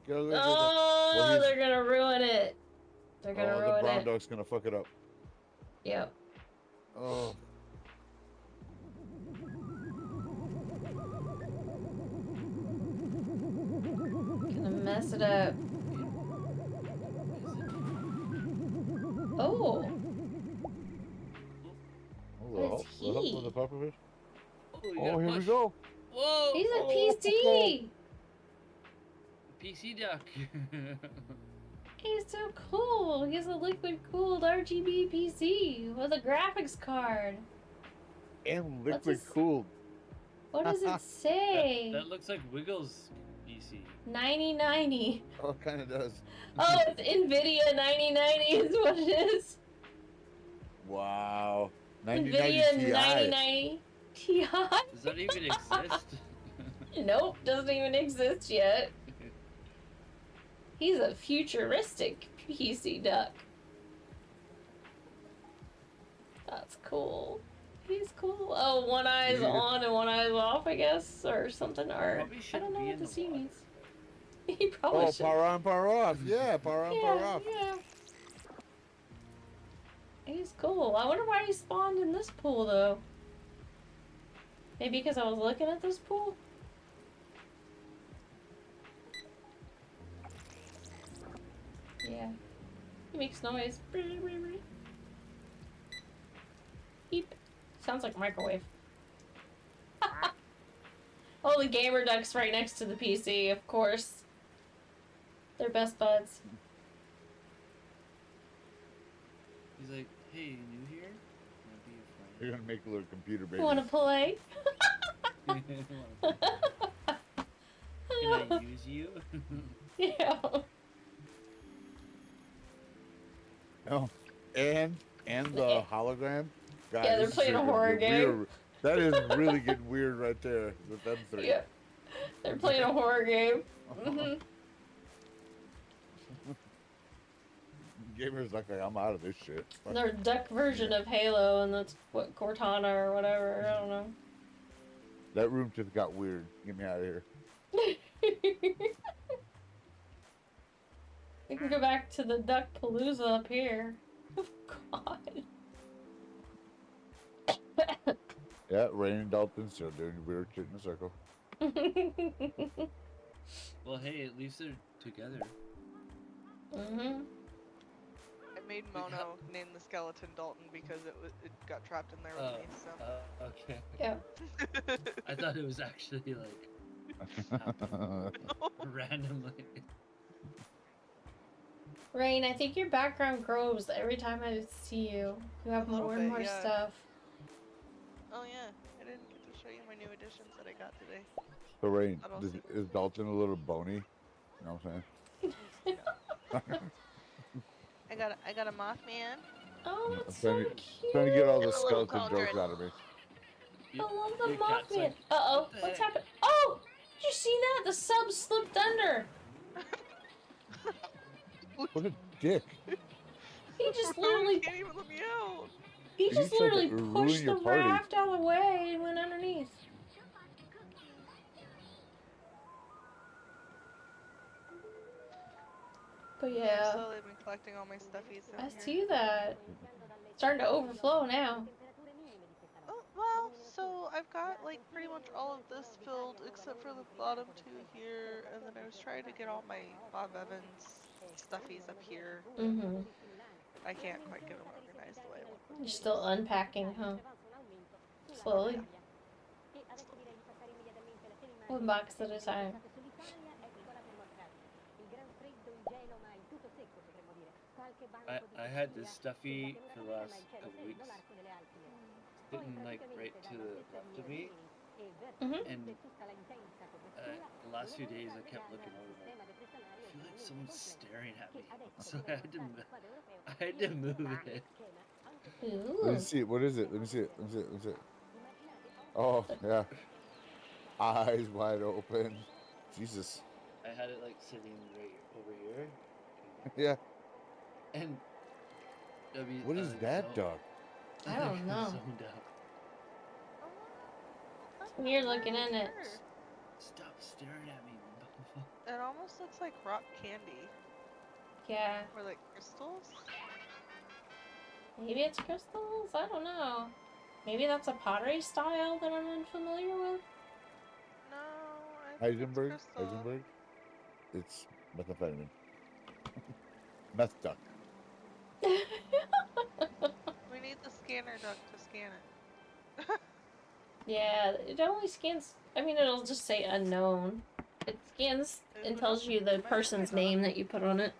Get out of the way, Gray Duck. Oh, they're gonna ruin it. They're gonna ruin the brown it. duck's gonna fuck it up. Yep. Oh. Gonna mess it up. Oh. What is he? The pufferfish? Oh, here we go. Whoa! He's a PC! PC duck. He's so cool. He's a liquid cooled RGB PC with a graphics card. And liquid cooled. What does it say? That looks like Wiggles PC. 9090. Oh, it kind of does. Oh, it's NVIDIA 9090 is what it is. Wow. 9090 NVIDIA Ti. 9090 Ti. Does that even exist? Nope, doesn't even exist yet. He's a futuristic PC duck. That's cool. He's cool. Oh, one eye's on and one eye's off, I guess, or something. Or I don't know what the C means. He probably should. Power on, power off. Yeah, power on, power off. Yeah. He's cool. I wonder why he spawned in this pool, though. Maybe because I was looking at this pool? Yeah. He makes noise. Beep. Sounds like a microwave. Oh, the gamer duck's right next to the PC, of course. They're best buds. He's like, hey, you new here? Wanna be a friend? You're gonna make a little computer baby. Want to play? Can I use you? Yeah. Oh, and the hologram. Guys, Yeah, they're this is playing a gonna horror get game. weird. That is really getting weird right there with them three. Yeah, they're playing a horror game. Hmm. Gamer's like, I'm out of this shit. Their duck version of Halo, and that's what Cortana or whatever. I don't know. That room just got weird. Get me out of here. We can go back to the Duck Palooza up here. Oh God. Yeah, Rain and Dalton still doing weird shit in a circle. Well, hey, at least they're together. Mhm. I made Mono name the skeleton Dalton because it got trapped in there with me. So. Okay. Yeah. I thought it was actually like randomly. Rain, I think your background grows every time I see you. You have more and bit, more yeah. stuff. Oh yeah, I didn't get to show you my new additions that I got today. So Rain, But I'll see. is Dalton a little bony? You know what I'm saying? I got a Mothman. Oh, I'm that's so trying to, cute. trying to get all the And a little skeleton cauldron. jokes out of me. I love the Your cat's Mothman. like, Uh-oh, what the what's heck? happened? Oh, did you see that? The sub slipped under. What a dick! He just Rude, literally, can't even let me out. he He just tried to literally ruin pushed your the party. raft out of the way and went underneath. But I've yeah, slowly been collecting all my stuffies I out here. see that. Starting to overflow now. Oh, well, so I've got like pretty much all of this filled except for the bottom two here, and then I was trying to get all my Bob Evans stuffies up here. Mm-hmm. I can't quite get them organized the way I want them. You're still unpacking, huh? Slowly. One box at a time. I had this stuffy for the last couple weeks, sitting like right to the left of me, and the last few days I kept looking over. Like, I feel like someone's staring at me, so I had to move it. Let me see it. What is it? Let me see it. Let me see it. Let me see it. Oh yeah, eyes wide open. Jesus. I had it like sitting right over here. Yeah. And I mean, What is that dog? I don't know. Zoned out. You're looking in it. Stop staring at me. It almost looks like rock candy. Yeah. Or like crystals. Maybe it's crystals? I don't know. Maybe that's a pottery style that I'm unfamiliar with? No, I think Heisenberg. it's crystal. Heisenberg. It's methamphetamine. Meth duck. We need the scanner duck to scan it. Yeah, it only scans. I mean, it'll just say unknown. It scans and tells you the person's name that you put on it.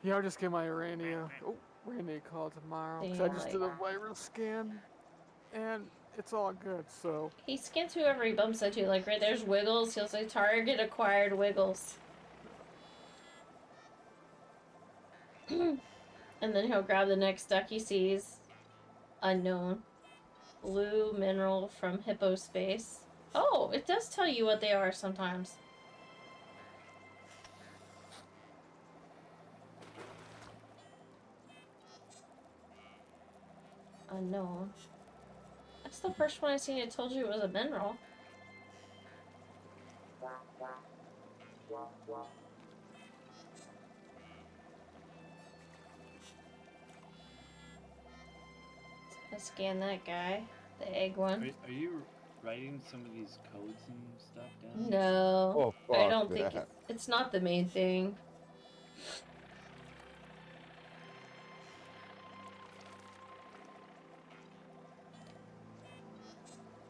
Yeah, I'll just get my Randy call tomorrow. 'Cause I just did a virus scan, and it's all good, so. He scans whoever he bumps into. Like, right there's Wiggles. He'll say, target acquired Wiggles. And then he'll grab the next duck he sees. Unknown. Blue mineral from Hippospace. Oh, it does tell you what they are sometimes. Unknown. That's the first one I seen. It told you it was a mineral. Let's scan that guy. The egg one. Are you writing some of these codes and stuff down? No. Oh, I don't fuck think that. it's not the main thing.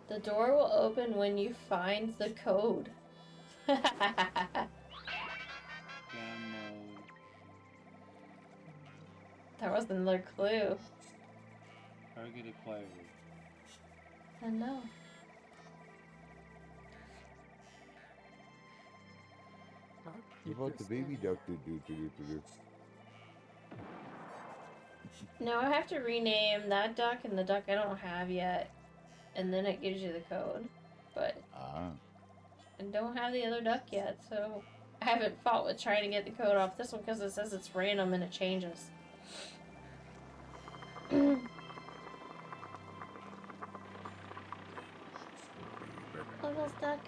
The door will open when you find the code. That was another clue. Target acquired. I know. keep What about this the baby thing. duck do? No, I have to rename that duck and the duck I don't have yet, and then it gives you the code. But Ah. I don't have the other duck yet, so I haven't fought with trying to get the code off this one because it says it's random and it changes. Bubbles duck.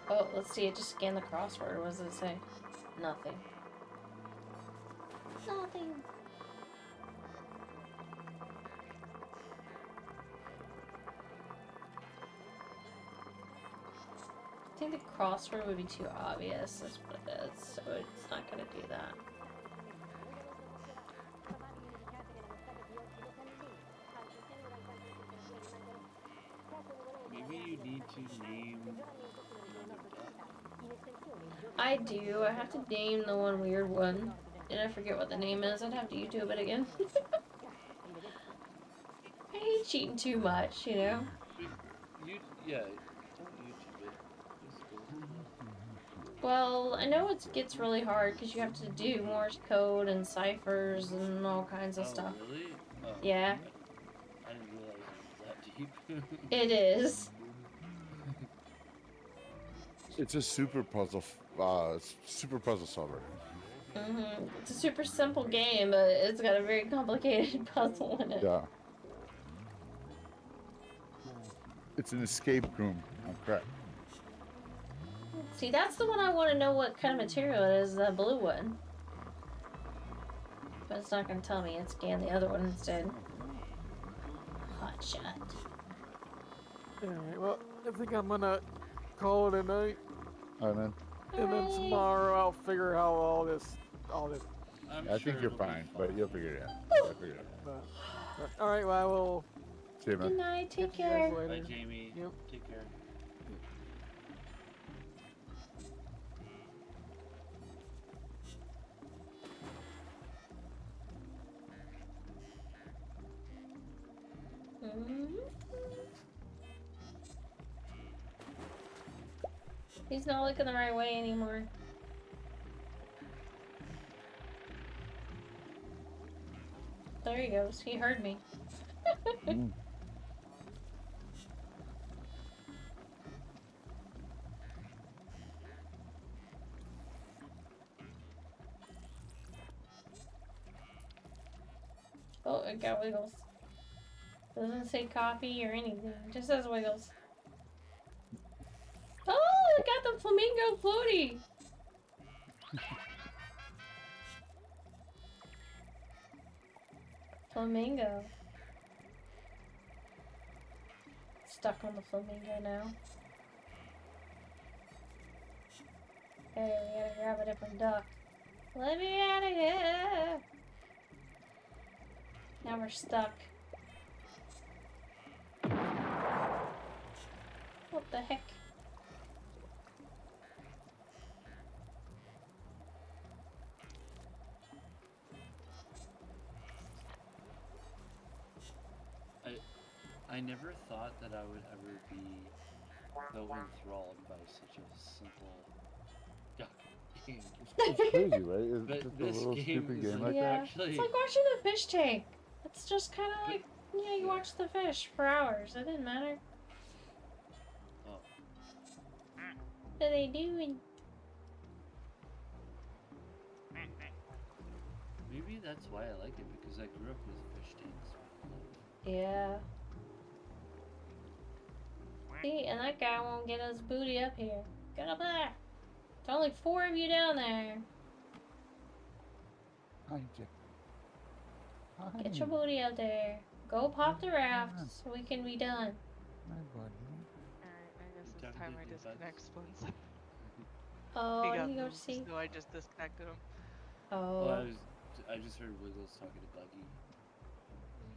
Oh, let's see. It just scanned the crossword. What does it say? Nothing. Nothing. I think the crossword would be too obvious. That's what it is. So it's not going to do that. Maybe you need to name another duck. I do. I have to name the one weird one. And I forget what the name is. I'd have to YouTube it again. I hate cheating too much, you know? Yeah, don't YouTube it. Just go with the flow. Well, I know it gets really hard because you have to do Morse code and ciphers and all kinds of Oh, stuff. really? Oh, Yeah. I didn't realize it was that deep. It is. It's a super puzzle solver. It's a super simple game, but it's got a very complicated puzzle in it. Yeah. It's an escape room. Oh crap. See, that's the one I want to know what kind of material it is, the blue one. But it's not going to tell me. It scanned the other one instead. Hot shot. Alright, well, I think I'm gonna call it a night. Alright, man. And then tomorrow I'll figure out all this. I think you're fine, but you'll figure it out. I'll figure it out. Alright, well, I will. See you, man. Good night. Take catch you guys care. later. Bye, Jamie. Yep. Take care. He's not looking the right way anymore. There he goes. He heard me. Oh, it got wiggles. Doesn't say coffee or anything. It just says wiggles. Oh, it got the flamingo floaty. Flamingo. Stuck on the flamingo now. Hey, we gotta grab a different duck. Let me out of here. Now we're stuck. What the heck? I never thought that I would ever be so enthralled by such a simple duck game. It's crazy, right? It's But just a this little game stupid is game like like that. actually. It's like watching the fish tank. It's just kind of like, yeah, you watch the fish for hours. It didn't matter. Oh. What are they doing? Maybe that's why I like it, because I grew up with fish tanks. Yeah. See, and that guy won't get his booty up here. Get up there. There's only 4 of you down there. Get your booty up there. Go pop the raft so we can be done. Alright, I guess it's time I disconnect Spoons. Oh, He got you go moved, see. so I just disconnected him. Oh. Well, I just heard Wiggles talking to Buggy.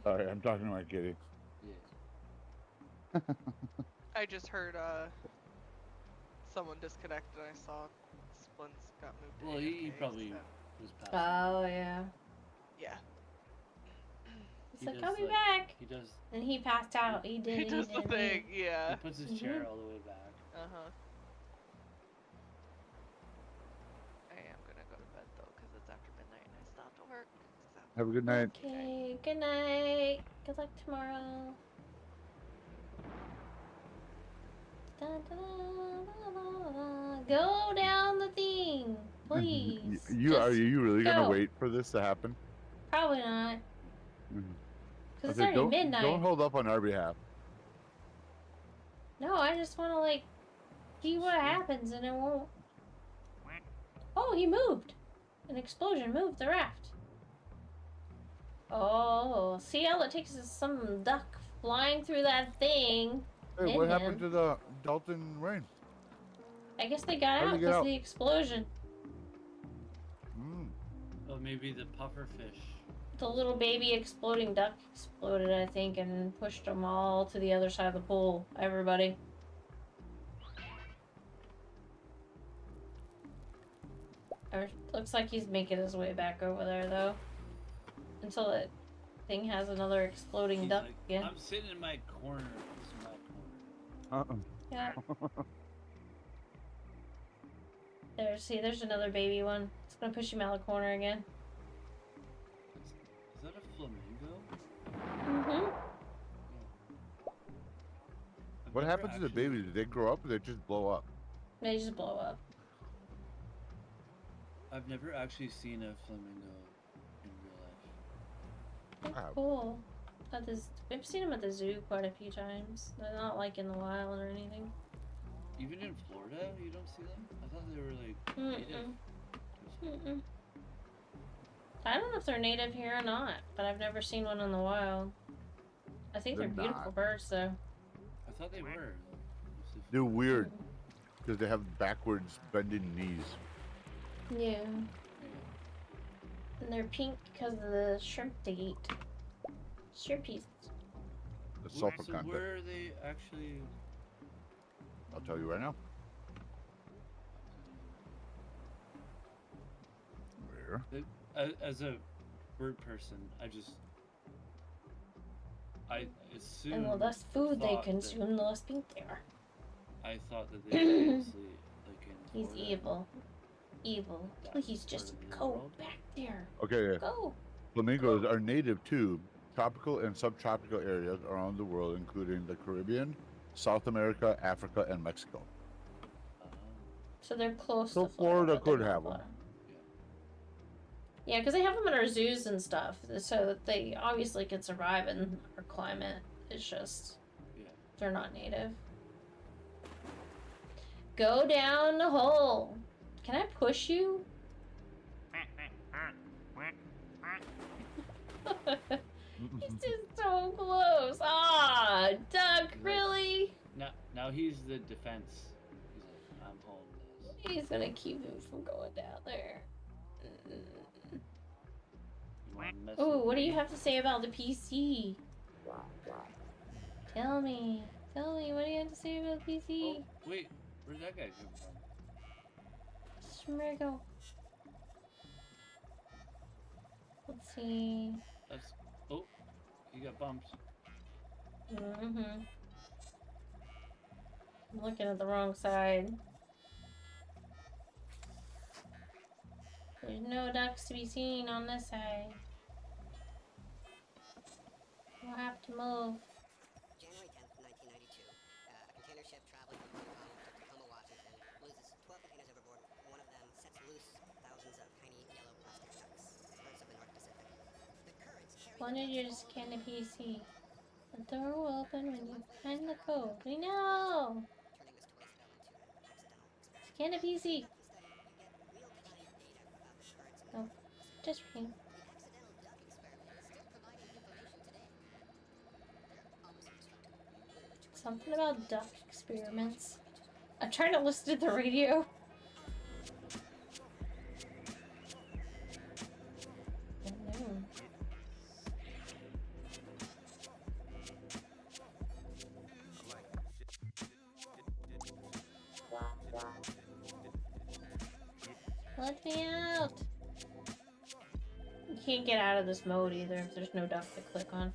Sorry, I'm talking to my kitty. Yeah. I just heard someone disconnected and I saw Splints got moved to Well, AFK, he probably so. was passing. Oh yeah. Yeah. He's like, I'll be back. He does. And he passed out. He did. He does the thing, yeah. He puts his chair all the way back. Uh-huh. I am gonna go to bed though, because it's after midnight and I still have to work. So. Have a good night. Okay, good night. Good luck tomorrow. Da, da, da, da, da. Go down the thing, please. Are you really gonna go. wait for this to happen? Probably not. Mhm. Because it's Okay, already midnight. Don't hold up on our behalf. No, I just want to, like, see what happens and it won't. Oh, he moved. An explosion moved the raft. Oh, see, all it takes is some duck flying through that thing. Hey, what happened to the Dalton Rain? I guess they got How'd out they get because of out? the explosion. Oh, maybe the puffer fish. The little baby exploding duck exploded, I think, and pushed them all to the other side of the pool. Everybody. Looks like he's making his way back over there, though. Until that thing has another exploding duck like, again. I'm sitting in my corner. This is my corner. Yeah. There, see, there's another baby one. It's gonna push him out of the corner again. Is that a flamingo? Mm-hmm. What happened to the babies? Did they grow up or did they just blow up? They just blow up. I've never actually seen a flamingo in real life. They're cool. I've seen them at the zoo quite a few times. They're not like in the wild or anything. Even in Florida, you don't see them? I thought they were like native. Mm-mm. I don't know if they're native here or not, but I've never seen one in the wild. I think they're They're beautiful not. birds, though. I thought they were. They're weird because they have backwards bending knees. Yeah. And they're pink because of the shrimp they eat. Shrimpies. The sulfur So content. where are they actually? I'll tell you right now. Where? As a bird person, I assume. And the less food they thought consume, the less pink they are. I thought that they were mostly like in He's Florida. evil. Evil. Please just go back there. Okay. Go. Flamingos are native to tropical and subtropical areas around the world, including the Caribbean, South America, Africa, and Mexico. So they're close So to Florida. Florida could have them. Yeah, because they have them in our zoos and stuff, so that they obviously can survive in our climate. It's just they're not native. Go down the hole. Can I push you? He's just so close. Ah, Duck, really? Now he's the defense. He's like, I'm holding this. He's gonna keep him from going down there. You wanna mess Oh, with what do me? you have to say about the PC? Tell me, what do you have to say about the PC? Oh, wait, where'd that guy come from? Smiggle. Let's see. That's. Oh, you got bumps. Mm-hmm. I'm looking at the wrong side. There's no ducks to be seen on this side. We'll have to move. January 10th, 1992. A container ship traveling from Hong Kong to Tacoma, Washington, loses 12 containers overboard. One of them sets loose thousands of tiny yellow plastic ducks, birds of the North Pacific. The currents carry Why did you just scan the PC? The door will open when you find the code. We know! turning this toy cell into an accidental experiment. Scan the PC. Instead, you get real-time data about the currents in the Oh, North Pacific. just reading. The accidental duck experiment is still providing information today. They're almost indestructible. Something about duck experiments. I'm trying to listen to the radio. No. Let me out. You can't get out of this mode either if there's no duck to click on.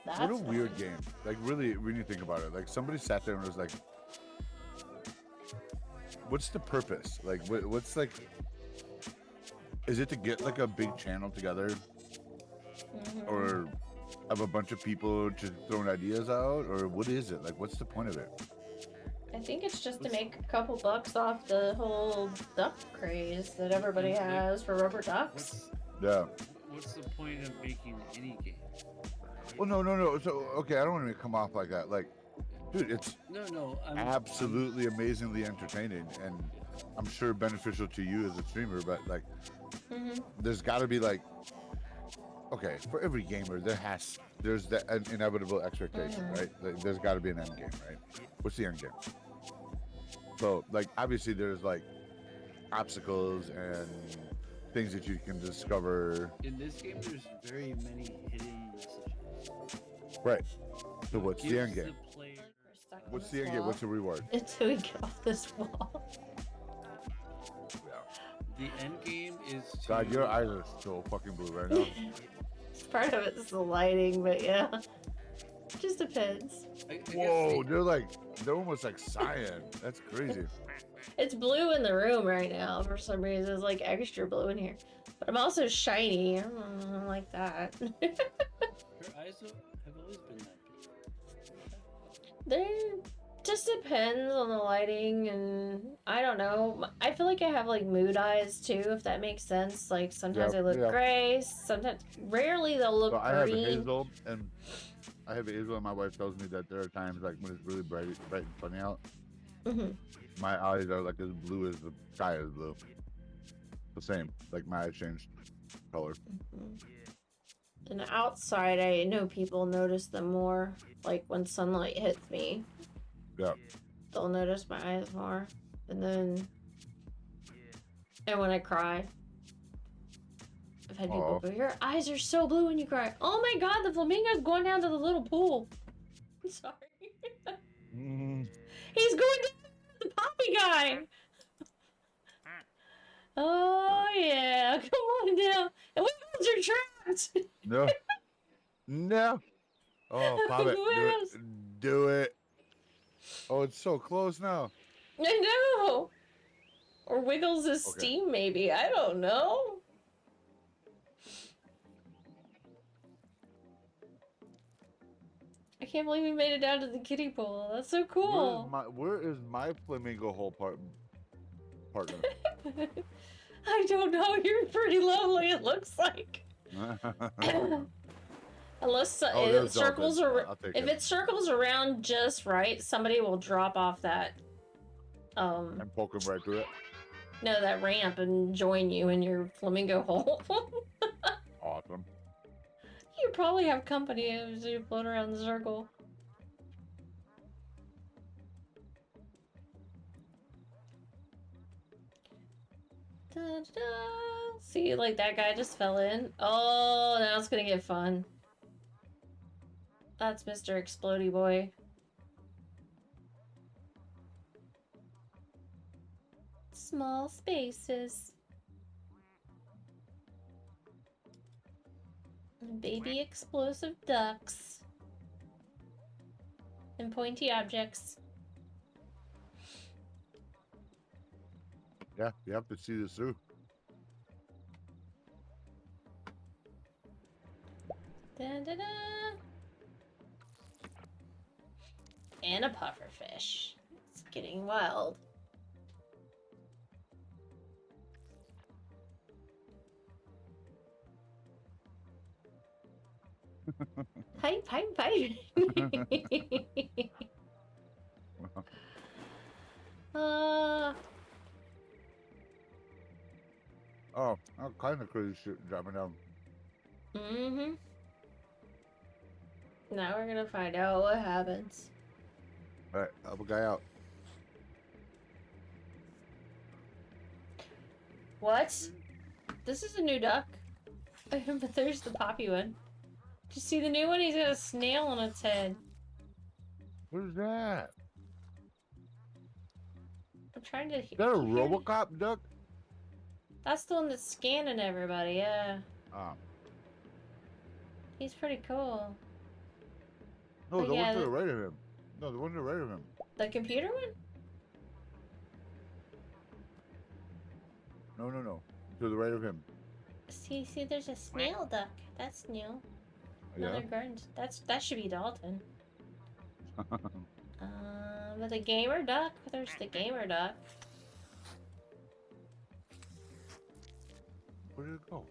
What a weird game. Like, really, when you think about it, like, somebody sat there and was like, what's the purpose? Like, what's like, is it to get like a big channel together? Or of a bunch of people just throwing ideas out? Or what is it? Like, what's the point of it? I think it's just to make a couple bucks off the whole duck craze that everybody has for rubber ducks. Yeah. What's the point of making any game? Well, no. So, okay, I don't want to come off like that. Like, dude, it's absolutely amazingly entertaining, and I'm sure beneficial to you as a streamer. But like, there's got to be like, okay, for every gamer, there's that an inevitable expectation, right? Like, there's got to be an end game, right? What's the end game? So, like, obviously, there's like obstacles and things that you can discover. In this game, there's very many hidden messages. Right. So what's the end Gives game? the player, What's the end game? What's the reward? Until we get off this wall. the end game is to... God, your eyes are so fucking blue right now. Part of it's the lighting, but yeah. Just depends. Whoa, they're almost like cyan. That's crazy. It's blue in the room right now for some reason. It's like extra blue in here. But I'm also shiny. I don't like that. Your eyes have always been that big. They just depends on the lighting, and I don't know. I feel like I have like mood eyes too, if that makes sense. Like sometimes Yeah, they look yeah. gray, sometimes rarely they'll look So I have green. hazel, and my wife tells me that there are times like when it's really bright and sunny out. My eyes are like as blue as the sky is blue. The same, like my eyes change color. And outside, I know people notice them more. Like when sunlight hits me, Yeah. they'll notice my eyes more. And when I cry, I've had people go, "Your eyes are so blue when you cry." Oh my god, the flamingo's going down to the little pool. I'm sorry. He's going down to the poppy guy. Oh yeah, come on down. And Wiggles are trapped. No. No. Oh, pop it. Wiggles. Do it. Oh, it's so close now. I know. Or Wiggles' steam, maybe. I don't know. I can't believe we made it down to the kiddie pool. That's so cool. Where is my flamingo hole partner? I don't know. You're pretty lovely, it looks like. Unless it circles around. If it circles around just right, somebody will drop off that. And poke him right through it. No, that ramp and join you in your flamingo hole. Awesome. You probably have company as you float around the circle. Da-da-da. See, like that guy just fell in. Oh, now it's gonna get fun. That's Mr. Explodey Boy. Small spaces. Baby explosive ducks. And pointy objects. Yeah, you have to see this through. Da-da-da. And a pufferfish. It's getting wild. Pipe, pipe, pipe. Oh, kind of crazy shit dropping down. Now we're gonna find out what happens. All right, help a guy out. What? This is a new duck. But there's the poppy one. Did you see the new one? He's got a snail on its head. What is that? I'm trying to Is that a keep hearing- RoboCop duck? That's the one that's scanning everybody, yeah. Ah. He's pretty cool. No, But the yeah, one to the right of him. No, the one to the right of him. The computer one? No, no, no. To the right of him. See, there's a snail duck. That's new. Another Yeah. garden. That should be Dalton. But the gamer duck. There's the gamer duck. Where did it go?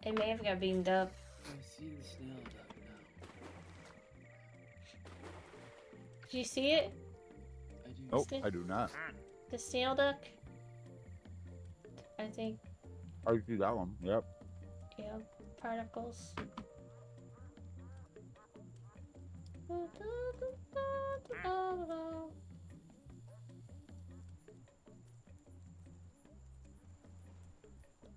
It may have got beamed up. I see the snail duck now. Did you see it? I do. Nope, I do not. The snail duck? I think. I see that one. Yep. Yeah, particles.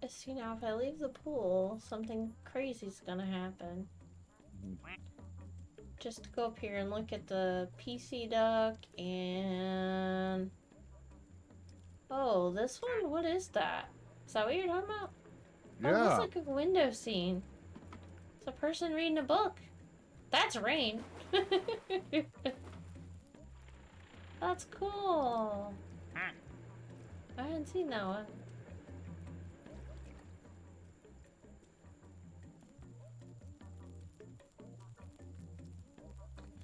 See, now if I leave the pool, something crazy's gonna happen. Just go up here and look at the PC duck and... Oh, this one? What is that? Is that what you're talking about? Oh, it Yeah. looks like a window scene. It's a person reading a book. That's rain. That's cool. I hadn't seen that one.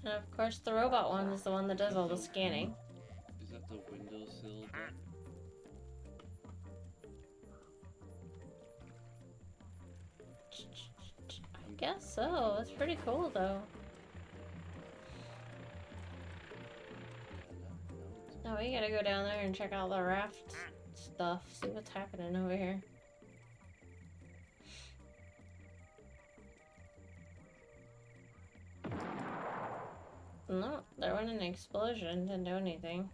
And of course the robot one is the one that does all the scanning. Is that the windowsill duck? I guess so. It's pretty cool though. Now we gotta go down there and check out the raft stuff. See what's happening over here. No, there wasn't an explosion. Didn't do anything.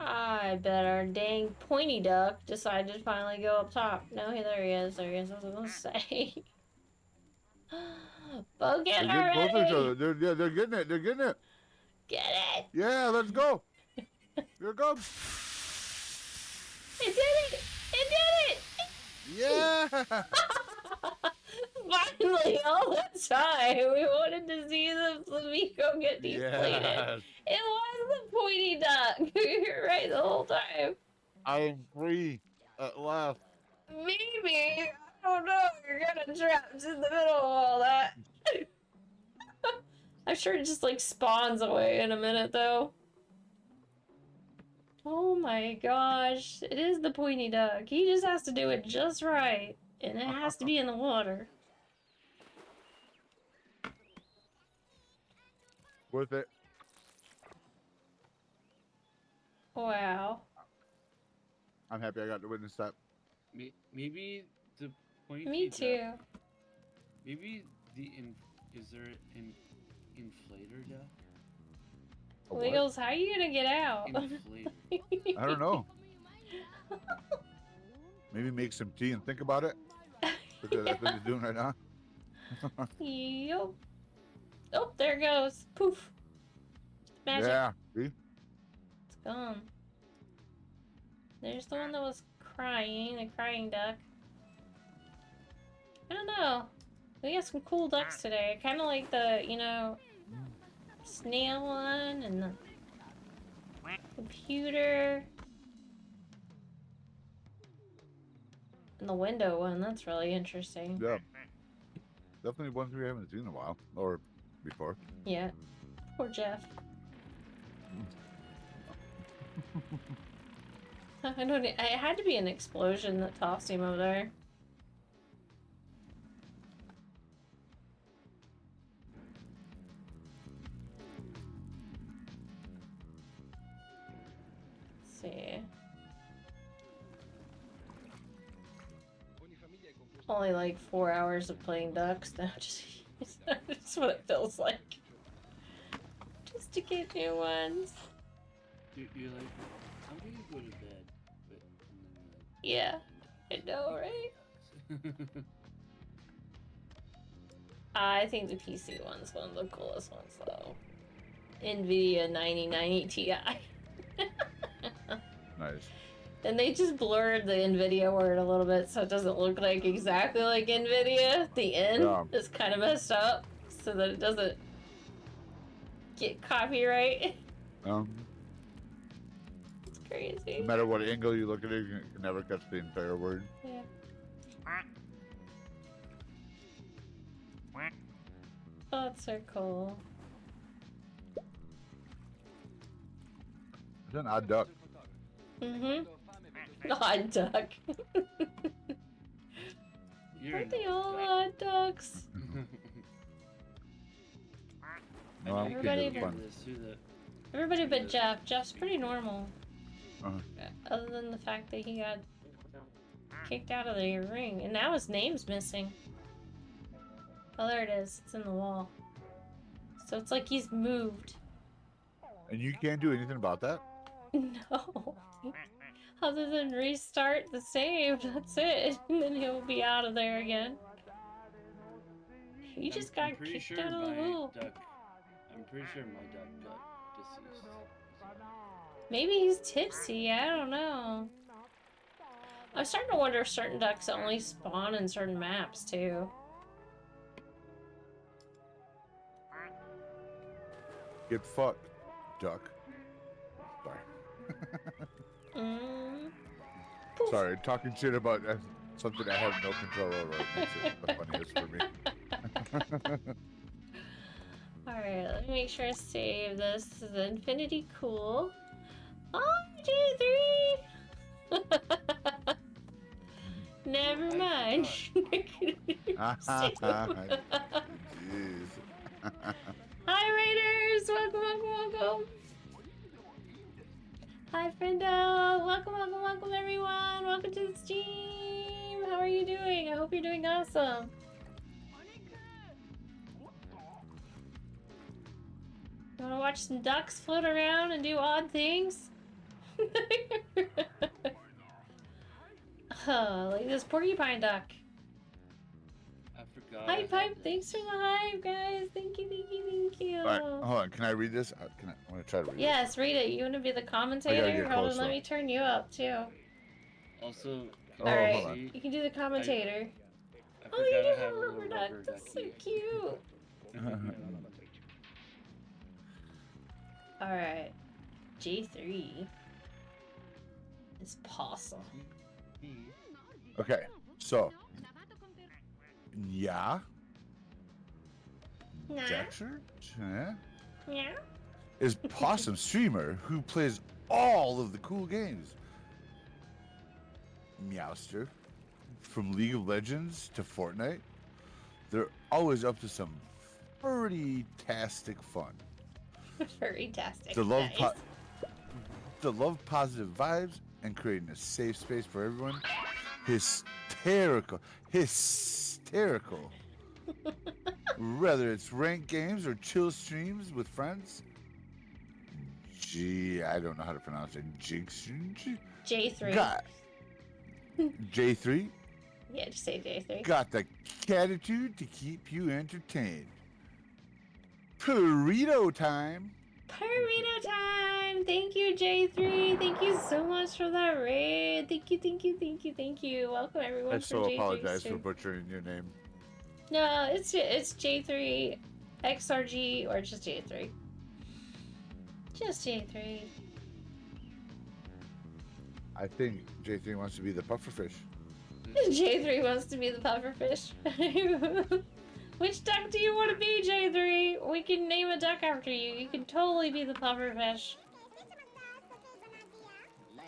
I bet our dang pointy duck decided to finally go up top. No, there he is. There he is. I was gonna say. Bo, get They're getting close to each already! other. They're getting it. They're getting it. Get it! Yeah, let's go. Here it comes. It did it! It did it! Yeah. Finally, all the time, we wanted to see the flamingo get deflated. Yes. It was the pointy duck. You're right the whole time. I am free at last. Maybe. I don't know. You're kind of trapped in the middle of all that. I'm sure it just like spawns away in a minute though. Oh my gosh. It is the pointy duck. He just has to do it just right. And it has to be in the water. Worth it. Wow. I'm happy I got to witness that. Maybe the pointy Me duck- too. Maybe is there an inflator duck? Wiggles, how are you gonna get out? Inflator. I don't know. Maybe make some tea and think about it. Because that's what he's doing right now. Yup. Oh, there it goes. Poof. Magic. Yeah. See? It's gone. There's the one that was crying, the crying duck. I don't know. We got some cool ducks today. I kind of like the, you know, snail one and the computer. And the window one. That's really interesting. Yeah. Definitely ones we haven't seen in a while. Or before. Yeah. Poor Jeff. I don't. It had to be an explosion that tossed him over there. Let's see. Only like 4 hours of playing ducks now. Just that's what it feels like. Just to get new ones. You're like, I'm gonna go to bed. But, Yeah. I know, right? I think the PC one's one of the coolest ones, though. NVIDIA 9090 Ti. Nice. And they just blurred the NVIDIA word a little bit so it doesn't look like exactly like NVIDIA. The N Yeah. is kind of messed up so that it doesn't get copyright. Um, It's crazy. no matter what angle you look at it, you can never catch the entire word. Yeah. Oh, that's so cool. It's an odd duck. Mm-hmm. Odd duck. Aren't they all odd ducks? No, I'm Everybody kidding. but- It's fun. Everybody but Jeff. Jeff's pretty normal. Uh-huh. Other than the fact that he got kicked out of the ring. And now his name's missing. Oh, there it is. It's in the wall. So it's like he's moved. And you can't do anything about that? No. Other than restart the save, that's it. And then he'll be out of there again. He just got pretty kicked sure out of the my wall. I'm pretty sure my duck got deceased. Maybe he's tipsy, I don't know. I'm starting to wonder if certain ducks only spawn in certain maps, too. Get fucked, duck. Sorry. Sorry, talking shit about something I have no control over makes it the funniest for me. Alright, let me make sure I save this. This is Infinity Cool. Oh, J3! Never mind. Jeez. Hi, Raiders! Welcome, welcome, welcome! Hi, Friendo! Welcome, welcome, welcome, everyone! Welcome to the stream! How are you doing? I hope you're doing awesome. You wanna watch some ducks float around and do odd things? Oh, look at this porcupine duck. I forgot. Hi, Pipe. Thanks for the hype, guys. Thank you, thank you, thank you. Alright, hold on. Can I read this? I'm gonna try to read Yes, read it. You want to be the I commentator? gotta get Hold on, closer. let me turn you up, too. Also, Oh, Alright, hold on. you can do the commentator. I Oh, you forgot I do have a a rubber little duck. rubber That's so ducky. cute. Alright. J3 is possum. Okay, so. Yeah. Nah. Dexter? Yeah. Yeah. Is Possum streamer who plays all of the cool games. Meowster. From League of Legends to Fortnite. They're always up to some pretty-tastic fun. Furry-tastic. To love, Nice. to love positive vibes and creating a safe space for everyone. Hysterical. Whether it's ranked games or chill streams with friends. Gee, I don't know how to pronounce it. J3. Got J3. Yeah, just say J3. Got the catitude to keep you entertained. Burrito time. Burrito time! Thank you, J3. Thank you so much for that raid. Thank you, thank you, thank you, thank you. Welcome everyone I for so J3's apologize for stream. butchering your name. No, it's J3 XRG or just J3. Just J3. I think J3 wants to be the pufferfish. J3 wants to be the pufferfish. Which duck do you want to be, J3? We can name a duck after you. You can totally be the pufferfish.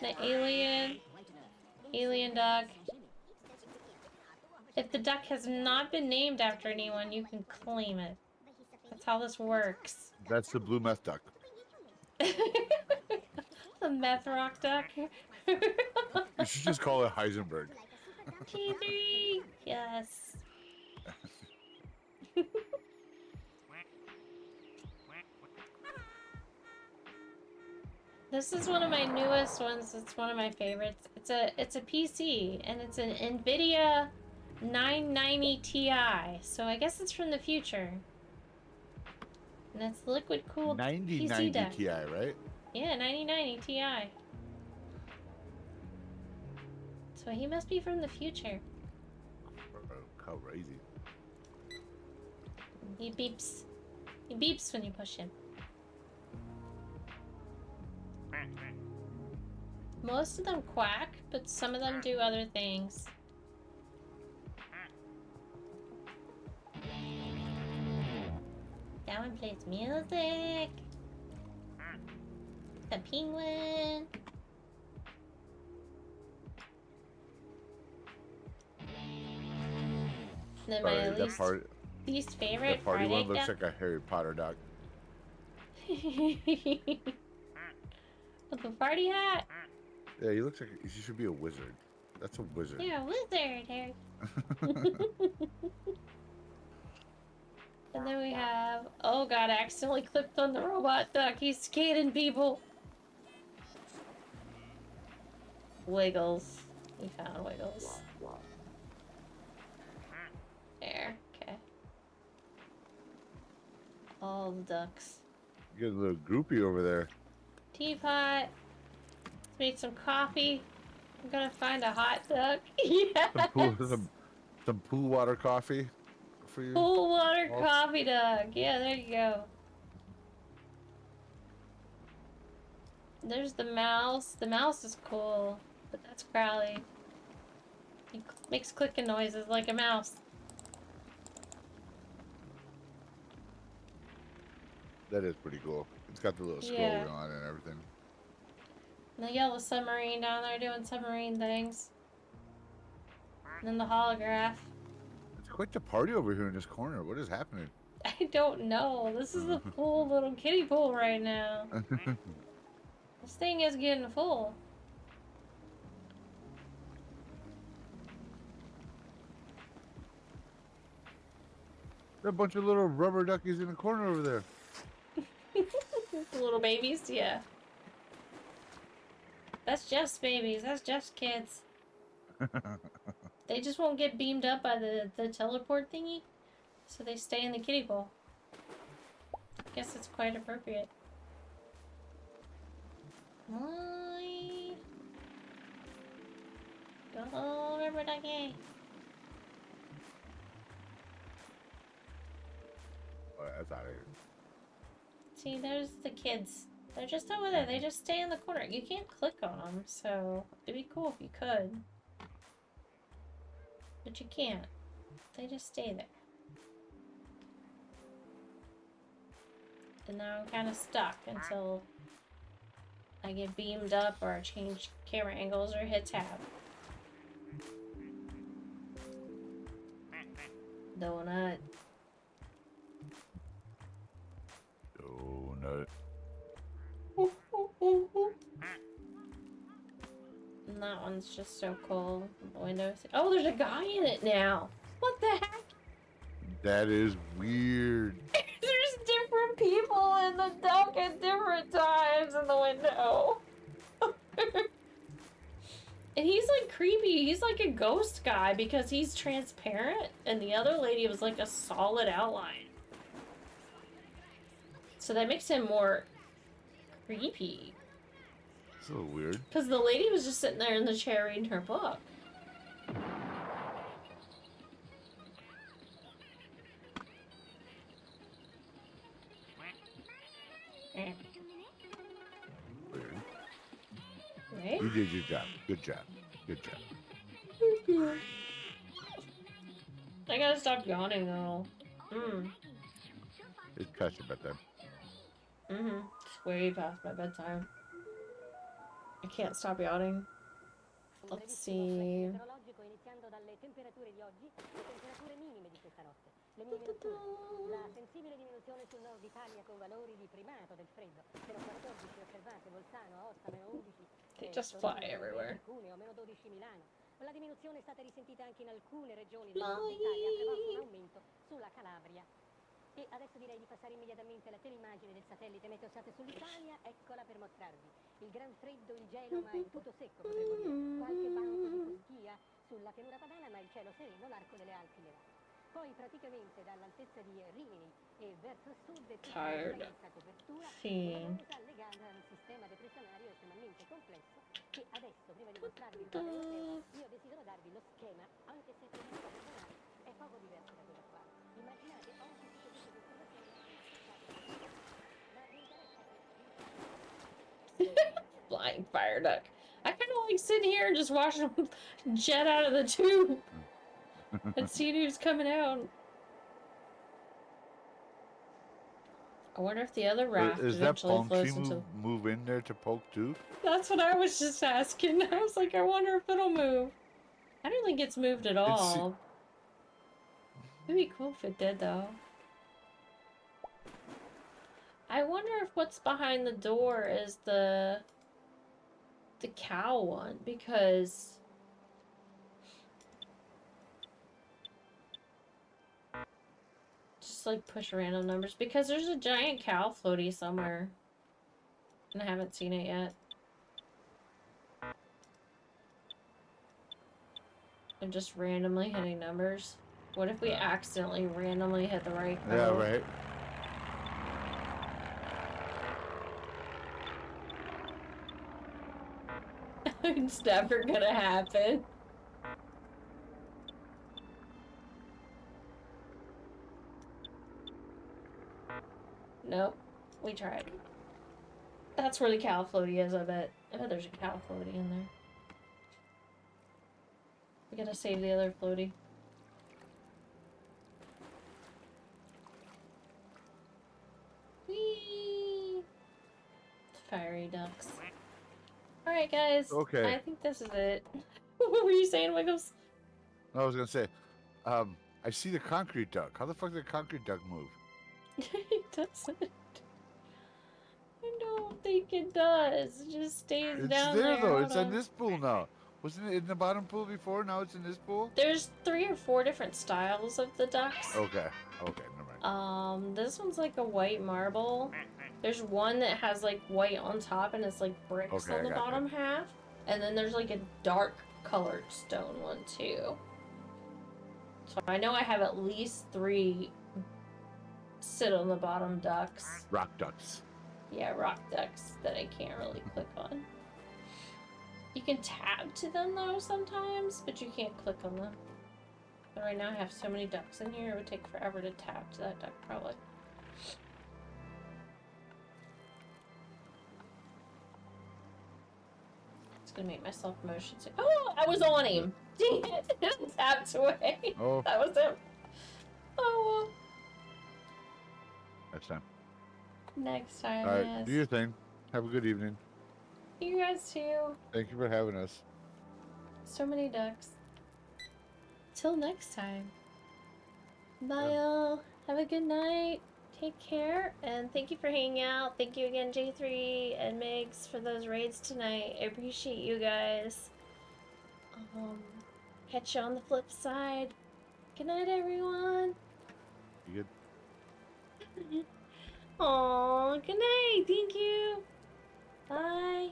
The alien duck. If the duck has not been named after anyone, you can claim it. That's how this works. That's the blue meth duck. The meth rock duck. You should just call it Heisenberg. J3! Yes. This is one of my newest ones. It's one of my favorites. It's a PC and it's an NVIDIA 990 Ti. So I guess it's from the future. And it's liquid cooled PC 9090 deck. Ti, right? Yeah, 9090 Ti. So he must be from the future. How crazy. He beeps. He beeps when you push him. Most of them quack, but some of them do other things. That one plays music. The penguin. Then my least favorite that party Friday one looks duck. like a Harry Potter duck. With the party hat. Yeah, he looks like he should be a wizard. That's a wizard. Yeah, wizard, Harry. And then we have, oh god, I accidentally clipped on the robot duck. He's scaring people. Wiggles. He found Wiggles. There, okay. All the ducks. You got a little groupie over there. Teapot. Let's make some coffee. I'm gonna find a hot duck. Yes! Some pool water coffee for you. Pool water coffee duck. Yeah, there you go. There's the mouse. The mouse is cool, but that's Crowley. He makes clicking noises like a mouse. That is pretty cool. It's got the little scroll Yeah. on and everything. And the yellow submarine down there doing submarine things. And then the holograph. It's quite the party over here in this corner. What is happening? I don't know. This is a full little kiddie pool right now. This thing is getting full. There are a bunch of little rubber duckies in the corner over there. The little babies, yeah. That's Jeff's babies. That's Jeff's kids. They just won't get beamed up by the teleport thingy, so they stay in the kiddie pool. Guess it's quite appropriate. Hi. Go, rubber ducky. Oh, that's out of here. See, there's the kids. They're just over there. They just stay in the corner. You can't click on them, so it'd be cool if you could. But you can't. They just stay there. And now I'm kind of stuck until I get beamed up or change camera angles or hit tab. Donut. Donut. And that one's just so cool. The windows. Oh, there's a guy in it now. What the heck? That is weird. There's different people in the duck at different times in the window. And he's like creepy. He's like a ghost guy because he's transparent and the other lady was like a solid outline. So that makes him more creepy. It's a little weird. Because the lady was just sitting there in the chair reading her book. Right? You did your job. Good job. Good job. I gotta stop yawning though. It's past your bedtime. It's way past my bedtime. I can't stop yawning. Let's see. La sensibile diminuzione sul nord Italia con valori di primato del freddo, -14 osservate Bolzano, Aosta, -11. They just fly everywhere. Cuneo, -12 Milano. La diminuzione è stata risentita anche in alcune regioni del nord Italia, però con aumento sulla Calabria. E adesso direi di passare immediatamente alla teleimmagine del satellite meteosat sull'Italia, eccola per mostrarvi. Il gran freddo, il gelo, ma il tutto secco, potremmo dire. Qualche banco di foschia sulla pianura padana, ma il cielo sereno, l'arco delle Alpi levato. Poi praticamente dall'altezza di Rimini e verso sud è tutta una Tired. immensa copertura Sì. nuvolosa legata a un sistema depressionario estremamente complesso che adesso, prima di mostrarvi il quadro europeo, io desidero darvi lo schema, anche se per il personale è poco diverso da quello attuale. Immaginate oggi tutte queste considerazioni ma vi interessa Flying fire duck. I kind of like sitting here and just watching them jet out of the tube and seeing who's coming out. I wonder if the other raft Is that eventually Pong floats into... move in there to poke too? That's what I was just asking. I was like, I wonder if it'll move. I don't think it's moved at all. It'd be cool if it did, though. I wonder if what's behind the door is the cow one, because... Just like push random numbers, because there's a giant cow floaty somewhere. And I haven't seen it yet. I'm just randomly hitting numbers. What if we accidentally randomly hit the right code? Yeah, right. It's never gonna happen. Nope. We tried. That's where the cow floaty is, I bet. I bet there's a cow floaty in there. We gotta save the other floaty. Whee! Fiery ducks. Alright, guys. Okay. I think this is it. What were you saying, Wiggles? I was gonna say, I see the concrete duck. How the fuck did the concrete duck move? It doesn't. I don't think it does. It just stays It's down there there. though. Hold It's on. in this pool now. Wasn't it in the bottom pool before? Now it's in this pool. There's 3 or 4 different styles of the ducks. Okay. Okay. Never mind. This one's like a white marble. There's one that has like white on top and it's like bricks Okay, on the I got bottom half. And then there's like a dark colored stone one too. So I know I have at least 3 sit on the bottom ducks. Rock ducks. Yeah, rock ducks that I can't really click on. You can tab to them though sometimes, but you can't click on them. But right now I have so many ducks in here, it would take forever to tab to that duck probably. It's gonna make myself motion sick. Oh, I was on him! Dang it! It tapped away. Oh. That was him. Oh well. Next time. Next time, All right. yes. Do your thing. Have a good evening. You guys too. Thank you for having us. So many ducks. Till next time. Bye all. Have a good night. Take care. And thank you for hanging out. Thank you again, J3 and Migs, for those raids tonight. I appreciate you guys. Catch you on the flip side. Good night, everyone. You good? Aw, good night. Thank you. Bye.